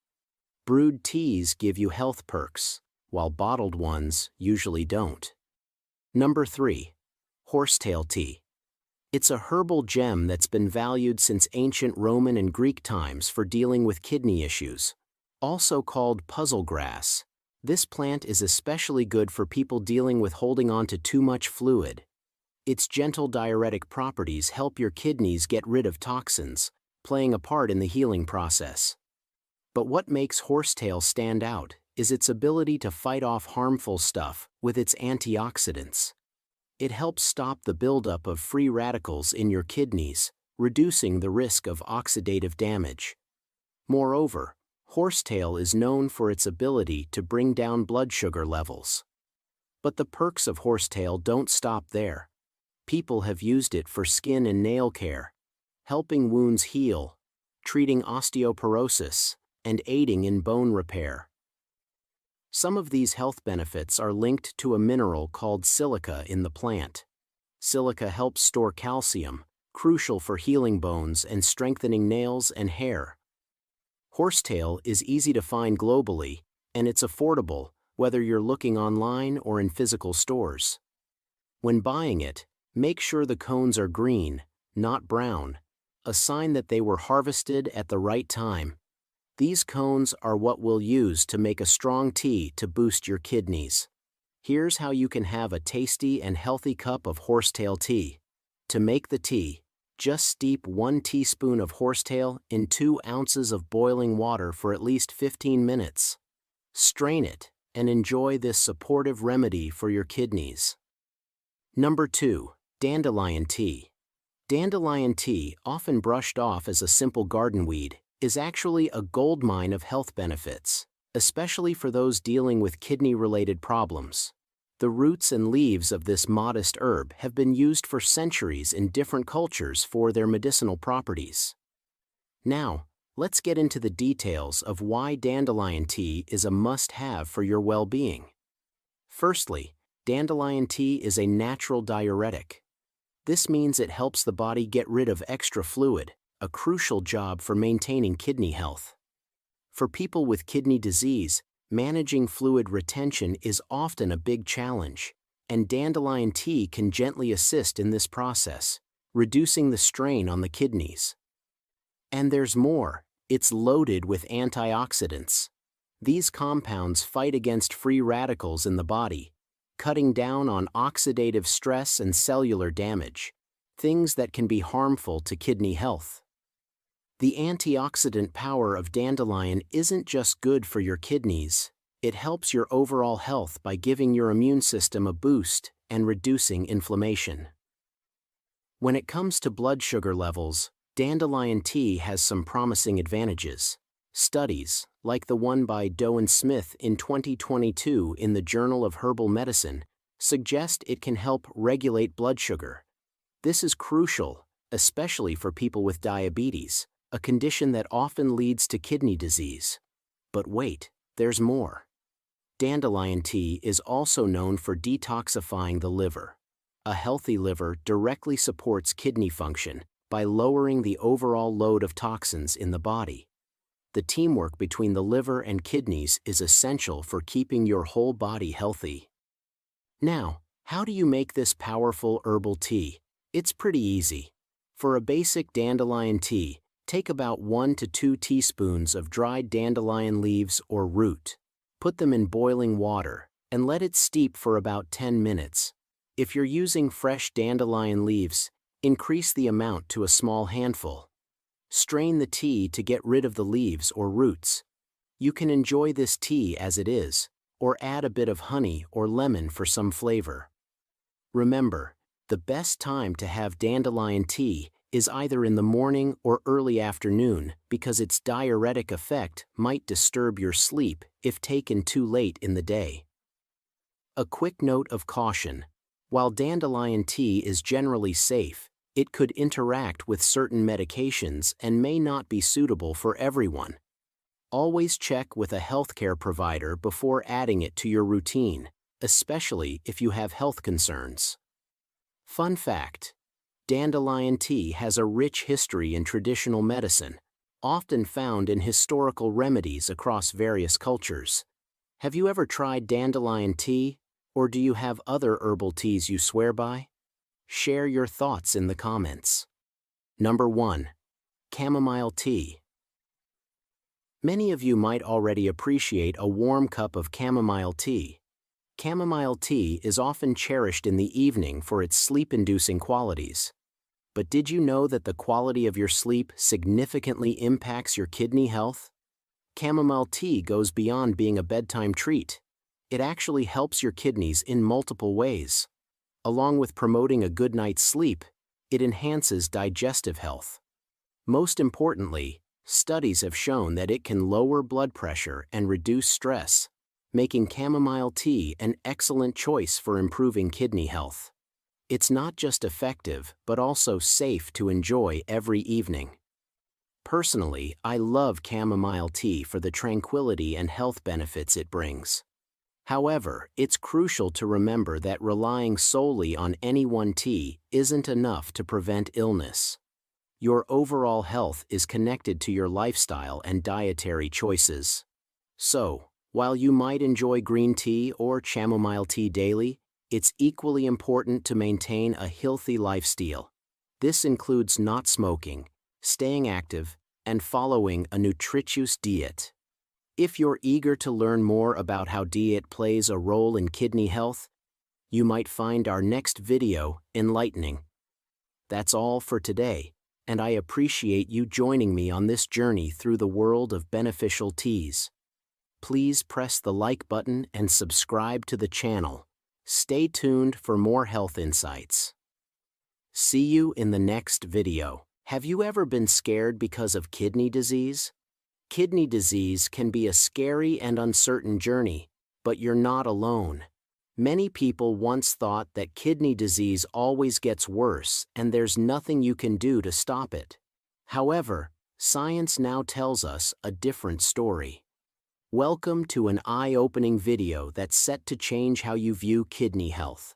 Brewed teas give you health perks, while bottled ones usually don't. Number 3. Horsetail tea. It's a herbal gem that's been valued since ancient Roman and Greek times for dealing with kidney issues. Also called puzzle grass, this plant is especially good for people dealing with holding on to too much fluid. Its gentle diuretic properties help your kidneys get rid of toxins, playing a part in the healing process. But what makes horsetail stand out is its ability to fight off harmful stuff with its antioxidants. It helps stop the buildup of free radicals in your kidneys, reducing the risk of oxidative damage. Moreover, horsetail is known for its ability to bring down blood sugar levels. But the perks of horsetail don't stop there. People have used it for skin and nail care, helping wounds heal, treating osteoporosis, and aiding in bone repair. Some of these health benefits are linked to a mineral called silica in the plant. Silica helps store calcium, crucial for healing bones and strengthening nails and hair. Horsetail is easy to find globally, and it's affordable, whether you're looking online or in physical stores. When buying it, make sure the cones are green, not brown, a sign that they were harvested at the right time. These cones are what we'll use to make a strong tea to boost your kidneys. Here's how you can have a tasty and healthy cup of horsetail tea. To make the tea, just steep 1 teaspoon of horsetail in 2 ounces of boiling water for at least 15 minutes. Strain it and enjoy this supportive remedy for your kidneys. Number 2. Dandelion tea. Dandelion tea, often brushed off as a simple garden weed, is actually a goldmine of health benefits, especially for those dealing with kidney-related problems. The roots and leaves of this modest herb have been used for centuries in different cultures for their medicinal properties. Now, let's get into the details of why dandelion tea is a must-have for your well-being. Firstly, dandelion tea is a natural diuretic. This means it helps the body get rid of extra fluid, a crucial job for maintaining kidney health. For people with kidney disease, managing fluid retention is often a big challenge, and dandelion tea can gently assist in this process, reducing the strain on the kidneys. And there's more, it's loaded with antioxidants. These compounds fight against free radicals in the body, cutting down on oxidative stress and cellular damage, things that can be harmful to kidney health. The antioxidant power of dandelion isn't just good for your kidneys, it helps your overall health by giving your immune system a boost and reducing inflammation. When it comes to blood sugar levels, dandelion tea has some promising advantages. Studies, like the one by Doe and Smith in 2022 in the Journal of Herbal Medicine, suggest it can help regulate blood sugar. This is crucial, especially for people with diabetes, a condition that often leads to kidney disease. But wait, there's more. Dandelion tea is also known for detoxifying the liver. A healthy liver directly supports kidney function by lowering the overall load of toxins in the body. The teamwork between the liver and kidneys is essential for keeping your whole body healthy. Now, how do you make this powerful herbal tea? It's pretty easy. For a basic dandelion tea, take about 1 to 2 teaspoons of dried dandelion leaves or root. Put them in boiling water, and let it steep for about 10 minutes. If you're using fresh dandelion leaves, increase the amount to a small handful. Strain the tea to get rid of the leaves or roots. You can enjoy this tea as it is, or add a bit of honey or lemon for some flavor. Remember, the best time to have dandelion tea is either in the morning or early afternoon because its diuretic effect might disturb your sleep if taken too late in the day. A quick note of caution: while dandelion tea is generally safe, it could interact with certain medications and may not be suitable for everyone. Always check with a healthcare provider before adding it to your routine, especially if you have health concerns. Fun fact: dandelion tea has a rich history in traditional medicine, often found in historical remedies across various cultures. Have you ever tried dandelion tea, or do you have other herbal teas you swear by? Share your thoughts in the comments. Number 1. Chamomile tea. Many of you might already appreciate a warm cup of chamomile tea. Chamomile tea is often cherished in the evening for its sleep-inducing qualities. But did you know that the quality of your sleep significantly impacts your kidney health? Chamomile tea goes beyond being a bedtime treat. It actually helps your kidneys in multiple ways. Along with promoting a good night's sleep, it enhances digestive health. Most importantly, studies have shown that it can lower blood pressure and reduce stress, making chamomile tea an excellent choice for improving kidney health. It's not just effective, but also safe to enjoy every evening. Personally, I love chamomile tea for the tranquility and health benefits it brings. However, it's crucial to remember that relying solely on any one tea isn't enough to prevent illness. Your overall health is connected to your lifestyle and dietary choices. So, while you might enjoy green tea or chamomile tea daily, it's equally important to maintain a healthy lifestyle. This includes not smoking, staying active, and following a nutritious diet. If you're eager to learn more about how diet plays a role in kidney health, you might find our next video enlightening. That's all for today, and I appreciate you joining me on this journey through the world of beneficial teas. Please press the like button and subscribe to the channel. Stay tuned for more health insights. See you in the next video. Have you ever been scared because of kidney disease? Kidney disease can be a scary and uncertain journey, but you're not alone. Many people once thought that kidney disease always gets worse and there's nothing you can do to stop it. However, science now tells us a different story. Welcome to an eye-opening video that's set to change how you view kidney health.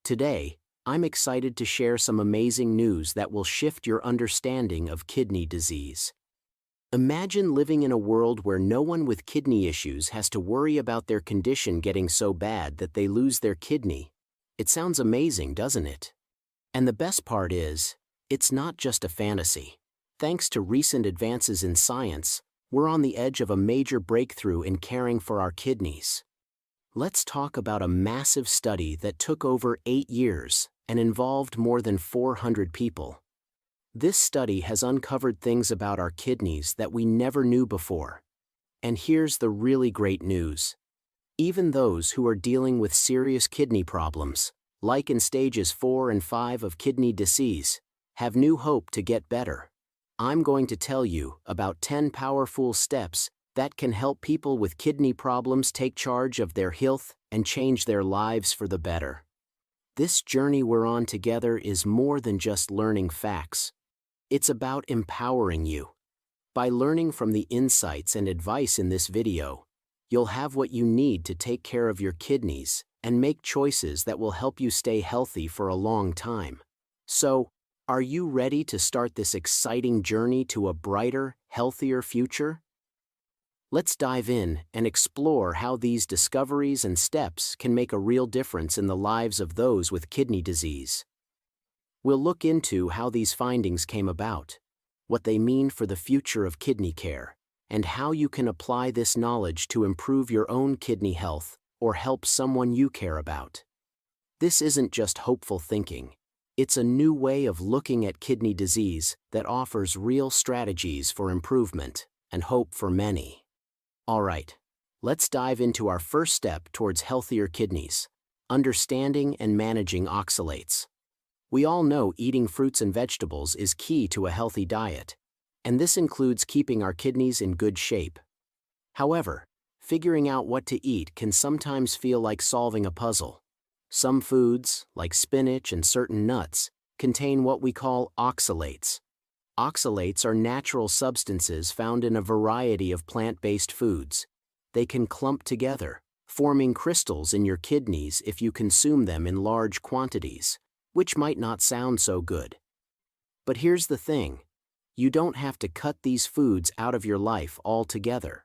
Today, I'm excited to share some amazing news that will shift your understanding of kidney disease. Imagine living in a world where no one with kidney issues has to worry about their condition getting so bad that they lose their kidney. It sounds amazing, doesn't it? And the best part is, it's not just a fantasy. Thanks to recent advances in science, we're on the edge of a major breakthrough in caring for our kidneys. Let's talk about a massive study that took over 8 years and involved more than 400 people. This study has uncovered things about our kidneys that we never knew before. And here's the really great news. Even those who are dealing with serious kidney problems, like in stages 4 and 5 of kidney disease, have new hope to get better. I'm going to tell you about 10 powerful steps that can help people with kidney problems take charge of their health and change their lives for the better. This journey we're on together is more than just learning facts. It's about empowering you. By learning from the insights and advice in this video, you'll have what you need to take care of your kidneys and make choices that will help you stay healthy for a long time. So, are you ready to start this exciting journey to a brighter, healthier future? Let's dive in and explore how these discoveries and steps can make a real difference in the lives of those with kidney disease. We'll look into how these findings came about, what they mean for the future of kidney care, and how you can apply this knowledge to improve your own kidney health or help someone you care about. This isn't just hopeful thinking. It's a new way of looking at kidney disease that offers real strategies for improvement and hope for many. All right, let's dive into our first step towards healthier kidneys, understanding and managing oxalates. We all know eating fruits and vegetables is key to a healthy diet, and this includes keeping our kidneys in good shape. However, figuring out what to eat can sometimes feel like solving a puzzle. Some foods, like spinach and certain nuts, contain what we call oxalates. Oxalates are natural substances found in a variety of plant-based foods. They can clump together, forming crystals in your kidneys if you consume them in large quantities, which might not sound so good. But here's the thing. You don't have to cut these foods out of your life altogether.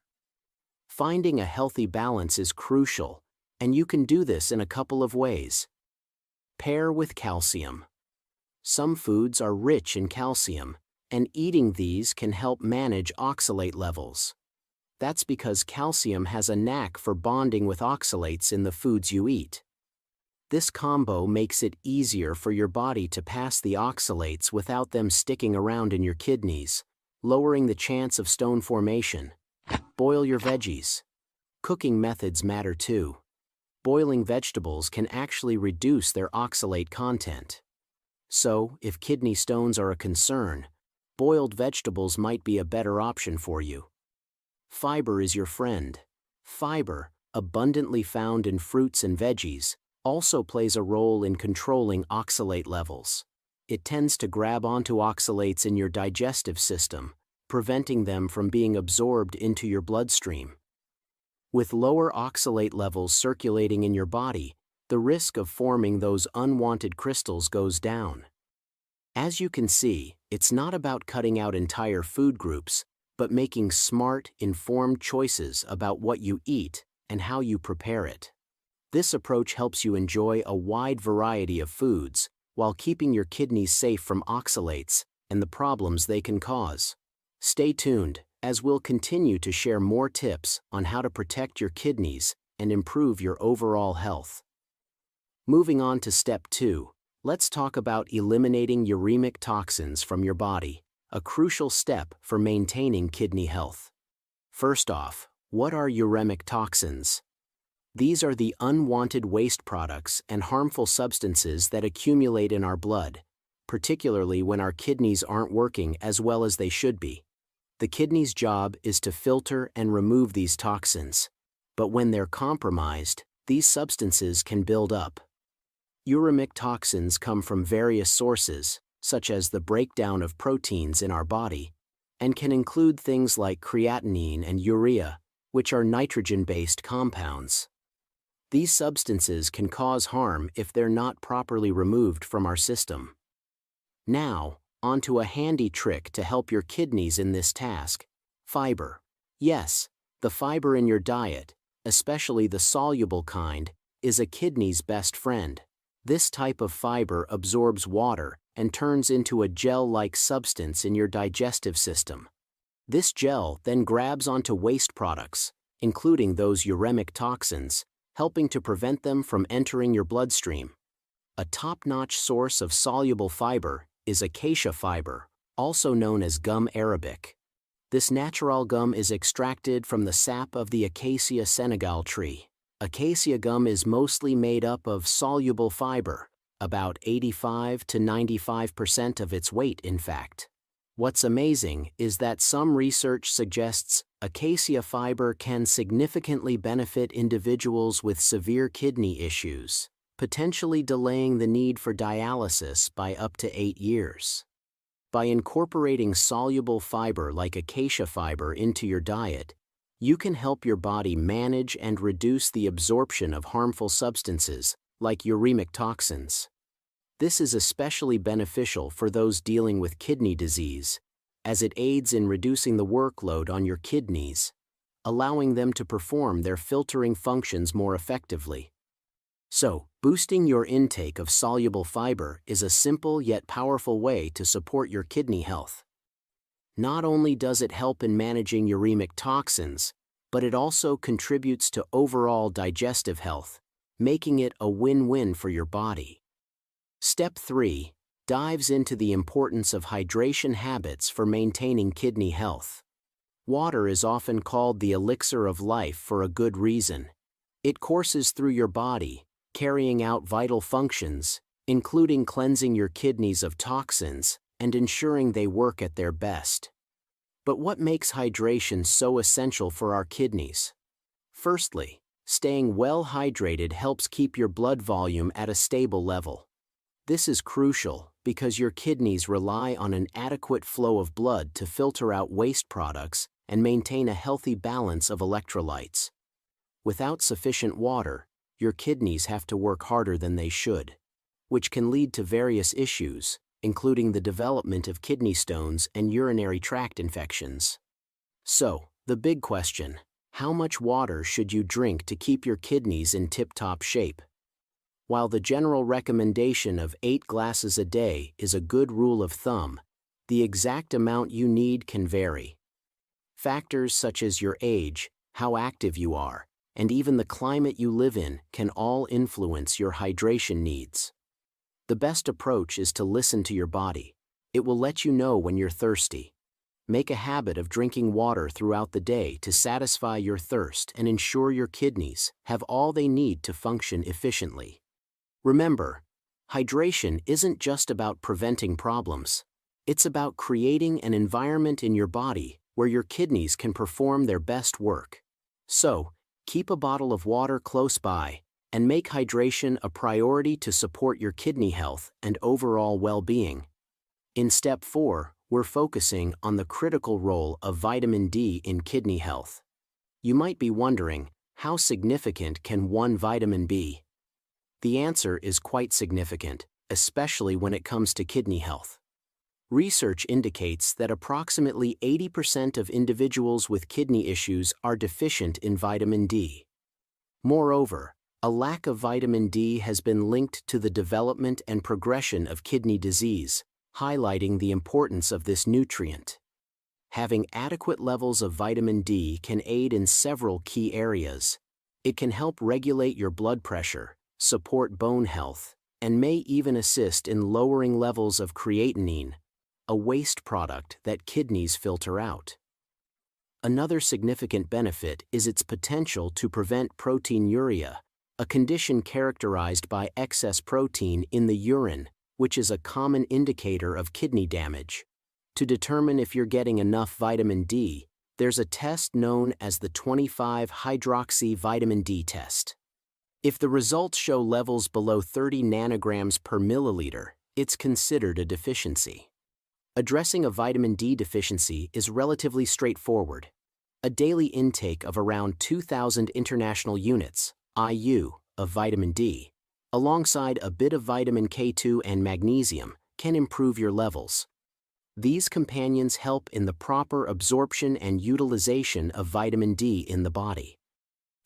Finding a healthy balance is crucial, and you can do this in a couple of ways. Pair with calcium. Some foods are rich in calcium, and eating these can help manage oxalate levels. That's because calcium has a knack for bonding with oxalates in the foods you eat. This combo makes it easier for your body to pass the oxalates without them sticking around in your kidneys, lowering the chance of stone formation. Boil your veggies. Cooking methods matter too. Boiling vegetables can actually reduce their oxalate content. So, if kidney stones are a concern, boiled vegetables might be a better option for you. Fiber is your friend. Fiber, abundantly found in fruits and veggies, also plays a role in controlling oxalate levels. It tends to grab onto oxalates in your digestive system, preventing them from being absorbed into your bloodstream. With lower oxalate levels circulating in your body, the risk of forming those unwanted crystals goes down. As you can see, it's not about cutting out entire food groups, but making smart, informed choices about what you eat and how you prepare it. This approach helps you enjoy a wide variety of foods while keeping your kidneys safe from oxalates and the problems they can cause. Stay tuned, as we'll continue to share more tips on how to protect your kidneys and improve your overall health. Moving on to step 2, let's talk about eliminating uremic toxins from your body, a crucial step for maintaining kidney health. First off, what are uremic toxins? These are the unwanted waste products and harmful substances that accumulate in our blood, particularly when our kidneys aren't working as well as they should be. The kidney's job is to filter and remove these toxins, but when they're compromised, these substances can build up. Uremic toxins come from various sources, such as the breakdown of proteins in our body, and can include things like creatinine and urea, which are nitrogen-based compounds. These substances can cause harm if they're not properly removed from our system. Now, onto a handy trick to help your kidneys in this task: fiber. Yes, the fiber in your diet, especially the soluble kind, is a kidney's best friend. This type of fiber absorbs water and turns into a gel-like substance in your digestive system. This gel then grabs onto waste products, including those uremic toxins, helping to prevent them from entering your bloodstream. A top-notch source of soluble fiber is acacia fiber, also known as gum arabic. This natural gum is extracted from the sap of the Acacia senegal tree. Acacia gum is mostly made up of soluble fiber, about 85 to 95% of its weight in fact. What's amazing is that some research suggests acacia fiber can significantly benefit individuals with severe kidney issues, potentially delaying the need for dialysis by up to 8 years. By incorporating soluble fiber like acacia fiber into your diet, you can help your body manage and reduce the absorption of harmful substances like uremic toxins. This is especially beneficial for those dealing with kidney disease, as it aids in reducing the workload on your kidneys, allowing them to perform their filtering functions more effectively. So, boosting your intake of soluble fiber is a simple yet powerful way to support your kidney health. Not only does it help in managing uremic toxins, but it also contributes to overall digestive health, making it a win-win for your body. Step 3 dives into the importance of hydration habits for maintaining kidney health. Water is often called the elixir of life for a good reason. It courses through your body, carrying out vital functions, including cleansing your kidneys of toxins and ensuring they work at their best. But what makes hydration so essential for our kidneys? Firstly, staying well hydrated helps keep your blood volume at a stable level. This is crucial because your kidneys rely on an adequate flow of blood to filter out waste products and maintain a healthy balance of electrolytes. Without sufficient water, your kidneys have to work harder than they should, which can lead to various issues, including the development of kidney stones and urinary tract infections. So, the big question: how much water should you drink to keep your kidneys in tip-top shape? While the general recommendation of 8 glasses a day is a good rule of thumb, the exact amount you need can vary. Factors such as your age, how active you are, and even the climate you live in can all influence your hydration needs. The best approach is to listen to your body. It will let you know when you're thirsty. Make a habit of drinking water throughout the day to satisfy your thirst and ensure your kidneys have all they need to function efficiently. Remember, hydration isn't just about preventing problems. It's about creating an environment in your body where your kidneys can perform their best work. So, keep a bottle of water close by and make hydration a priority to support your kidney health and overall well-being. In Step 4, we're focusing on the critical role of vitamin D in kidney health. You might be wondering, how significant can one vitamin be? The answer is quite significant, especially when it comes to kidney health. Research indicates that approximately 80% of individuals with kidney issues are deficient in vitamin D. Moreover, a lack of vitamin D has been linked to the development and progression of kidney disease, highlighting the importance of this nutrient. Having adequate levels of vitamin D can aid in several key areas. It can help regulate your blood pressure, support bone health, and may even assist in lowering levels of creatinine, a waste product that kidneys filter out. Another significant benefit is its potential to prevent proteinuria, a condition characterized by excess protein in the urine, which is a common indicator of kidney damage. To determine if you're getting enough vitamin D, there's a test known as the 25-hydroxy vitamin D test. If the results show levels below 30 nanograms per milliliter, it's considered a deficiency. Addressing a vitamin D deficiency is relatively straightforward. A daily intake of around 2,000 international units, IU, of vitamin D, alongside a bit of vitamin K2 and magnesium, can improve your levels. These companions help in the proper absorption and utilization of vitamin D in the body.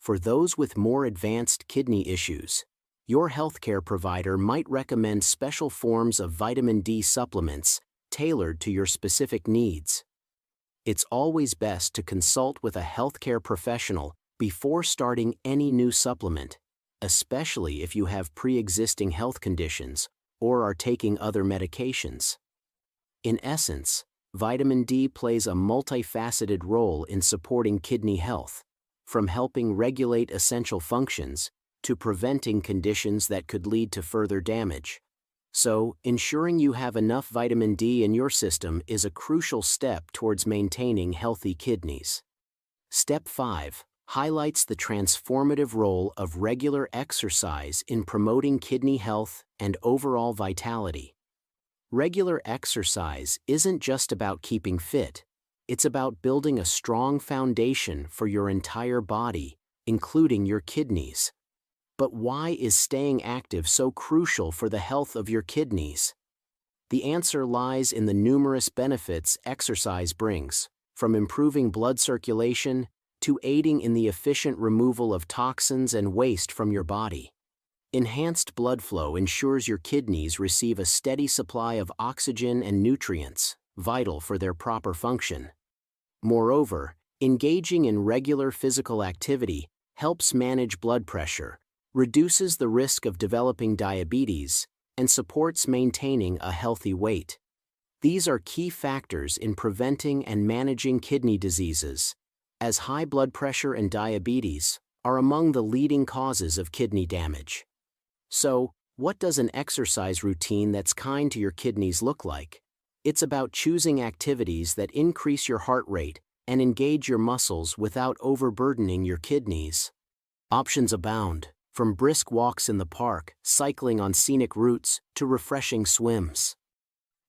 For those with more advanced kidney issues, your healthcare provider might recommend special forms of vitamin D supplements tailored to your specific needs. It's always best to consult with a healthcare professional before starting any new supplement, especially if you have pre-existing health conditions or are taking other medications. In essence, vitamin D plays a multifaceted role in supporting kidney health, from helping regulate essential functions to preventing conditions that could lead to further damage. So, ensuring you have enough vitamin D in your system is a crucial step towards maintaining healthy kidneys. Step 5 highlights the transformative role of regular exercise in promoting kidney health and overall vitality. Regular exercise isn't just about keeping fit, it's about building a strong foundation for your entire body, including your kidneys. But why is staying active so crucial for the health of your kidneys? The answer lies in the numerous benefits exercise brings, from improving blood circulation to aiding in the efficient removal of toxins and waste from your body. Enhanced blood flow ensures your kidneys receive a steady supply of oxygen and nutrients, vital for their proper function. Moreover, engaging in regular physical activity helps manage blood pressure, reduces the risk of developing diabetes, and supports maintaining a healthy weight. These are key factors in preventing and managing kidney diseases, as high blood pressure and diabetes are among the leading causes of kidney damage. So, what does an exercise routine that's kind to your kidneys look like? It's about choosing activities that increase your heart rate and engage your muscles without overburdening your kidneys. Options abound, from brisk walks in the park, cycling on scenic routes, to refreshing swims.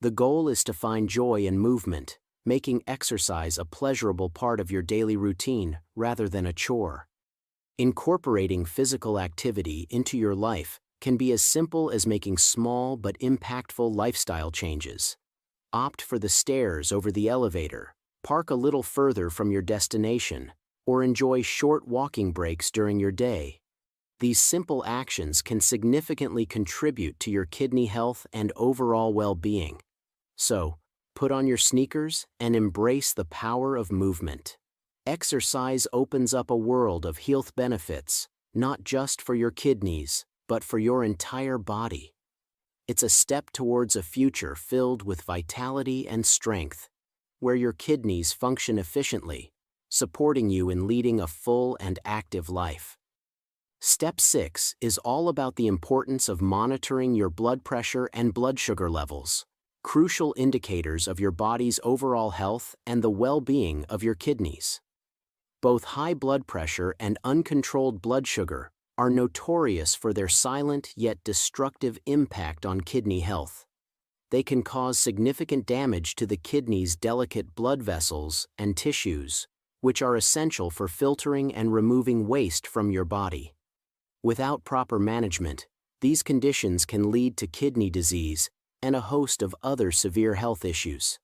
The goal is to find joy in movement, making exercise a pleasurable part of your daily routine rather than a chore. Incorporating physical activity into your life can be as simple as making small but impactful lifestyle changes. Opt for the stairs over the elevator, park a little further from your destination, or enjoy short walking breaks during your day. These simple actions can significantly contribute to your kidney health and overall well-being. So, put on your sneakers and embrace the power of movement. Exercise opens up a world of health benefits, not just for your kidneys, but for your entire body. It's a step towards a future filled with vitality and strength, where your kidneys function efficiently, supporting you in leading a full and active life. Step 6 is all about the importance of monitoring your blood pressure and blood sugar levels, crucial indicators of your body's overall health and the well-being of your kidneys. Both high blood pressure and uncontrolled blood sugar are notorious for their silent yet destructive impact on kidney health. They can cause significant damage to the kidney's delicate blood vessels and tissues, which are essential for filtering and removing waste from your body. Without proper management, these conditions can lead to kidney disease and a host of other severe health issues.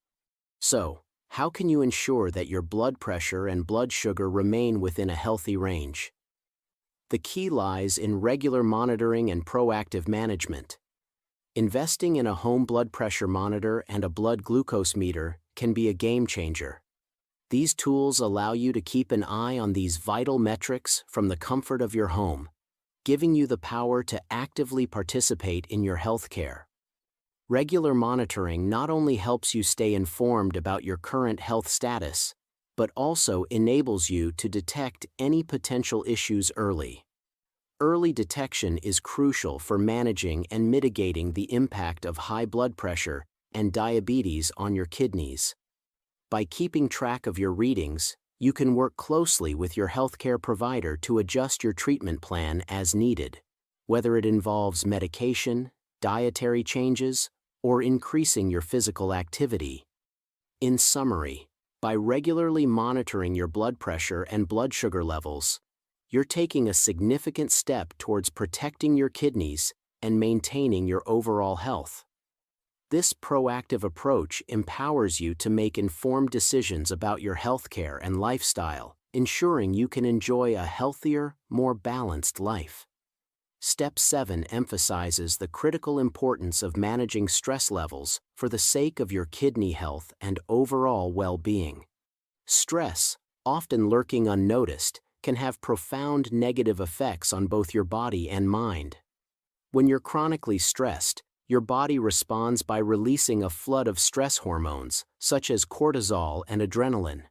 So, how can you ensure that your blood pressure and blood sugar remain within a healthy range? The key lies in regular monitoring and proactive management. Investing in a home blood pressure monitor and a blood glucose meter can be a game changer. These tools allow you to keep an eye on these vital metrics from the comfort of your home, giving you the power to actively participate in your health care. Regular monitoring not only helps you stay informed about your current health status, but also enables you to detect any potential issues early. Early detection is crucial for managing and mitigating the impact of high blood pressure and diabetes on your kidneys. By keeping track of your readings, you can work closely with your healthcare provider to adjust your treatment plan as needed, whether it involves medication, dietary changes, or increasing your physical activity. In summary, by regularly monitoring your blood pressure and blood sugar levels, you're taking a significant step towards protecting your kidneys and maintaining your overall health. This proactive approach empowers you to make informed decisions about your healthcare and lifestyle, ensuring you can enjoy a healthier, more balanced life. Step 7 emphasizes the critical importance of managing stress levels for the sake of your kidney health and overall well-being. Stress, often lurking unnoticed, can have profound negative effects on both your body and mind. When you're chronically stressed, your body responds by releasing a flood of stress hormones, such as cortisol and adrenaline.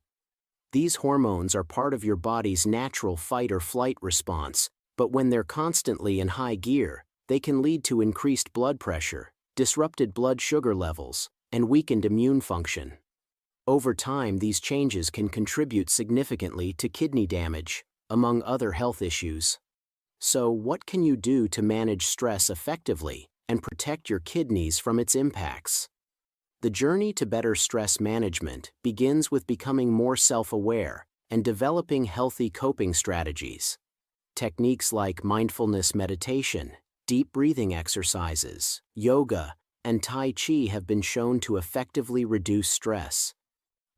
These hormones are part of your body's natural fight-or-flight response, but when they're constantly in high gear, they can lead to increased blood pressure, disrupted blood sugar levels, and weakened immune function. Over time, these changes can contribute significantly to kidney damage, among other health issues. So, what can you do to manage stress effectively and protect your kidneys from its impacts? The journey to better stress management begins with becoming more self-aware and developing healthy coping strategies. Techniques like mindfulness meditation, deep breathing exercises, yoga, and Tai Chi have been shown to effectively reduce stress.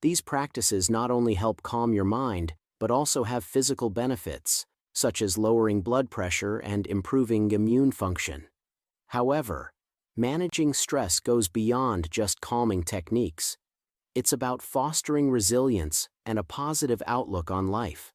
These practices not only help calm your mind, but also have physical benefits, such as lowering blood pressure and improving immune function. However, managing stress goes beyond just calming techniques. It's about fostering resilience and a positive outlook on life.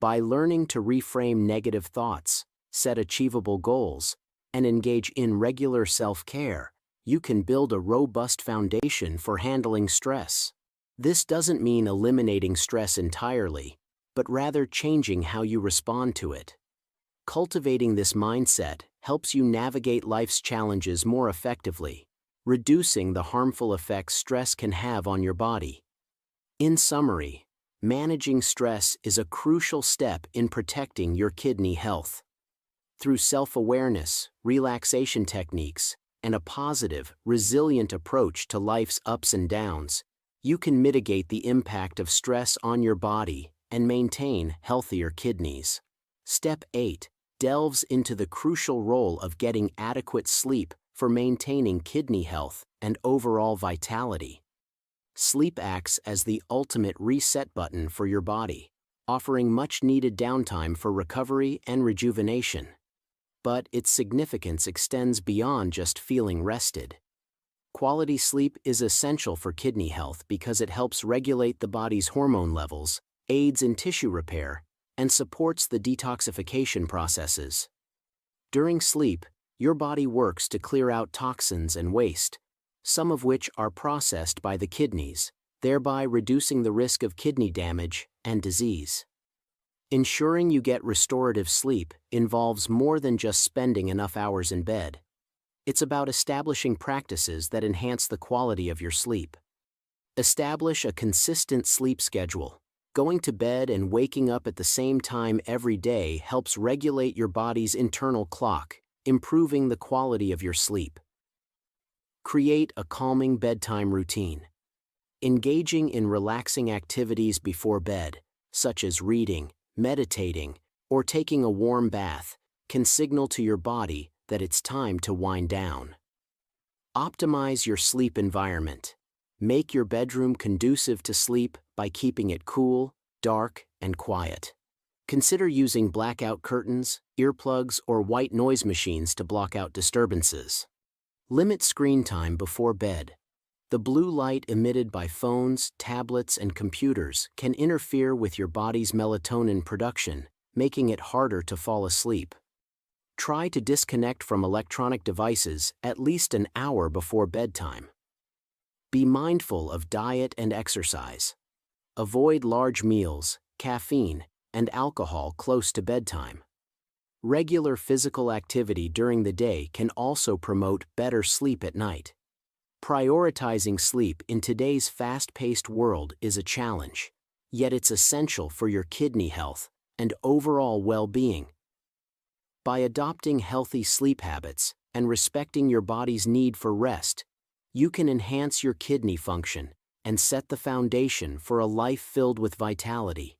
By learning to reframe negative thoughts, set achievable goals, and engage in regular self-care, you can build a robust foundation for handling stress. This doesn't mean eliminating stress entirely, but rather changing how you respond to it. Cultivating this mindset helps you navigate life's challenges more effectively, reducing the harmful effects stress can have on your body. In summary, managing stress is a crucial step in protecting your kidney health. Through self-awareness, relaxation techniques, and a positive, resilient approach to life's ups and downs, you can mitigate the impact of stress on your body and maintain healthier kidneys. Step 8 delves into the crucial role of getting adequate sleep for maintaining kidney health and overall vitality. Sleep acts as the ultimate reset button for your body, offering much-needed downtime for recovery and rejuvenation. But its significance extends beyond just feeling rested. Quality sleep is essential for kidney health because it helps regulate the body's hormone levels, aids in tissue repair, and supports the detoxification processes. During sleep, your body works to clear out toxins and waste, some of which are processed by the kidneys, thereby reducing the risk of kidney damage and disease. Ensuring you get restorative sleep involves more than just spending enough hours in bed. It's about establishing practices that enhance the quality of your sleep. Establish a consistent sleep schedule. Going to bed and waking up at the same time every day helps regulate your body's internal clock, improving the quality of your sleep. Create a calming bedtime routine. Engaging in relaxing activities before bed, such as reading, meditating, or taking a warm bath, can signal to your body that it's time to wind down. Optimize your sleep environment. Make your bedroom conducive to sleep by keeping it cool, dark, and quiet. Consider using blackout curtains, earplugs, or white noise machines to block out disturbances. Limit screen time before bed. The blue light emitted by phones, tablets, and computers can interfere with your body's melatonin production, making it harder to fall asleep. Try to disconnect from electronic devices at least an hour before bedtime. Be mindful of diet and exercise. Avoid large meals, caffeine, and alcohol close to bedtime. Regular physical activity during the day can also promote better sleep at night. Prioritizing sleep in today's fast-paced world is a challenge, yet it's essential for your kidney health and overall well-being. By adopting healthy sleep habits and respecting your body's need for rest, you can enhance your kidney function and set the foundation for a life filled with vitality.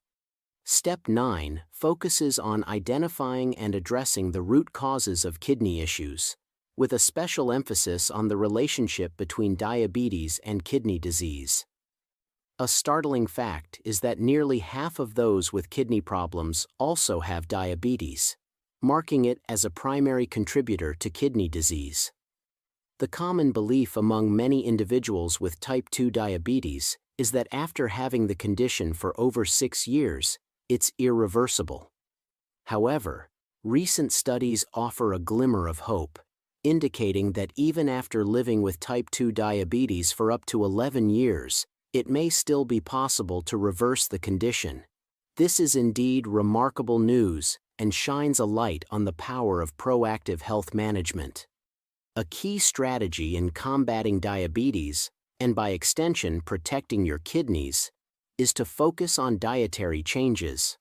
Step 9 focuses on identifying and addressing the root causes of kidney issues, with a special emphasis on the relationship between diabetes and kidney disease. A startling fact is that nearly half of those with kidney problems also have diabetes, marking it as a primary contributor to kidney disease. The common belief among many individuals with type 2 diabetes is that after having the condition for over 6 years, it's irreversible. However, recent studies offer a glimmer of hope, indicating that even after living with type 2 diabetes for up to 11 years, it may still be possible to reverse the condition. This is indeed remarkable news and shines a light on the power of proactive health management. A key strategy in combating diabetes, and by extension protecting your kidneys, is to focus on dietary changes.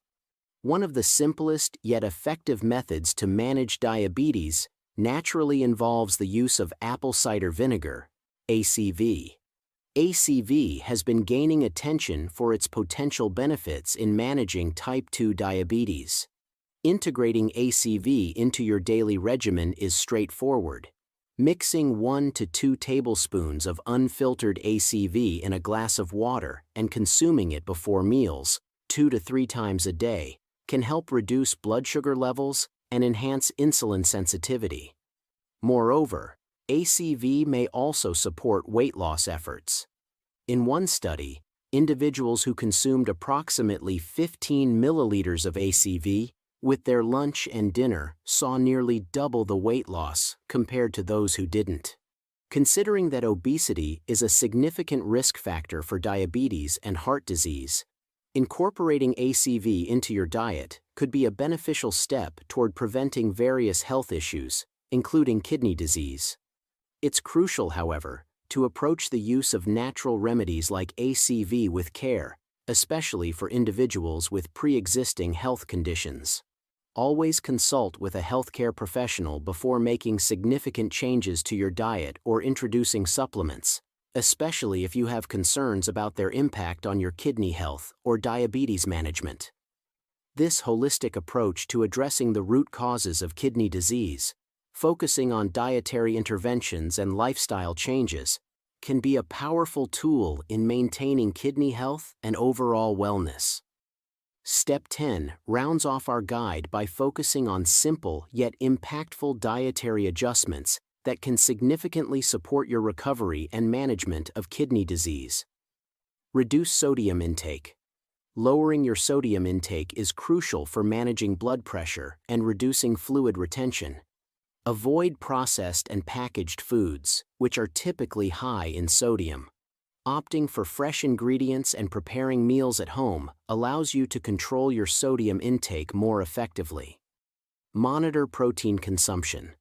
One of the simplest yet effective methods to manage diabetes naturally involves the use of apple cider vinegar, ACV. ACV has been gaining attention for its potential benefits in managing type 2 diabetes. Integrating ACV into your daily regimen is straightforward. Mixing 1 to 2 tablespoons of unfiltered ACV in a glass of water and consuming it before meals, 2 to 3 times a day, can help reduce blood sugar levels and enhance insulin sensitivity. Moreover, ACV may also support weight loss efforts. In one study, individuals who consumed approximately 15 milliliters of ACV with their lunch and dinner saw nearly double the weight loss compared to those who didn't. Considering that obesity is a significant risk factor for diabetes and heart disease, incorporating ACV into your diet could be a beneficial step toward preventing various health issues, including kidney disease. It's crucial, however, to approach the use of natural remedies like ACV with care, especially for individuals with pre-existing health conditions. Always consult with a healthcare professional before making significant changes to your diet or introducing supplements, especially if you have concerns about their impact on your kidney health or diabetes management. This holistic approach to addressing the root causes of kidney disease, focusing on dietary interventions and lifestyle changes, can be a powerful tool in maintaining kidney health and overall wellness. Step 10 rounds off our guide by focusing on simple yet impactful dietary adjustments that can significantly support your recovery and management of kidney disease. Reduce sodium intake. Lowering your sodium intake is crucial for managing blood pressure and reducing fluid retention. Avoid processed and packaged foods, which are typically high in sodium. Opting for fresh ingredients and preparing meals at home allows you to control your sodium intake more effectively. Monitor protein consumption.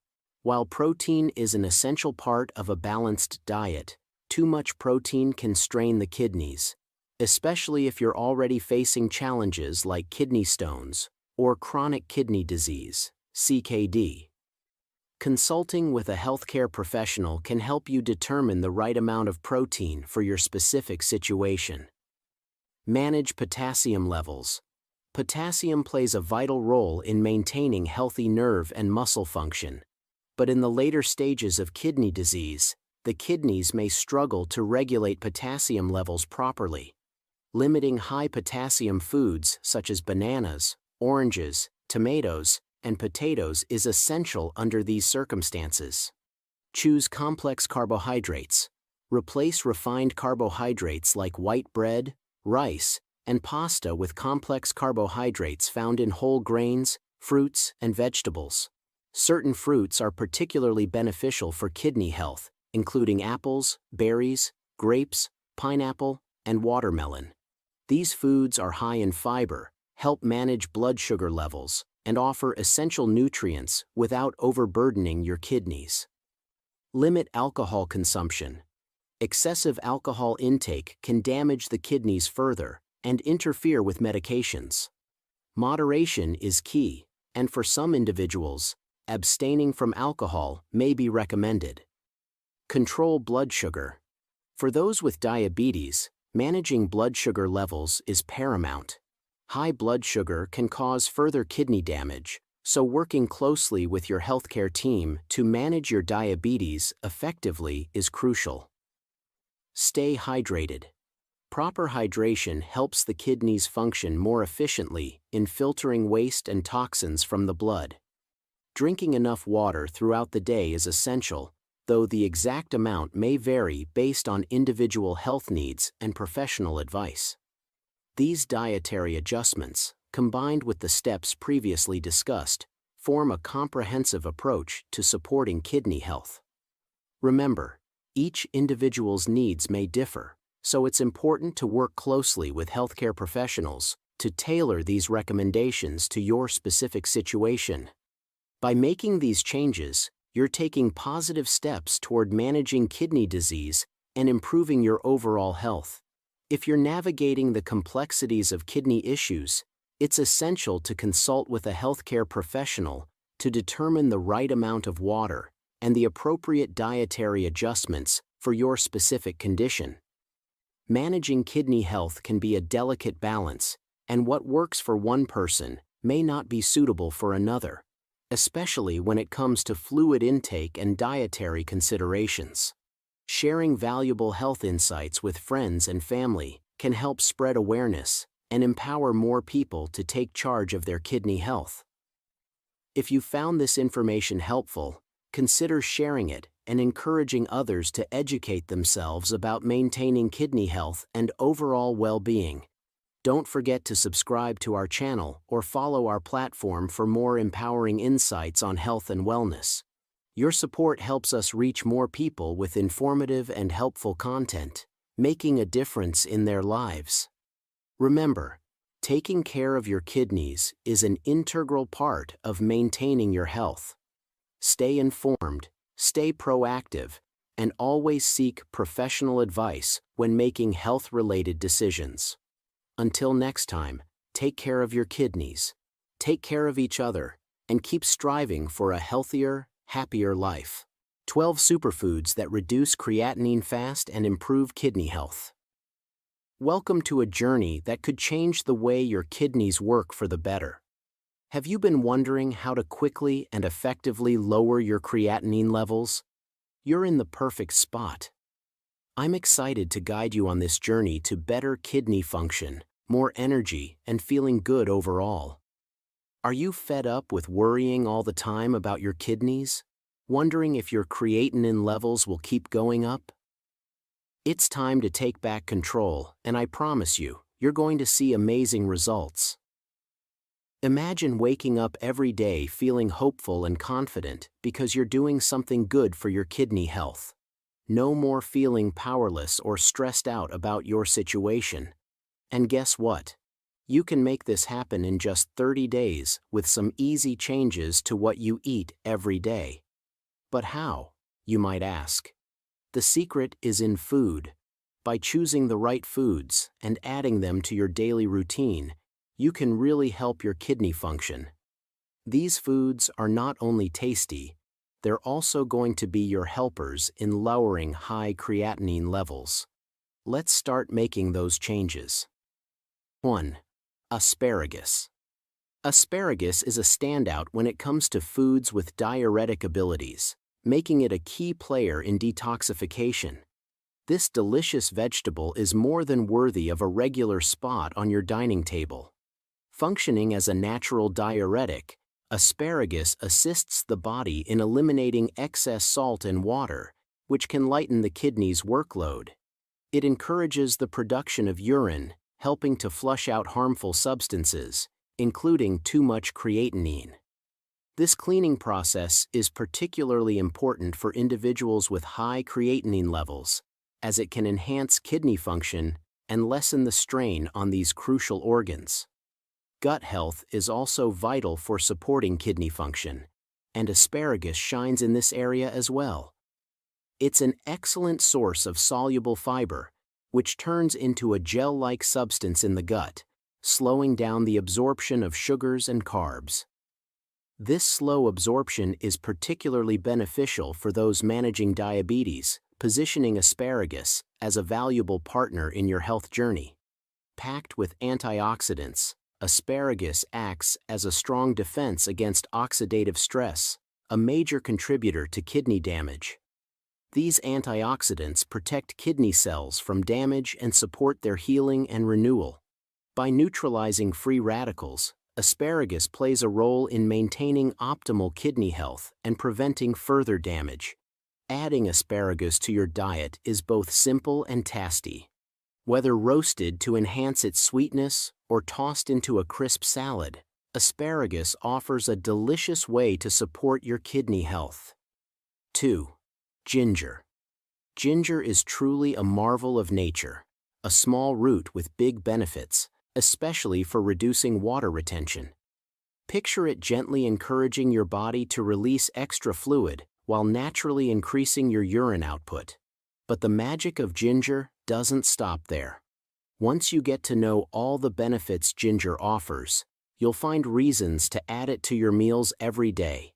While protein is an essential part of a balanced diet, too much protein can strain the kidneys, especially if you're already facing challenges like kidney stones or chronic kidney disease, CKD. Consulting with a healthcare professional can help you determine the right amount of protein for your specific situation. Manage potassium levels. Potassium plays a vital role in maintaining healthy nerve and muscle function. But in the later stages of kidney disease, the kidneys may struggle to regulate potassium levels properly. Limiting high potassium foods such as bananas, oranges, tomatoes, and potatoes is essential under these circumstances. Choose complex carbohydrates. Replace refined carbohydrates like white bread, rice, and pasta with complex carbohydrates found in whole grains, fruits, and vegetables. Certain fruits are particularly beneficial for kidney health, including apples, berries, grapes, pineapple, and watermelon. These foods are high in fiber, help manage blood sugar levels, and offer essential nutrients without overburdening your kidneys. Limit alcohol consumption. Excessive alcohol intake can damage the kidneys further and interfere with medications. Moderation is key, and for some individuals, abstaining from alcohol may be recommended. Control blood sugar. For those with diabetes, managing blood sugar levels is paramount. High blood sugar can cause further kidney damage, so working closely with your healthcare team to manage your diabetes effectively is crucial. Stay hydrated. Proper hydration helps the kidneys function more efficiently in filtering waste and toxins from the blood. Drinking enough water throughout the day is essential, though the exact amount may vary based on individual health needs and professional advice. These dietary adjustments, combined with the steps previously discussed, form a comprehensive approach to supporting kidney health. Remember, each individual's needs may differ, so it's important to work closely with healthcare professionals to tailor these recommendations to your specific situation. By making these changes, you're taking positive steps toward managing kidney disease and improving your overall health. If you're navigating the complexities of kidney issues, it's essential to consult with a healthcare professional to determine the right amount of water and the appropriate dietary adjustments for your specific condition. Managing kidney health can be a delicate balance, and what works for one person may not be suitable for another, especially when it comes to fluid intake and dietary considerations. Sharing valuable health insights with friends and family can help spread awareness and empower more people to take charge of their kidney health. If you found this information helpful, consider sharing it and encouraging others to educate themselves about maintaining kidney health and overall well-being. Don't forget to subscribe to our channel or follow our platform for more empowering insights on health and wellness. Your support helps us reach more people with informative and helpful content, making a difference in their lives. Remember, taking care of your kidneys is an integral part of maintaining your health. Stay informed, stay proactive, and always seek professional advice when making health-related decisions. Until next time, take care of your kidneys, take care of each other, and keep striving for a healthier, happier life. 12 superfoods that reduce creatinine fast and improve kidney health. Welcome to a journey that could change the way your kidneys work for the better. Have you been wondering how to quickly and effectively lower your creatinine levels? You're in the perfect spot. I'm excited to guide you on this journey to better kidney function more energy, and feeling good overall. Are you fed up with worrying all the time about your kidneys? Wondering if your creatinine levels will keep going up? It's time to take back control, and I promise you, you're going to see amazing results. Imagine waking up every day feeling hopeful and confident because you're doing something good for your kidney health. No more feeling powerless or stressed out about your situation. And guess what? You can make this happen in just 30 days with some easy changes to what you eat every day. But how, you might ask? The secret is in food. By choosing the right foods and adding them to your daily routine, you can really help your kidney function. These foods are not only tasty, they're also going to be your helpers in lowering high creatinine levels. Let's start making those changes. 1. Asparagus. Asparagus is a standout when it comes to foods with diuretic abilities, making it a key player in detoxification. This delicious vegetable is more than worthy of a regular spot on your dining table. Functioning as a natural diuretic, asparagus assists the body in eliminating excess salt and water, which can lighten the kidney's workload. It encourages the production of urine, helping to flush out harmful substances, including too much creatinine. This cleaning process is particularly important for individuals with high creatinine levels, as it can enhance kidney function and lessen the strain on these crucial organs. Gut health is also vital for supporting kidney function, and asparagus shines in this area as well. It's an excellent source of soluble fiber, which turns into a gel-like substance in the gut, slowing down the absorption of sugars and carbs. This slow absorption is particularly beneficial for those managing diabetes, positioning asparagus as a valuable partner in your health journey. Packed with antioxidants, asparagus acts as a strong defense against oxidative stress, a major contributor to kidney damage. These antioxidants protect kidney cells from damage and support their healing and renewal. By neutralizing free radicals, asparagus plays a role in maintaining optimal kidney health and preventing further damage. Adding asparagus to your diet is both simple and tasty. Whether roasted to enhance its sweetness or tossed into a crisp salad, asparagus offers a delicious way to support your kidney health. 2. Ginger. Ginger is truly a marvel of nature, a small root with big benefits, especially for reducing water retention. Picture it gently encouraging your body to release extra fluid while naturally increasing your urine output. But the magic of ginger doesn't stop there. Once you get to know all the benefits ginger offers, you'll find reasons to add it to your meals every day.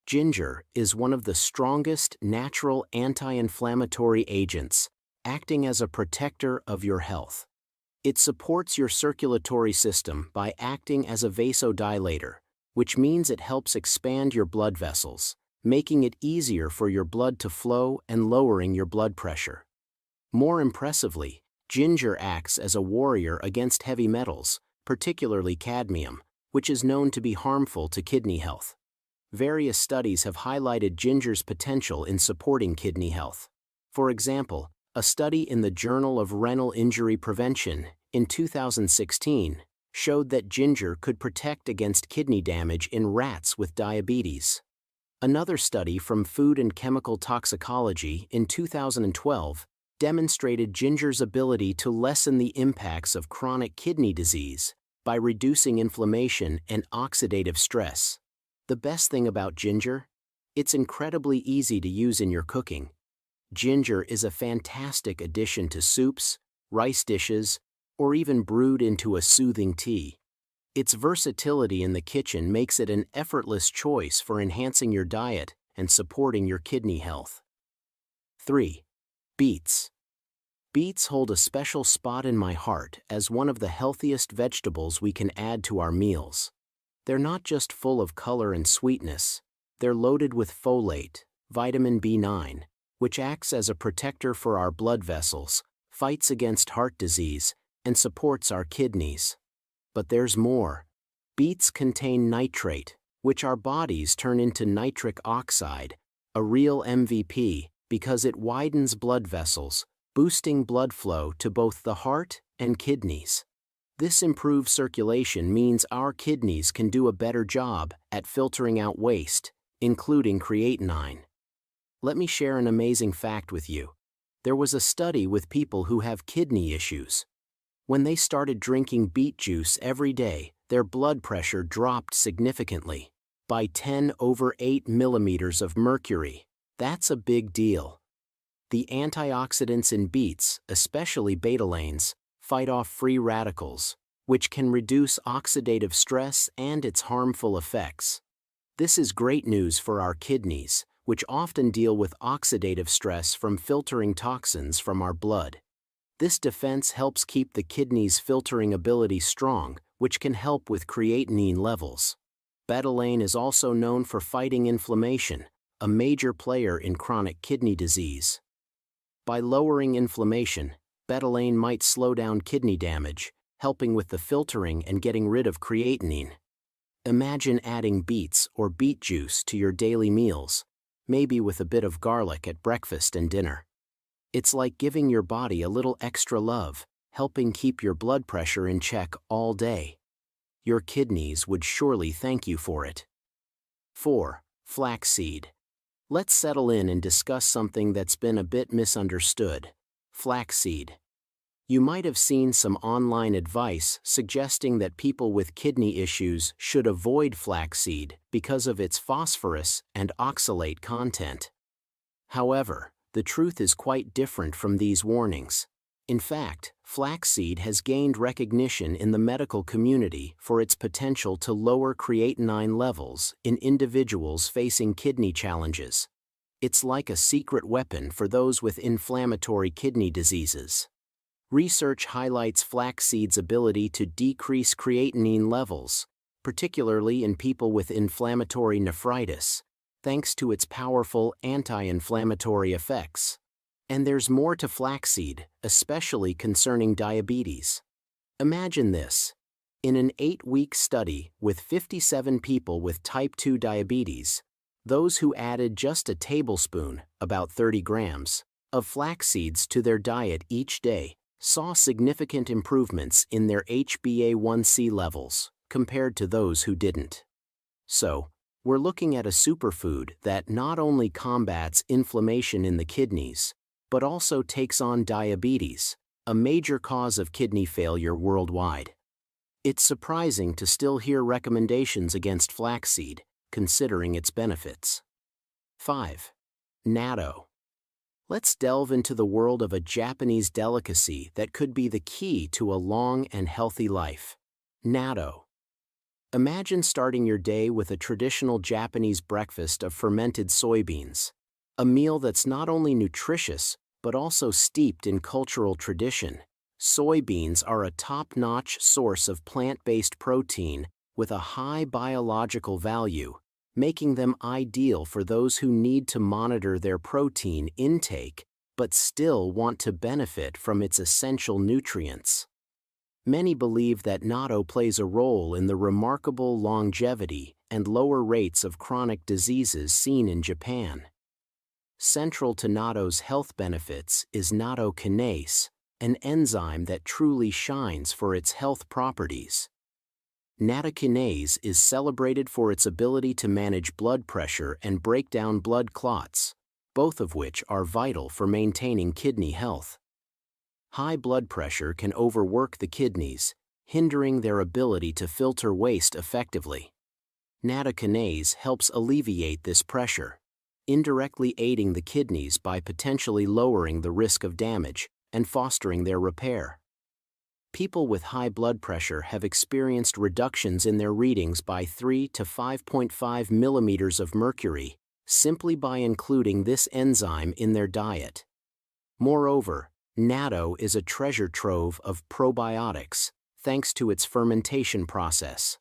Ginger is one of the strongest natural anti-inflammatory agents, acting as a protector of your health. It supports your circulatory system by acting as a vasodilator, which means it helps expand your blood vessels, making it easier for your blood to flow and lowering your blood pressure. More impressively, ginger acts as a warrior against heavy metals, particularly cadmium, which is known to be harmful to kidney health. Various studies have highlighted ginger's potential in supporting kidney health. For example, a study in the Journal of Renal Injury Prevention in 2016 showed that ginger could protect against kidney damage in rats with diabetes. Another study from Food and Chemical Toxicology in 2012 demonstrated ginger's ability to lessen the impacts of chronic kidney disease by reducing inflammation and oxidative stress. The best thing about ginger? It's incredibly easy to use in your cooking. Ginger is a fantastic addition to soups, rice dishes, or even brewed into a soothing tea. Its versatility in the kitchen makes it an effortless choice for enhancing your diet and supporting your kidney health. 3. Beets. Beets hold a special spot in my heart as one of the healthiest vegetables we can add to our meals. They're not just full of color and sweetness, they're loaded with folate, vitamin B9, which acts as a protector for our blood vessels, fights against heart disease, and supports our kidneys. But there's more. Beets contain nitrate, which our bodies turn into nitric oxide, a real MVP, because it widens blood vessels, boosting blood flow to both the heart and kidneys. This improved circulation means our kidneys can do a better job at filtering out waste, including creatinine. Let me share an amazing fact with you. There was a study with people who have kidney issues. When they started drinking beet juice every day, their blood pressure dropped significantly, by 10/8 millimeters of mercury. That's a big deal. The antioxidants in beets, especially betalains, fight off free radicals, which can reduce oxidative stress and its harmful effects. This is great news for our kidneys, which often deal with oxidative stress from filtering toxins from our blood. This defense helps keep the kidneys' filtering ability strong, which can help with creatinine levels. Betalain is also known for fighting inflammation, a major player in chronic kidney disease. By lowering inflammation, betalain might slow down kidney damage, helping with the filtering and getting rid of creatinine. Imagine adding beets or beet juice to your daily meals, maybe with a bit of garlic at breakfast and dinner. It's like giving your body a little extra love, helping keep your blood pressure in check all day. Your kidneys would surely thank you for it. 4. Flaxseed. Let's settle in and discuss something that's been a bit misunderstood. Flaxseed. You might have seen some online advice suggesting that people with kidney issues should avoid flaxseed because of its phosphorus and oxalate content. However, the truth is quite different from these warnings. In fact, flaxseed has gained recognition in the medical community for its potential to lower creatinine levels in individuals facing kidney challenges. It's like a secret weapon for those with inflammatory kidney diseases. Research highlights flaxseed's ability to decrease creatinine levels, particularly in people with inflammatory nephritis, thanks to its powerful anti-inflammatory effects. And there's more to flaxseed, especially concerning diabetes. Imagine this. In an 8-week study with 57 people with type 2 diabetes, those who added just a tablespoon, about 30 grams, of flax seeds to their diet each day saw significant improvements in their HbA1c levels compared to those who didn't. So, we're looking at a superfood that not only combats inflammation in the kidneys, but also takes on diabetes, a major cause of kidney failure worldwide. It's surprising to still hear recommendations against flaxseed, considering its benefits. 5. Natto. Let's delve into the world of a Japanese delicacy that could be the key to a long and healthy life. Natto. Imagine starting your day with a traditional Japanese breakfast of fermented soybeans, a meal that's not only nutritious, but also steeped in cultural tradition. Soybeans are a top-notch source of plant-based protein with a high biological value, making them ideal for those who need to monitor their protein intake but still want to benefit from its essential nutrients. Many believe that natto plays a role in the remarkable longevity and lower rates of chronic diseases seen in Japan. Central to natto's health benefits is natto kinase, an enzyme that truly shines for its health properties. Natto kinase is celebrated for its ability to manage blood pressure and break down blood clots, both of which are vital for maintaining kidney health. High blood pressure can overwork the kidneys, hindering their ability to filter waste effectively. Natto kinase helps alleviate this pressure, indirectly aiding the kidneys by potentially lowering the risk of damage and fostering their repair. People with high blood pressure have experienced reductions in their readings by 3 to 5.5 millimeters of mercury simply by including this enzyme in their diet. Moreover, natto is a treasure trove of probiotics, thanks to its fermentation process.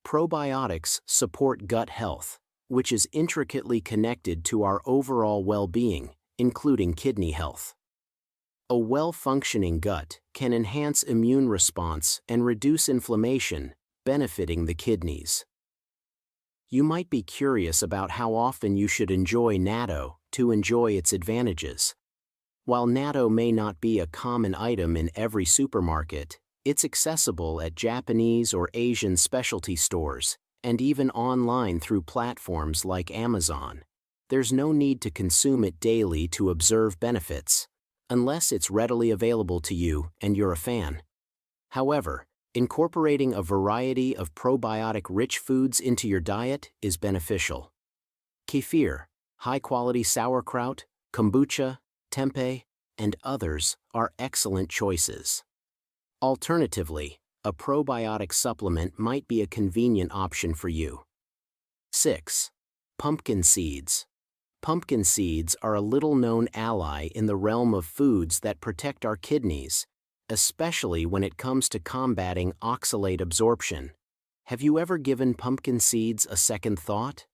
Probiotics support gut health, which is intricately connected to our overall well-being, including kidney health. A well-functioning gut can enhance immune response and reduce inflammation, benefiting the kidneys. You might be curious about how often you should enjoy natto to enjoy its advantages. While natto may not be a common item in every supermarket, it's accessible at Japanese or Asian specialty stores, and even online through platforms like Amazon. There's no need to consume it daily to observe benefits, unless it's readily available to you and you're a fan. However, incorporating a variety of probiotic-rich foods into your diet is beneficial. Kefir, high-quality sauerkraut, kombucha, tempeh, and others are excellent choices. Alternatively, a probiotic supplement might be a convenient option for you. 6. Pumpkin seeds. Pumpkin seeds are a little-known ally in the realm of foods that protect our kidneys, especially when it comes to combating oxalate absorption. Have you ever given pumpkin seeds a second thought?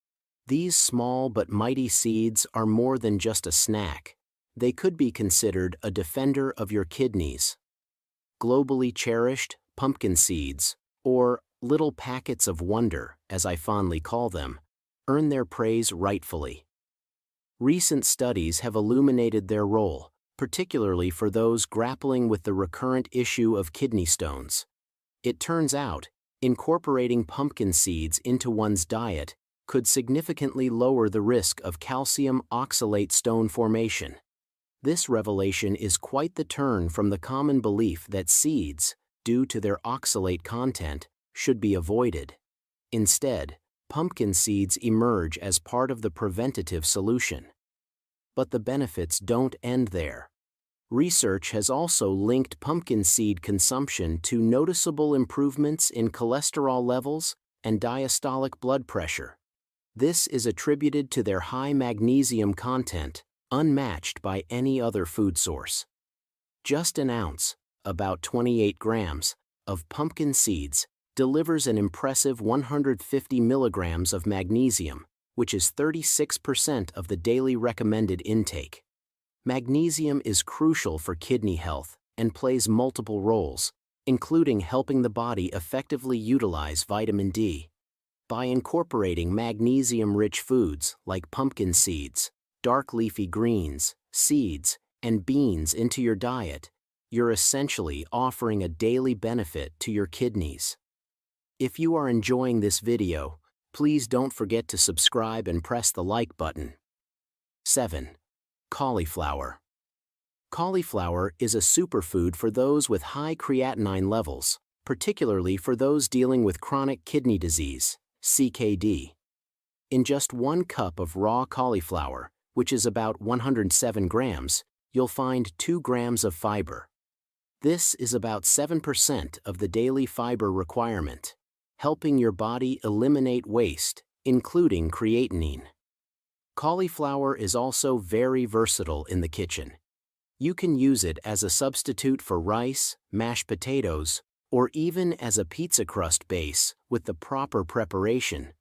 These small but mighty seeds are more than just a snack. They could be considered a defender of your kidneys. Globally cherished pumpkin seeds, or little packets of wonder, as I fondly call them, earn their praise rightfully. Recent studies have illuminated their role, particularly for those grappling with the recurrent issue of kidney stones. It turns out, incorporating pumpkin seeds into one's diet could significantly lower the risk of calcium oxalate stone formation. This revelation is quite the turn from the common belief that seeds, due to their oxalate content, should be avoided. Instead, pumpkin seeds emerge as part of the preventative solution. But the benefits don't end there. Research has also linked pumpkin seed consumption to noticeable improvements in cholesterol levels and diastolic blood pressure. This is attributed to their high magnesium content, unmatched by any other food source. Just an ounce, about 28 grams, of pumpkin seeds delivers an impressive 150 milligrams of magnesium, which is 36% of the daily recommended intake. Magnesium is crucial for kidney health and plays multiple roles, including helping the body effectively utilize vitamin D. By incorporating magnesium-rich foods like pumpkin seeds, dark leafy greens, seeds, and beans into your diet, you're essentially offering a daily benefit to your kidneys. If you are enjoying this video, please don't forget to subscribe and press the like button. 7. Cauliflower. Cauliflower is a superfood for those with high creatinine levels, particularly for those dealing with chronic kidney disease, CKD. In just 1 cup of raw cauliflower, which is about 107 grams, you'll find 2 grams of fiber. This is about 7% of the daily fiber requirement, helping your body eliminate waste, including creatinine. Cauliflower is also very versatile in the kitchen. You can use it as a substitute for rice, mashed potatoes, or even as a pizza crust base with the proper preparation.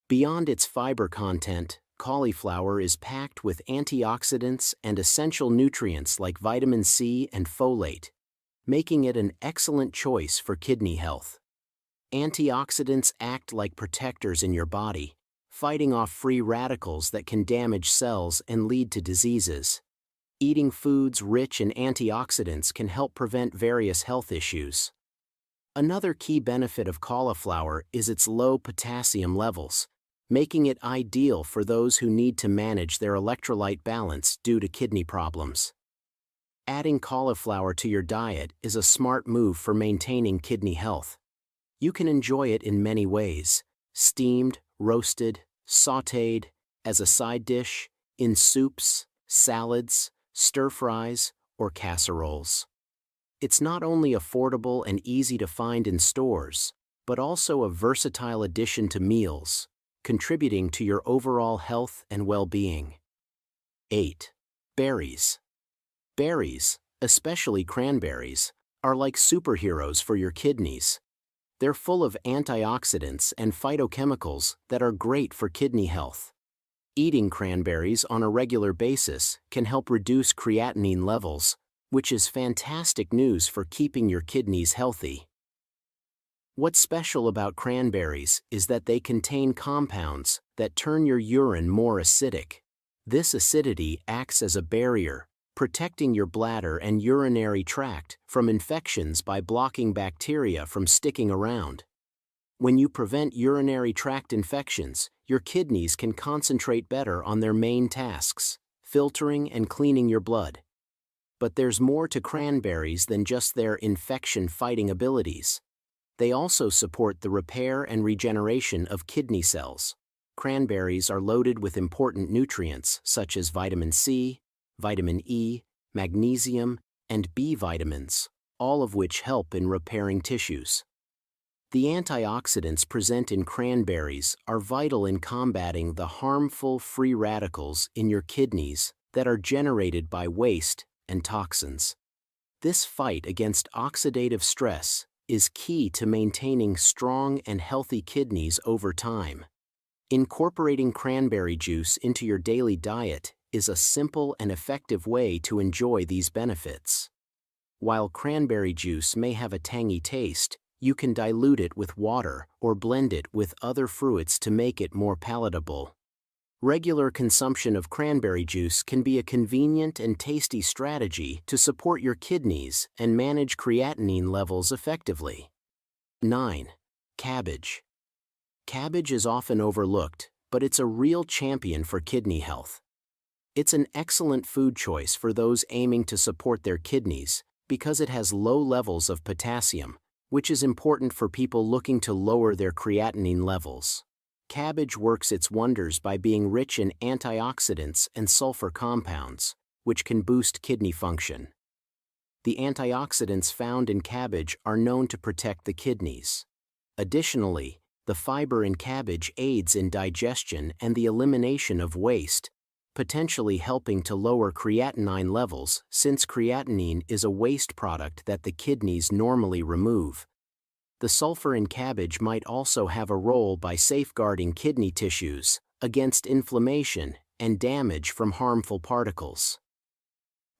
Beyond its fiber content, cauliflower is packed with antioxidants and essential nutrients like vitamin C and folate, making it an excellent choice for kidney health. Antioxidants act like protectors in your body, fighting off free radicals that can damage cells and lead to diseases. Eating foods rich in antioxidants can help prevent various health issues. Another key benefit of cauliflower is its low potassium levels, making it ideal for those who need to manage their electrolyte balance due to kidney problems. Adding cauliflower to your diet is a smart move for maintaining kidney health. You can enjoy it in many ways: steamed, roasted, sautéed, as a side dish, in soups, salads, stir-fries, or casseroles. It's not only affordable and easy to find in stores, but also a versatile addition to meals, contributing to your overall health and well-being. 8. Berries. Berries, especially cranberries, are like superheroes for your kidneys. They're full of antioxidants and phytochemicals that are great for kidney health. Eating cranberries on a regular basis can help reduce creatinine levels, which is fantastic news for keeping your kidneys healthy. What's special about cranberries is that they contain compounds that turn your urine more acidic. This acidity acts as a barrier, protecting your bladder and urinary tract from infections by blocking bacteria from sticking around. When you prevent urinary tract infections, your kidneys can concentrate better on their main tasks, filtering and cleaning your blood. But there's more to cranberries than just their infection-fighting abilities. They also support the repair and regeneration of kidney cells. Cranberries are loaded with important nutrients such as vitamin C, vitamin E, magnesium, and B vitamins, all of which help in repairing tissues. The antioxidants present in cranberries are vital in combating the harmful free radicals in your kidneys that are generated by waste and toxins. This fight against oxidative stress is key to maintaining strong and healthy kidneys over time. Incorporating cranberry juice into your daily diet is a simple and effective way to enjoy these benefits. While cranberry juice may have a tangy taste, you can dilute it with water or blend it with other fruits to make it more palatable. Regular consumption of cranberry juice can be a convenient and tasty strategy to support your kidneys and manage creatinine levels effectively. 9. Cabbage. Cabbage is often overlooked, but it's a real champion for kidney health. It's an excellent food choice for those aiming to support their kidneys because it has low levels of potassium, which is important for people looking to lower their creatinine levels. Cabbage works its wonders by being rich in antioxidants and sulfur compounds, which can boost kidney function. The antioxidants found in cabbage are known to protect the kidneys. Additionally, the fiber in cabbage aids in digestion and the elimination of waste, potentially helping to lower creatinine levels since creatinine is a waste product that the kidneys normally remove. The sulfur in cabbage might also have a role by safeguarding kidney tissues against inflammation and damage from harmful particles.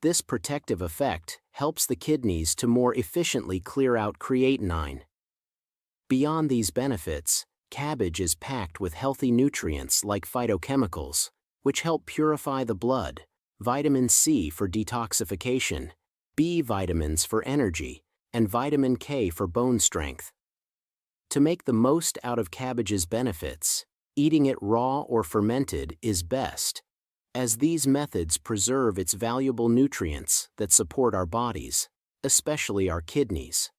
This protective effect helps the kidneys to more efficiently clear out creatinine. Beyond these benefits, cabbage is packed with healthy nutrients like phytochemicals, which help purify the blood, vitamin C for detoxification, B vitamins for energy, and vitamin K for bone strength. To make the most out of cabbage's benefits, eating it raw or fermented is best, as these methods preserve its valuable nutrients that support our bodies, especially our kidneys.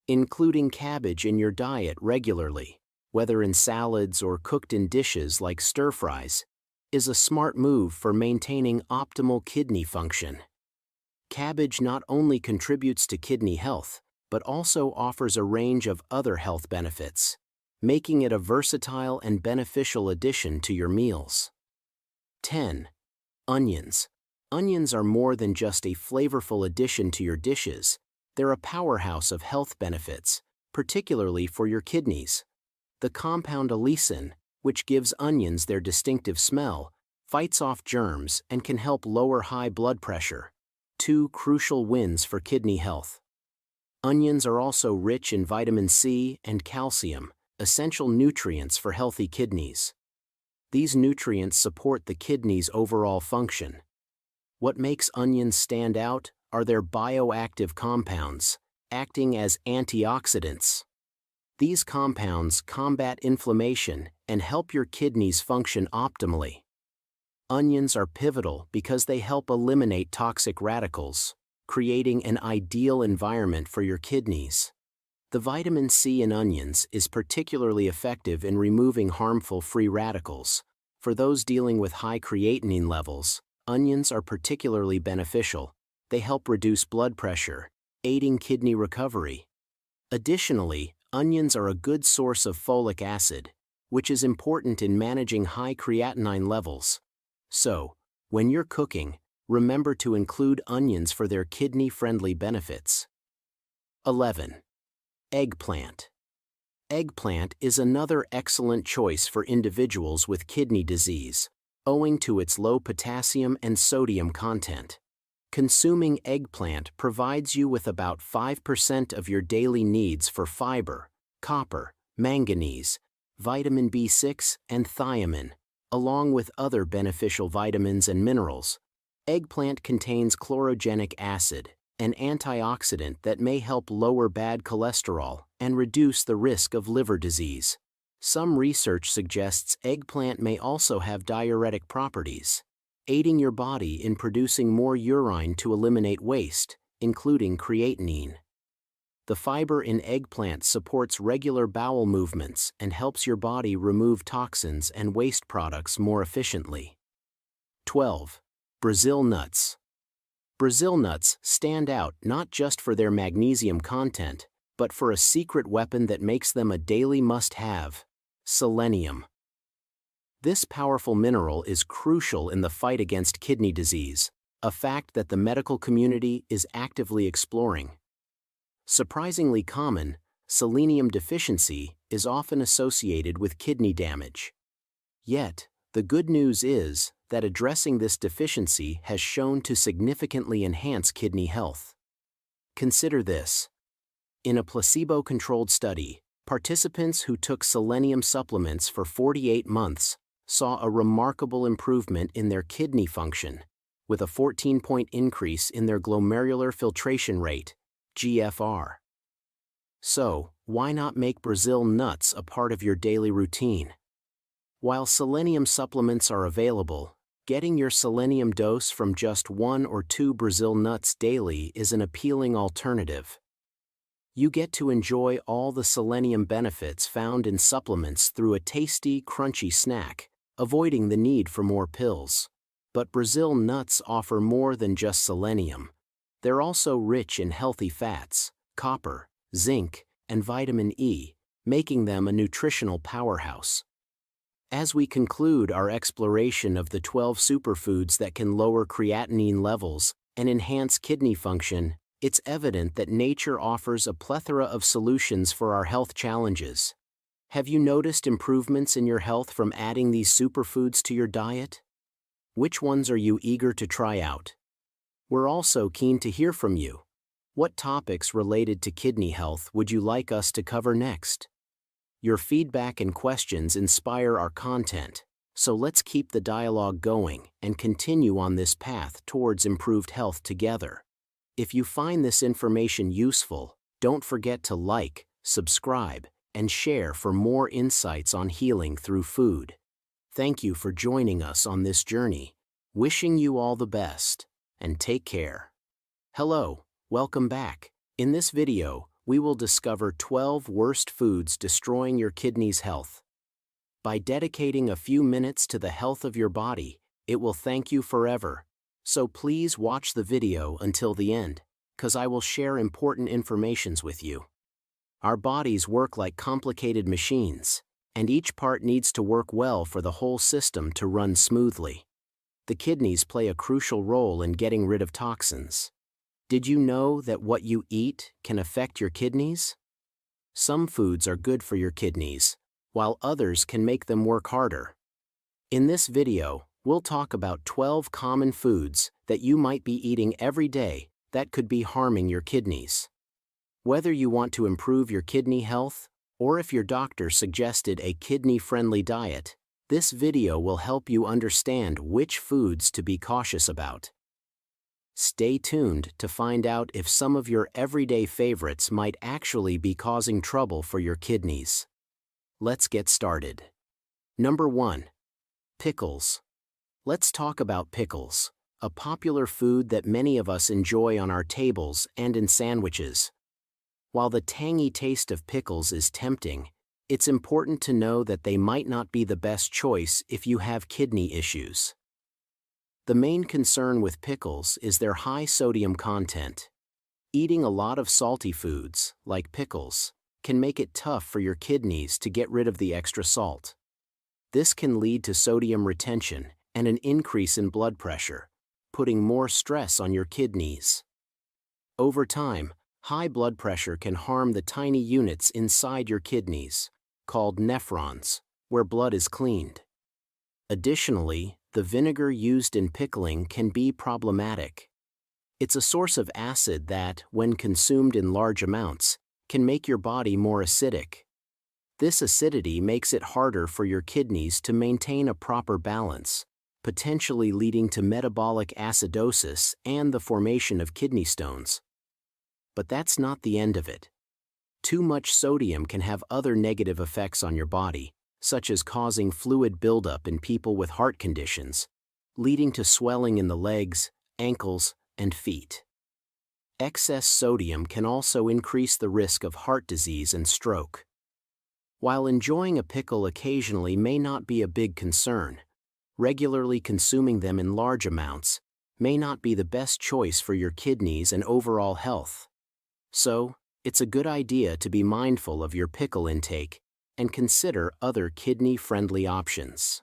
Including cabbage in your diet regularly, whether in salads or cooked in dishes like stir-fries, is a smart move for maintaining optimal kidney function. Cabbage not only contributes to kidney health, but also offers a range of other health benefits, making it a versatile and beneficial addition to your meals. 10. Onions. Onions are more than just a flavorful addition to your dishes. They're a powerhouse of health benefits, particularly for your kidneys. The compound allicin, which gives onions their distinctive smell, fights off germs and can help lower high blood pressure. 2 crucial wins for kidney health. Onions are also rich in vitamin C and calcium, essential nutrients for healthy kidneys. These nutrients support the kidney's overall function. What makes onions stand out are their bioactive compounds, acting as antioxidants. These compounds combat inflammation and help your kidneys function optimally. Onions are pivotal because they help eliminate toxic radicals, creating an ideal environment for your kidneys. The vitamin C in onions is particularly effective in removing harmful free radicals. For those dealing with high creatinine levels, onions are particularly beneficial. They help reduce blood pressure, aiding kidney recovery. Additionally, onions are a good source of folic acid, which is important in managing high creatinine levels. So, when you're cooking, remember to include onions for their kidney-friendly benefits. 11. Eggplant. Eggplant is another excellent choice for individuals with kidney disease, owing to its low potassium and sodium content. Consuming eggplant provides you with about 5% of your daily needs for fiber, copper, manganese, vitamin B6, and thiamine, along with other beneficial vitamins and minerals. Eggplant contains chlorogenic acid, an antioxidant that may help lower bad cholesterol and reduce the risk of liver disease. Some research suggests eggplant may also have diuretic properties, aiding your body in producing more urine to eliminate waste, including creatinine. The fiber in eggplant supports regular bowel movements and helps your body remove toxins and waste products more efficiently. 12. Brazil nuts. Brazil nuts stand out not just for their magnesium content, but for a secret weapon that makes them a daily must-have: selenium. This powerful mineral is crucial in the fight against kidney disease, a fact that the medical community is actively exploring. Surprisingly common, selenium deficiency is often associated with kidney damage. Yet, the good news is that addressing this deficiency has shown to significantly enhance kidney health. Consider this. In a placebo-controlled study, participants who took selenium supplements for 48 months saw a remarkable improvement in their kidney function, with a 14-point increase in their glomerular filtration rate, GFR. So, why not make Brazil nuts a part of your daily routine? While selenium supplements are available, getting your selenium dose from just 1 or 2 Brazil nuts daily is an appealing alternative. You get to enjoy all the selenium benefits found in supplements through a tasty, crunchy snack, avoiding the need for more pills. But Brazil nuts offer more than just selenium. They're also rich in healthy fats, copper, zinc, and vitamin E, making them a nutritional powerhouse. As we conclude our exploration of the 12 superfoods that can lower creatinine levels and enhance kidney function, it's evident that nature offers a plethora of solutions for our health challenges. Have you noticed improvements in your health from adding these superfoods to your diet? Which ones are you eager to try out? We're also keen to hear from you. What topics related to kidney health would you like us to cover next? Your feedback and questions inspire our content, so let's keep the dialogue going and continue on this path towards improved health together. If you find this information useful, don't forget to like, subscribe, and share for more insights on healing through food. Thank you for joining us on this journey. Wishing you all the best, and take care. Hello, welcome back. In this video, we will discover 12 worst foods destroying your kidneys' health. By dedicating a few minutes to the health of your body, it will thank you forever. So please watch the video until the end, 'cause I will share important information with you. Our bodies work like complicated machines, and each part needs to work well for the whole system to run smoothly. The kidneys play a crucial role in getting rid of toxins. Did you know that what you eat can affect your kidneys? Some foods are good for your kidneys, while others can make them work harder. In this video, we'll talk about 12 common foods that you might be eating every day that could be harming your kidneys. Whether you want to improve your kidney health, or if your doctor suggested a kidney-friendly diet, this video will help you understand which foods to be cautious about. Stay tuned to find out if some of your everyday favorites might actually be causing trouble for your kidneys. Let's get started. Number 1. Pickles. Let's talk about pickles, a popular food that many of us enjoy on our tables and in sandwiches. While the tangy taste of pickles is tempting, it's important to know that they might not be the best choice if you have kidney issues. The main concern with pickles is their high sodium content. Eating a lot of salty foods, like pickles, can make it tough for your kidneys to get rid of the extra salt. This can lead to sodium retention and an increase in blood pressure, putting more stress on your kidneys. Over time, high blood pressure can harm the tiny units inside your kidneys, called nephrons, where blood is cleaned. Additionally, the vinegar used in pickling can be problematic. It's a source of acid that, when consumed in large amounts, can make your body more acidic. This acidity makes it harder for your kidneys to maintain a proper balance, potentially leading to metabolic acidosis and the formation of kidney stones. But that's not the end of it. Too much sodium can have other negative effects on your body, such as causing fluid buildup in people with heart conditions, leading to swelling in the legs, ankles, and feet. Excess sodium can also increase the risk of heart disease and stroke. While enjoying a pickle occasionally may not be a big concern, regularly consuming them in large amounts may not be the best choice for your kidneys and overall health. So, it's a good idea to be mindful of your pickle intake and consider other kidney-friendly options.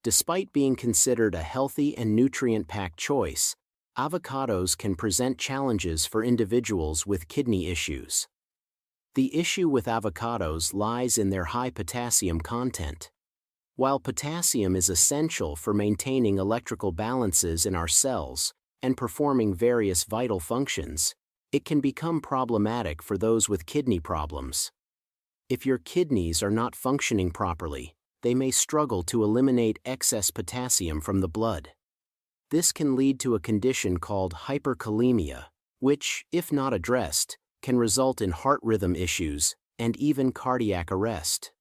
Despite being considered a healthy and nutrient-packed choice, avocados can present challenges for individuals with kidney issues. The issue with avocados lies in their high potassium content. While potassium is essential for maintaining electrical balances in our cells and performing various vital functions, it can become problematic for those with kidney problems. If your kidneys are not functioning properly, they may struggle to eliminate excess potassium from the blood. This can lead to a condition called hyperkalemia, which, if not addressed, can result in heart rhythm issues and even cardiac arrest.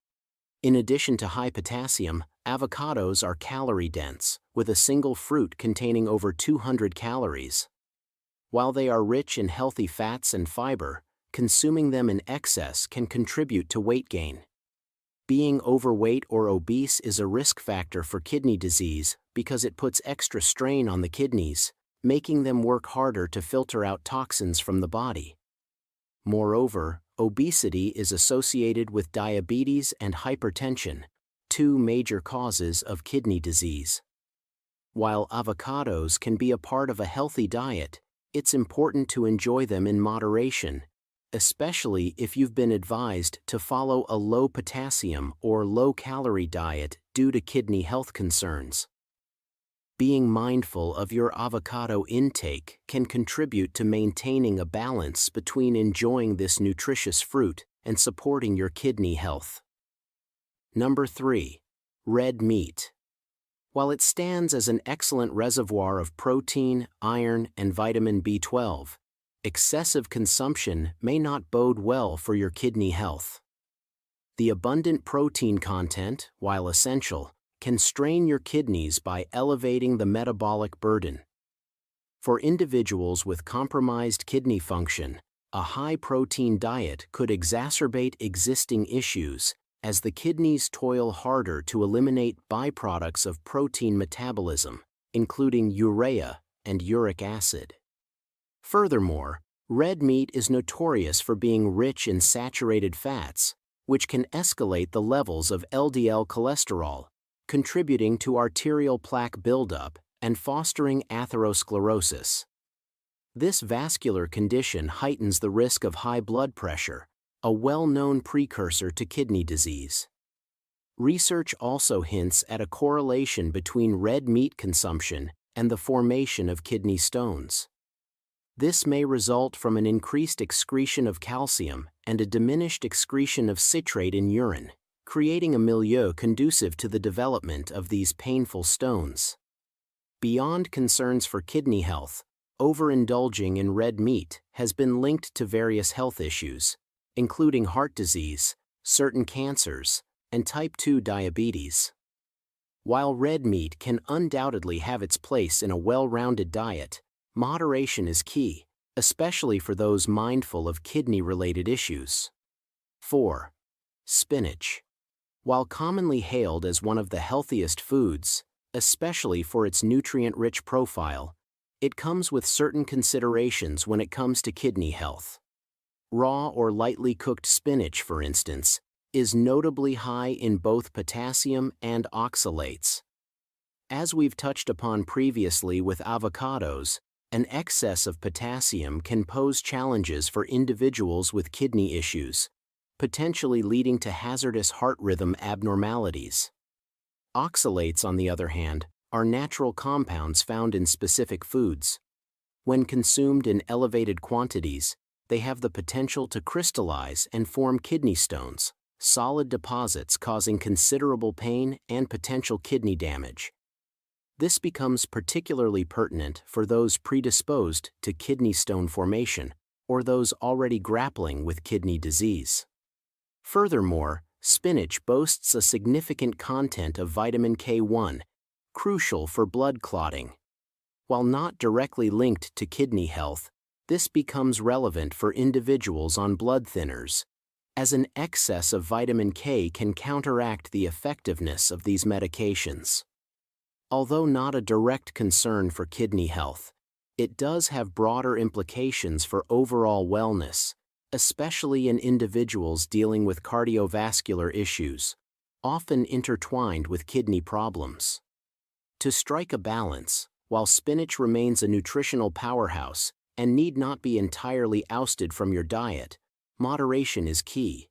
In addition to high potassium, avocados are calorie-dense, with a single fruit containing over 200 calories. While they are rich in healthy fats and fiber, consuming them in excess can contribute to weight gain. Being overweight or obese is a risk factor for kidney disease because it puts extra strain on the kidneys, making them work harder to filter out toxins from the body. Moreover, obesity is associated with diabetes and hypertension, two major causes of kidney disease. While avocados can be a part of a healthy diet, it's important to enjoy them in moderation, especially if you've been advised to follow a low potassium or low-calorie diet due to kidney health concerns. Being mindful of your avocado intake can contribute to maintaining a balance between enjoying this nutritious fruit and supporting your kidney health. Number 3. Red meat. While it stands as an excellent reservoir of protein, iron, and vitamin B12, excessive consumption may not bode well for your kidney health. The abundant protein content, while essential, can strain your kidneys by elevating the metabolic burden. For individuals with compromised kidney function, a high-protein diet could exacerbate existing issues as the kidneys toil harder to eliminate byproducts of protein metabolism, including urea and uric acid. Furthermore, red meat is notorious for being rich in saturated fats, which can escalate the levels of LDL cholesterol, contributing to arterial plaque buildup and fostering atherosclerosis. This vascular condition heightens the risk of high blood pressure, a well-known precursor to kidney disease. Research also hints at a correlation between red meat consumption and the formation of kidney stones. This may result from an increased excretion of calcium and a diminished excretion of citrate in urine, creating a milieu conducive to the development of these painful stones. Beyond concerns for kidney health, overindulging in red meat has been linked to various health issues, including heart disease, certain cancers, and type 2 diabetes. While red meat can undoubtedly have its place in a well-rounded diet, moderation is key, especially for those mindful of kidney-related issues. 4. Spinach. While commonly hailed as one of the healthiest foods, especially for its nutrient-rich profile, it comes with certain considerations when it comes to kidney health. Raw or lightly cooked spinach, for instance, is notably high in both potassium and oxalates. As we've touched upon previously with avocados, an excess of potassium can pose challenges for individuals with kidney issues, potentially leading to hazardous heart rhythm abnormalities. Oxalates, on the other hand, are natural compounds found in specific foods. When consumed in elevated quantities, they have the potential to crystallize and form kidney stones, solid deposits causing considerable pain and potential kidney damage. This becomes particularly pertinent for those predisposed to kidney stone formation or those already grappling with kidney disease. Furthermore, spinach boasts a significant content of vitamin K1, crucial for blood clotting. While not directly linked to kidney health, this becomes relevant for individuals on blood thinners, as an excess of vitamin K can counteract the effectiveness of these medications. Although not a direct concern for kidney health, it does have broader implications for overall wellness, especially in individuals dealing with cardiovascular issues, often intertwined with kidney problems. To strike a balance, while spinach remains a nutritional powerhouse and need not be entirely ousted from your diet, moderation is key.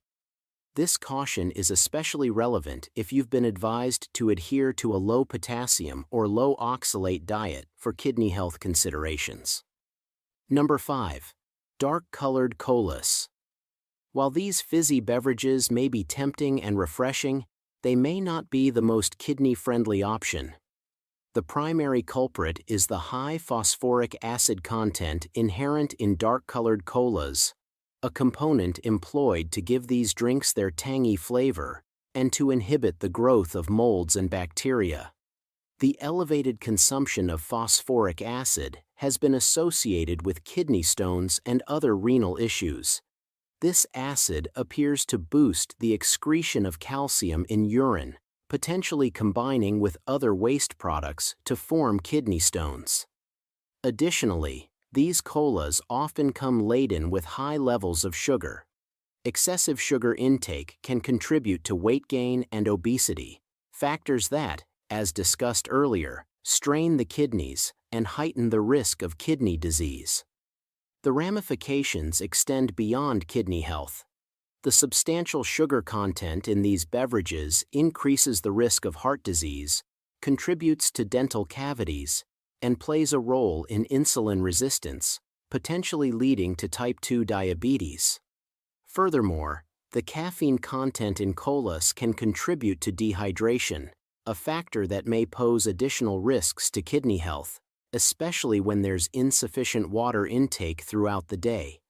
This caution is especially relevant if you've been advised to adhere to a low potassium or low oxalate diet for kidney health considerations. Number 5. Dark-colored colas. While these fizzy beverages may be tempting and refreshing, they may not be the most kidney-friendly option. The primary culprit is the high phosphoric acid content inherent in dark-colored colas, a component employed to give these drinks their tangy flavor and to inhibit the growth of molds and bacteria. The elevated consumption of phosphoric acid has been associated with kidney stones and other renal issues. This acid appears to boost the excretion of calcium in urine, potentially combining with other waste products to form kidney stones. Additionally, these colas often come laden with high levels of sugar. Excessive sugar intake can contribute to weight gain and obesity, factors that, as discussed earlier, strain the kidneys and heighten the risk of kidney disease. The ramifications extend beyond kidney health. The substantial sugar content in these beverages increases the risk of heart disease, contributes to dental cavities, and plays a role in insulin resistance, potentially leading to type 2 diabetes. Furthermore, the caffeine content in colas can contribute to dehydration, a factor that may pose additional risks to kidney health, especially when there's insufficient water intake throughout the day.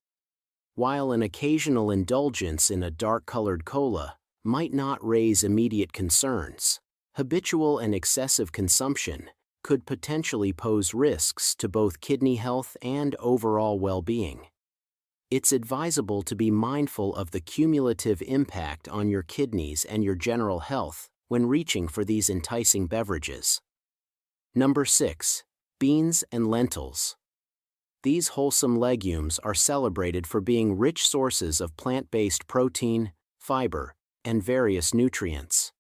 While an occasional indulgence in a dark-colored cola might not raise immediate concerns, habitual and excessive consumption could potentially pose risks to both kidney health and overall well-being. It's advisable to be mindful of the cumulative impact on your kidneys and your general health when reaching for these enticing beverages. Number 6. Beans and lentils. These wholesome legumes are celebrated for being rich sources of plant-based protein, fiber, and various nutrients.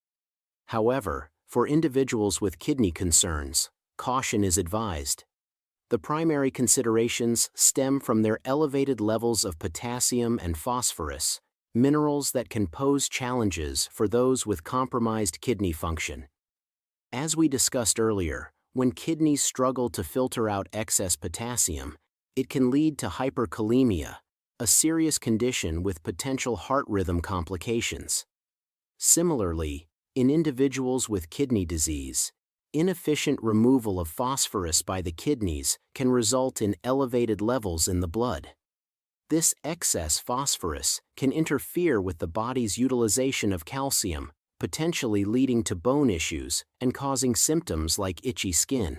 However, for individuals with kidney concerns, caution is advised. The primary considerations stem from their elevated levels of potassium and phosphorus, minerals that can pose challenges for those with compromised kidney function. As we discussed earlier, when kidneys struggle to filter out excess potassium, it can lead to hyperkalemia, a serious condition with potential heart rhythm complications. Similarly, in individuals with kidney disease, inefficient removal of phosphorus by the kidneys can result in elevated levels in the blood. This excess phosphorus can interfere with the body's utilization of calcium, potentially leading to bone issues and causing symptoms like itchy skin.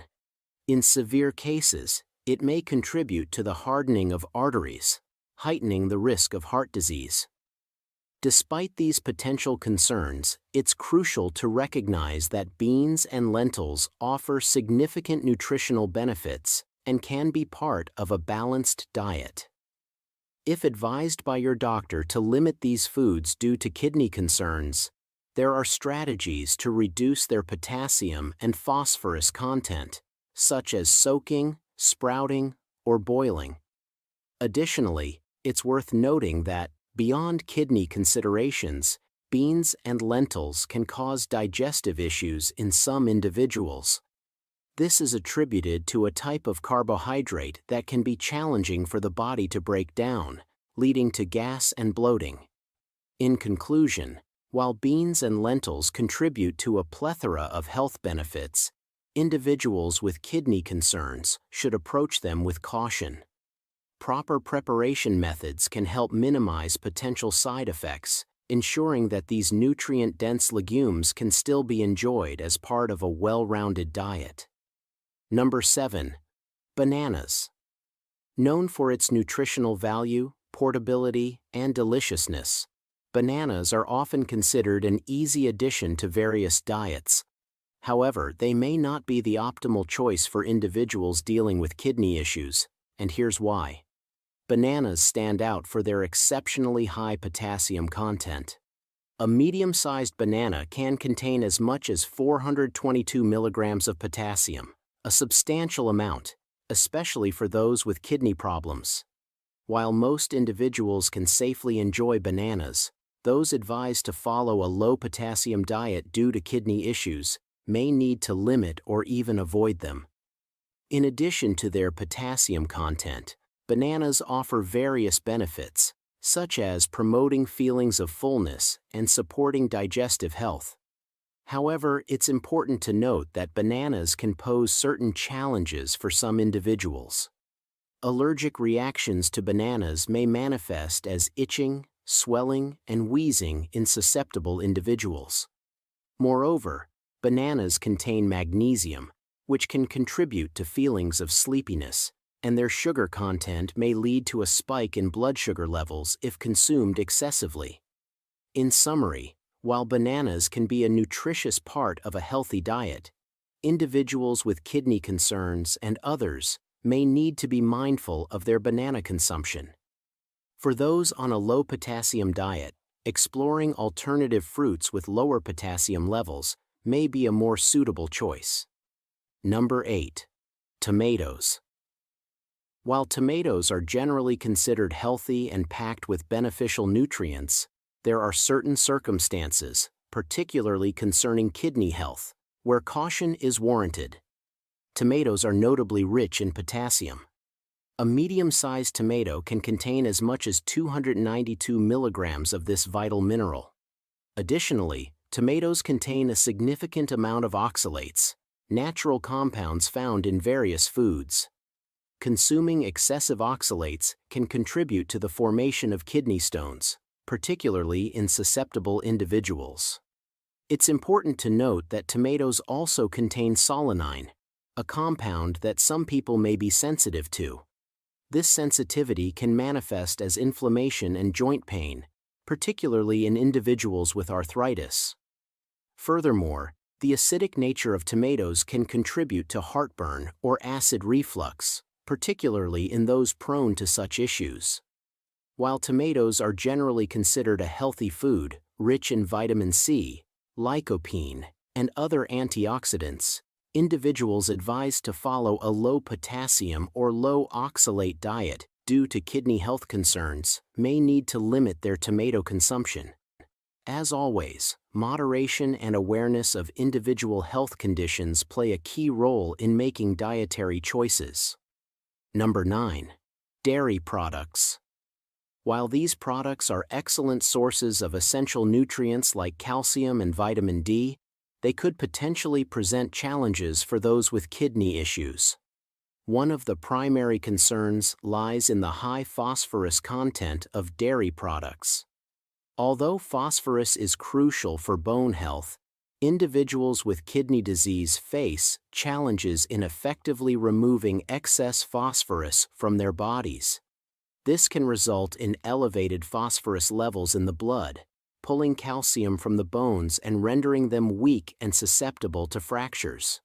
In severe cases, it may contribute to the hardening of arteries, heightening the risk of heart disease. Despite these potential concerns, it's crucial to recognize that beans and lentils offer significant nutritional benefits and can be part of a balanced diet. If advised by your doctor to limit these foods due to kidney concerns, there are strategies to reduce their potassium and phosphorus content, such as soaking, sprouting, or boiling. Additionally, it's worth noting that, beyond kidney considerations, beans and lentils can cause digestive issues in some individuals. This is attributed to a type of carbohydrate that can be challenging for the body to break down, leading to gas and bloating. In conclusion, while beans and lentils contribute to a plethora of health benefits, individuals with kidney concerns should approach them with caution. Proper preparation methods can help minimize potential side effects, ensuring that these nutrient-dense legumes can still be enjoyed as part of a well-rounded diet. Number 7. Bananas. Known for its nutritional value, portability, and deliciousness, bananas are often considered an easy addition to various diets. However, they may not be the optimal choice for individuals dealing with kidney issues, and here's why. Bananas stand out for their exceptionally high potassium content. A medium-sized banana can contain as much as 422 milligrams of potassium, a substantial amount, especially for those with kidney problems. While most individuals can safely enjoy bananas, those advised to follow a low-potassium diet due to kidney issues may need to limit or even avoid them. In addition to their potassium content, bananas offer various benefits, such as promoting feelings of fullness and supporting digestive health. However, it's important to note that bananas can pose certain challenges for some individuals. Allergic reactions to bananas may manifest as itching, swelling, and wheezing in susceptible individuals. Moreover, bananas contain magnesium, which can contribute to feelings of sleepiness, and their sugar content may lead to a spike in blood sugar levels if consumed excessively. In summary, while bananas can be a nutritious part of a healthy diet, individuals with kidney concerns and others may need to be mindful of their banana consumption. For those on a low-potassium diet, exploring alternative fruits with lower potassium levels may be a more suitable choice. Number 8. Tomatoes. While tomatoes are generally considered healthy and packed with beneficial nutrients, there are certain circumstances, particularly concerning kidney health, where caution is warranted. Tomatoes are notably rich in potassium. A medium-sized tomato can contain as much as 292 milligrams of this vital mineral. Additionally, tomatoes contain a significant amount of oxalates, natural compounds found in various foods. Consuming excessive oxalates can contribute to the formation of kidney stones, particularly in susceptible individuals. It's important to note that tomatoes also contain solanine, a compound that some people may be sensitive to. This sensitivity can manifest as inflammation and joint pain, particularly in individuals with arthritis. Furthermore, the acidic nature of tomatoes can contribute to heartburn or acid reflux, particularly in those prone to such issues. While tomatoes are generally considered a healthy food, rich in vitamin C, lycopene, and other antioxidants, individuals advised to follow a low-potassium or low-oxalate diet due to kidney health concerns may need to limit their tomato consumption. As always, moderation and awareness of individual health conditions play a key role in making dietary choices. Number 9. Dairy products. While these products are excellent sources of essential nutrients like calcium and vitamin D, they could potentially present challenges for those with kidney issues. One of the primary concerns lies in the high phosphorus content of dairy products. Although phosphorus is crucial for bone health, individuals with kidney disease face challenges in effectively removing excess phosphorus from their bodies. This can result in elevated phosphorus levels in the blood, pulling calcium from the bones and rendering them weak and susceptible to fractures.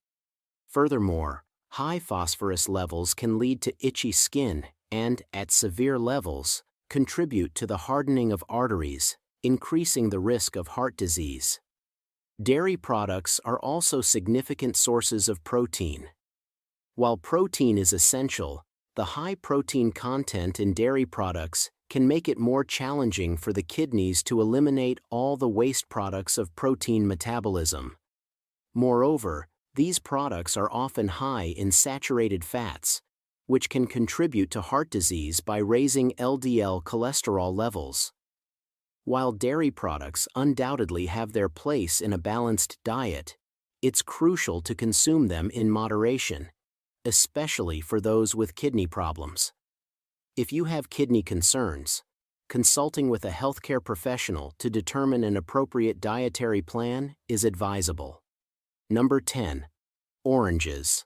Furthermore, high phosphorus levels can lead to itchy skin and, at severe levels, contribute to the hardening of arteries, increasing the risk of heart disease. Dairy products are also significant sources of protein. While protein is essential, the high protein content in dairy products can make it more challenging for the kidneys to eliminate all the waste products of protein metabolism. Moreover, These products are often high in saturated fats, which can contribute to heart disease by raising LDL cholesterol levels. While dairy products undoubtedly have their place in a balanced diet, it's crucial to consume them in moderation, especially for those with kidney problems. If you have kidney concerns, consulting with a healthcare professional to determine an appropriate dietary plan is advisable. Number 10. Oranges.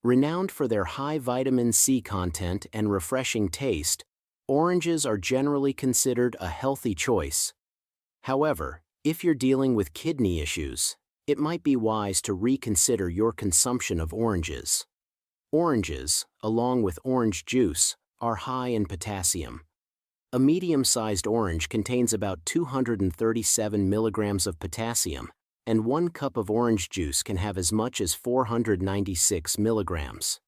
Renowned for their high vitamin C content and refreshing taste, oranges are generally considered a healthy choice. However, if you're dealing with kidney issues, it might be wise to reconsider your consumption of oranges. Oranges, along with orange juice, are high in potassium. A medium-sized orange contains about 237 milligrams of potassium, and 1 cup of orange juice can have as much as 496 milligrams.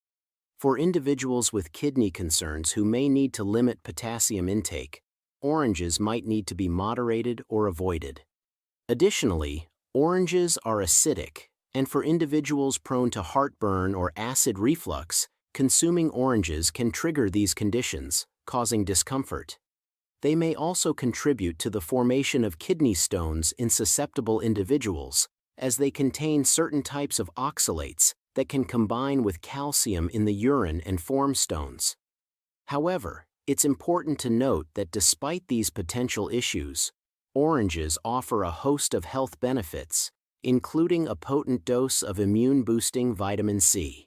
For individuals with kidney concerns who may need to limit potassium intake, oranges might need to be moderated or avoided. Additionally, oranges are acidic, and for individuals prone to heartburn or acid reflux, consuming oranges can trigger these conditions, causing discomfort. They may also contribute to the formation of kidney stones in susceptible individuals, as they contain certain types of oxalates that can combine with calcium in the urine and form stones. However, it's important to note that despite these potential issues, oranges offer a host of health benefits, including a potent dose of immune-boosting vitamin C.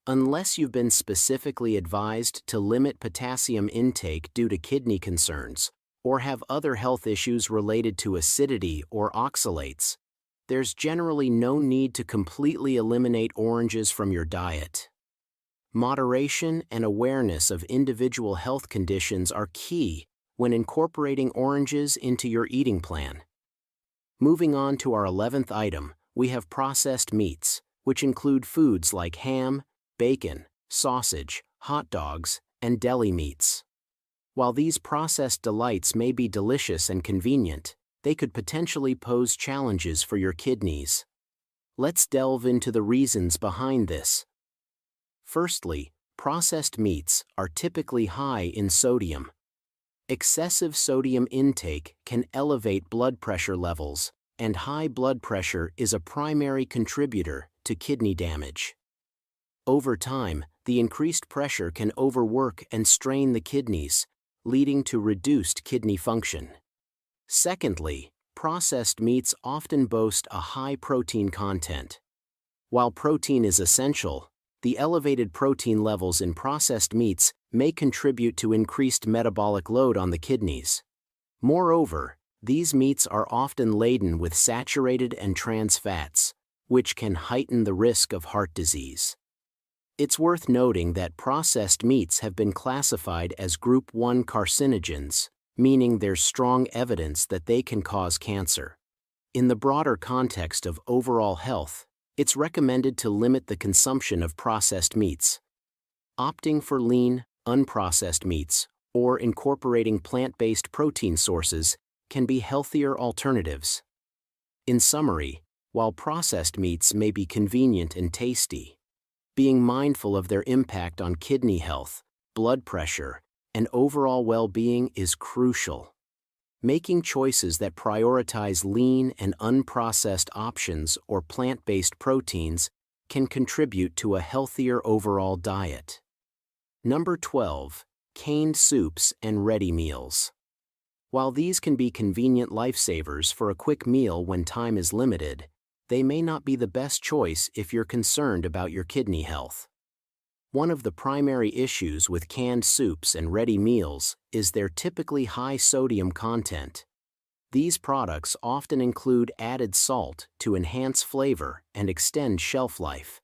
Unless you've been specifically advised to limit potassium intake due to kidney concerns, or have other health issues related to acidity or oxalates, there's generally no need to completely eliminate oranges from your diet. Moderation and awareness of individual health conditions are key when incorporating oranges into your eating plan. Moving on to our 11th item, we have processed meats, which include foods like ham, bacon, sausage, hot dogs, and deli meats. While these processed delights may be delicious and convenient, they could potentially pose challenges for your kidneys. Let's delve into the reasons behind this. Firstly, processed meats are typically high in sodium. Excessive sodium intake can elevate blood pressure levels, and high blood pressure is a primary contributor to kidney damage. Over time, the increased pressure can overwork and strain the kidneys, leading to reduced kidney function. Secondly, processed meats often boast a high protein content. While protein is essential, the elevated protein levels in processed meats may contribute to increased metabolic load on the kidneys. Moreover, these meats are often laden with saturated and trans fats, which can heighten the risk of heart disease. It's worth noting that processed meats have been classified as Group 1 carcinogens, meaning there's strong evidence that they can cause cancer. In the broader context of overall health, it's recommended to limit the consumption of processed meats. Opting for lean, unprocessed meats, or incorporating plant-based protein sources can be healthier alternatives. In summary, while processed meats may be convenient and tasty, being mindful of their impact on kidney health, blood pressure, and overall well-being is crucial. Making choices that prioritize lean and unprocessed options or plant-based proteins can contribute to a healthier overall diet. Number 12. Canned soups and ready meals. While these can be convenient lifesavers for a quick meal when time is limited, they may not be the best choice if you're concerned about your kidney health. One of the primary issues with canned soups and ready meals is their typically high sodium content. These products often include added salt to enhance flavor and extend shelf life.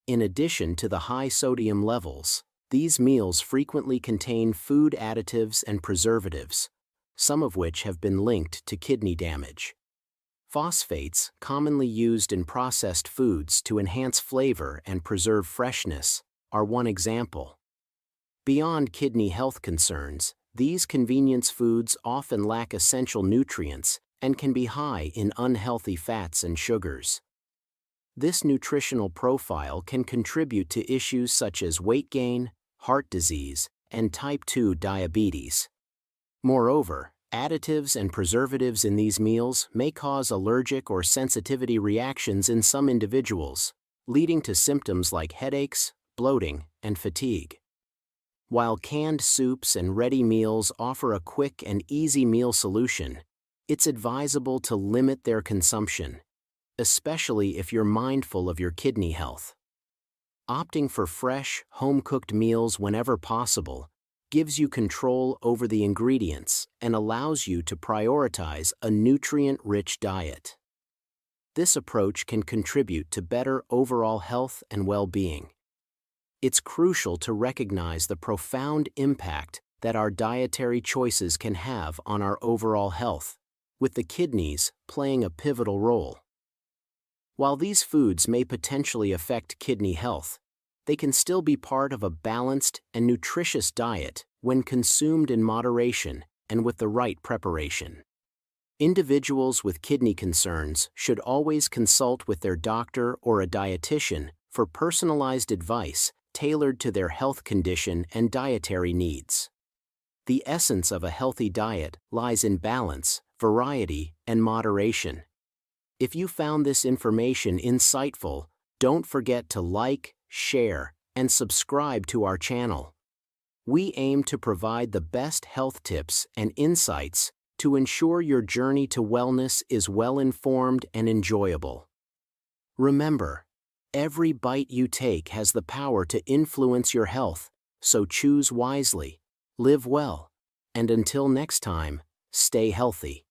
In addition to the high sodium levels, these meals frequently contain food additives and preservatives, some of which have been linked to kidney damage. Phosphates, commonly used in processed foods to enhance flavor and preserve freshness, are one example. Beyond kidney health concerns, these convenience foods often lack essential nutrients and can be high in unhealthy fats and sugars. This nutritional profile can contribute to issues such as weight gain, heart disease, and type 2 diabetes. Moreover, additives and preservatives in these meals may cause allergic or sensitivity reactions in some individuals, leading to symptoms like headaches, bloating, and fatigue. While canned soups and ready meals offer a quick and easy meal solution, it's advisable to limit their consumption, especially if you're mindful of your kidney health. Opting for fresh, home-cooked meals whenever possible gives you control over the ingredients and allows you to prioritize a nutrient-rich diet. This approach can contribute to better overall health and well-being. It's crucial to recognize the profound impact that our dietary choices can have on our overall health, with the kidneys playing a pivotal role. While these foods may potentially affect kidney health, they can still be part of a balanced and nutritious diet when consumed in moderation and with the right preparation. Individuals with kidney concerns should always consult with their doctor or a dietitian for personalized advice tailored to their health condition and dietary needs. The essence of a healthy diet lies in balance, variety, and moderation. If you found this information insightful, don't forget to like, share, and subscribe to our channel. We aim to provide the best health tips and insights to ensure your journey to wellness is well-informed and enjoyable. Remember, every bite you take has the power to influence your health, so choose wisely, live well, and until next time, stay healthy.